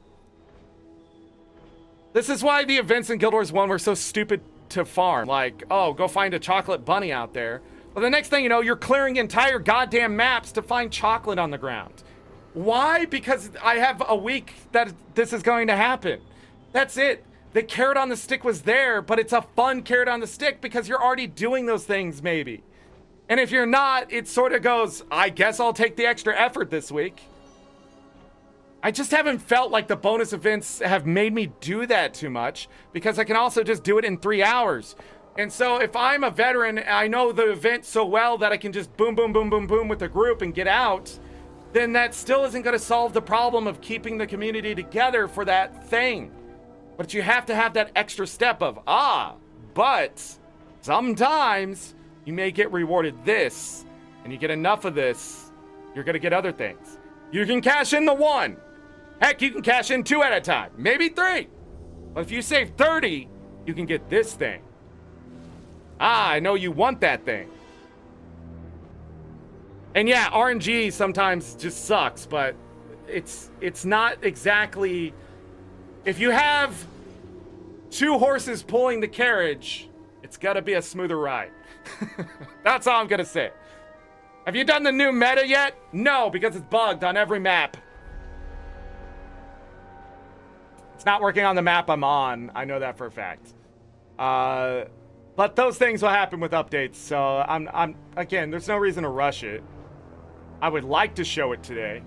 This is why the events in Guild Wars 1 were so stupid to farm. Like, oh, go find a chocolate bunny out there. Well, the next thing you know, you're clearing entire goddamn maps to find chocolate on the ground. Why? Because I have a week that this is going to happen. That's it. The carrot on the stick was there, but it's a fun carrot on the stick because you're already doing those things, maybe. And if you're not, it sort of goes, I guess I'll take the extra effort this week. I just haven't felt like the bonus events have made me do that too much, because I can also just do it in 3 hours. And so if I'm a veteran, I know the event so well that I can just boom, boom, boom, boom, boom with the group and get out, then that still isn't going to solve the problem of keeping the community together for that thing. But you have to have that extra step of, but sometimes you may get rewarded this, and you get enough of this, you're going to get other things. You can cash in the 1. Heck, you can cash in 2 at a time, maybe 3. But if you save 30, you can get this thing. I know you want that thing. And yeah, RNG sometimes just sucks, but it's not exactly... If you have 2 horses pulling the carriage, it's gotta be a smoother ride. That's all I'm gonna say. Have you done the new meta yet? No, because it's bugged on every map. It's not working on the map I'm on. I know that for a fact. But those things will happen with updates, so I'm again, there's no reason to rush it. I would like to show it today.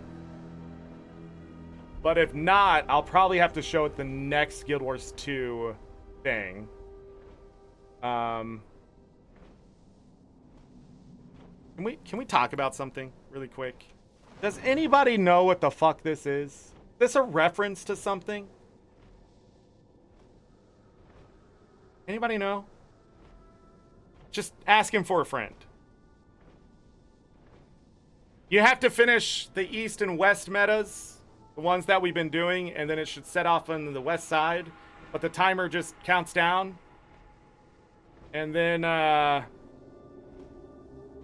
But if not, I'll probably have to show it the next Guild Wars 2 thing. Can we talk about something really quick? Does anybody know what the fuck this is? Is this a reference to something? Anybody know? Just asking for a friend. You have to finish the East and West metas, the ones that we've been doing, and then it should set off on the West side, but the timer just counts down. And then,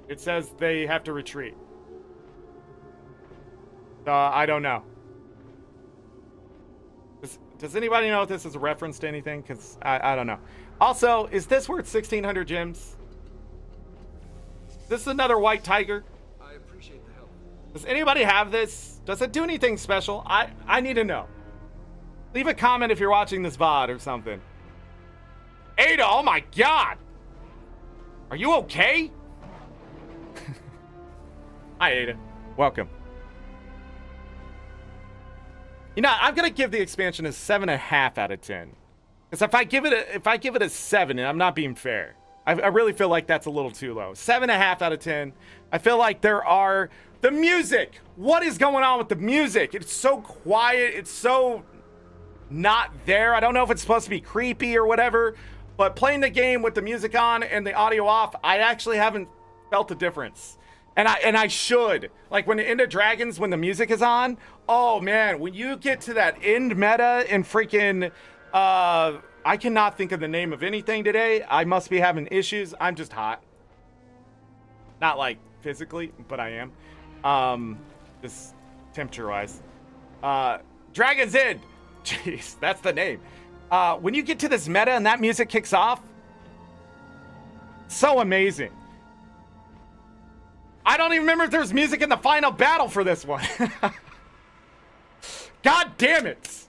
it says they have to retreat. I don't know. Does anybody know if this is a reference to anything? Because I don't know. Also, is this worth 1,600 gems? This is another white tiger.
I appreciate the help.
Does anybody have this? Does it do anything special? I need to know. Leave a comment if you're watching this VOD or something. Ada, oh my god! Are you okay? Hi, Ada. Welcome. You know, I'm gonna give the expansion a 7.5 out of 10. Because if I give it a 7, and I'm not being fair, I really feel like that's a little too low. 7.5 out of 10. I feel like the music. What is going on with the music? It's so quiet. It's so not there. I don't know if it's supposed to be creepy or whatever, but playing the game with the music on and the audio off, I actually haven't felt the difference. And I should. Like, when the End of Dragons, when the music is on, oh, man, when you get to that end meta and freaking, I cannot think of the name of anything today. I must be having issues. I'm just hot. Not, like, physically, but I am. Just temperature-wise. Dragon's End. Jeez, that's the name. When you get to this meta and that music kicks off, so amazing. I don't even remember if there was music in the final battle for this one. God damn it.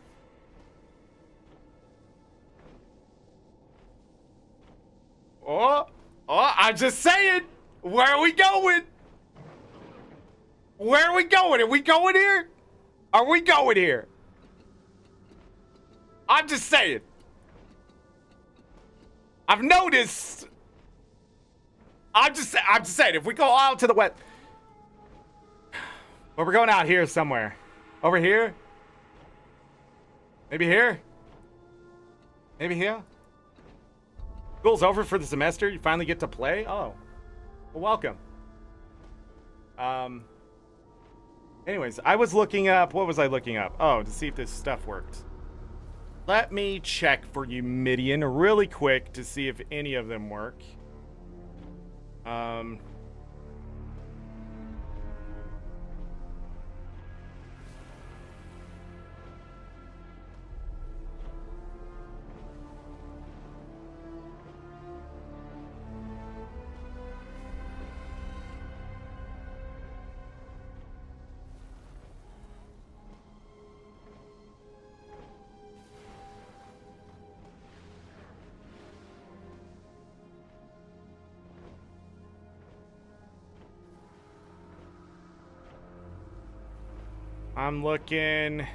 Oh, I'm just saying. Where are we going? Where are we going? Are we going here? Are we going here? I'm just saying. I've noticed. I'm just saying, if we go out to the west. Well, we're going out here somewhere. Over here? Maybe here? Maybe here? School's over for the semester. You finally get to play? Oh. Well, welcome. Anyways, I was looking up. What was I looking up? Oh, to see if this stuff worked. Let me check for you, Midian, really quick to see if any of them work. I'm looking.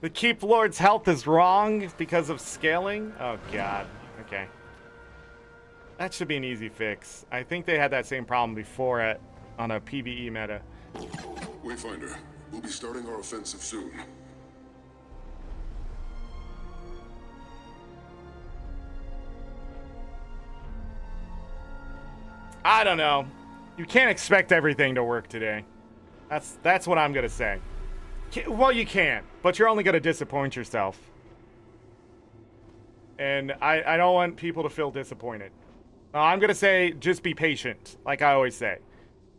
The Keep Lord's health is wrong because of scaling? Oh, God. Okay. That should be an easy fix. I think they had that same problem before on a PvE meta.
Wayfinder, we'll be starting our offensive soon.
I don't know. You can't expect everything to work today. That's what I'm gonna say. Well, you can, but you're only gonna disappoint yourself. And I don't want people to feel disappointed. I'm gonna say just be patient, like I always say.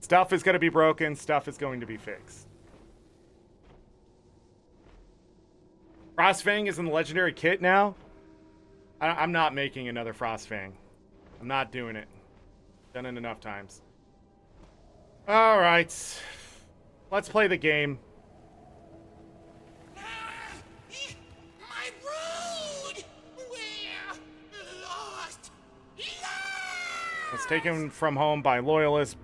Stuff is gonna be broken. Stuff is going to be fixed. Frostfang is in the legendary kit now. I'm not making another Frostfang. I'm not doing it. Done it enough times. All right. Let's play the game.
My brood! We're lost!
Was taken from home by loyalists.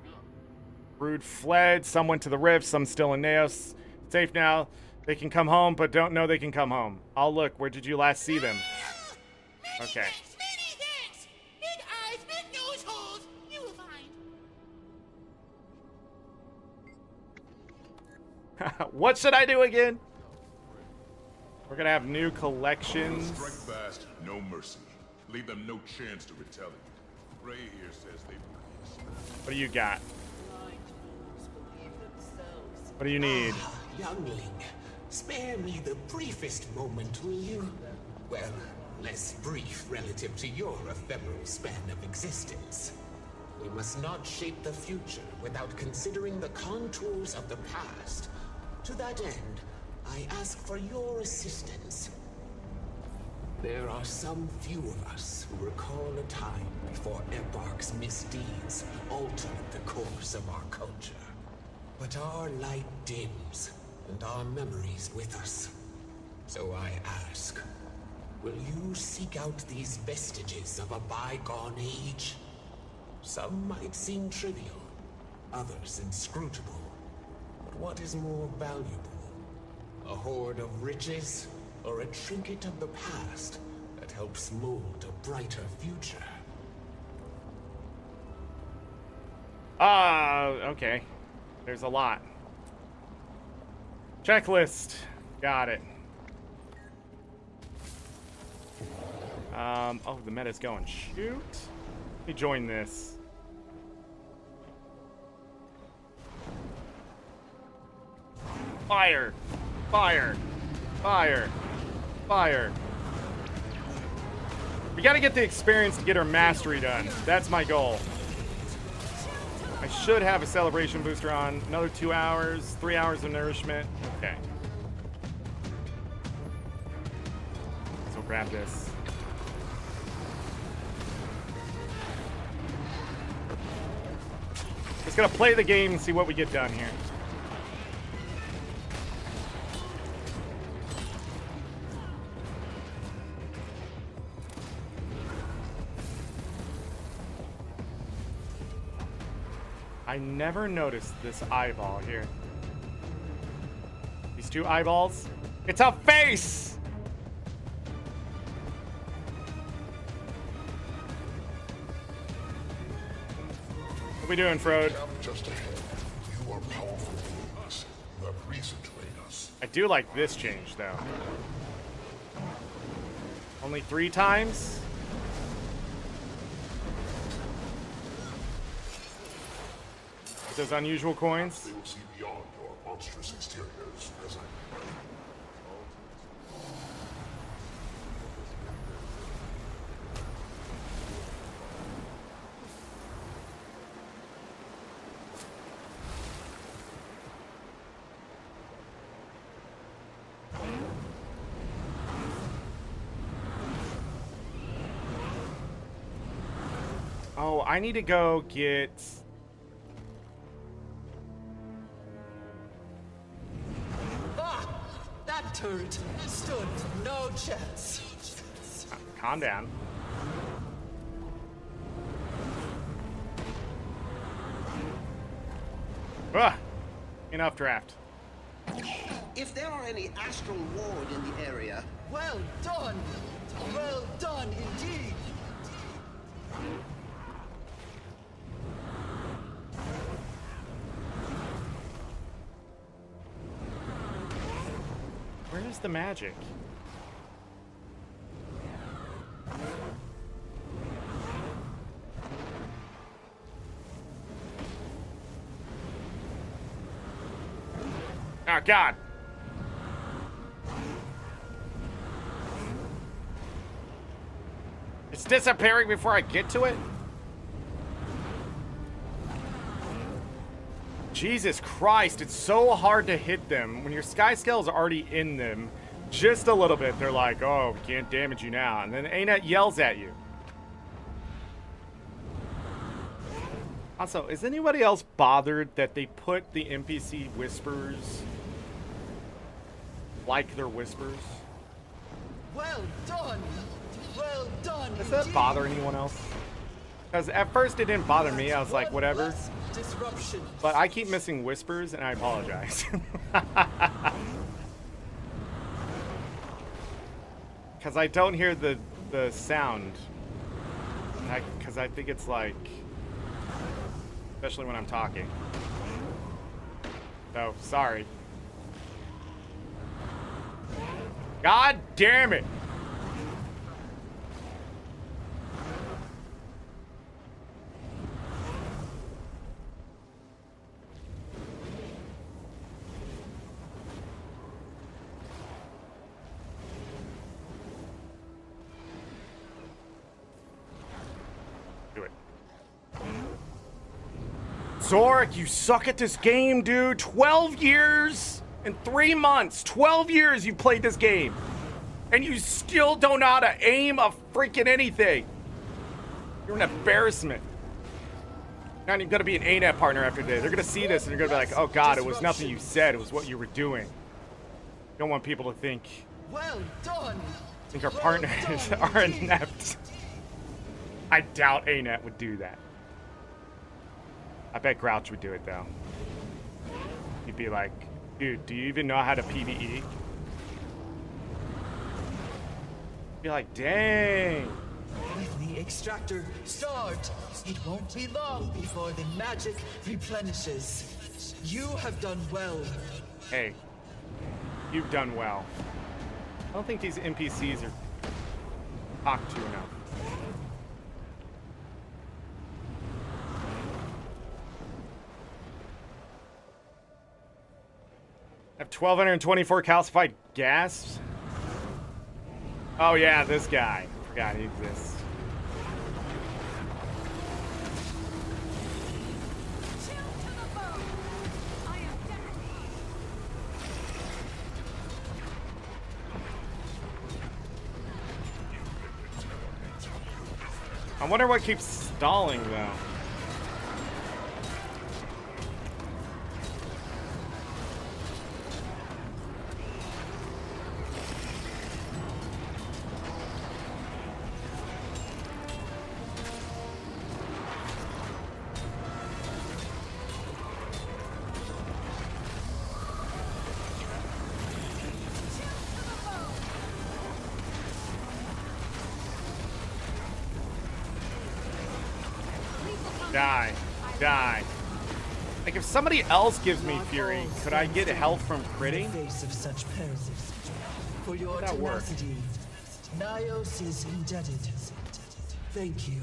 Brood fled. Some went to the rift. Some still in Naos. Safe now. They can come home, but don't know they can come home. I'll look. Where did you last see them? Okay. What should I do again? We're gonna have new collections.
Strike fast, no mercy. Leave them no chance to retaliate. Ray here says they please.
What do you got? What do you need?
Youngling, spare me the briefest moment, will you? Well, less brief relative to your ephemeral span of existence. We must not shape the future without considering the contours of the past. To that end, I ask for your assistance. There are some few of us who recall a time before Eparch's misdeeds altered the course of our culture. But our light dims, and our memories with us. So I ask, will you seek out these vestiges of a bygone age? Some might seem trivial, others inscrutable. But what is more valuable? A hoard of riches, or a trinket of the past that helps mold a brighter future?
Okay. There's a lot. Checklist. Got it. Oh, the meta's going. Shoot. Let me join this. Fire! Fire! Fire! Fire! We gotta get the experience to get our mastery done. That's my goal. I should have a celebration booster on. Another 2 hours, 3 hours of nourishment. Okay. So grab this. Just gonna play the game and see what we get done here. I never noticed this eyeball here. These two eyeballs. It's a face! What are we doing, Frode?
Just ahead. You are powerful beings. You have reason to aid us.
I do like this change, though. Only 3 times? Those unusual coins.
They will see beyond your monstrous exteriors as I
Oh, I need to go get...
That turret stood no chance.
Calm down. Enough draft.
If there are any astral ward in the area...
Well done! Well done indeed!
Where's the magic? Oh, God. It's disappearing before I get to it? Jesus Christ, it's so hard to hit them. When your sky scale is already in them, just a little bit, they're like, oh, we can't damage you now. And then ArenaNet yells at you. Also, is anybody else bothered that they put the NPC whispers like they're whispers?
Well done! Well done!
Does that bother anyone else? Because at first it didn't bother me. I was like, whatever.
Disruption.
But I keep missing whispers, and I apologize. Because I don't hear the sound. Because I think it's like... Especially when I'm talking. So, sorry. God damn it! Zorric, you suck at this game, dude. 12 years and 3 months. 12 years you played this game. And you still don't know how to aim a freaking anything. You're an embarrassment. Now you're going to be an ArenaNet partner after today. They're going to see this and they're going to be like, oh God, it was nothing you said. It was what you were doing. You don't want people to think.
Well done.
Think our partners are inept. I doubt ArenaNet would do that. I bet Grouch would do it, though. He'd be like, dude, do you even know how to PvE? Be like, dang.
With the extractor start, it won't be long before the magic replenishes. You have done well.
Hey, you've done well. I don't think these NPCs are... talk to enough. I have 1,224 calcified gas. Oh yeah, this guy. I forgot he exists. I wonder what keeps stalling though. Die. Die. Like, if somebody else gives me Fury, could I get health from critting?
Face of such perils. For your
That work?
tenacity, Nios is indebted. Thank you.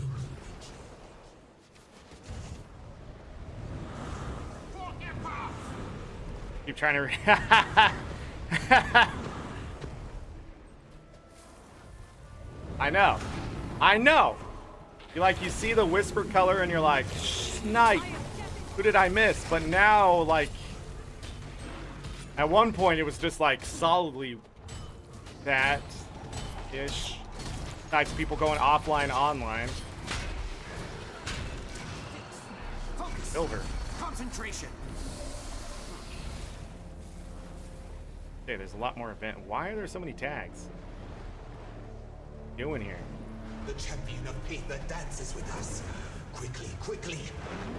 Keep trying to... I know. I know. You see the whisper color and you're like, snipe. Who did I miss? But now, like, at one point it was just like solidly that-ish. Besides people going offline, online. Silver.
Concentration.
Okay, there's a lot more event. Why are there so many tags? What are you doing here?
The champion of Paper dances with us. Quickly, quickly.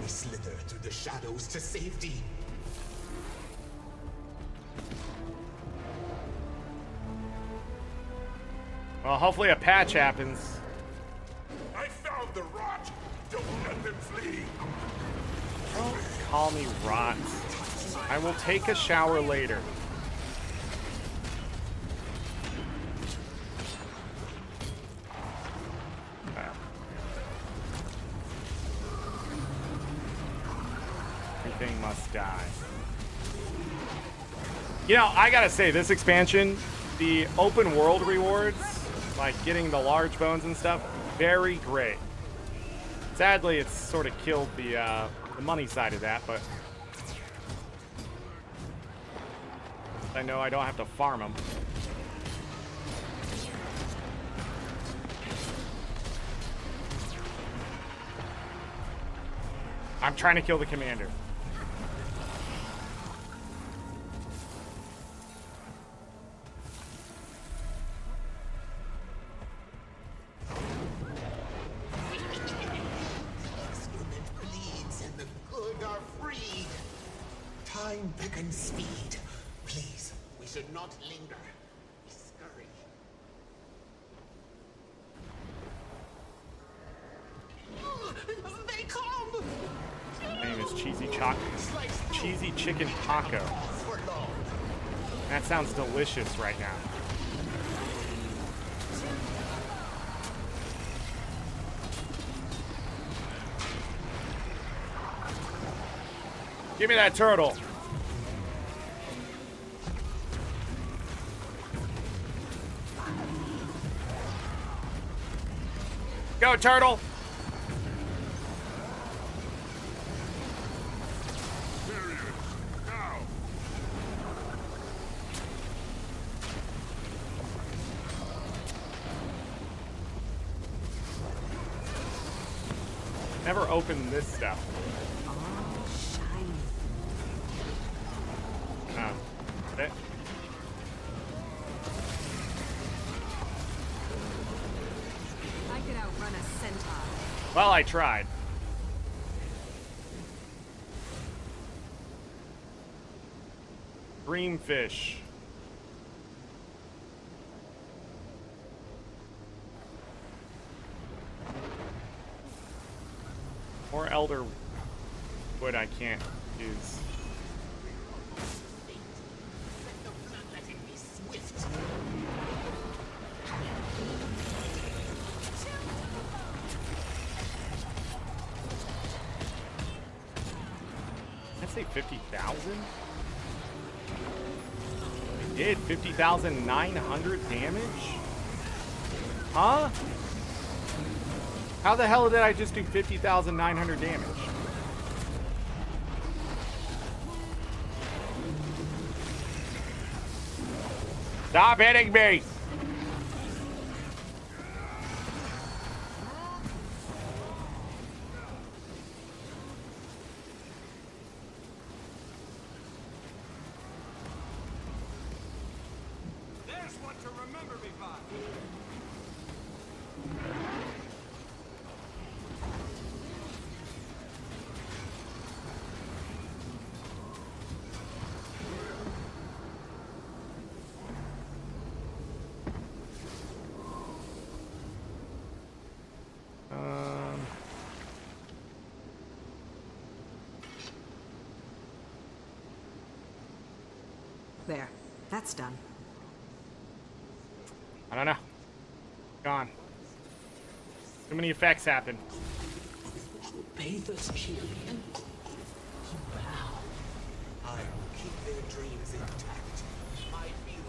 We slither through the shadows to safety.
Well, hopefully a patch happens.
I found the rot. Don't let them flee.
Don't call me rot. I will take a shower later. Everything must die. You know, I gotta say, this expansion, the open world rewards, like getting the large bones and stuff, very great. Sadly, it's sort of killed the money side of that, but I know I don't have to farm them. I'm trying to kill the commander.
Time beckons speed. Please, we should not linger. We scurry. They come!
My name is Cheesy Chicken Taco. That sounds delicious right now. Give me that turtle. Go, turtle. Never opened this stuff. Oh. Okay.
I could outrun a centaur.
Well, I tried. Dreamfish. More elder wood I can't use. say 50,000? I did 50,900 damage? Huh? How the hell did I just do 50,900 damage? Stop hitting me!
There's one to remember me by.
There. That's done.
I don't know. Gone. Too many effects happen.
Pathos champion. Wow. I will keep their dreams intact. My feelings.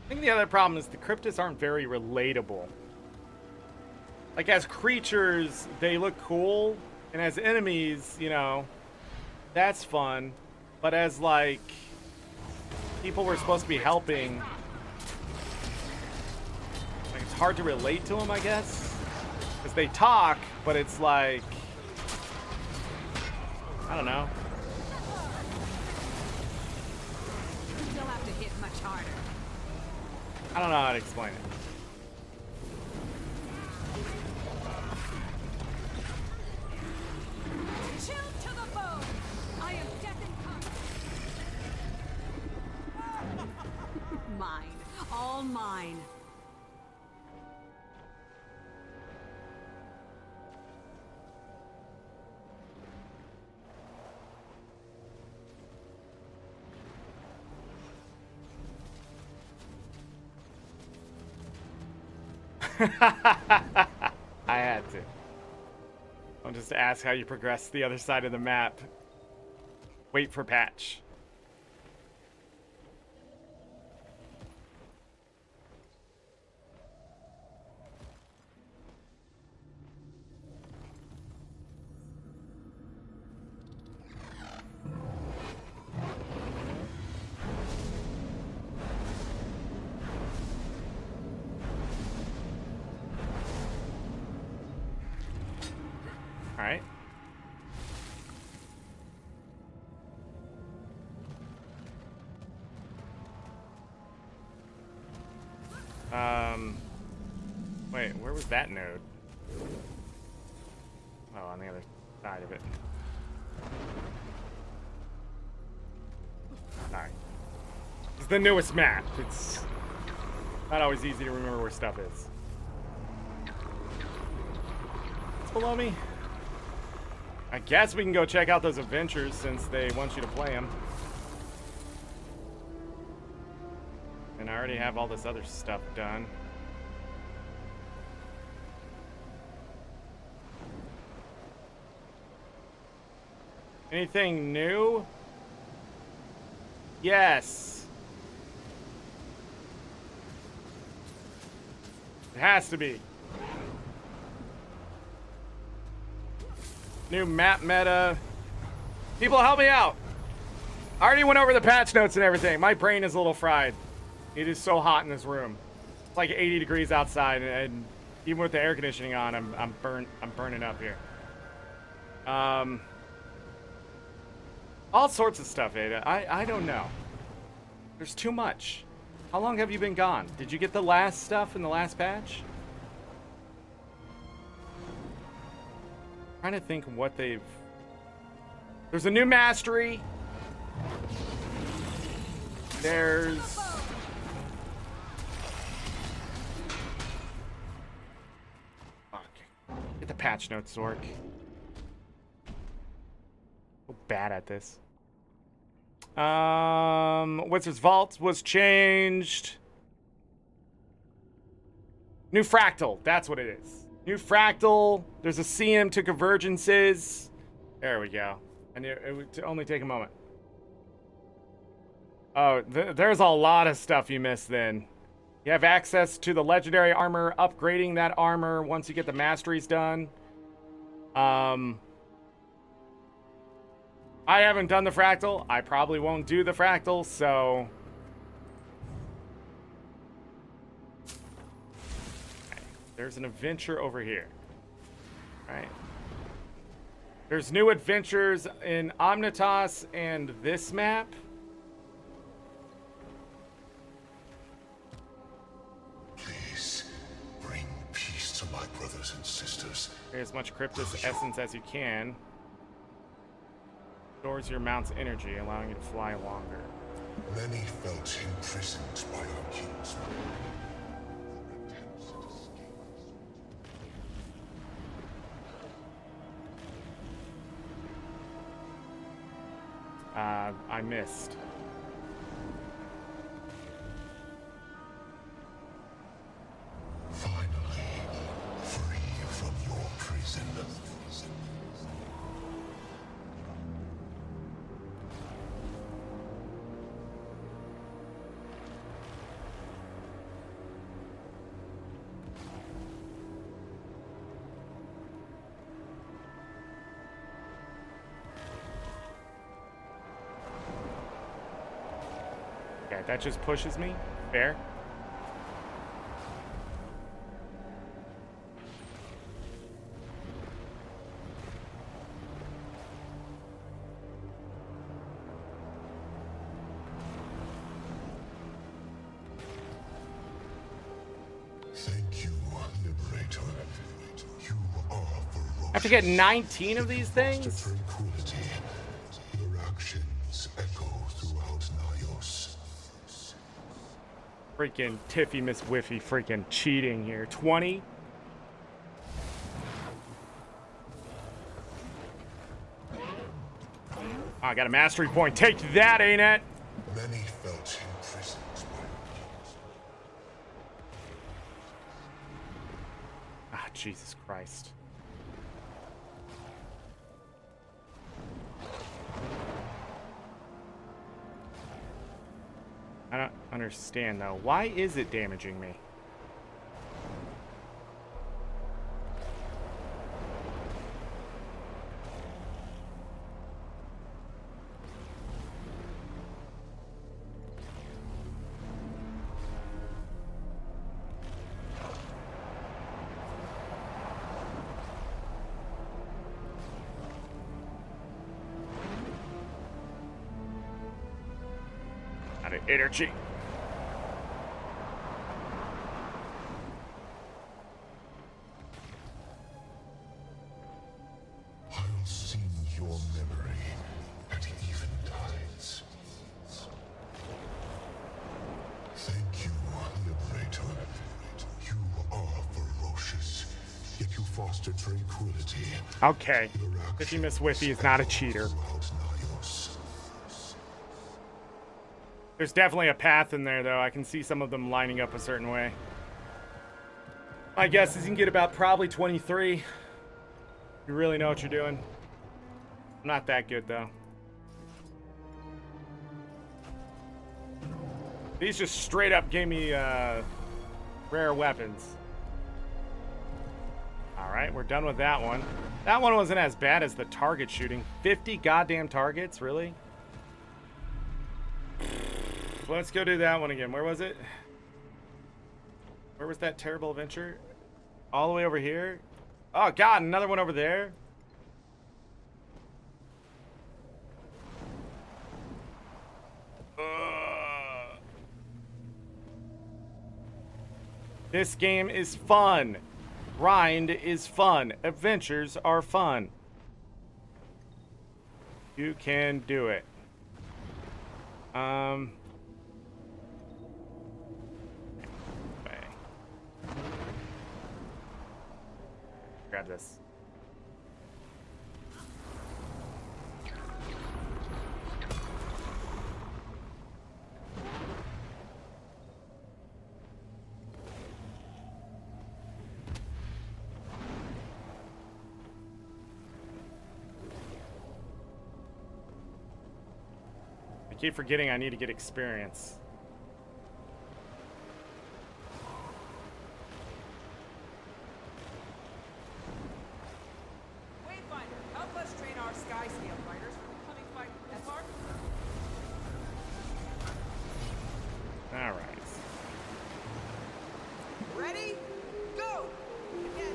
I think the other problem is the cryptids aren't very relatable. Like, as creatures, they look cool, and as enemies, you know, that's fun. But as, like, people we're supposed to be helping, like, it's hard to relate to them, I guess. Because they talk, but it's like, I don't know.
You'll have to hit much harder.
I don't know how to explain it.
Chill to the bone. I am death incarnate. Mine. All mine.
I had to. I'll just ask how you progress to the other side of the map. Wait for patch. All right. Wait, where was that node? Oh, on the other side of it. Alright. It's the newest map. It's not always easy to remember where stuff is. It's below me. I guess we can go check out those adventures since they want you to play them. And I already have all this other stuff done. Anything new? Yes. It has to be. New map meta. People, help me out. I already went over the patch notes and everything. My brain is a little fried. It is so hot in this room. It's like 80 degrees outside, and even with the air conditioning on, I'm burning up here. All sorts of stuff, Ada. I don't know. There's too much. How long have you been gone? Did you get the last stuff in the last patch? Trying to think what they've... There's a new mastery. There's... Fuck. Get the patch notes, Zork. So bad at this. Wizard's Vault was changed. New fractal. That's what it is. New fractal. There's a CM to convergences. There we go. And it would only take a moment. Oh, there's a lot of stuff you missed then. You have access to the legendary armor, upgrading that armor once you get the masteries done. I haven't done the fractal. I probably won't do the fractal, so... Okay. There's an adventure over here. All right. There's new adventures in Omnitas and this map.
Please, bring peace to my brothers and sisters.
Get as much Cryptus essence as you can. Stores your mount's energy, allowing you to fly longer.
Many felt imprisoned by our kings.
I missed.
Finally, free from your prison.
Okay, that just pushes me. Fair.
Thank you, Liberator. You are ferocious.
I have to get 19 of these things?
Tranquility. Your actions echo throughout Nios.
Freaking Tiffy Miss Whiffy freaking cheating here. 20. Oh, I got a mastery point. Take that, ArenaNet.
Many felt imprisoned.
Ah, Jesus Christ. I don't understand, though. Why is it damaging me? Out of energy.
I'll sing your memory at eventides. Thank you, Liberator. You are ferocious, yet you foster tranquility.
Okay. Tiffy Miss Whiffy is not a cheater. There's definitely a path in there, though. I can see some of them lining up a certain way. My guess is you can get about probably 23. You really know what you're doing. I'm not that good, though. These just straight up gave me rare weapons. Alright, we're done with that one. That one wasn't as bad as the target shooting. 50 goddamn targets, really? Let's go do that one again. Where was it? Where was that terrible adventure? All the way over here? Oh god, another one over there? This game is fun. Grind is fun. Adventures are fun. You can do it. Grab this. keep forgetting I need to get experience.
Wayfinder, help us train our sky scale fighters for the coming fight with Ephar.
All right.
Ready? Go! Yes.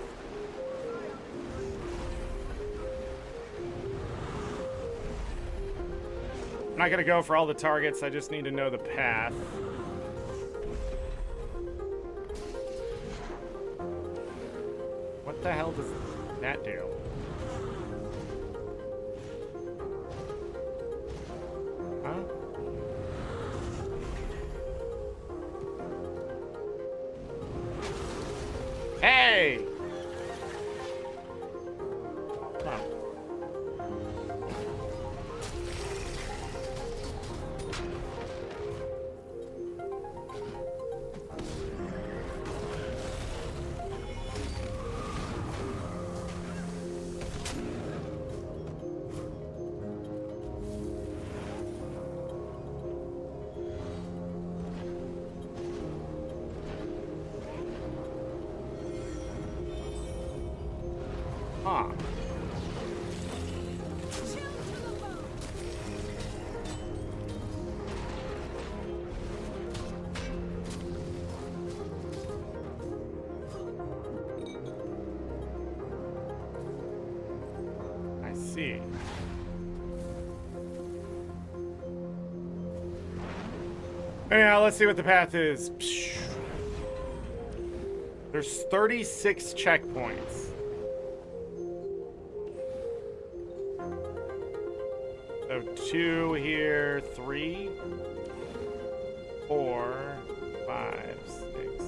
I'm not gonna go for all the targets, I just need to know the path. What the hell does that do? Huh? Hey! Huh. Huh. I see. Anyhow, let's see what the path is. There's 36 checkpoints. So 2 here, 3, 4, 5, 6.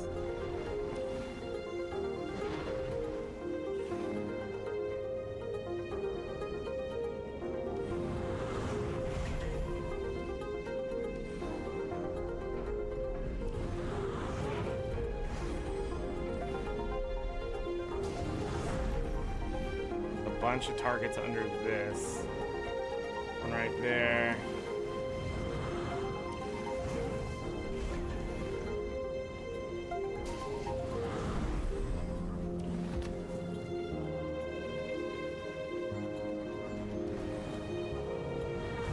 A bunch of targets under this. One right there.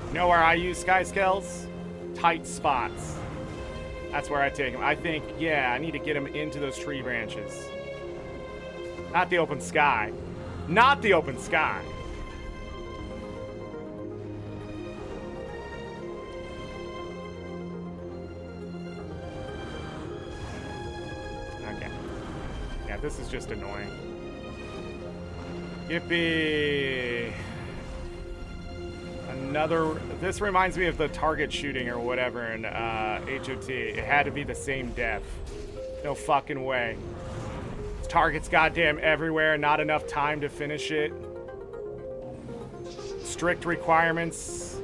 You know where I use sky scales? Tight spots. That's where I take them. I think, yeah, I need to get them into those tree branches. Not the open sky. Not the open sky. Okay. Yeah, this is just annoying. Yippee. Another, this reminds me of the target shooting or whatever in HOT. It had to be the same depth. No fucking way. Targets goddamn everywhere, not enough time to finish it. Strict requirements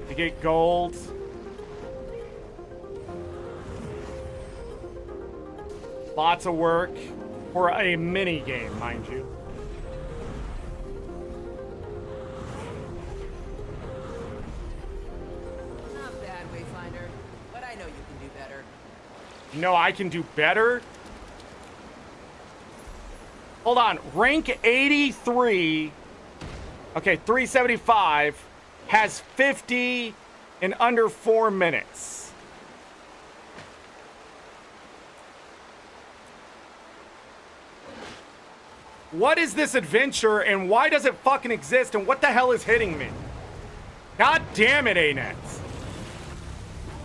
to get gold. Lots of work for a mini game, mind you.
Not bad, Wayfinder, but I know you can do better.
No, I can do better? Hold on, rank 83, okay, 375, has 50 in under 4 minutes. What is this adventure and why does it fucking exist and what the hell is hitting me? God damn it, ArenaNet.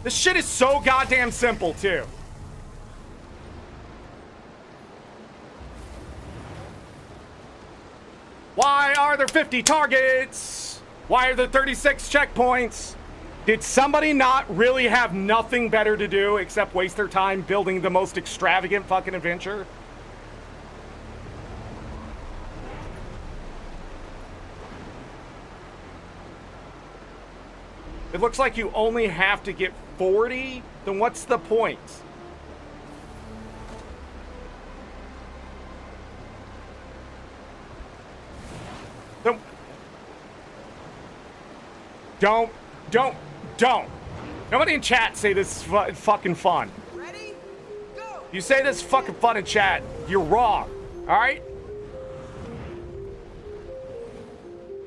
This shit is so goddamn simple too. Why are there 50 targets? Why are there 36 checkpoints? Did somebody not really have nothing better to do except waste their time building the most extravagant fucking adventure? It looks like you only have to get 40? Then what's the point? don't. Nobody in chat say this is fucking fun.
Ready? Go!
You say this is fucking fun in chat, you're wrong. Alright?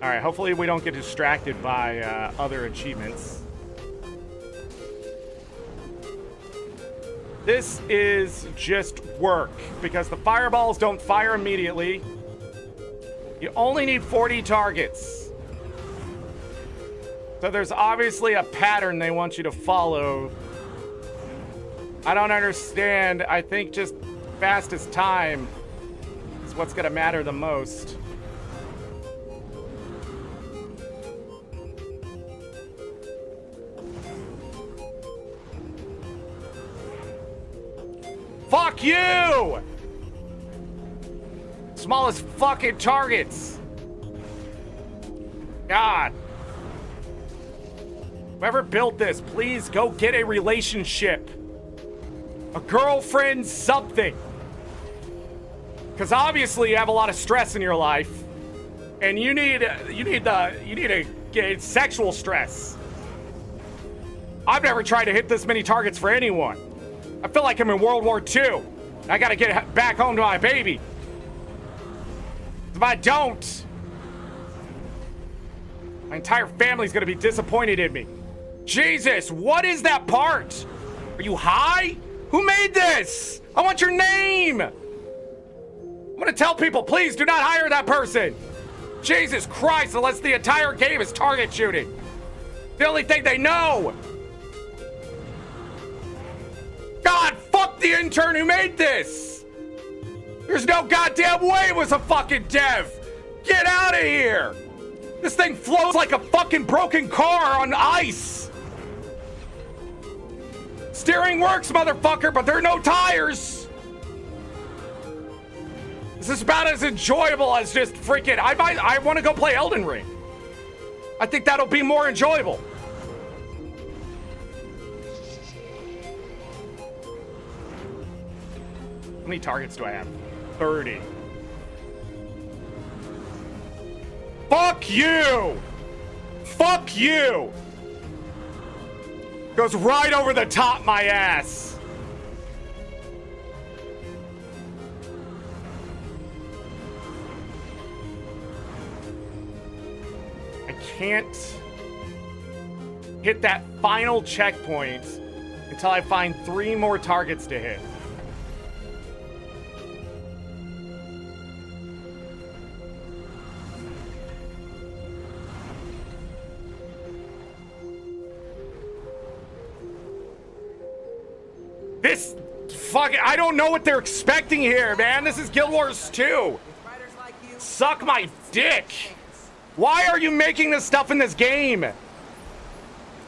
Alright, hopefully we don't get distracted by other achievements. This is just work, because the fireballs don't fire immediately. You only need 40 targets. So there's obviously a pattern they want you to follow. I don't understand. I think just fastest time is what's gonna matter the most. Fuck you! Smallest fucking targets. God. Whoever built this, please go get a relationship. A girlfriend, something. Because obviously you have a lot of stress in your life. And you need to get sexual stress. I've never tried to hit this many targets for anyone. I feel like I'm in World War II. I gotta get back home to my baby. If I don't, my entire family's gonna be disappointed in me. Jesus, what is that part? Are you high? Who made this? I want your name. I'm gonna tell people, please do not hire that person. Jesus Christ, unless the entire game is target shooting. The only thing they know. God, fuck the intern who made this! There's no goddamn way it was a fucking dev! Get out of here! This thing flows like a fucking broken car on ice! Steering works, motherfucker, but there are no tires! This is about as enjoyable as just freaking... I want to go play Elden Ring. I think that'll be more enjoyable. How many targets do I have? 30. Fuck you! Fuck you! Goes right over the top my ass. I can't hit that final checkpoint until I find 3 more targets to hit. This fucking... I don't know what they're expecting here, man. This is Guild Wars 2. Suck my dick. Why are you making this stuff in this game?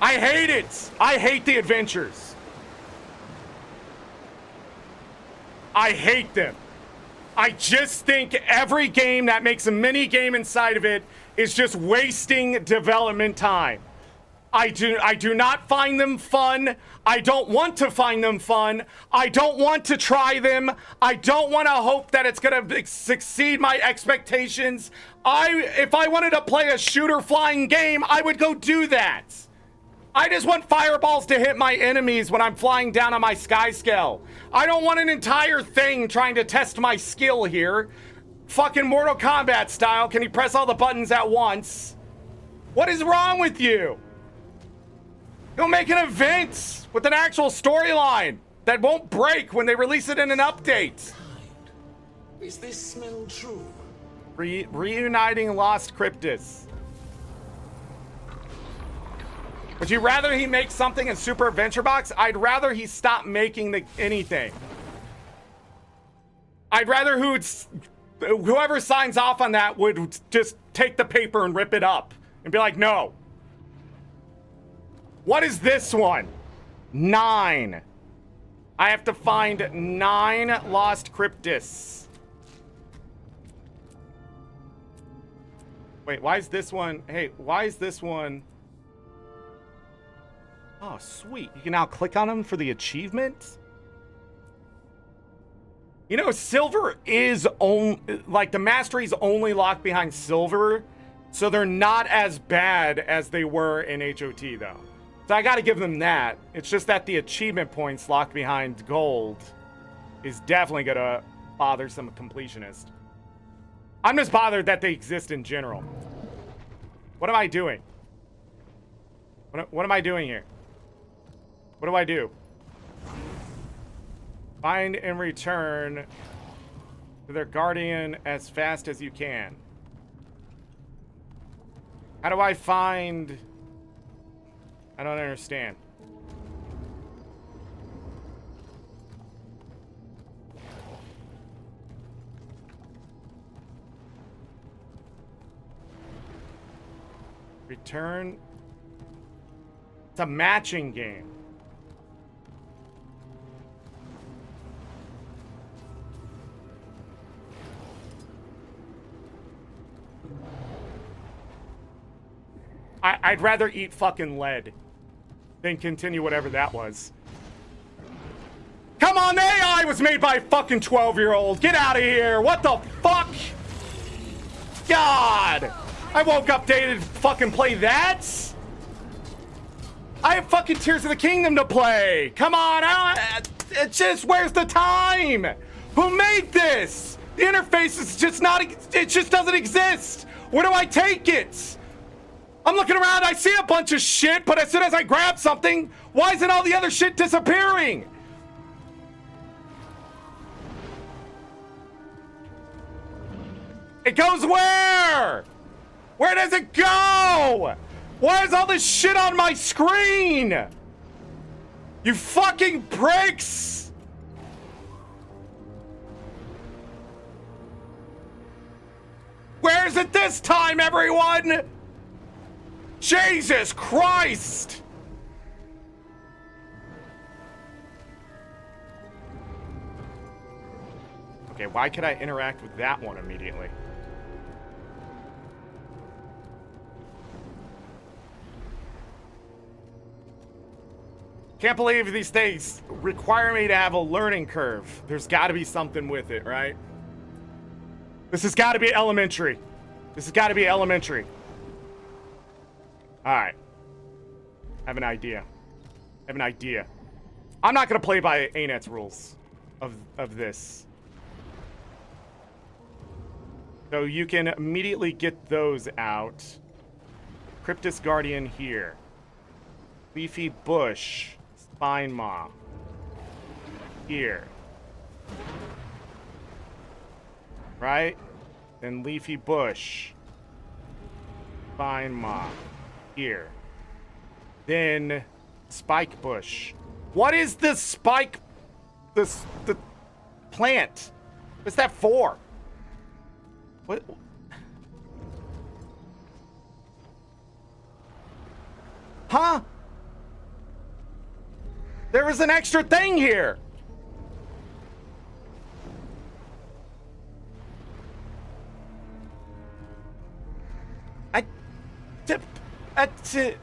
I hate it. I hate the adventures. I hate them. I just think every game that makes a mini game inside of it is just wasting development time. I do not find them fun. I don't want to find them fun. I don't want to try them. I don't want to hope that it's gonna succeed my expectations. If I wanted to play a shooter flying game, I would go do that. I just want fireballs to hit my enemies when I'm flying down on my sky scale. I don't want an entire thing trying to test my skill here. Fucking Mortal Kombat style. Can you press all the buttons at once? What is wrong with you? Go make an event with an actual storyline that won't break when they release it in an update.
Is this smell true?
Reuniting Lost Cryptus. Would you rather he make something in Super Adventure Box? I'd rather he stop making anything. I'd rather whoever signs off on that would just take the paper and rip it up and be like, no. What is this one? 9. I have to find 9 Lost Cryptus. Wait, why is this one? Hey, why is this one? Oh, sweet. You can now click on them for the achievement. You know, silver is like the mastery's only locked behind silver, so they're not as bad as they were in HOT though. So I gotta give them that. It's just that the achievement points locked behind gold is definitely gonna bother some completionists. I'm just bothered that they exist in general. What am I doing? What am I doing here? What do I do? Find and return to their guardian as fast as you can. How do I find... I don't understand. Return. It's a matching game. I'd rather eat fucking lead than continue whatever that was. Come on, AI was made by a fucking 12-year-old. Get out of here. What the fuck? God. I woke up dated to fucking play that. I have fucking Tears of the Kingdom to play. Come on. It's just, where's the time? Who made this? The interface is just not, it just doesn't exist. Where do I take it? I'm looking around, I see a bunch of shit, but as soon as I grab something, why isn't all the other shit disappearing? It goes where? Where does it go? Why is all this shit on my screen? You fucking pricks! Where is it this time, everyone? Jesus Christ! Okay, why could I interact with that one immediately? Can't believe these things require me to have a learning curve. There's got to be something with it, right? This has got to be elementary. This has got to be elementary. All right. I have an idea. I'm not going to play by ArenaNet's rules of this. So you can immediately get those out. Cryptus Guardian here. Leafy Bush. Spine Maw. Here. Right? Then Leafy Bush. Spine Maw. Here. Then Spike Bush. What is this spike? The plant? What's that for? What? Huh? There was an extra thing here. That's it.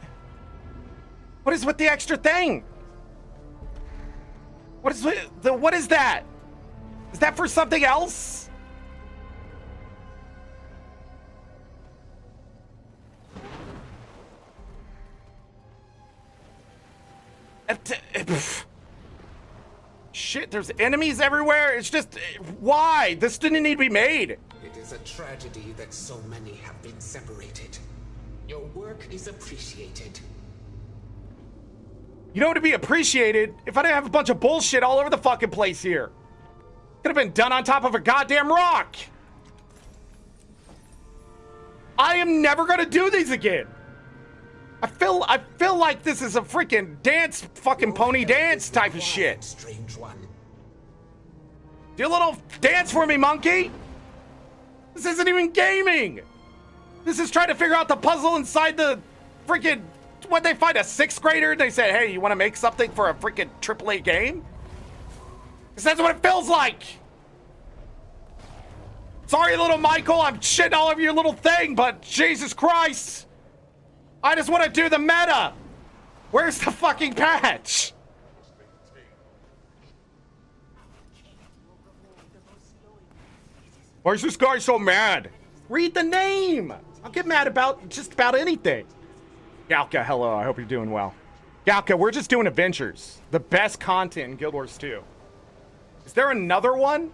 What is with the extra thing? What is that? Is that for something else? Shit, there's enemies everywhere. It's just, why? This didn't need to be made.
It is a tragedy that so many have been separated. Your work is appreciated.
You know what would be appreciated? If I didn't have a bunch of bullshit all over the fucking place here. Could have been done on top of a goddamn rock. I am never gonna do these again. I feel like this is a freaking dance, fucking pony dance type of shit.
Strange one.
Do a little dance for me, monkey. This isn't even gaming. This is trying to figure out the puzzle inside the freaking, what, they find a 6th grader? They said, hey, you want to make something for a freaking AAA game? Because that's what it feels like. Sorry, little Michael, I'm shitting all over your little thing, but Jesus Christ. I just want to do the meta. Where's the fucking patch? Why is this guy so mad? Read the name. I'll get mad about just about anything. Galka, hello. I hope you're doing well. Galka, we're just doing adventures. The best content in Guild Wars 2. Is there another one?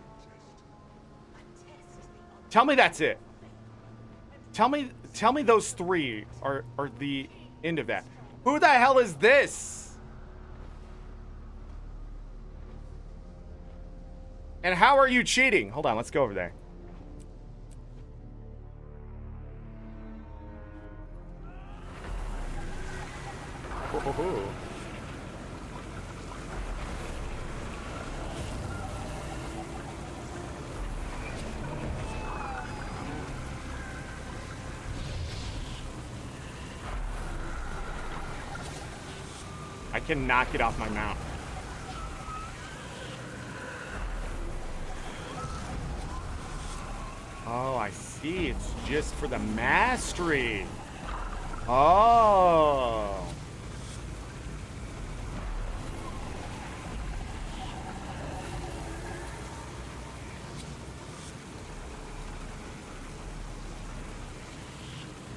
Tell me that's it. Tell me those 3 are the end of that. Who the hell is this? And how are you cheating? Hold on, let's go over there. Oh. I cannot get off my mount. Oh, I see. It's just for the mastery. Oh.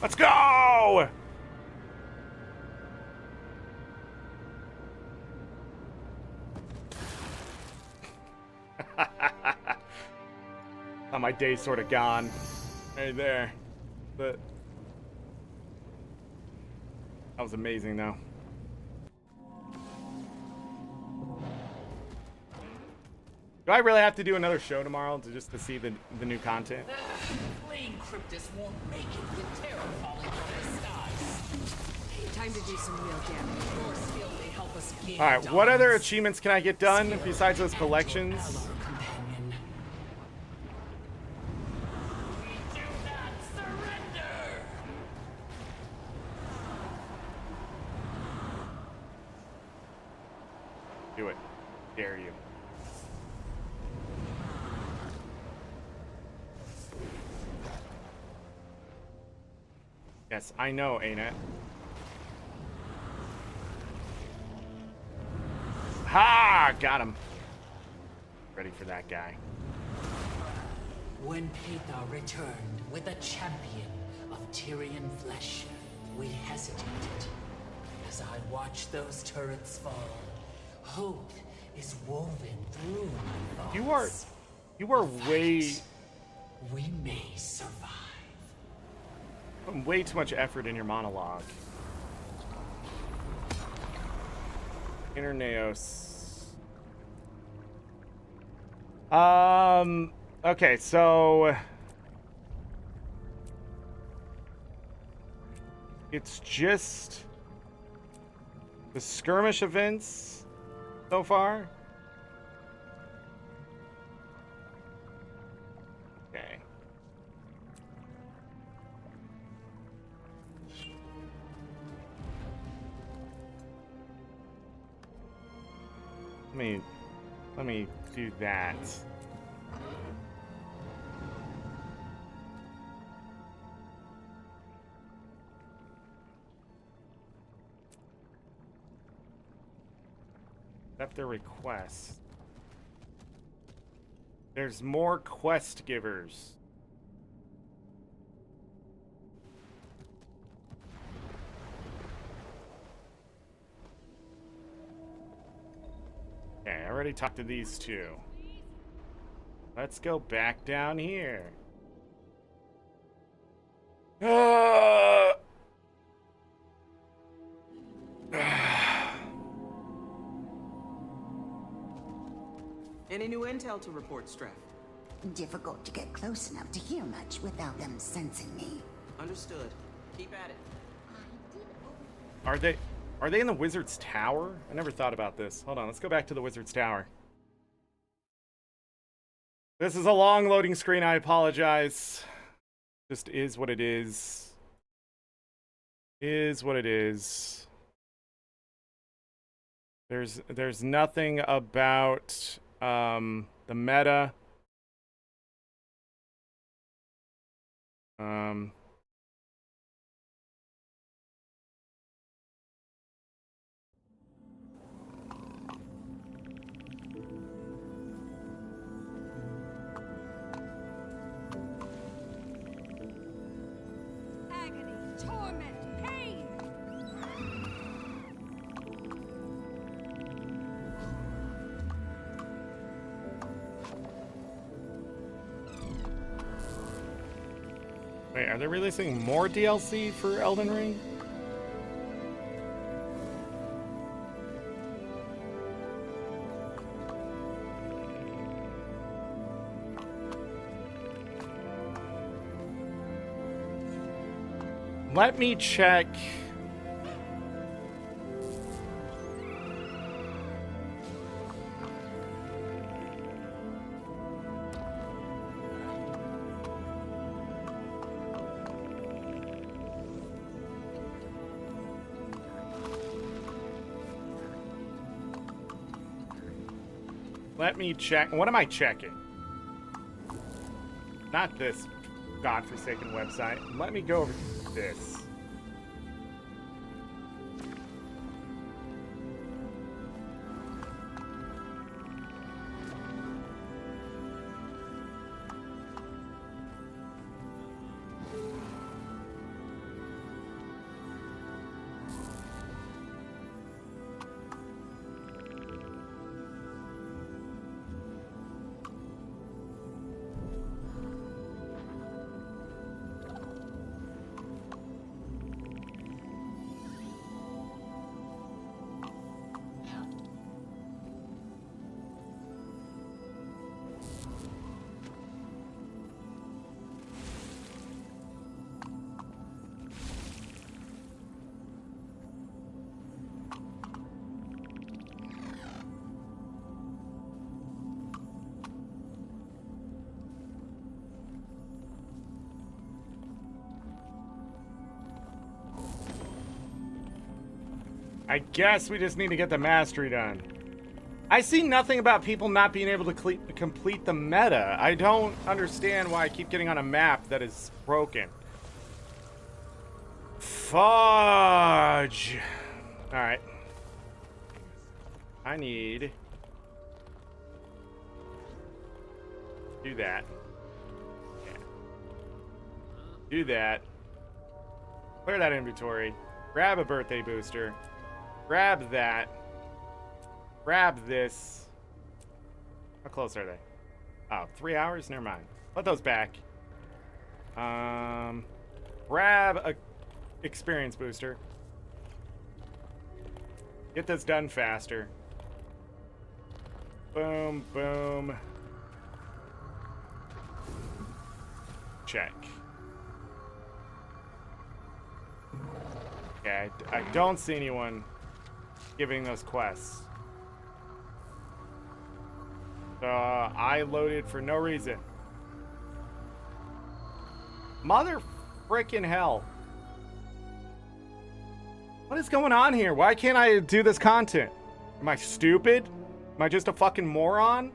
Let's go! Oh, my day's sort of gone. Right there. But that was amazing, though. Do I really have to do another show tomorrow to see the new content?
Flame Cryptus won't make it with terror falling from the skies.
Time to do some real damage.
Your skill may help us gain
All right, what
dominance.
other achievements can I get done besides those collections? Do it. Dare you. Yes, I know, ain't it? Ha! Got him. Ready for that guy.
When Peta returned with a champion of Tyrian flesh, we hesitated. As I watched those turrets fall, hope is woven through my thoughts.
You are way...
We may survive.
Putting way too much effort in your monologue. Interneos. Okay, so it's just the skirmish events so far. Okay. Let me do that. Accept their request. There's more quest givers. Okay, I already talked to these two. Let's go back down here.
Any new intel to report, Straff?
Difficult to get close enough to hear much without them sensing me.
Understood. Keep at it.
Are they in the Wizard's Tower? I never thought about this. Hold on, let's go back to the Wizard's Tower. This is a long loading screen, I apologize. Just is what it is. Is what it is. There's nothing about the meta.
Agony, torment, pain.
Wait, are they releasing more DLC for Elden Ring? Let me check. Let me check. What am I checking? Not this godforsaken website. Let me go over to this. I guess we just need to get the mastery done. I see nothing about people not being able to complete the meta. I don't understand why I keep getting on a map that is broken. Fudge. Alright. I need... do that. Yeah. Do that. Clear that inventory. Grab a birthday booster. Grab that. Grab this. How close are they? Oh, 3 hours? Never mind. Put those back. Grab a experience booster. Get this done faster. Boom, boom. Check. Okay, I don't see anyone giving those quests. So I loaded for no reason. Mother frickin' hell. What is going on here? Why can't I do this content? Am I stupid? Am I just a fucking moron?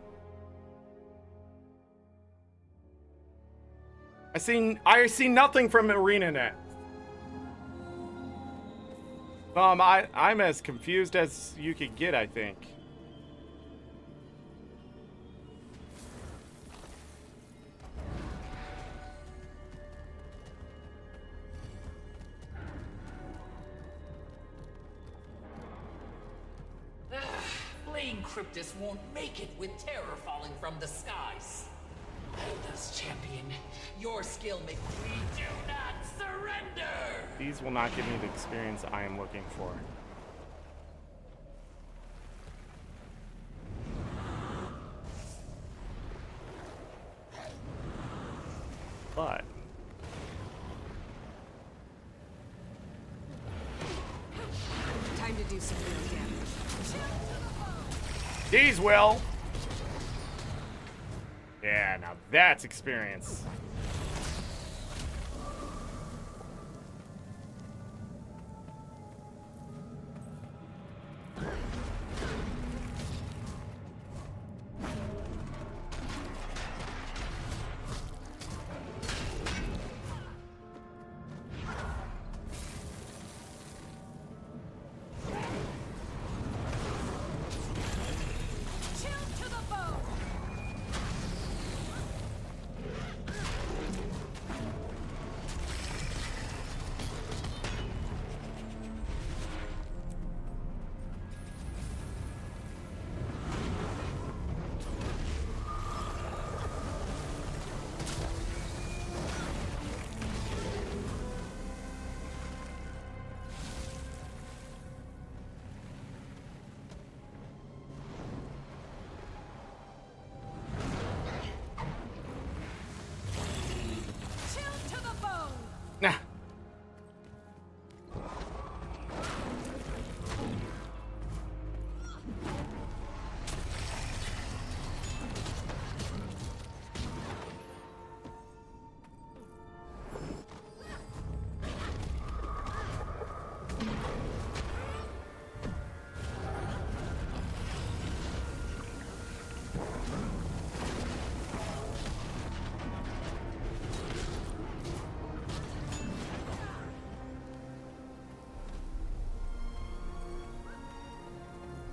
I see nothing from ArenaNet. I'm as confused as you could get, I think.
Flame Cryptus won't make it with terror falling from the skies. Thus, champion, your skill may we do not surrender!
These will not give me the experience I am looking for. But
time to do some real damage.
these will. Yeah, now that's experience.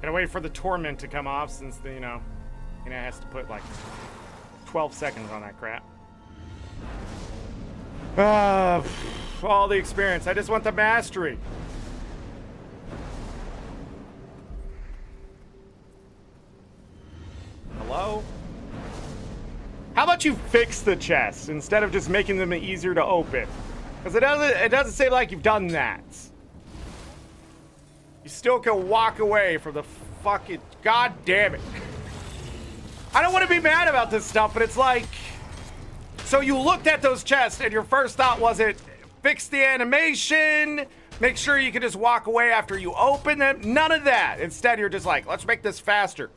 Gotta wait for the torment to come off since the, it has to put like 12 seconds on that crap. All the experience. I just want the mastery. Hello? How about you fix the chests instead of just making them easier to open? Because it doesn't seem like you've done that. You still can walk away from the fucking... God damn it. I don't want to be mad about this stuff, but it's like... So you looked at those chests and your first thought was it fix the animation, make sure you can just walk away after you open them. None of that. Instead, you're just like, let's make this faster.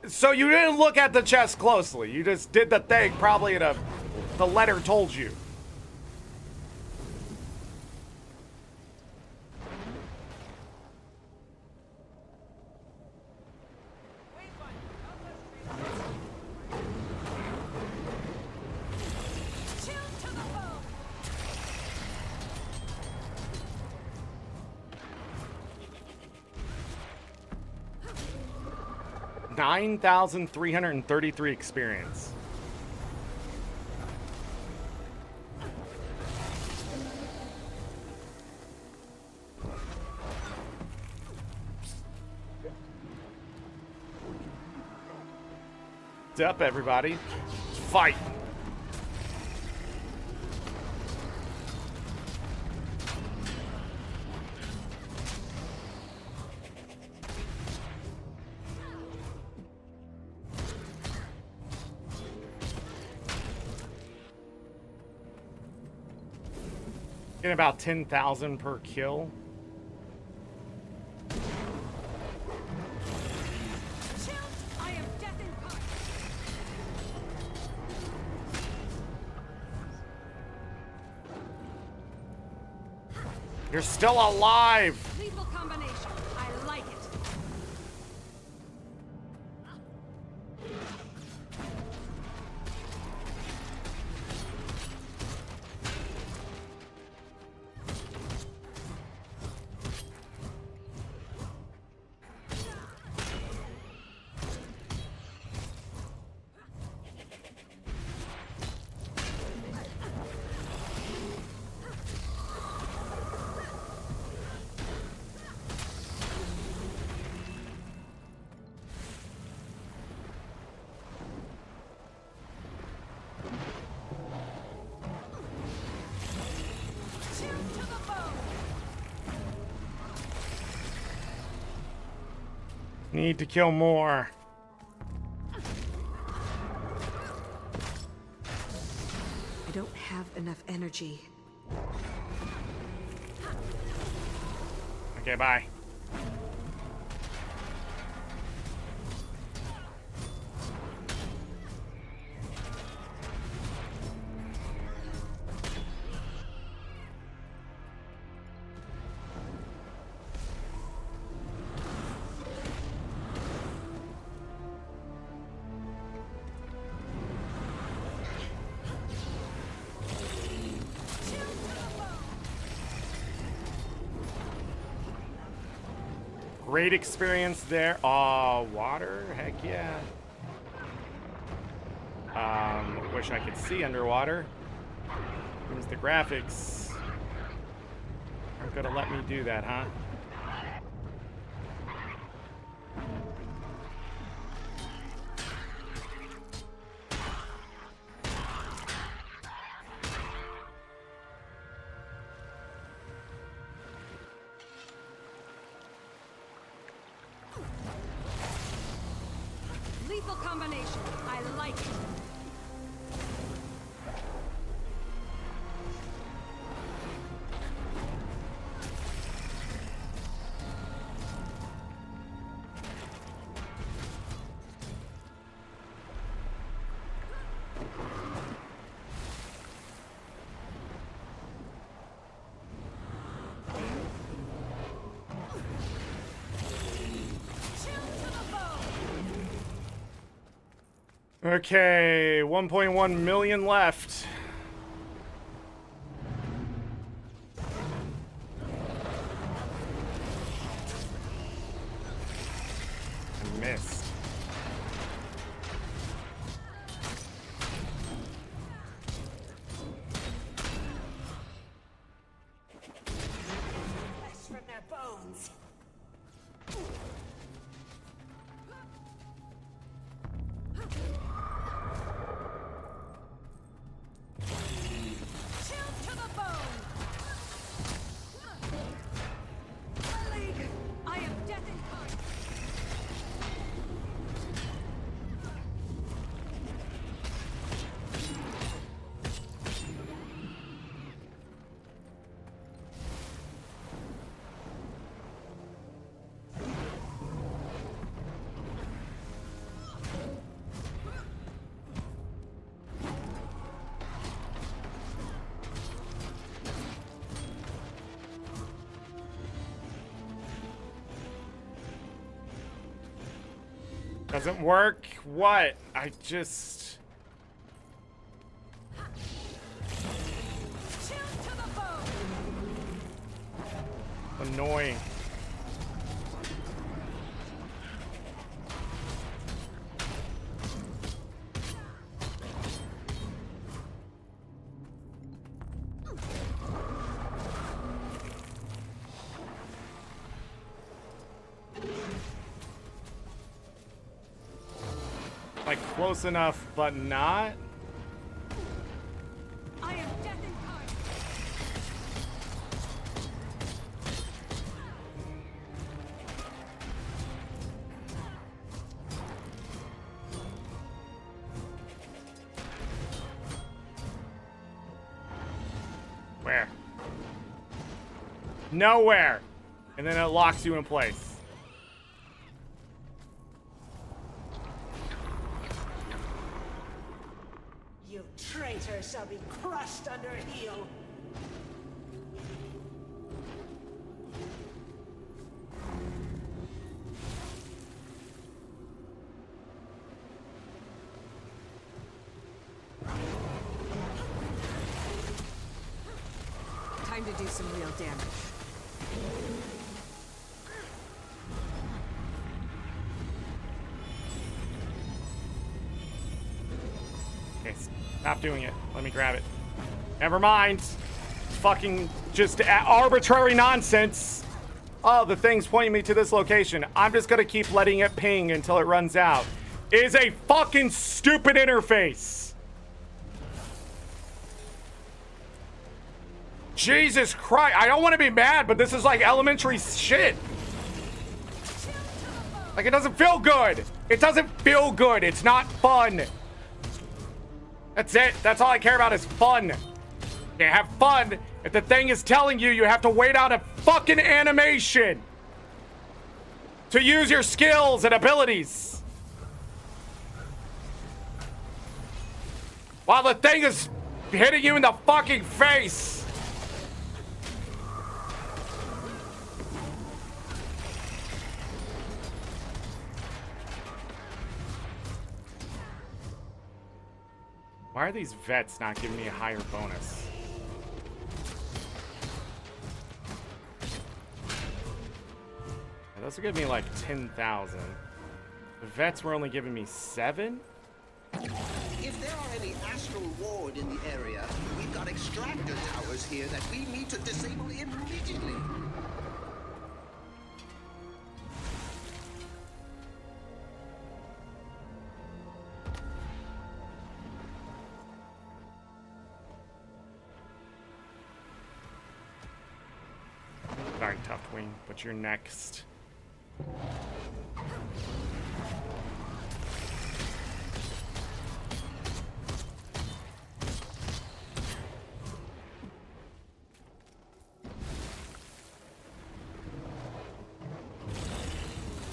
So you didn't look at the chest closely. You just did the thing probably in the letter told you. $9,333 experience. What's up, everybody? Let's fight. Getting about 10,000 per kill. You're still alive.
Lethal combination. I like it.
Need to kill more.
I don't have enough energy.
Okay, bye. Great experience there. Oh, water? Heck yeah. Wish I could see underwater. Here's the graphics. Aren't gonna let me do that, huh?
Lethal combination. I like it.
Okay, 1.1 million left. missed.
Flesh from their bones.
Chill to the bone! My league! I am death incarnate!
Doesn't work? What? I just...
Chill to the bone!
Annoying. Like close enough, but not.
I am death incarnate!
Where? Nowhere. And then it locks you in place.
You traitor shall be crushed under heel.
Time to do some real damage.
Okay, stop doing it. Let me grab it. Never mind. Fucking just arbitrary nonsense. Oh, the thing's pointing me to this location. I'm just gonna keep letting it ping until it runs out. It is a fucking stupid interface. Jesus Christ. I don't want to be mad, but this is like elementary shit. Like, it doesn't feel good. It doesn't feel good. It's not fun. That's it. That's all I care about is fun. You have fun. If the thing is telling you you have to wait out a fucking animation to use your skills and abilities, while the thing is hitting you in the fucking face. Why are these vets not giving me a higher bonus? Those are giving me like 10,000. The vets were only giving me 7?
If there are any astral ward in the area, we've got extractor towers here that we need to disable immediately.
Sorry, Tuft Wing, but you're next.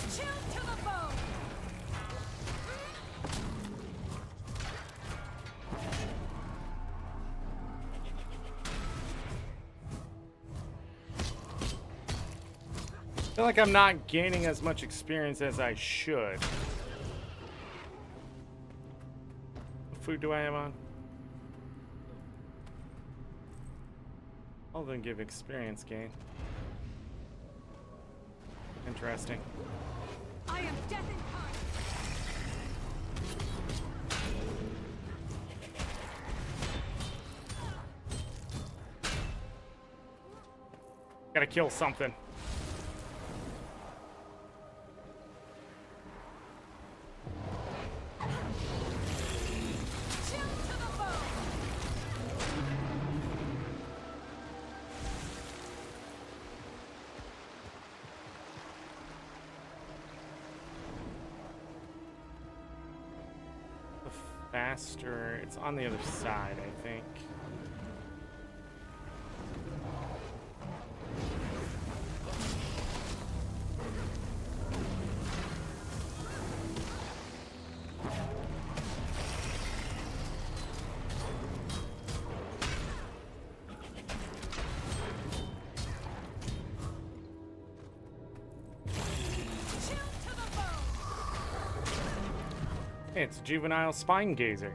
Chill to the bone!
I feel like I'm not gaining as much experience as I should. What food do I have on? All of them give experience gain. Interesting.
I am death incarnate.
Gotta kill something. Faster. It's on the other side, I think. It's a juvenile spine gazer.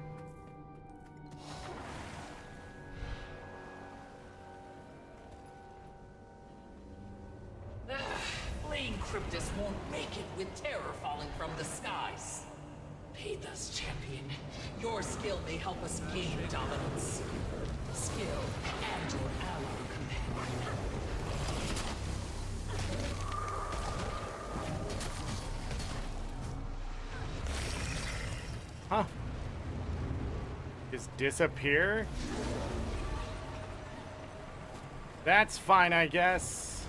Flame Cryptus won't make it with terror falling from the skies. Pathos champion, your skill may help us gain dominance. Skill and your ally companion.
Huh. Just disappear? That's fine, I guess.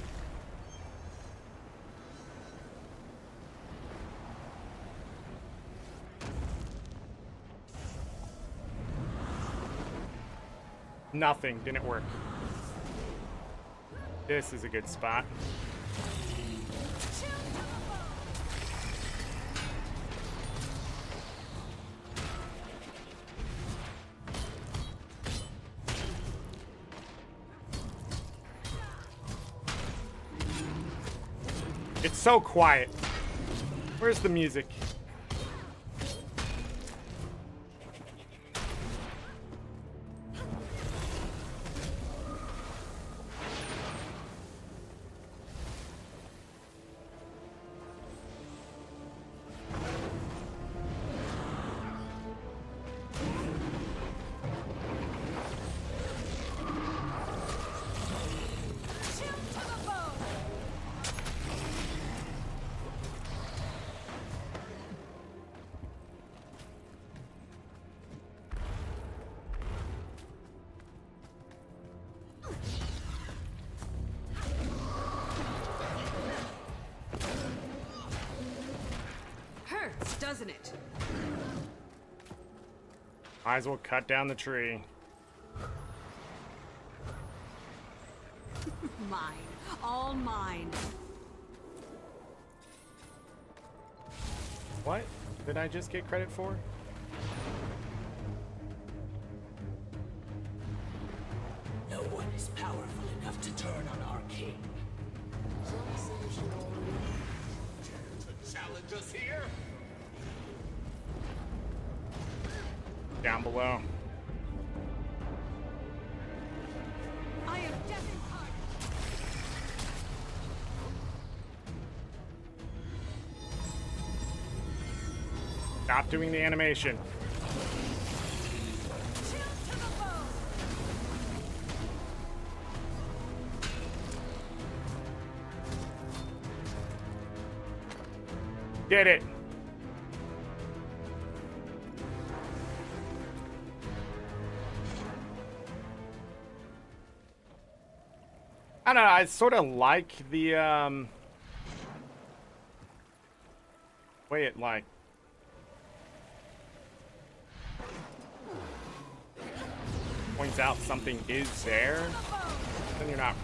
Nothing. Didn't work. This is a good spot. It's so quiet. Where's the music?
Doesn't it?
Might as well cut down the tree.
Mine. All mine.
What did I just get credit for?
No one is powerful enough to turn on our king. To challenge us here?
Down below.
I am death incarnate.
Stop doing the animation. Did it. I don't know, I sort of like the way it like points out something is there. Then you're not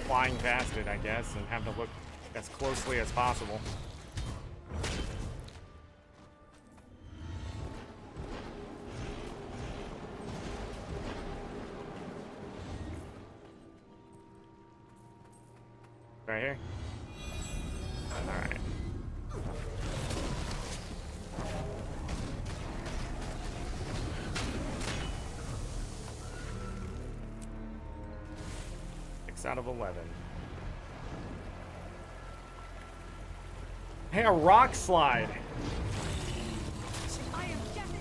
flying past it, I guess, and have to look as closely as possible. Right here. All right. Out of 11. Hey, a rock slide.
I am death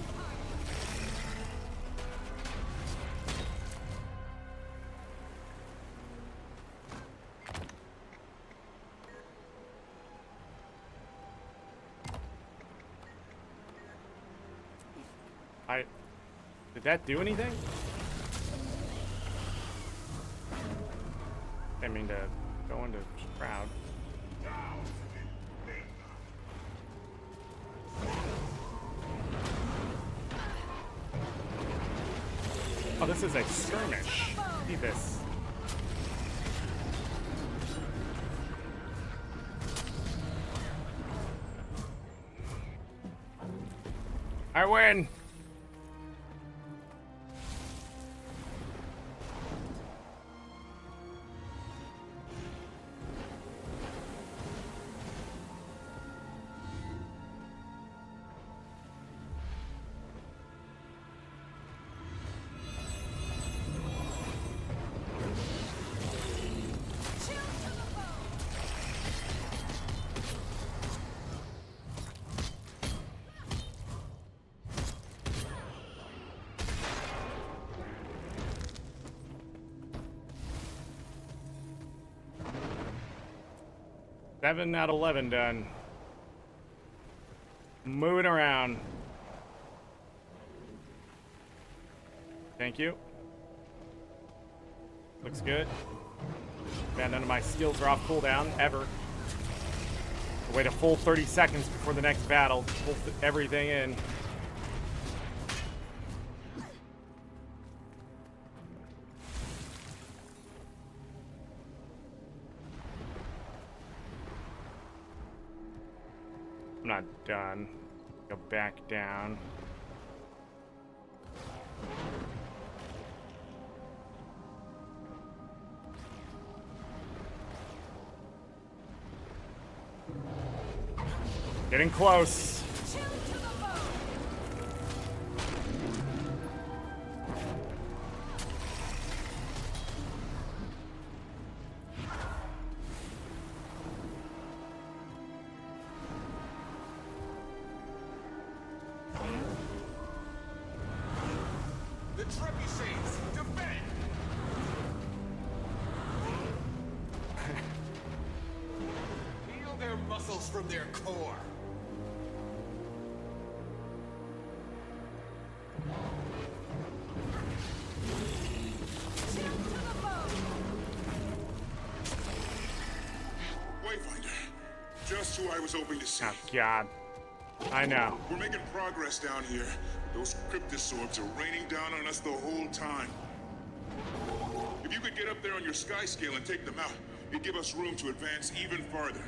incarnate.
Did that do anything? I mean to go into crowd. Oh, this is a skirmish. See this. I win. Seven out of 11 done. Moving around. Thank you. Looks good. Man, none of my skills are off cooldown ever. Wait a full 30 seconds before the next battle. Pull everything in. I'm not done. Go back down. Getting close.
The trebuchets, defend! Feel their muscles from their core.
Wayfinder, just who I was hoping to see.
Oh, God. I know.
We're making progress down here. Those cryptosorbs are raining down on us the whole time. If you could get up there on your sky scale and take them out, it'd give us room to advance even farther.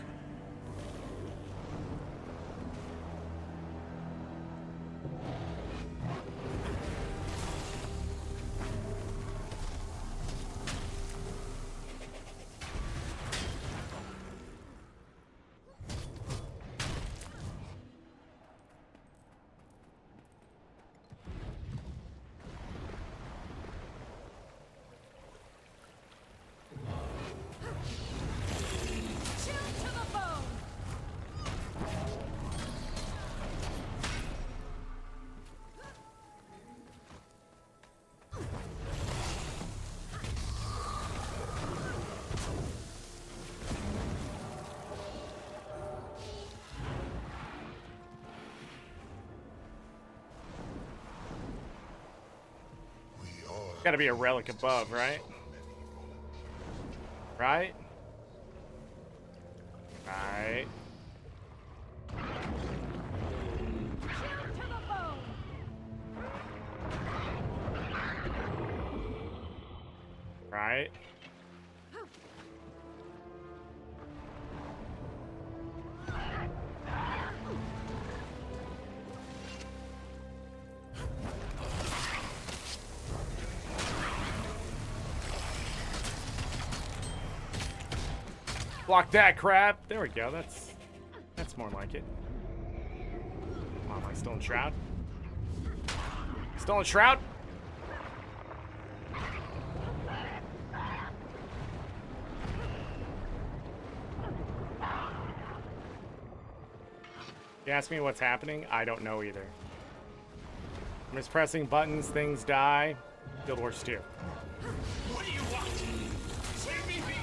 Gotta be a relic above, right? Right? Right. Right. Block that crap. There we go. That's more like it. Come on, am I still in Shroud? Still in Shroud? You ask me what's happening? I don't know either. I'm just pressing buttons, things die. Guild Wars 2.
What do you want? Let me be.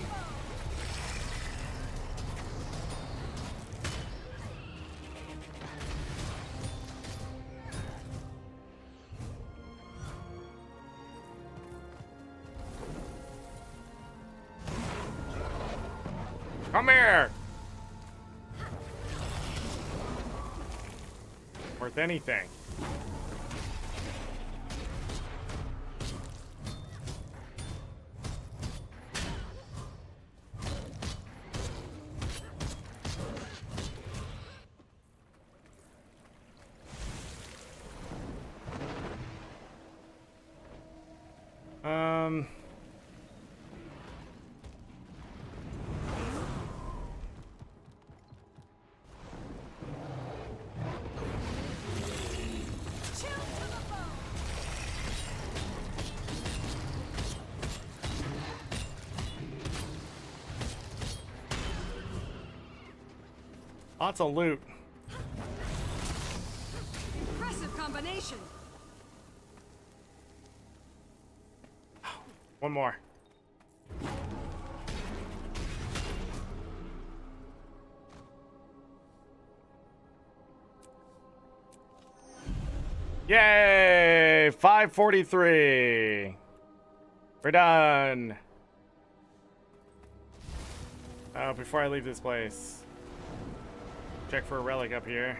Come here! Worth anything. Lots of loot.
Impressive combination.
One more. Yay! 543. We're done. Oh, before I leave this place, check for a relic up here.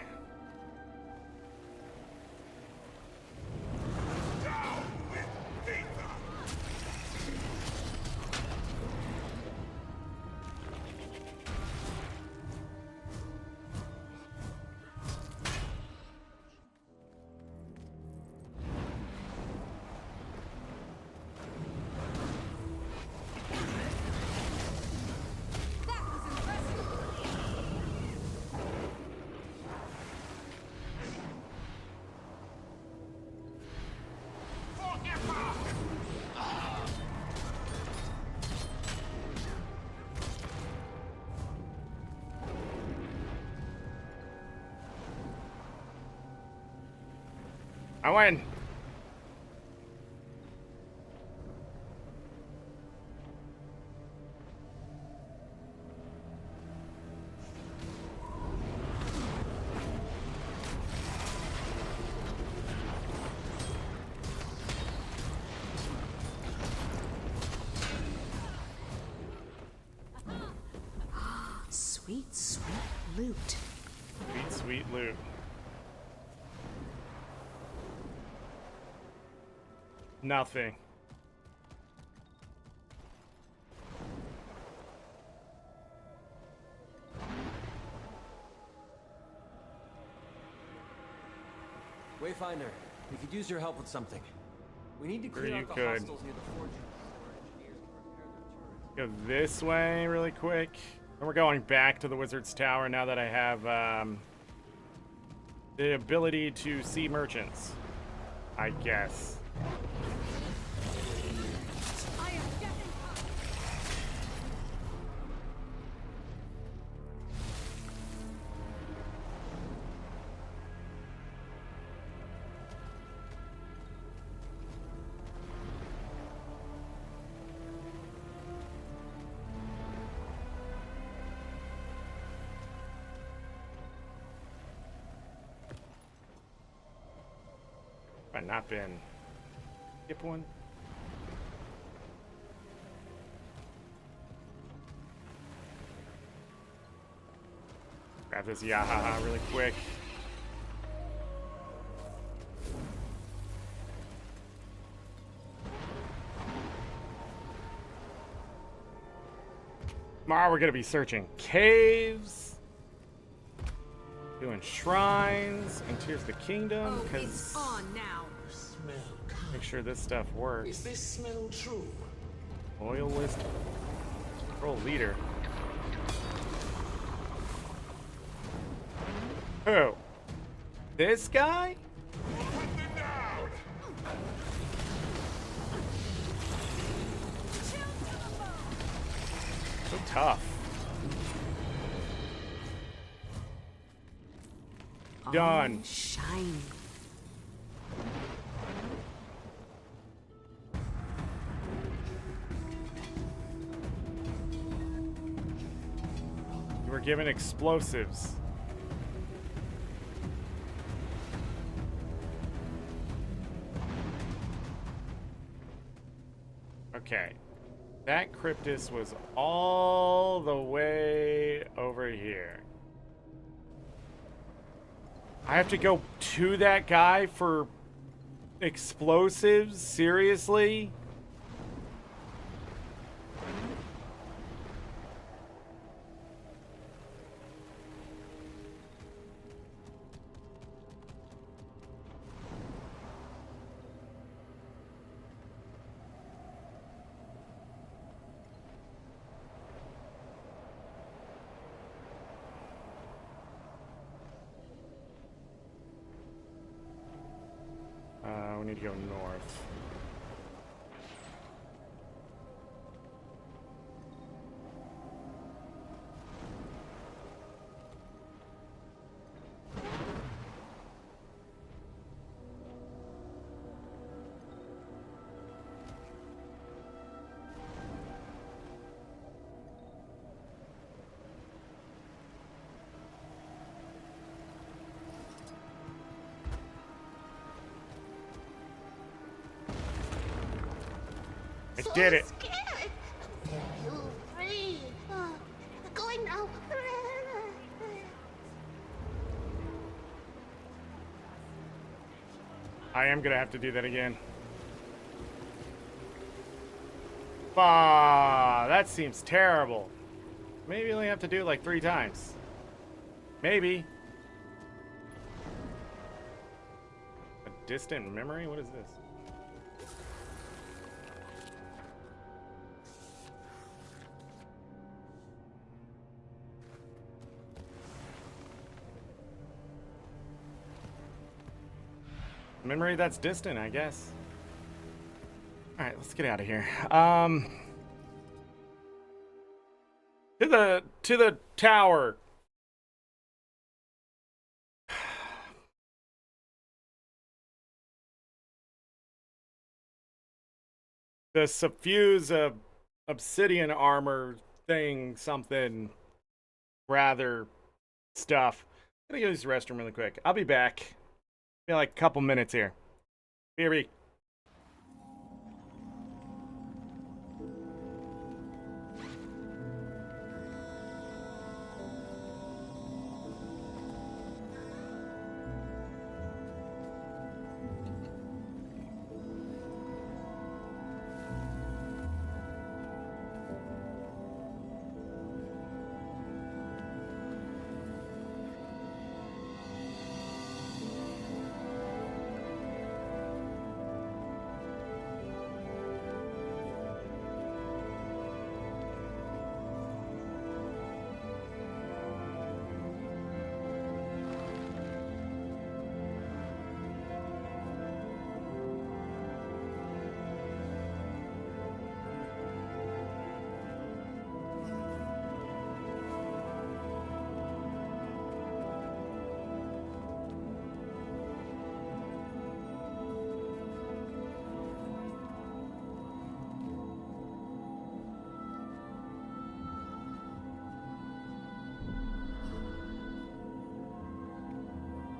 I win.
Sweet, sweet loot.
Sweet, sweet loot. Nothing.
Wayfinder, we could use your help with something. We need to clear out the hostiles near the forge.
Go this way really quick. And we're going back to the Wizard's Tower now that I have the ability to see merchants, I guess. I've not been. Skip one. Grab this Yahaha really quick. Tomorrow we're gonna be searching caves, doing shrines, and Tears of the Kingdom, because
on now.
make sure this stuff works.
Is this smell true?
Oil list. Control leader. Who? This guy? So tough. Done.
Oh, shiny.
You were given explosives. Okay. That Cryptus was all the way over here. I have to go to that guy for explosives? Seriously? We need to go north. I did it.
Scared. You free. Going now.
I am gonna have to do that again. Ah, that seems terrible. Maybe I only have to do it like 3 times. Maybe. A distant memory? What is this? Memory that's distant, I guess. All right, let's get out of here. To the tower. The suffuse obsidian armor thing, something rather stuff. I'm gonna go use the restroom really quick. I'll be back. Be like a couple minutes here. BRB.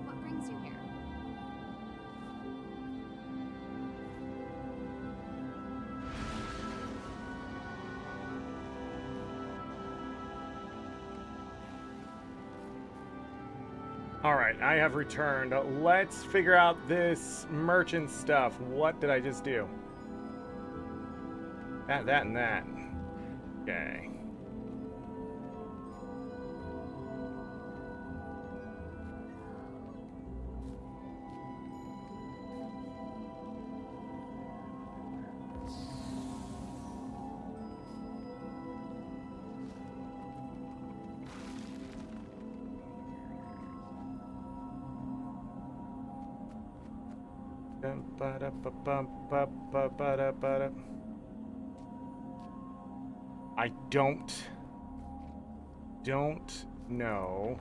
What brings you here?
All right, I have returned. Let's figure out this merchant stuff. What did I just do? That, and that. Okay. I don't know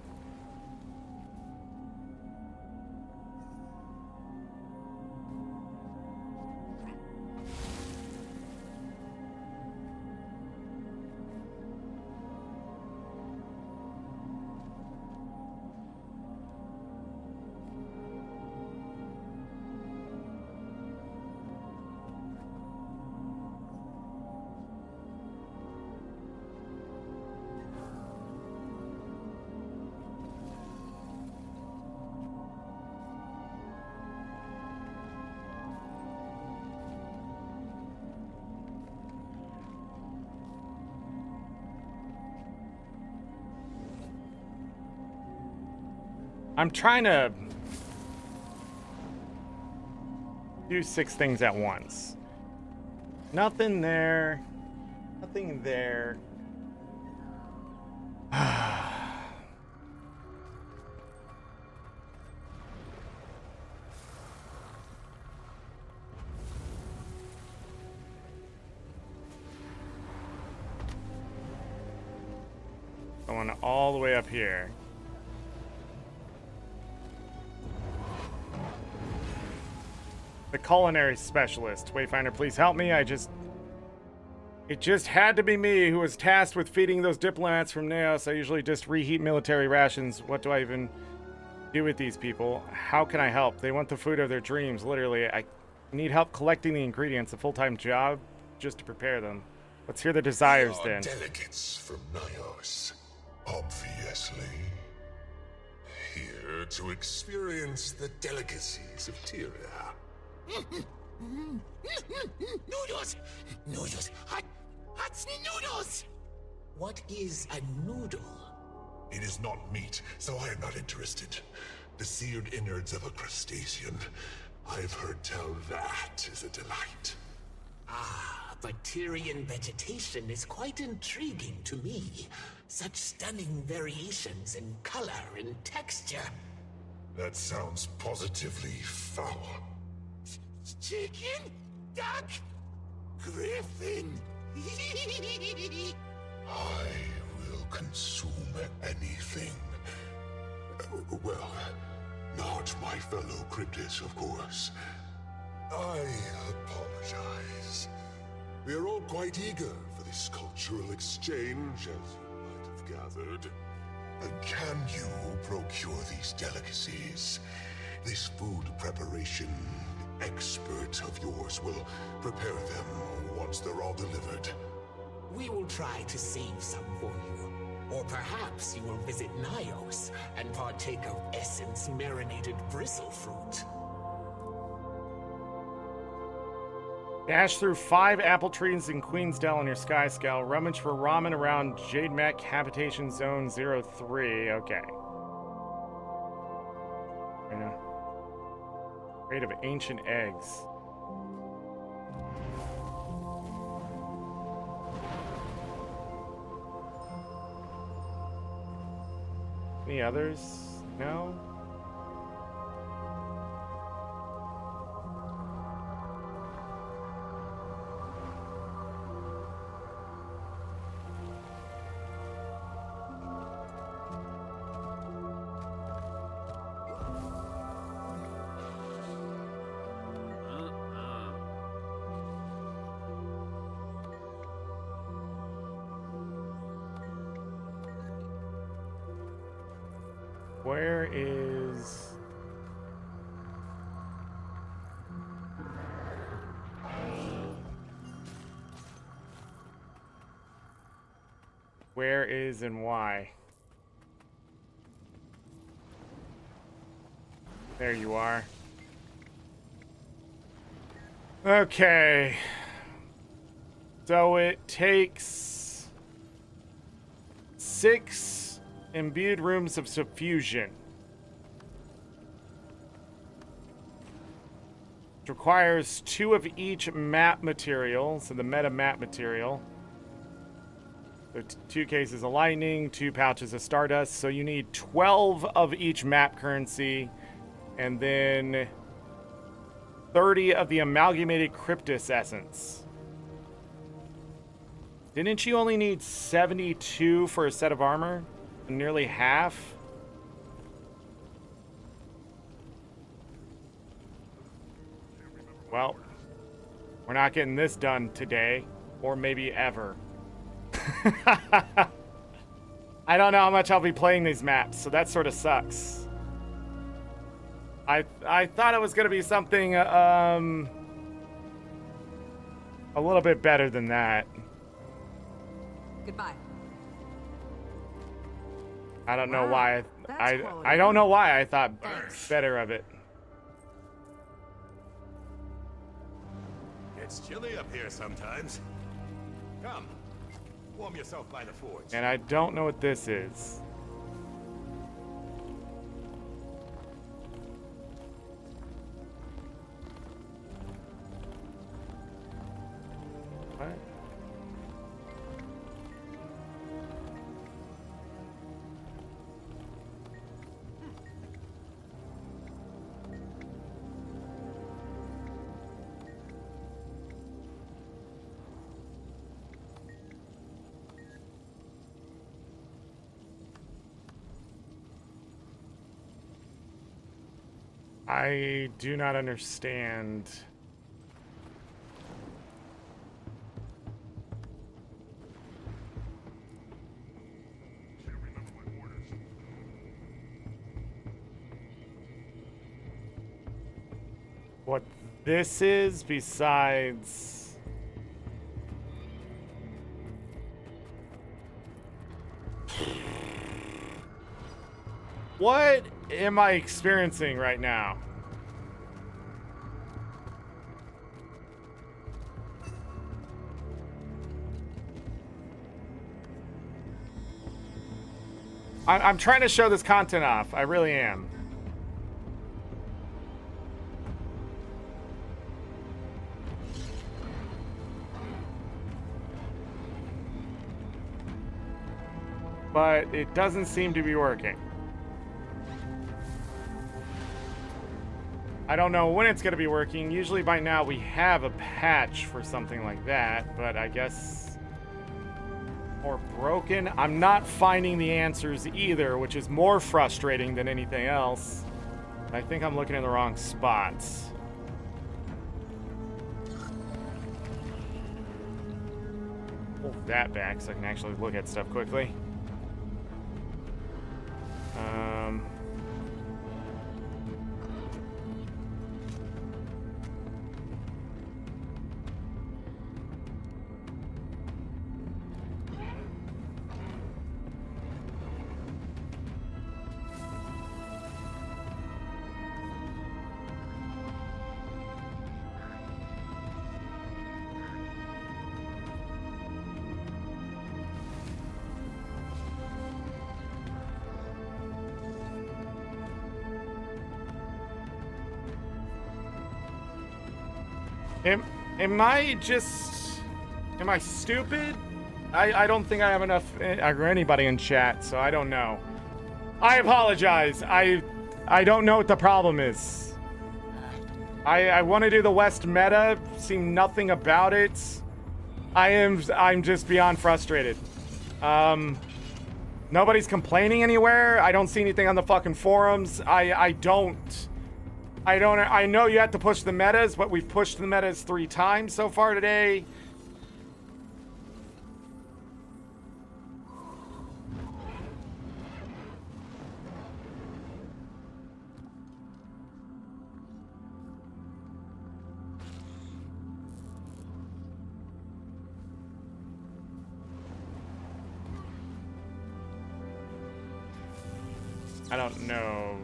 I'm trying to do 6 things at once. Nothing there. Nothing there. Going all the way up here. The culinary specialist. Wayfinder, please help me. It just had to be me who was tasked with feeding those diplomats from Neos. I usually just reheat military rations. What do I even do with these people? How can I help? They want the food of their dreams, literally. I need help collecting the ingredients, a full-time job just to prepare them. Let's hear the desires then.
Delegates from Nios, obviously. Here to experience the delicacies of Tyria.
Noodles! Noodles! Hot noodles! What is a noodle?
It is not meat, so I am not interested. The seared innards of a crustacean. I've heard tell that is a delight.
Ah, but Tyrian vegetation is quite intriguing to me. Such stunning variations in color and texture.
That sounds positively foul.
Chicken? Duck? Griffin?
I will consume anything. Well, not my fellow Cryptis, of course. I apologize. We are all quite eager for this cultural exchange, as you might have gathered. Can you procure these delicacies? This food preparation expert of yours will prepare them once they're all delivered.
We will try to save some for you. Or perhaps you will visit Nios and partake of Essence marinated bristle fruit.
Dash through 5 apple trees in Queensdale on your Sky Scale. Rummage for ramen around Jade Mech Habitation Zone 03. Okay. Crate of ancient eggs. Any others? No? Where is... Where is and why? There you are. Okay. So it takes 6 imbued rooms of suffusion. It requires 2 of each map material, so the meta map material. So 2 cases of lightning, 2 pouches of stardust, so you need 12 of each map currency, and then 30 of the amalgamated Cryptis essence. Didn't you only need 72 for a set of armor? Nearly half? Well, we're not getting this done today, or maybe ever. I don't know how much I'll be playing these maps, so that sort of sucks. I thought it was going to be something a little bit better than that.
Goodbye.
I don't know why. I don't know why I thought better of it.
It's chilly up here sometimes. Come, warm yourself by the forge.
And I don't know what this is. I do not understand. What this is besides... What am I experiencing right now? I'm trying to show this content off. I really am. But it doesn't seem to be working. I don't know when it's going to be working. Usually by now we have a patch for something like that, but I guess more broken. I'm not finding the answers either, which is more frustrating than anything else. I think I'm looking in the wrong spots. Pull that back so I can actually look at stuff quickly. Am I stupid? I don't think I have enough, or anybody in chat, so I don't know. I apologize. I don't know what the problem is. I want to do the West meta, seen nothing about it. I'm just beyond frustrated. Nobody's complaining anywhere. I don't see anything on the fucking forums. I know you have to push the metas, but we've pushed the metas 3 times so far today. I don't know.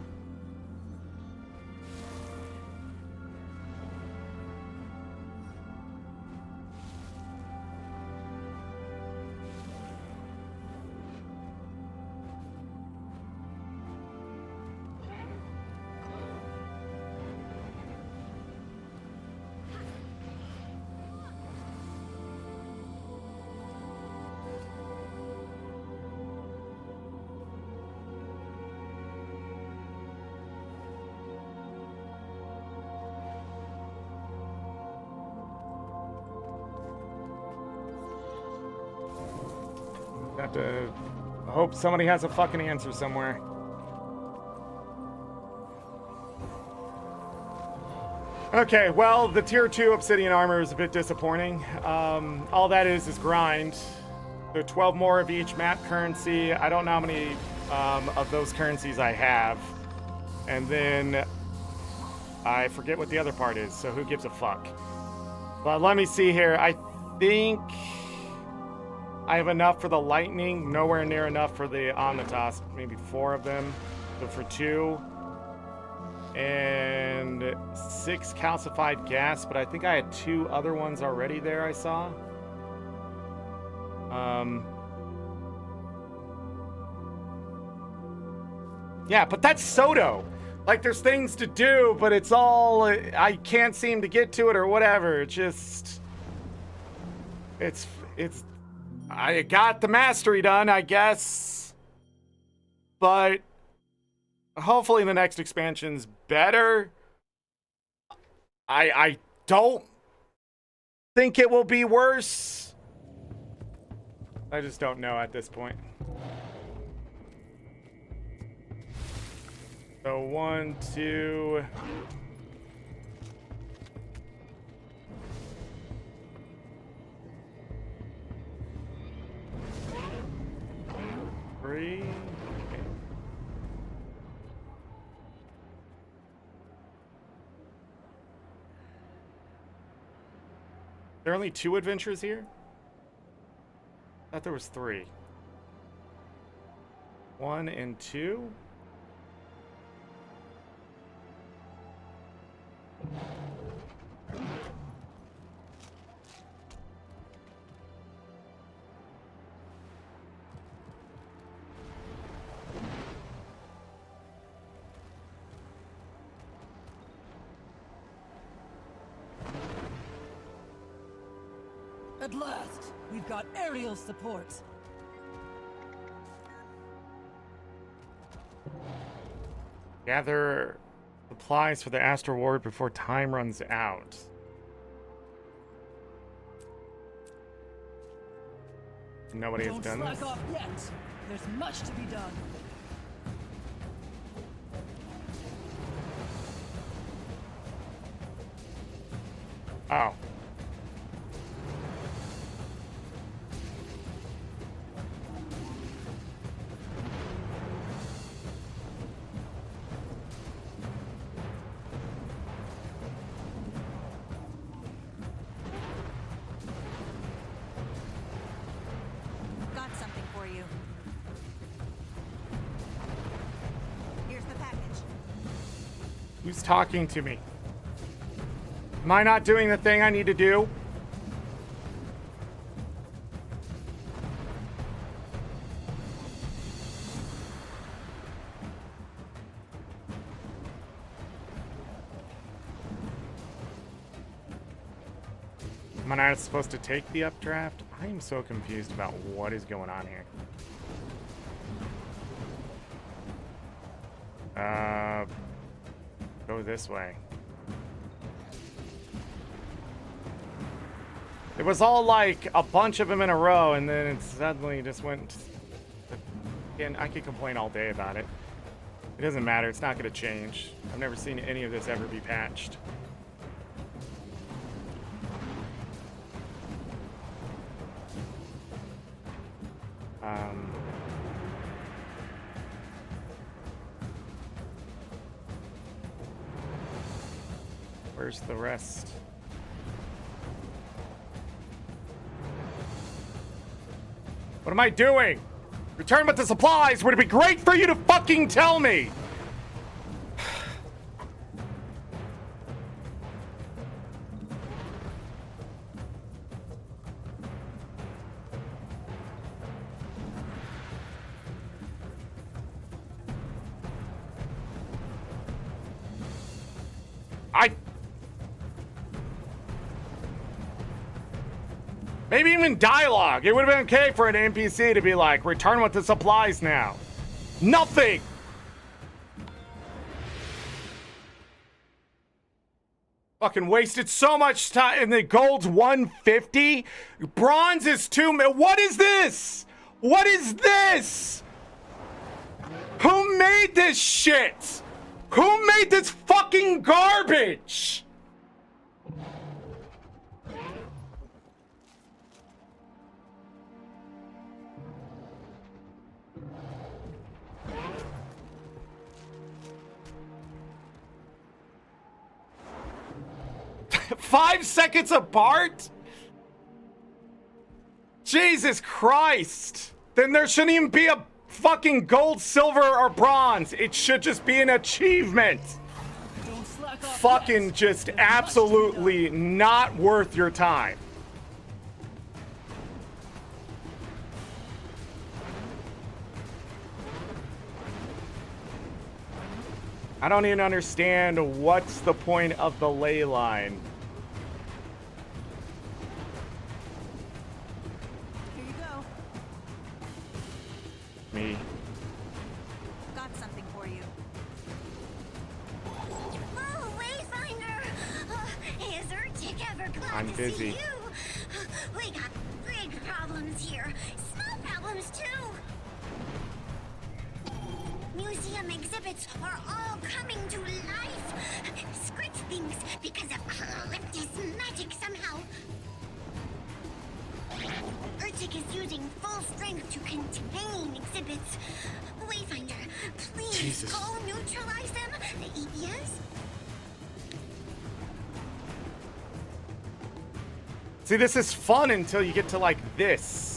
Have to hope somebody has a fucking answer somewhere. Okay, well, the tier 2 obsidian armor is a bit disappointing. All that is grind. There are 12 more of each map currency. I don't know how many of those currencies I have. And then I forget what the other part is, so who gives a fuck? But let me see here. I think I have enough for the lightning, nowhere near enough for the Omnitas. Maybe 4 of them, so for 2. And 6 calcified gas, but I think I had 2 other ones already there I saw. Yeah, but that's SotO. Like, there's things to do, but it's all, I can't seem to get to it or whatever. It's just, I got the mastery done, I guess, but hopefully the next expansion's better. I don't think it will be worse. I just don't know at this point. So 1, 2. Three. Okay. There are only 2 adventures here? I thought there was 3. 1 and 2?
At last, we've got aerial support.
Gather supplies for the astral ward before time runs out. Nobody has done this.
Don't slack off yet. There's much to be done.
Oh.
Got something for you. Here's the package.
Who's talking to me? Am I not doing the thing I need to do? Am I not supposed to take the updraft? I am so confused about what is going on here. Go this way. It was all like a bunch of them in a row, and then it suddenly just went. Again, I could complain all day about it. It doesn't matter. It's not going to change. I've never seen any of this ever be patched. Where's the rest? What am I doing? Return with the supplies. Would it be great for you to fucking tell me? Maybe even dialogue. It would have been okay for an NPC to be like, return with the supplies now. Nothing! Fucking wasted so much time. And the gold's 150? Bronze is 2. What is this? What is this? Who made this shit? Who made this fucking garbage? 5 seconds apart? Jesus Christ. Then there shouldn't even be a fucking gold, silver, or bronze. It should just be an achievement. Fucking just absolutely not worth your time. I don't even understand what's the point of the ley line.
Here you go.
Me.
Got something for you.
Oh, Wayfinder! Is Urchick ever glad
I'm
to
busy.
see you? We got big problems here. Small problems, too. museum exhibits are all coming to life. Squid thinks because of Cryptis magic somehow. Urchic is using full strength to contain exhibits. Wayfinder, please
Jesus.
go neutralize them. Yes?
See, this is fun until you get to, like, this.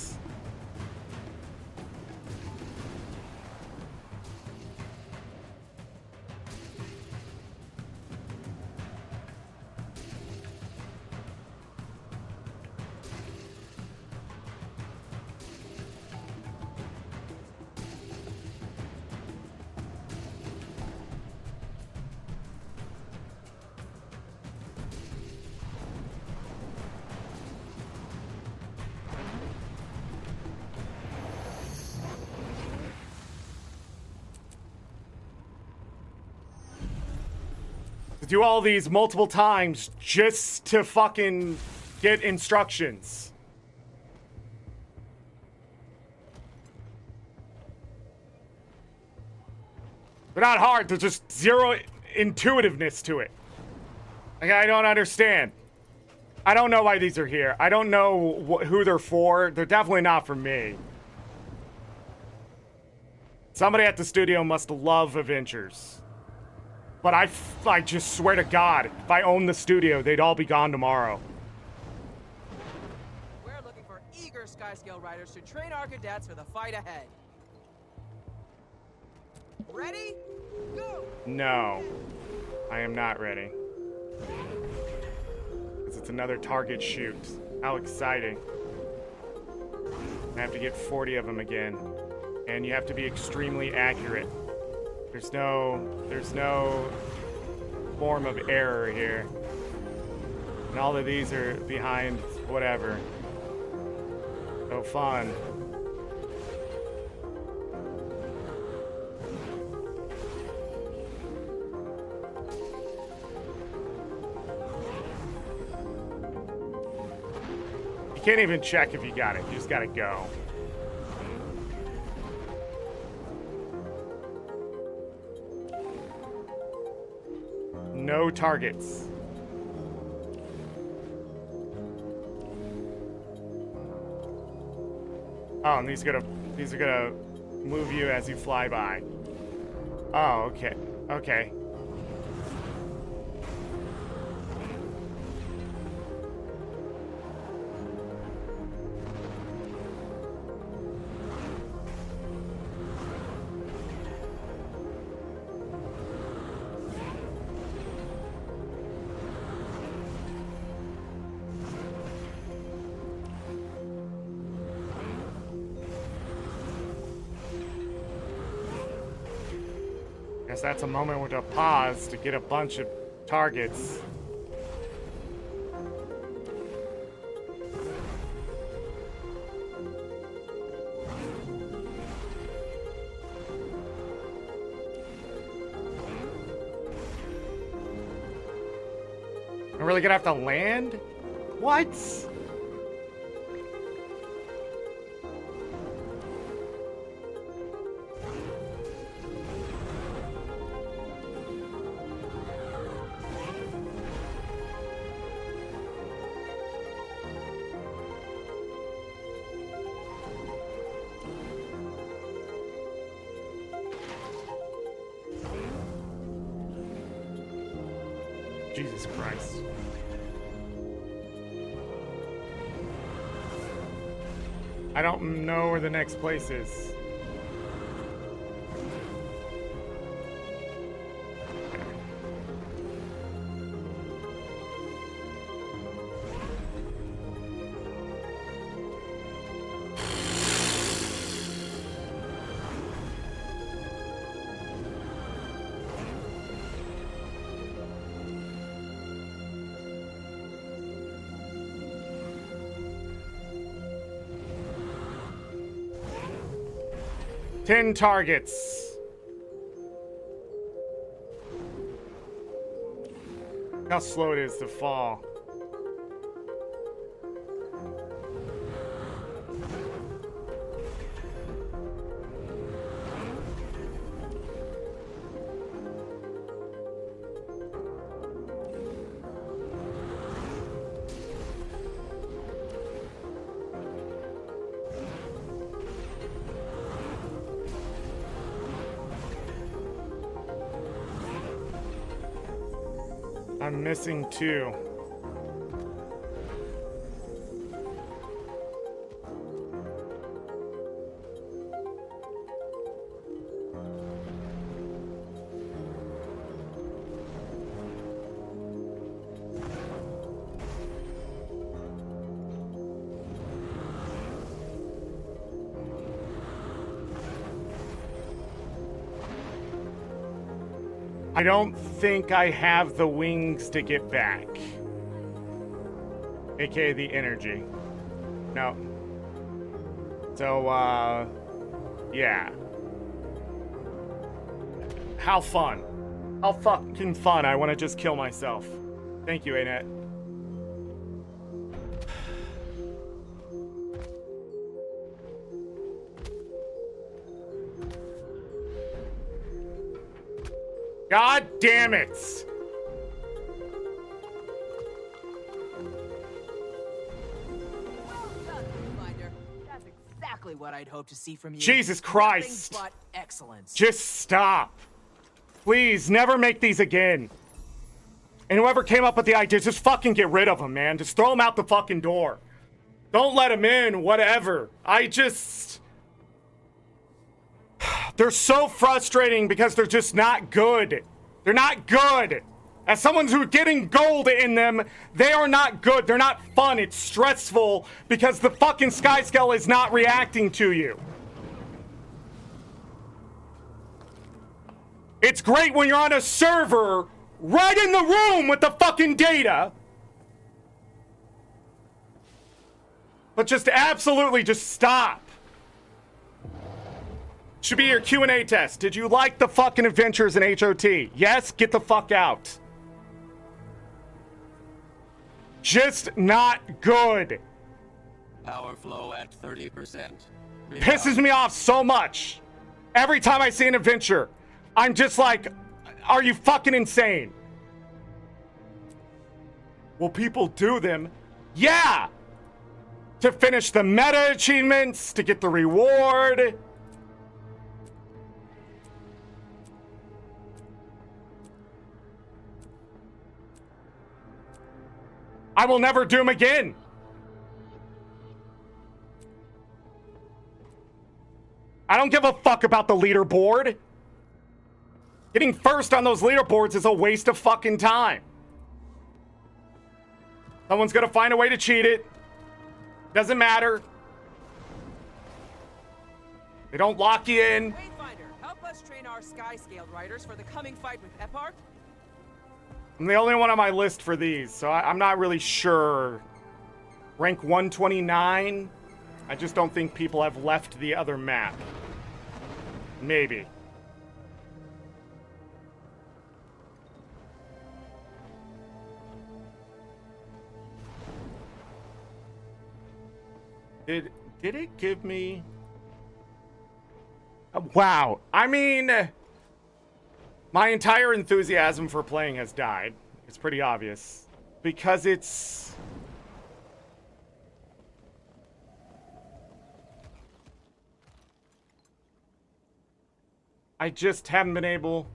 Do all these multiple times just to fucking get instructions. They're not hard, there's just zero intuitiveness to it. Like, I don't understand. I don't know why these are here. I don't know who they're for. They're definitely not for me. Somebody at the studio must love Avengers. But I just swear to God, if I owned the studio, they'd all be gone tomorrow.
We're looking for eager Skyscale riders to train our cadets for the fight ahead. Ready? Go!
No, I am not ready. Because it's another target shoot. How exciting. I have to get 40 of them again. And you have to be extremely accurate. There's no form of error here. And all of these are behind whatever. So fun. You can't even check if you got it. You just gotta go. No targets. Oh, and these are gonna move you as you fly by. Oh, okay. Okay. Guess that's a moment with a pause to get a bunch of targets. I'm really gonna have to land? What? Jesus Christ. I don't know where the next place is. Ten targets. Look how slow it is to fall. I'm missing 2. I don't think I have the wings to get back. AKA the energy. No. So, yeah. How fun. How fucking fun. I want to just kill myself. Thank you, ArenaNet. God damn it!
Well done, Finder. That's exactly what I'd hoped to see from you.
Jesus Christ!
Nothing but excellence.
Just stop. Please, never make these again. And whoever came up with the idea, just fucking get rid of them, man. Just throw them out the fucking door. Don't let them in, whatever. They're so frustrating because they're just not good. They're not good. As someone who's getting gold in them, they are not good. They're not fun. It's stressful because the fucking Skyscale is not reacting to you. It's great when you're on a server right in the room with the fucking data. But just absolutely just stop. Should be your Q&A test. Did you like the fucking adventures in HOT? Yes? Get the fuck out. Just not good.
Power flow at 30%.
Pisses me off so much. Every time I see an adventure, I'm just like, are you fucking insane? Will people do them? Yeah! To finish the meta achievements, to get the reward. I will never do them again. I don't give a fuck about the leaderboard. Getting first on those leaderboards is a waste of fucking time. Someone's gonna find a way to cheat it. Doesn't matter. They don't lock you in.
Wayfinder, help us train our Skyscale riders for the coming fight with Eparch.
I'm the only one on my list for these, so I'm not really sure. Rank 129? I just don't think people have left the other map. Maybe. Did it give me... Wow. I mean... My entire enthusiasm for playing has died. It's pretty obvious. Because it's... I just haven't been able...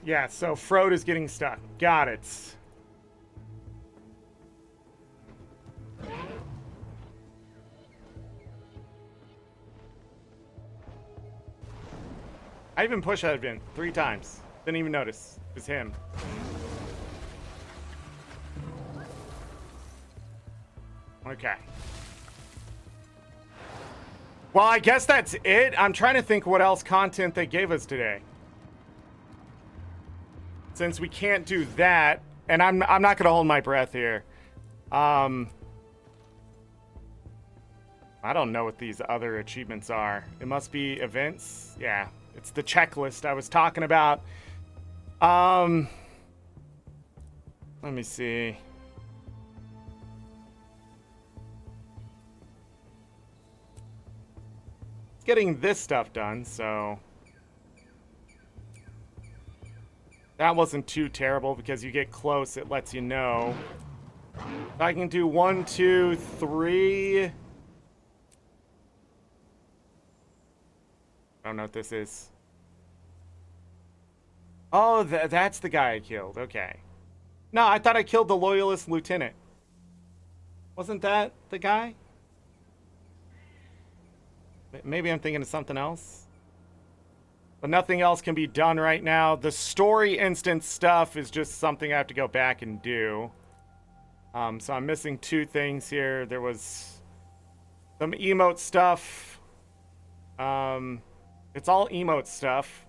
Yeah, so Frode is getting stuck. Got it. I even pushed that event 3 times. Didn't even notice. It was him. Okay. Well, I guess that's it. I'm trying to think what else content they gave us today. Since we can't do that, and I'm not gonna hold my breath here. I don't know what these other achievements are. It must be events. Yeah, it's the checklist I was talking about. Let me see. Getting this stuff done, so that wasn't too terrible because you get close, it lets you know. I can do 1, 2, 3. I don't know what this is. Oh, that's the guy I killed. Okay. No, I thought I killed the loyalist lieutenant. Wasn't that the guy? Maybe I'm thinking of something else. But nothing else can be done right now. The story instance stuff is just something I have to go back and do. So I'm missing 2 things here. There was some emote stuff. It's all emote stuff.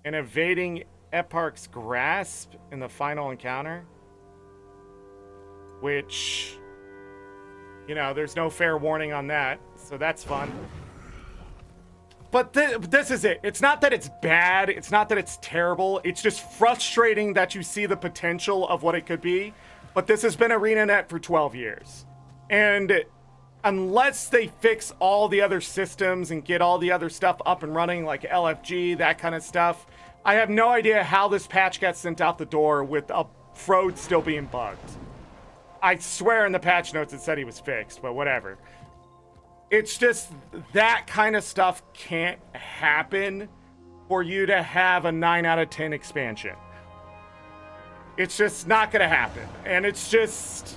And evading Eparch's grasp in the final encounter. Which, you know, there's no fair warning on that. So that's fun. But this is it. It's not that it's bad. It's not that it's terrible. It's just frustrating that you see the potential of what it could be. But this has been ArenaNet for 12 years. And unless they fix all the other systems and get all the other stuff up and running, like LFG, that kind of stuff, I have no idea how this patch got sent out the door with a Frode still being bugged. I swear in the patch notes it said he was fixed, but whatever. It's just that kind of stuff can't happen for you to have a 9 out of 10 expansion. It's just not going to happen. And it's just,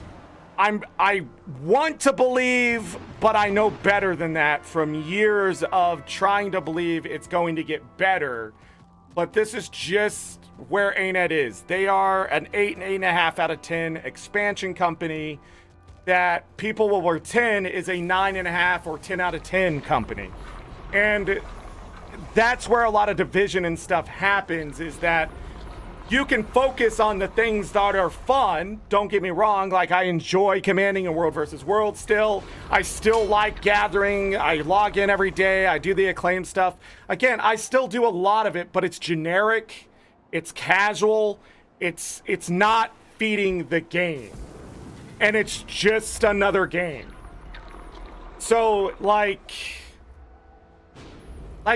I want to believe, but I know better than that from years of trying to believe it's going to get better. But this is just where ArenaNet is. They are an 8 and 8.5 out of 10 expansion company that people will pretend is a 9.5 or 10 out of 10 company. And that's where a lot of division and stuff happens, is that you can focus on the things that are fun. Don't get me wrong, like I enjoy commanding in World versus World still. I still like gathering. I log in every day. I do the acclaim stuff. Again, I still do a lot of it, but it's generic. It's casual. It's not feeding the game. And it's just another game. So, like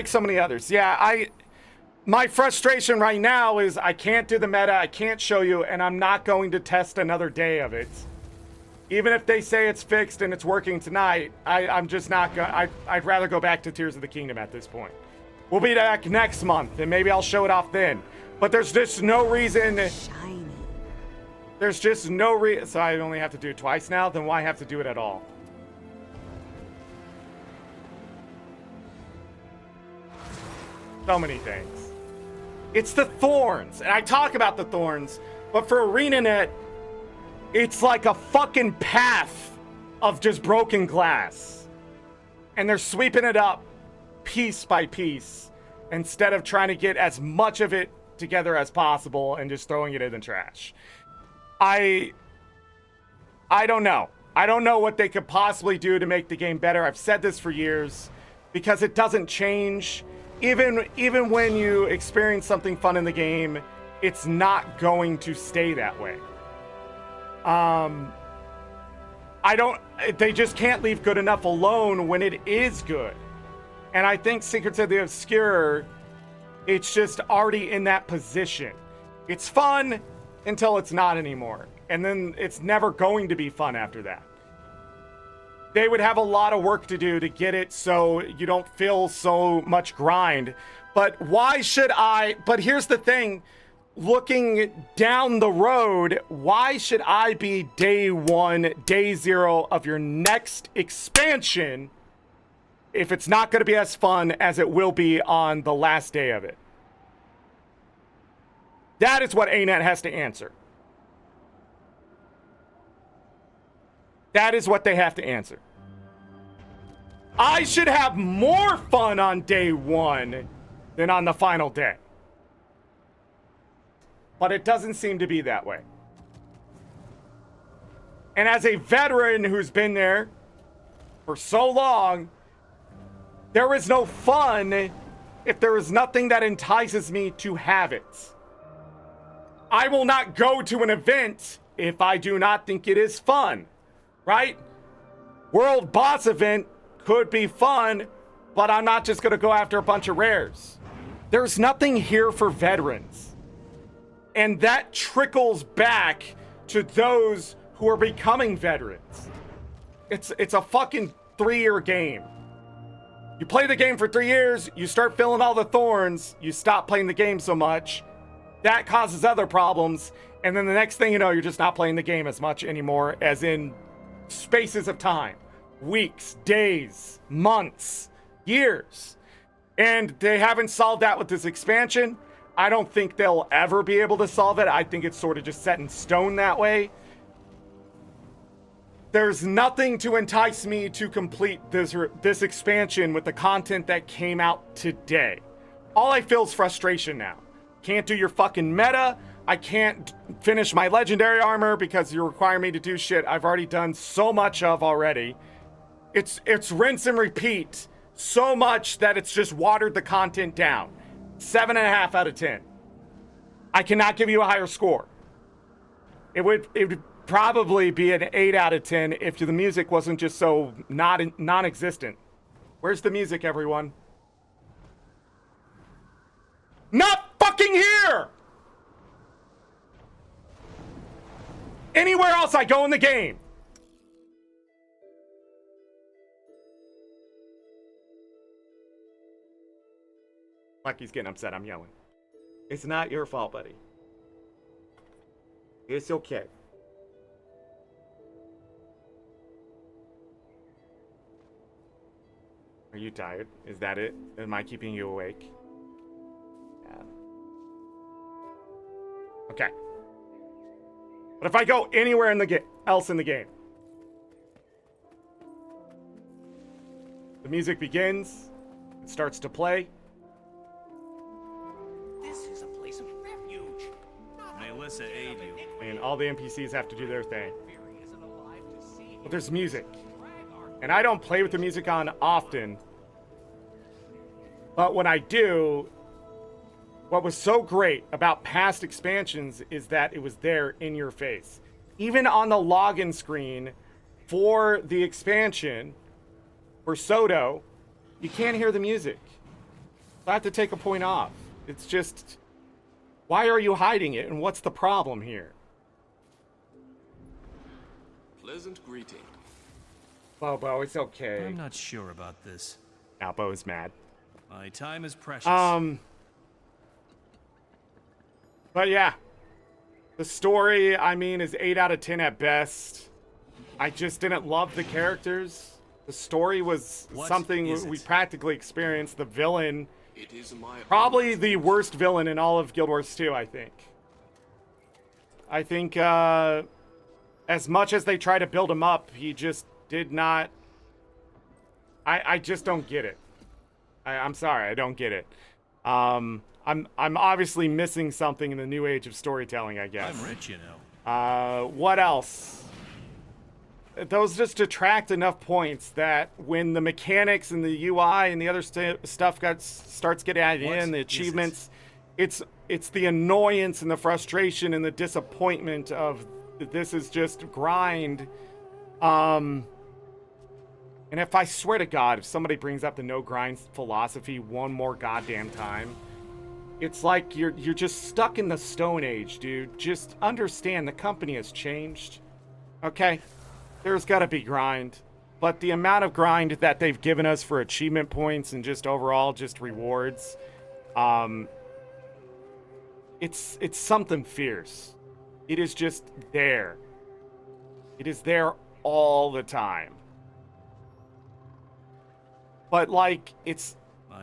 so many others. Yeah, my frustration right now is I can't do the meta, I can't show you, and I'm not going to test another day of it. Even if they say it's fixed and it's working tonight, I'm just not going. I'd rather go back to Tears of the Kingdom at this point. We'll be back next month, and maybe I'll show it off then. But there's just no reason.
Shiny.
There's just no reason. So I only have to do it twice now? Then why have to do it at all? So many things. It's the thorns. And I talk about the thorns. But for ArenaNet, it's like a fucking path of just broken glass. And they're sweeping it up piece by piece instead of trying to get as much of it together as possible and just throwing it in the trash. I don't know. I don't know what they could possibly do to make the game better. I've said this for years because it doesn't change. Even when you experience something fun in the game, it's not going to stay that way. They just can't leave good enough alone when it is good. And I think Secrets of the Obscure, it's just already in that position. It's fun until it's not anymore. And then it's never going to be fun after that. They would have a lot of work to do to get it so you don't feel so much grind. But why should I? But here's the thing. Looking down the road, why should I be day one, day zero of your next expansion if it's not going to be as fun as it will be on the last day of it? That is what ArenaNet has to answer. That is what they have to answer. I should have more fun on day one than on the final day. But it doesn't seem to be that way. And as a veteran who's been there for so long, there is no fun if there is nothing that entices me to have it. I will not go to an event if I do not think it is fun, right? World Boss event could be fun, but I'm not just going to go after a bunch of rares. There's nothing here for veterans. And that trickles back to those who are becoming veterans. It's a fucking 3-year game. You play the game for 3 years, you start feeling all the thorns, you stop playing the game so much. That causes other problems, and then the next thing you know, you're just not playing the game as much anymore, as in spaces of time. Weeks, days, months, years. And they haven't solved that with this expansion. I don't think they'll ever be able to solve it. I think it's sort of just set in stone that way. There's nothing to entice me to complete this expansion with the content that came out today. All I feel is frustration now. Can't do your fucking meta. I can't finish my legendary armor because you require me to do shit I've already done so much of already. It's rinse and repeat so much that it's just watered the content down. 7.5 out of 10. I cannot give you a higher score. It would probably be an 8 out of 10 if the music wasn't just so non-existent. Where's the music, everyone? Not fucking here! Anywhere else I go in the game. Lucky's getting upset. I'm yelling. It's not your fault, buddy. It's okay. Are you tired? Is that it? Am I keeping you awake? Yeah. Okay. But if I go anywhere in the else in the game, the music begins, it starts to play.
This is a place of refuge.
May Alyssa aid you.
And all the NPCs have to do their thing. But there's music. And I don't play with the music on often. But when I do, what was so great about past expansions is that it was there in your face. Even on the login screen for the expansion, for SotO, you can't hear the music. So I have to take a point off. It's just, why are you hiding it, and what's the problem here?
Pleasant greeting.
Bobo, it's okay.
I'm not sure about this.
Now Bo is mad.
My time is precious.
But yeah. The story, I mean, is 8 out of 10 at best. I just didn't love the characters. The story was something we practically experienced. The villain, probably the worst villain in all of Guild Wars 2, I think. I think, as much as they try to build him up, he just did not... I just don't get it. I'm sorry, I don't get it. I'm obviously missing something in the new age of storytelling, I guess.
I'm rich, you know.
What else? Those just detract enough points that when the mechanics and the UI and the other stuff starts getting added in, the achievements, it's the annoyance and the frustration and the disappointment of this is just grind. And if I swear to God, if somebody brings up the no grind philosophy one more goddamn time, it's like you're just stuck in the Stone Age, dude. Just understand the company has changed. Okay? There's gotta be grind. But the amount of grind that they've given us for achievement points and just overall just rewards, it's something fierce. It is just there. It is there all the time. But like, it's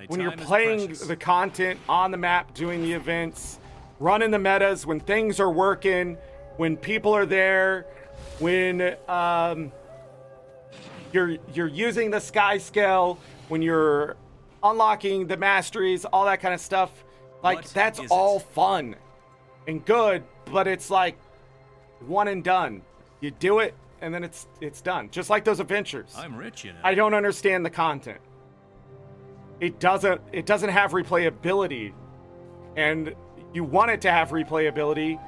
when you're
time is
playing
precious.
the content on the map, doing the events, running the metas, when things are working, when people are there, when you're using the sky scale, when you're unlocking the masteries, all that kind of stuff. Like,
What
that's
is
all
it?
fun and good, but it's like one and done. You do it and then it's done. Just like those adventures.
I'm rich, you know.
I don't understand the content. It doesn't have replayability, and you want it to have replayability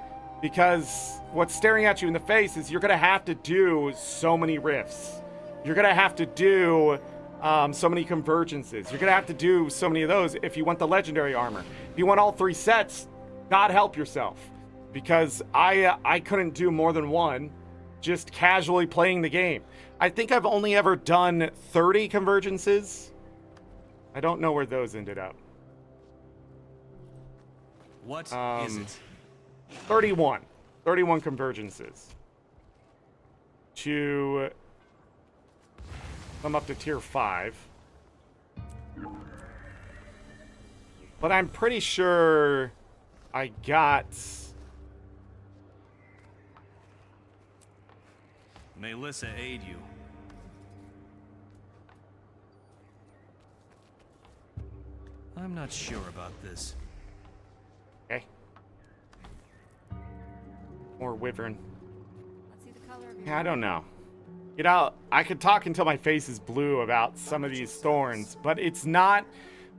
because what's staring at you in the face is you're gonna have to do so many rifts. You're gonna have to do so many convergences. You're gonna have to do so many of those if you want the legendary armor. If you want all 3 sets, God help yourself, because I couldn't do more than one just casually playing the game. I think I've only ever done 30 convergences. I don't know where those ended up.
What is it?
31 convergences to come up to tier 5. But I'm pretty sure I got...
May Lissa aid you. I'm not sure about this.
Okay. More wyvern. Yeah, I don't know. You know, I could talk until my face is blue about some of these thorns, but it's not.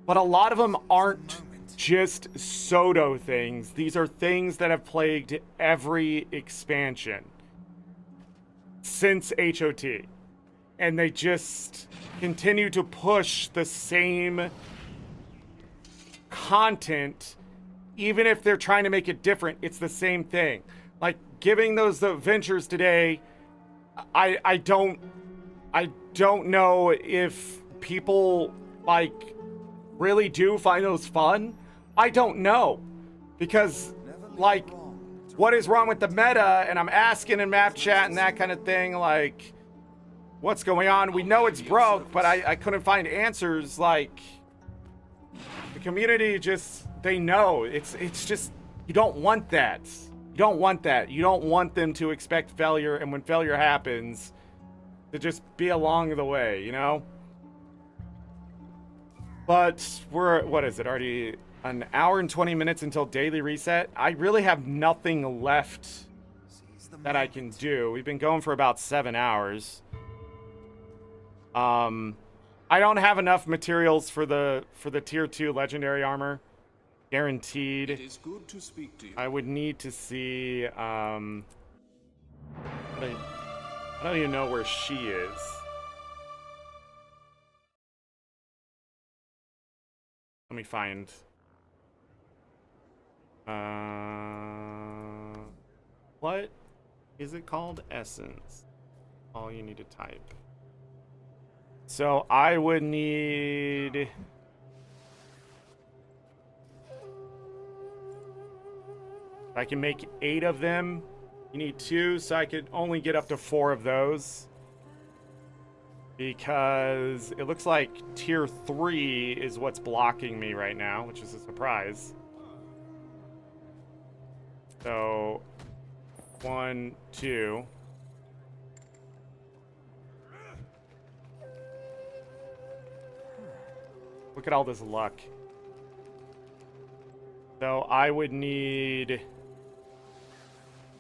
But a lot of them aren't just SotO things. These are things that have plagued every expansion since HOT. And they just continue to push the same content, even if they're trying to make it different. It's the same thing. Like giving those adventures today, I don't know if people like really do find those fun. I don't know, because like, what is wrong with the meta? And I'm asking in map chat and that kind of thing, like, what's going on? We know it's broke, but I couldn't find answers. Like, the community just, they know. It's just, you don't want that. You don't want that. You don't want them to expect failure, and when failure happens, to just be along the way, you know? But we're, what is it, already an hour and 20 minutes until daily reset? I really have nothing left that I can do. We've been going for about 7 hours. I don't have enough materials for the tier 2 legendary armor. Guaranteed.
It is good to speak to you.
I would need to see, I don't even know where she is. Let me find. What is it called? Essence. All you need to type. So I would need... I can make 8 of them. You need 2, so I could only get up to 4 of those. Because it looks like tier 3 is what's blocking me right now, which is a surprise. So, 1, 2. Look at all this luck. So I would need...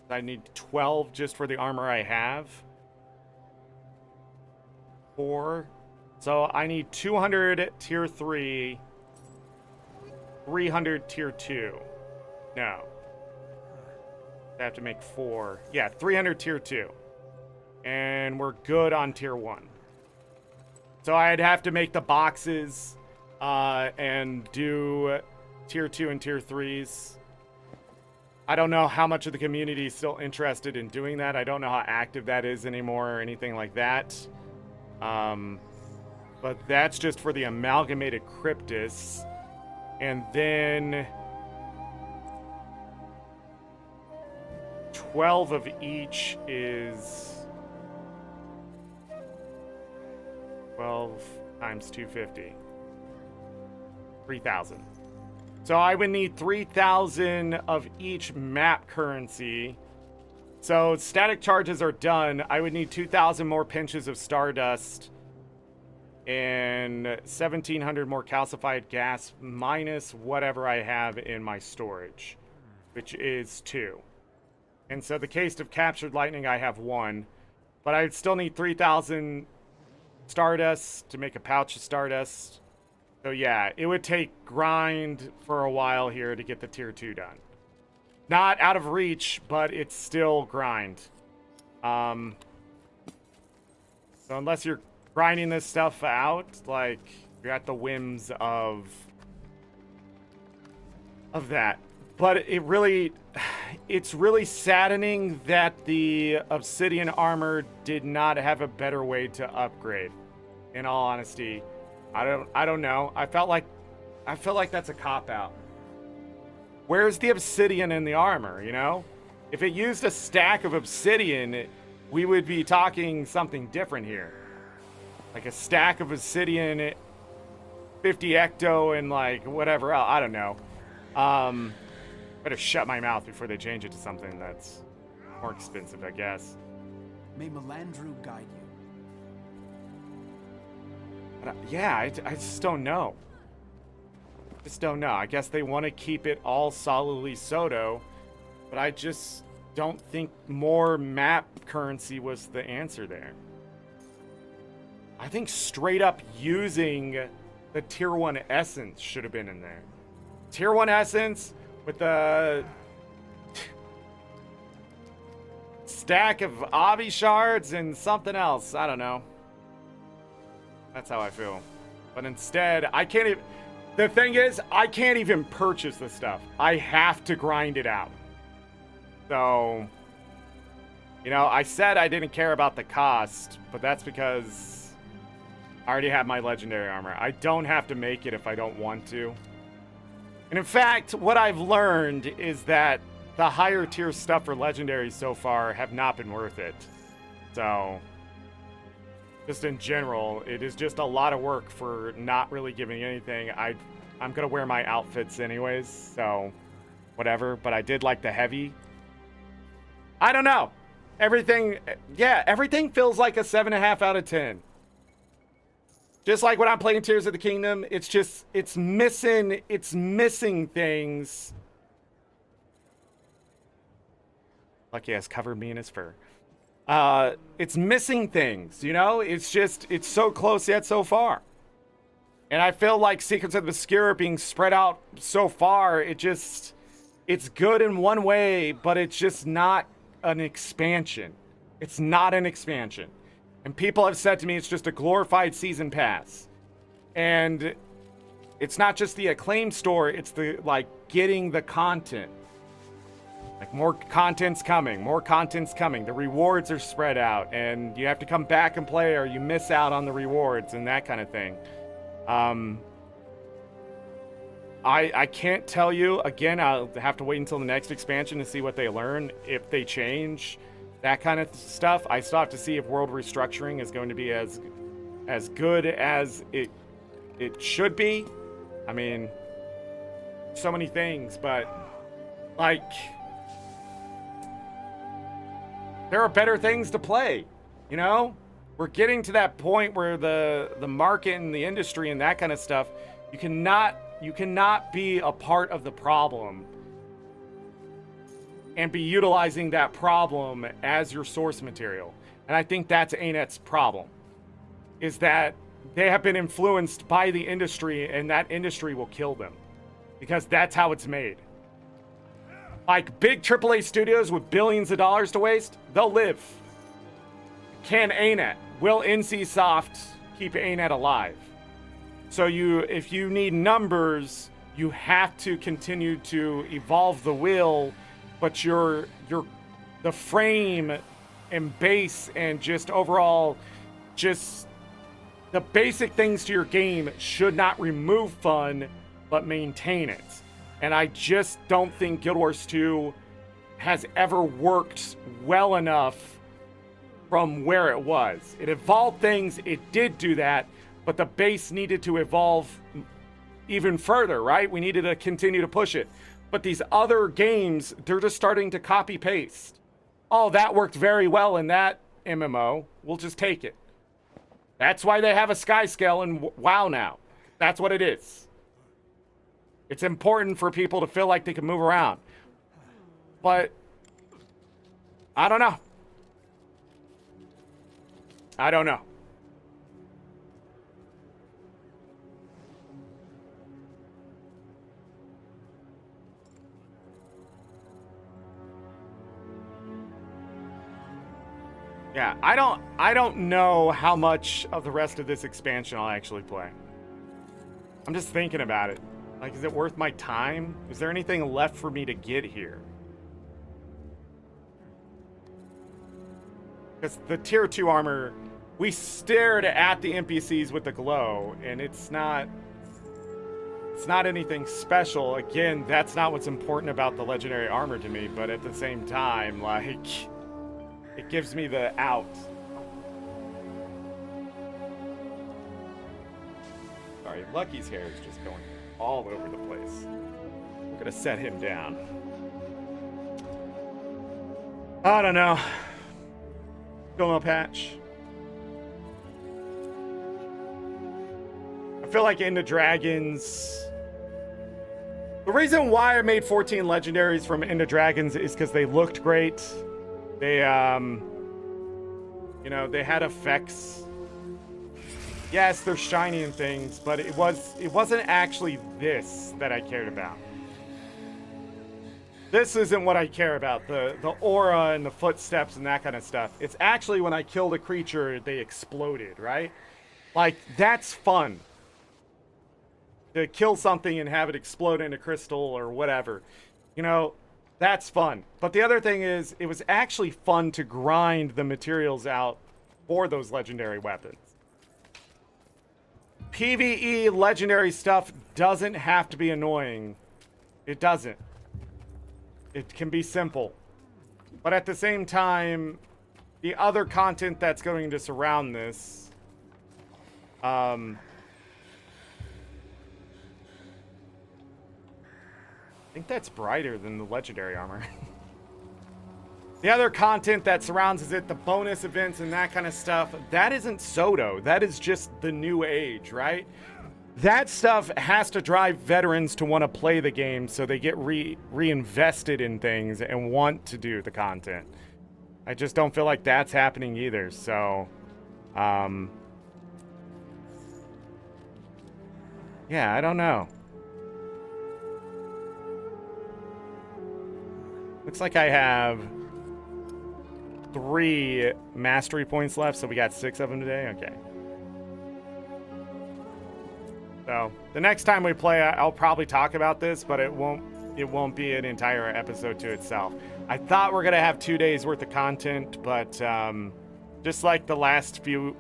I need 12 just for the armor I have. 4. So I need 200 tier 3. 300 tier 2. No. I have to make 4. Yeah, 300 tier 2. And we're good on tier 1. So I'd have to make the boxes and do tier 2 and tier 3s. I don't know how much of the community is still interested in doing that. I don't know how active that is anymore or anything like that. But that's just for the amalgamated Cryptus. And then 12 of each is 12, times 250. 3,000. So I would need 3,000 of each map currency. So static charges are done. I would need 2,000 more pinches of stardust and 1,700 more calcified gas minus whatever I have in my storage, which is 2. And so the case of captured lightning, I have 1. But I would still need 3,000 stardust to make a pouch of stardust. So yeah, it would take grind for a while here to get the tier 2 done. Not out of reach, but it's still grind. So unless you're grinding this stuff out, like, you're at the whims of that. But it's really saddening that the obsidian armor did not have a better way to upgrade. In all honesty, I don't know. I feel like that's a cop-out. Where's the obsidian in the armor, you know? If it used a stack of obsidian, we would be talking something different here. Like a stack of obsidian, 50 ecto, and like whatever else. I don't know. Better shut my mouth before they change it to something that's more expensive, I guess.
May Melandru guide you.
But, yeah, I just don't know. I guess they want to keep it all solidly SotO, but I just don't think more map currency was the answer there. I think straight up using the tier 1 essence should have been in there. Tier 1 essence with the stack of Obby shards and something else. I don't know. That's how I feel. But instead, I can't even... The thing is, I can't even purchase this stuff. I have to grind it out. So, you know, I said I didn't care about the cost, but that's because I already have my legendary armor. I don't have to make it if I don't want to. And in fact, what I've learned is that the higher tier stuff for legendaries so far have not been worth it. So, just in general, it is just a lot of work for not really giving anything. I'm gonna wear my outfits anyways, so whatever. But I did like the heavy. I don't know. Everything feels like a 7.5 out of 10. Just like when I'm playing Tears of the Kingdom, it's missing things. Lucky has covered me in his fur. It's missing things, you know? It's so close yet so far. And I feel like Secrets of the Obscura being spread out so far, it's good in one way, but it's just not an expansion. It's not an expansion. And people have said to me it's just a glorified season pass. And it's not just the Acclaim store, it's the, like, getting the content. Like, more content's coming. The rewards are spread out, and you have to come back and play or you miss out on the rewards and that kind of thing. I can't tell you. Again, I'll have to wait until the next expansion to see what they learn. If they change that kind of stuff, I still have to see if World Restructuring is going to be as good as it should be. I mean, so many things, but, like... there are better things to play, you know? We're getting to that point where the market and the industry and that kind of stuff, you cannot be a part of the problem and be utilizing that problem as your source material. And I think that's ANET's problem, is that they have been influenced by the industry, and that industry will kill them because that's how it's made. Like, big AAA studios with billions of dollars to waste, they'll live. Can ANET? Will NCSoft keep ANET alive? So if you need numbers, you have to continue to evolve the wheel, but the frame and base and just overall, just the basic things to your game should not remove fun, but maintain it. And I just don't think Guild Wars 2 has ever worked well enough from where it was. It evolved things, it did do that, But the base needed to evolve even further, right? We needed to continue to push it. But these other games, they're just starting to copy paste. Oh, that worked very well in that MMO. We'll just take it. That's why they have a sky scale in WoW now. That's what it is. It's important for people to feel like they can move around. But I don't know. I don't know. Yeah, I don't know how much of the rest of this expansion I'll actually play. I'm just thinking about it. Like, is it worth my time? Is there anything left for me to get here? Because the tier 2 armor, we stared at the NPCs with the glow, and it's not anything special. Again, that's not what's important about the legendary armor to me, but at the same time, like, it gives me the out. Sorry, Lucky's hair is just going all over the place. We're gonna set him down. I don't know. Going patch. I feel like End of Dragons. The reason why I made 14 legendaries from End of Dragons is because they looked great. They, you know, they had effects. Yes, they're shiny and things, but it wasn't actually this that I cared about. This isn't what I care about, the aura and the footsteps and that kind of stuff. It's actually when I killed a creature, they exploded, right? Like, that's fun. To kill something and have it explode into crystal or whatever. You know, that's fun. But the other thing is, it was actually fun to grind the materials out for those legendary weapons. PvE legendary stuff doesn't have to be annoying. It doesn't. It can be simple. But at the same time, the other content that's going to surround this, I think that's brighter than the legendary armor. The other content that surrounds it, the bonus events and that kind of stuff, that isn't SotO. That is just the new age, right? That stuff has to drive veterans to want to play the game so they get reinvested in things and want to do the content. I just don't feel like that's happening either, so... yeah, I don't know. Looks like I have 3 mastery points left, so we got 6 of them today. Okay. So the next time we play, I'll probably talk about this, but it won't be an entire episode to itself. I thought we're gonna have 2 days worth of content, but just like the last 2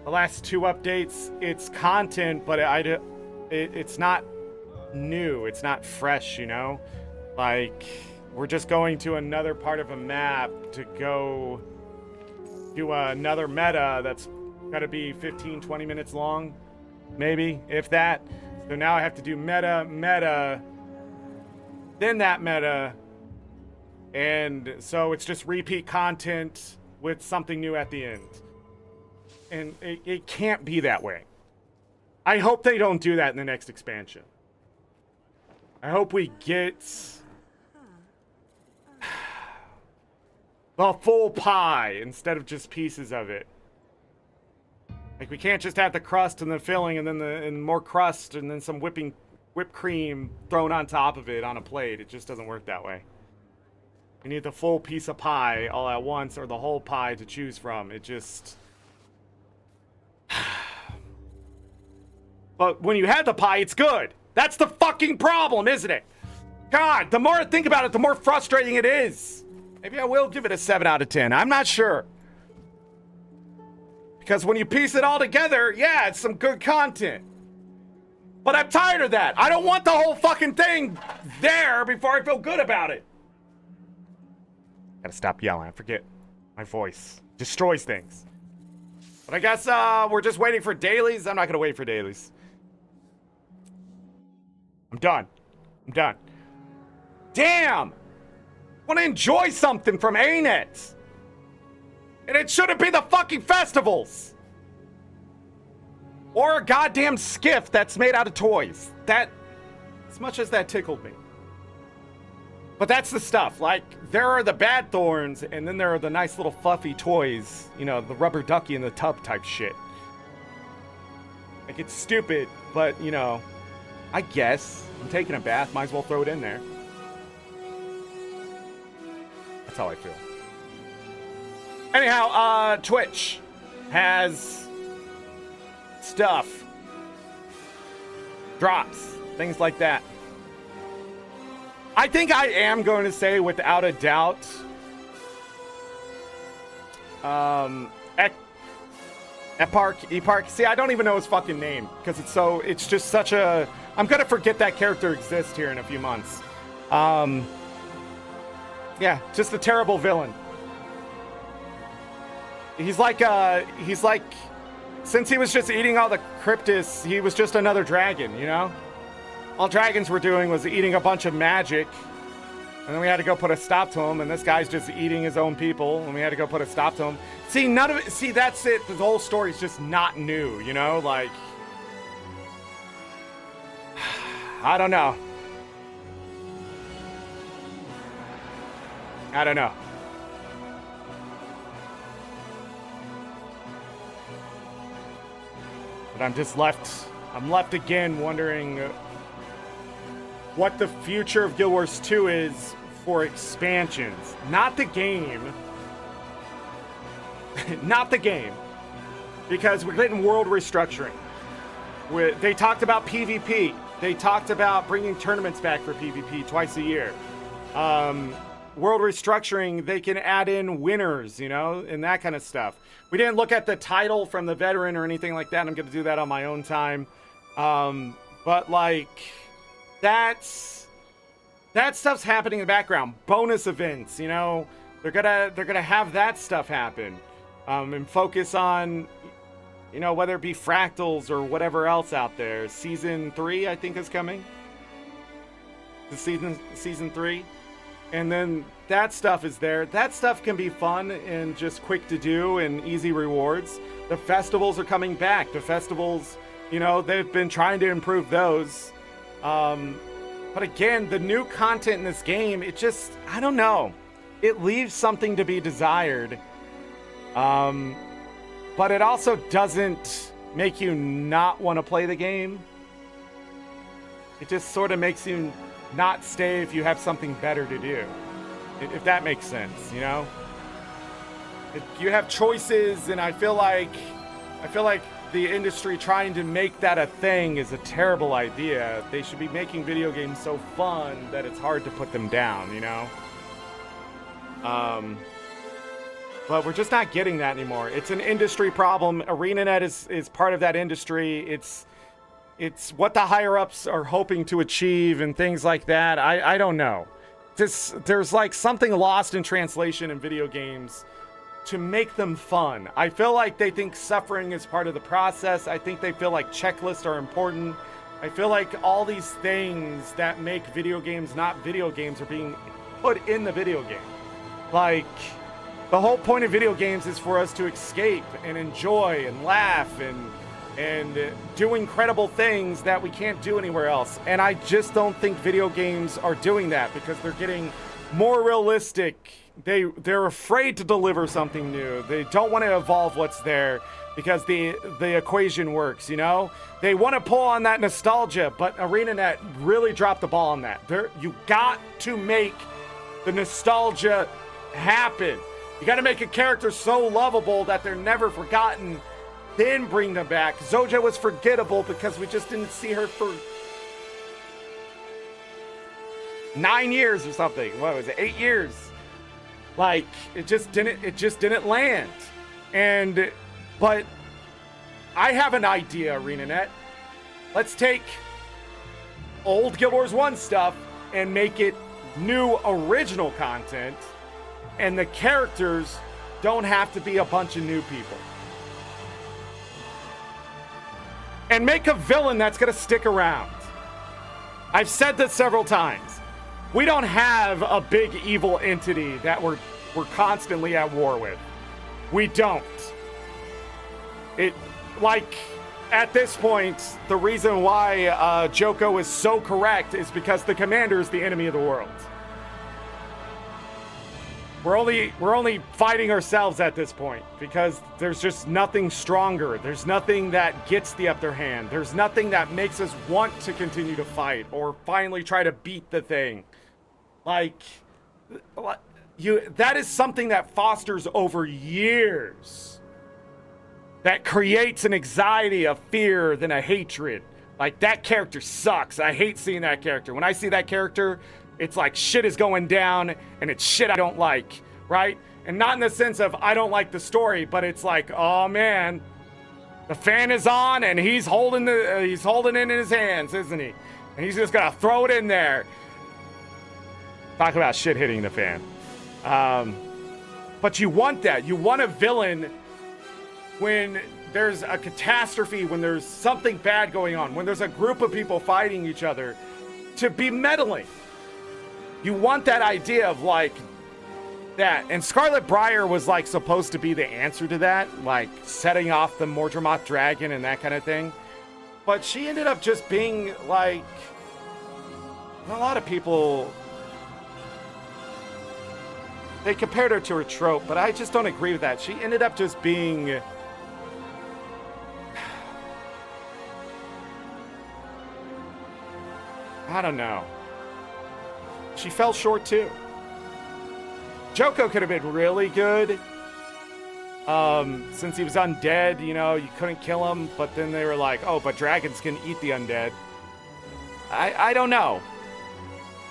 updates, it's content, but it's not new. It's not fresh, you know. Like, we're just going to another part of a map to go do another meta that's gotta be 15-20 minutes long. Maybe, if that. So now I have to do meta, then that meta. And so it's just repeat content with something new at the end. And it can't be that way. I hope they don't do that in the next expansion. I hope we get the full pie instead of just pieces of it. Like, we can't just have the crust and the filling and then and more crust and then some whipped cream thrown on top of it on a plate. It just doesn't work that way. You need the full piece of pie all at once or the whole pie to choose from. It just... But when you have the pie, it's good. That's the fucking problem, isn't it? God, the more I think about it, the more frustrating it is. Maybe I will give it a 7 out of 10. I'm not sure. Because when you piece it all together, yeah, it's some good content. But I'm tired of that. I don't want the whole fucking thing there before I feel good about it. Gotta stop yelling. I forget my voice destroys things. But I guess we're just waiting for dailies. I'm not gonna wait for dailies. I'm done. I'm done. Damn! I want to enjoy something from ArenaNet. And it shouldn't be the fucking festivals. Or a goddamn skiff that's made out of toys. That, as much as that tickled me. But that's the stuff. Like, there are the bad thorns, and then there are the nice little fluffy toys. You know, the rubber ducky in the tub type shit. Like, it's stupid, but, you know, I guess. I'm taking a bath, might as well throw it in there. That's how I feel. Anyhow, Twitch has stuff. Drops. Things like that. I think I am going to say, without a doubt, Epark. See, I don't even know his fucking name because it's just such a. I'm gonna forget that character exists here in a few months. Yeah, just a terrible villain. He's like, since he was just eating all the Cryptis, he was just another dragon, you know? All dragons were doing was eating a bunch of magic, and then we had to go put a stop to him, and this guy's just eating his own people, and we had to go put a stop to him. See, none of it, see, that's it. The whole story's just not new, you know? Like, I don't know. I don't know. But I'm left again wondering what the future of Guild Wars 2 is for expansions. Not the game. Not the game. Because we're getting world restructuring. They talked about PvP. They talked about bringing tournaments back for PvP twice a year. World restructuring, they can add in winners, you know, and that kind of stuff. We didn't look at the title from the veteran or anything like that. I'm going to do that on my own time. But like, that stuff's happening in the background. Bonus events, you know, they're gonna have that stuff happen, and focus on, you know, whether it be fractals or whatever else out there. Season 3, I think, is coming. The season 3. And then that stuff is there. That stuff can be fun and just quick to do and easy rewards. The festivals are coming back. The festivals, you know, they've been trying to improve those. But again, the new content in this game, it just, I don't know. It leaves something to be desired. But it also doesn't make you not want to play the game. It just sort of makes you not stay if you have something better to do, if that makes sense, you know. You have choices, and I feel like the industry trying to make that a thing is a terrible idea. They should be making video games so fun that it's hard to put them down, you know. But we're just not getting that anymore. It's an industry problem. ArenaNet is part of that industry. It's what the higher-ups are hoping to achieve and things like that. I don't know. There's like something lost in translation in video games to make them fun. I feel like they think suffering is part of the process. I think they feel like checklists are important. I feel like all these things that make video games not video games are being put in the video game. Like, the whole point of video games is for us to escape and enjoy and laugh and do incredible things that we can't do anywhere else. And I just don't think video games are doing that because they're getting more realistic. They're afraid to deliver something new. They don't want to evolve what's there because the equation works, you know? They want to pull on that nostalgia, but ArenaNet really dropped the ball on that. You got to make the nostalgia happen. You got to make a character so lovable that they're never forgotten, then bring them back. Zoja was forgettable because we just didn't see her for 9 years or something. What was it? 8 years. Like, it just didn't land. But I have an idea, ArenaNet. Let's take old Guild Wars 1 stuff and make it new original content, and the characters don't have to be a bunch of new people. and make a villain that's going to stick around. I've said this several times. We don't have a big evil entity that we're constantly at war with. We don't. At this point, the reason why Joko is so correct is because the commander is the enemy of the world. We're only fighting ourselves at this point because there's just nothing stronger. There's nothing that gets the upper hand. There's nothing that makes us want to continue to fight or finally try to beat the thing. That is something that fosters over years. That creates an anxiety, a fear, then a hatred. Like, that character sucks. I hate seeing that character. When I see that character, it's like shit is going down, and it's shit I don't like, right? And not in the sense of I don't like the story, but it's like, oh man, the fan is on, and he's holding it in his hands, isn't he? And he's just gonna throw it in there. Talk about shit hitting the fan. But you want that. You want a villain when there's a catastrophe, when there's something bad going on, when there's a group of people fighting each other, to be meddling. You want that idea of that. And Scarlet Briar was supposed to be the answer to that, setting off the Mordremoth dragon and that kind of thing. But she ended up just being a lot of people, they compared her to her trope, but I just don't agree with that. She ended up just being, I don't know. She fell short too. Joko could have been really good. Since he was undead, you couldn't kill him, but then they were like, oh, but dragons can eat the undead. I don't know.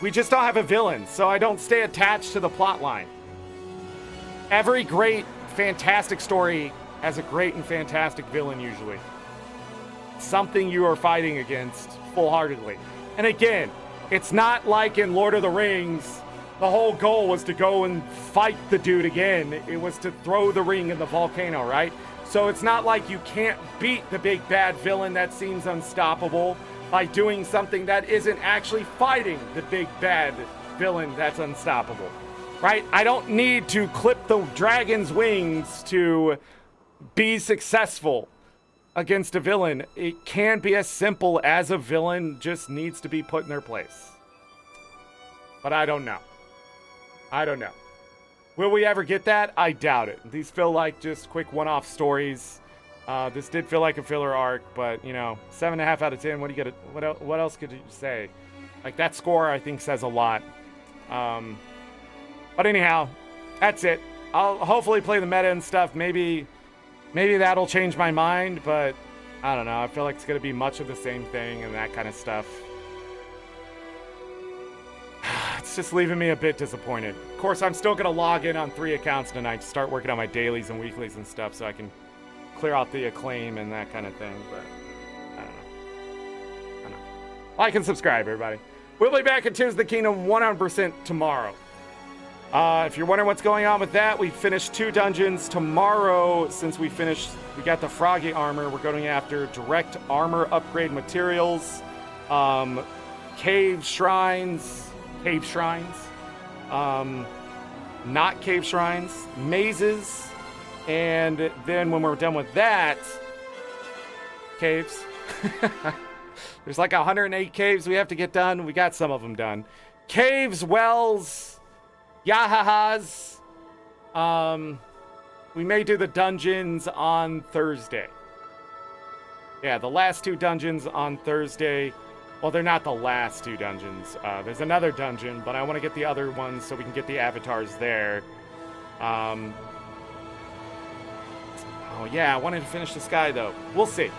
We just don't have a villain, so I don't stay attached to the plot line. Every great, fantastic story has a great and fantastic villain usually. Something you are fighting against full-heartedly. And again, it's not like in Lord of the Rings, the whole goal was to go and fight the dude again. It was to throw the ring in the volcano, right? So it's not like you can't beat the big bad villain that seems unstoppable by doing something that isn't actually fighting the big bad villain that's unstoppable, right? I don't need to clip the dragon's wings to be successful against a villain. It can be as simple as a villain just needs to be put in their place. But I don't know. Will we ever get that? I doubt it. These feel like just quick one-off stories. This did feel like a filler arc, but 7.5 out of 10. What else could you say? That score I think says a lot. But anyhow, that's it. I'll hopefully play the meta and stuff. Maybe that'll change my mind, but I don't know. I feel like it's going to be much of the same thing and that kind of stuff. It's just leaving me a bit disappointed. Of course, I'm still going to log in on 3 accounts tonight to start working on my dailies and weeklies and stuff so I can clear out the acclaim and that kind of thing, but I don't know. Like and subscribe, everybody. We'll be back at Tears of the Kingdom 100% tomorrow. If you're wondering what's going on with that, we finished 2 dungeons tomorrow. Since we got the Froggy armor. We're going after direct armor upgrade materials, cave shrines, not cave shrines, mazes, and then when we're done with that, caves. There's 108 caves we have to get done. We got some of them done. Caves, wells, yahahas. We may do the dungeons on Thursday. Yeah, the last 2 dungeons on Thursday. Well, they're not the last 2 dungeons. There's another dungeon, but I want to get the other ones so we can get the avatars there. Oh, yeah, I wanted to finish the sky, though. We'll see.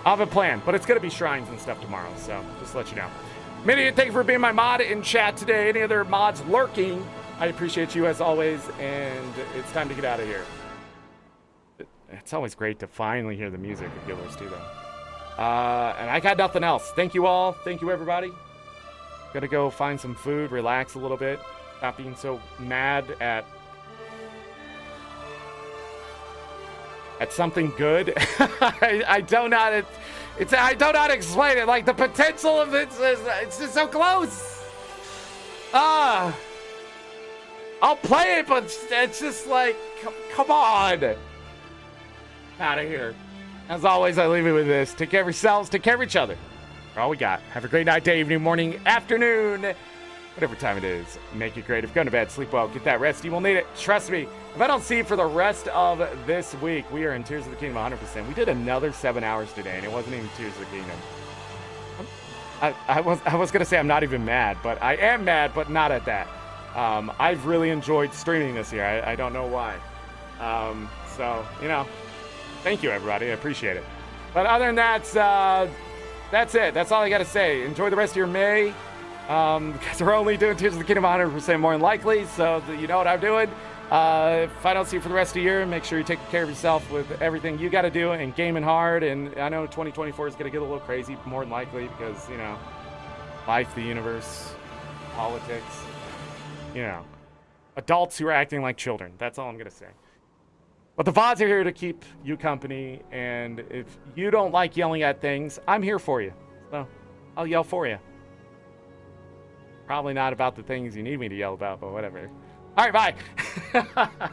I have a plan, but it's going to be shrines and stuff tomorrow, so just to let you know. Many thank you for being my mod in chat today. Any other mods lurking, I appreciate you as always, and it's time to get out of here. It's always great to finally hear the music of Guild Wars 2, though. And I got nothing else. Thank you all. Thank you, everybody. Gotta go find some food, relax a little bit. Stop being so mad at at something good. I don't know how to, I don't know how to explain it. Like the potential of it is, it's just so close. I'll play it, but it's just like, come on. Out of here. As always, I leave you with this. Take care of yourselves. Take care of each other. For all we got. Have a great night, day, evening, morning, afternoon. Whatever time it is. Make it great. If you're going to bed, sleep well. Get that rest. You will need it. Trust me. If I don't see you for the rest of this week, we are in Tears of the Kingdom 100%. We did another 7 hours today, and it wasn't even Tears of the Kingdom. I was going to say I'm not even mad, but I am mad, but not at that. I've really enjoyed streaming this year. I don't know why. So, you know, thank you, everybody. I appreciate it. But other than that, that's it. That's all I got to say. Enjoy the rest of your May. Because we're only doing Tears of the Kingdom 100% more than likely, so you know what I'm doing. If I don't see you for the rest of the year, make sure you take care of yourself with everything you got to do and gaming hard. And I know 2024 is going to get a little crazy, more than likely, because, you know, life, the universe, politics, you know, adults who are acting like children. That's all I'm going to say. But the VODs are here to keep you company, and if you don't like yelling at things, I'm here for you. So I'll yell for you. Probably not about the things you need me to yell about, but whatever. All right, bye.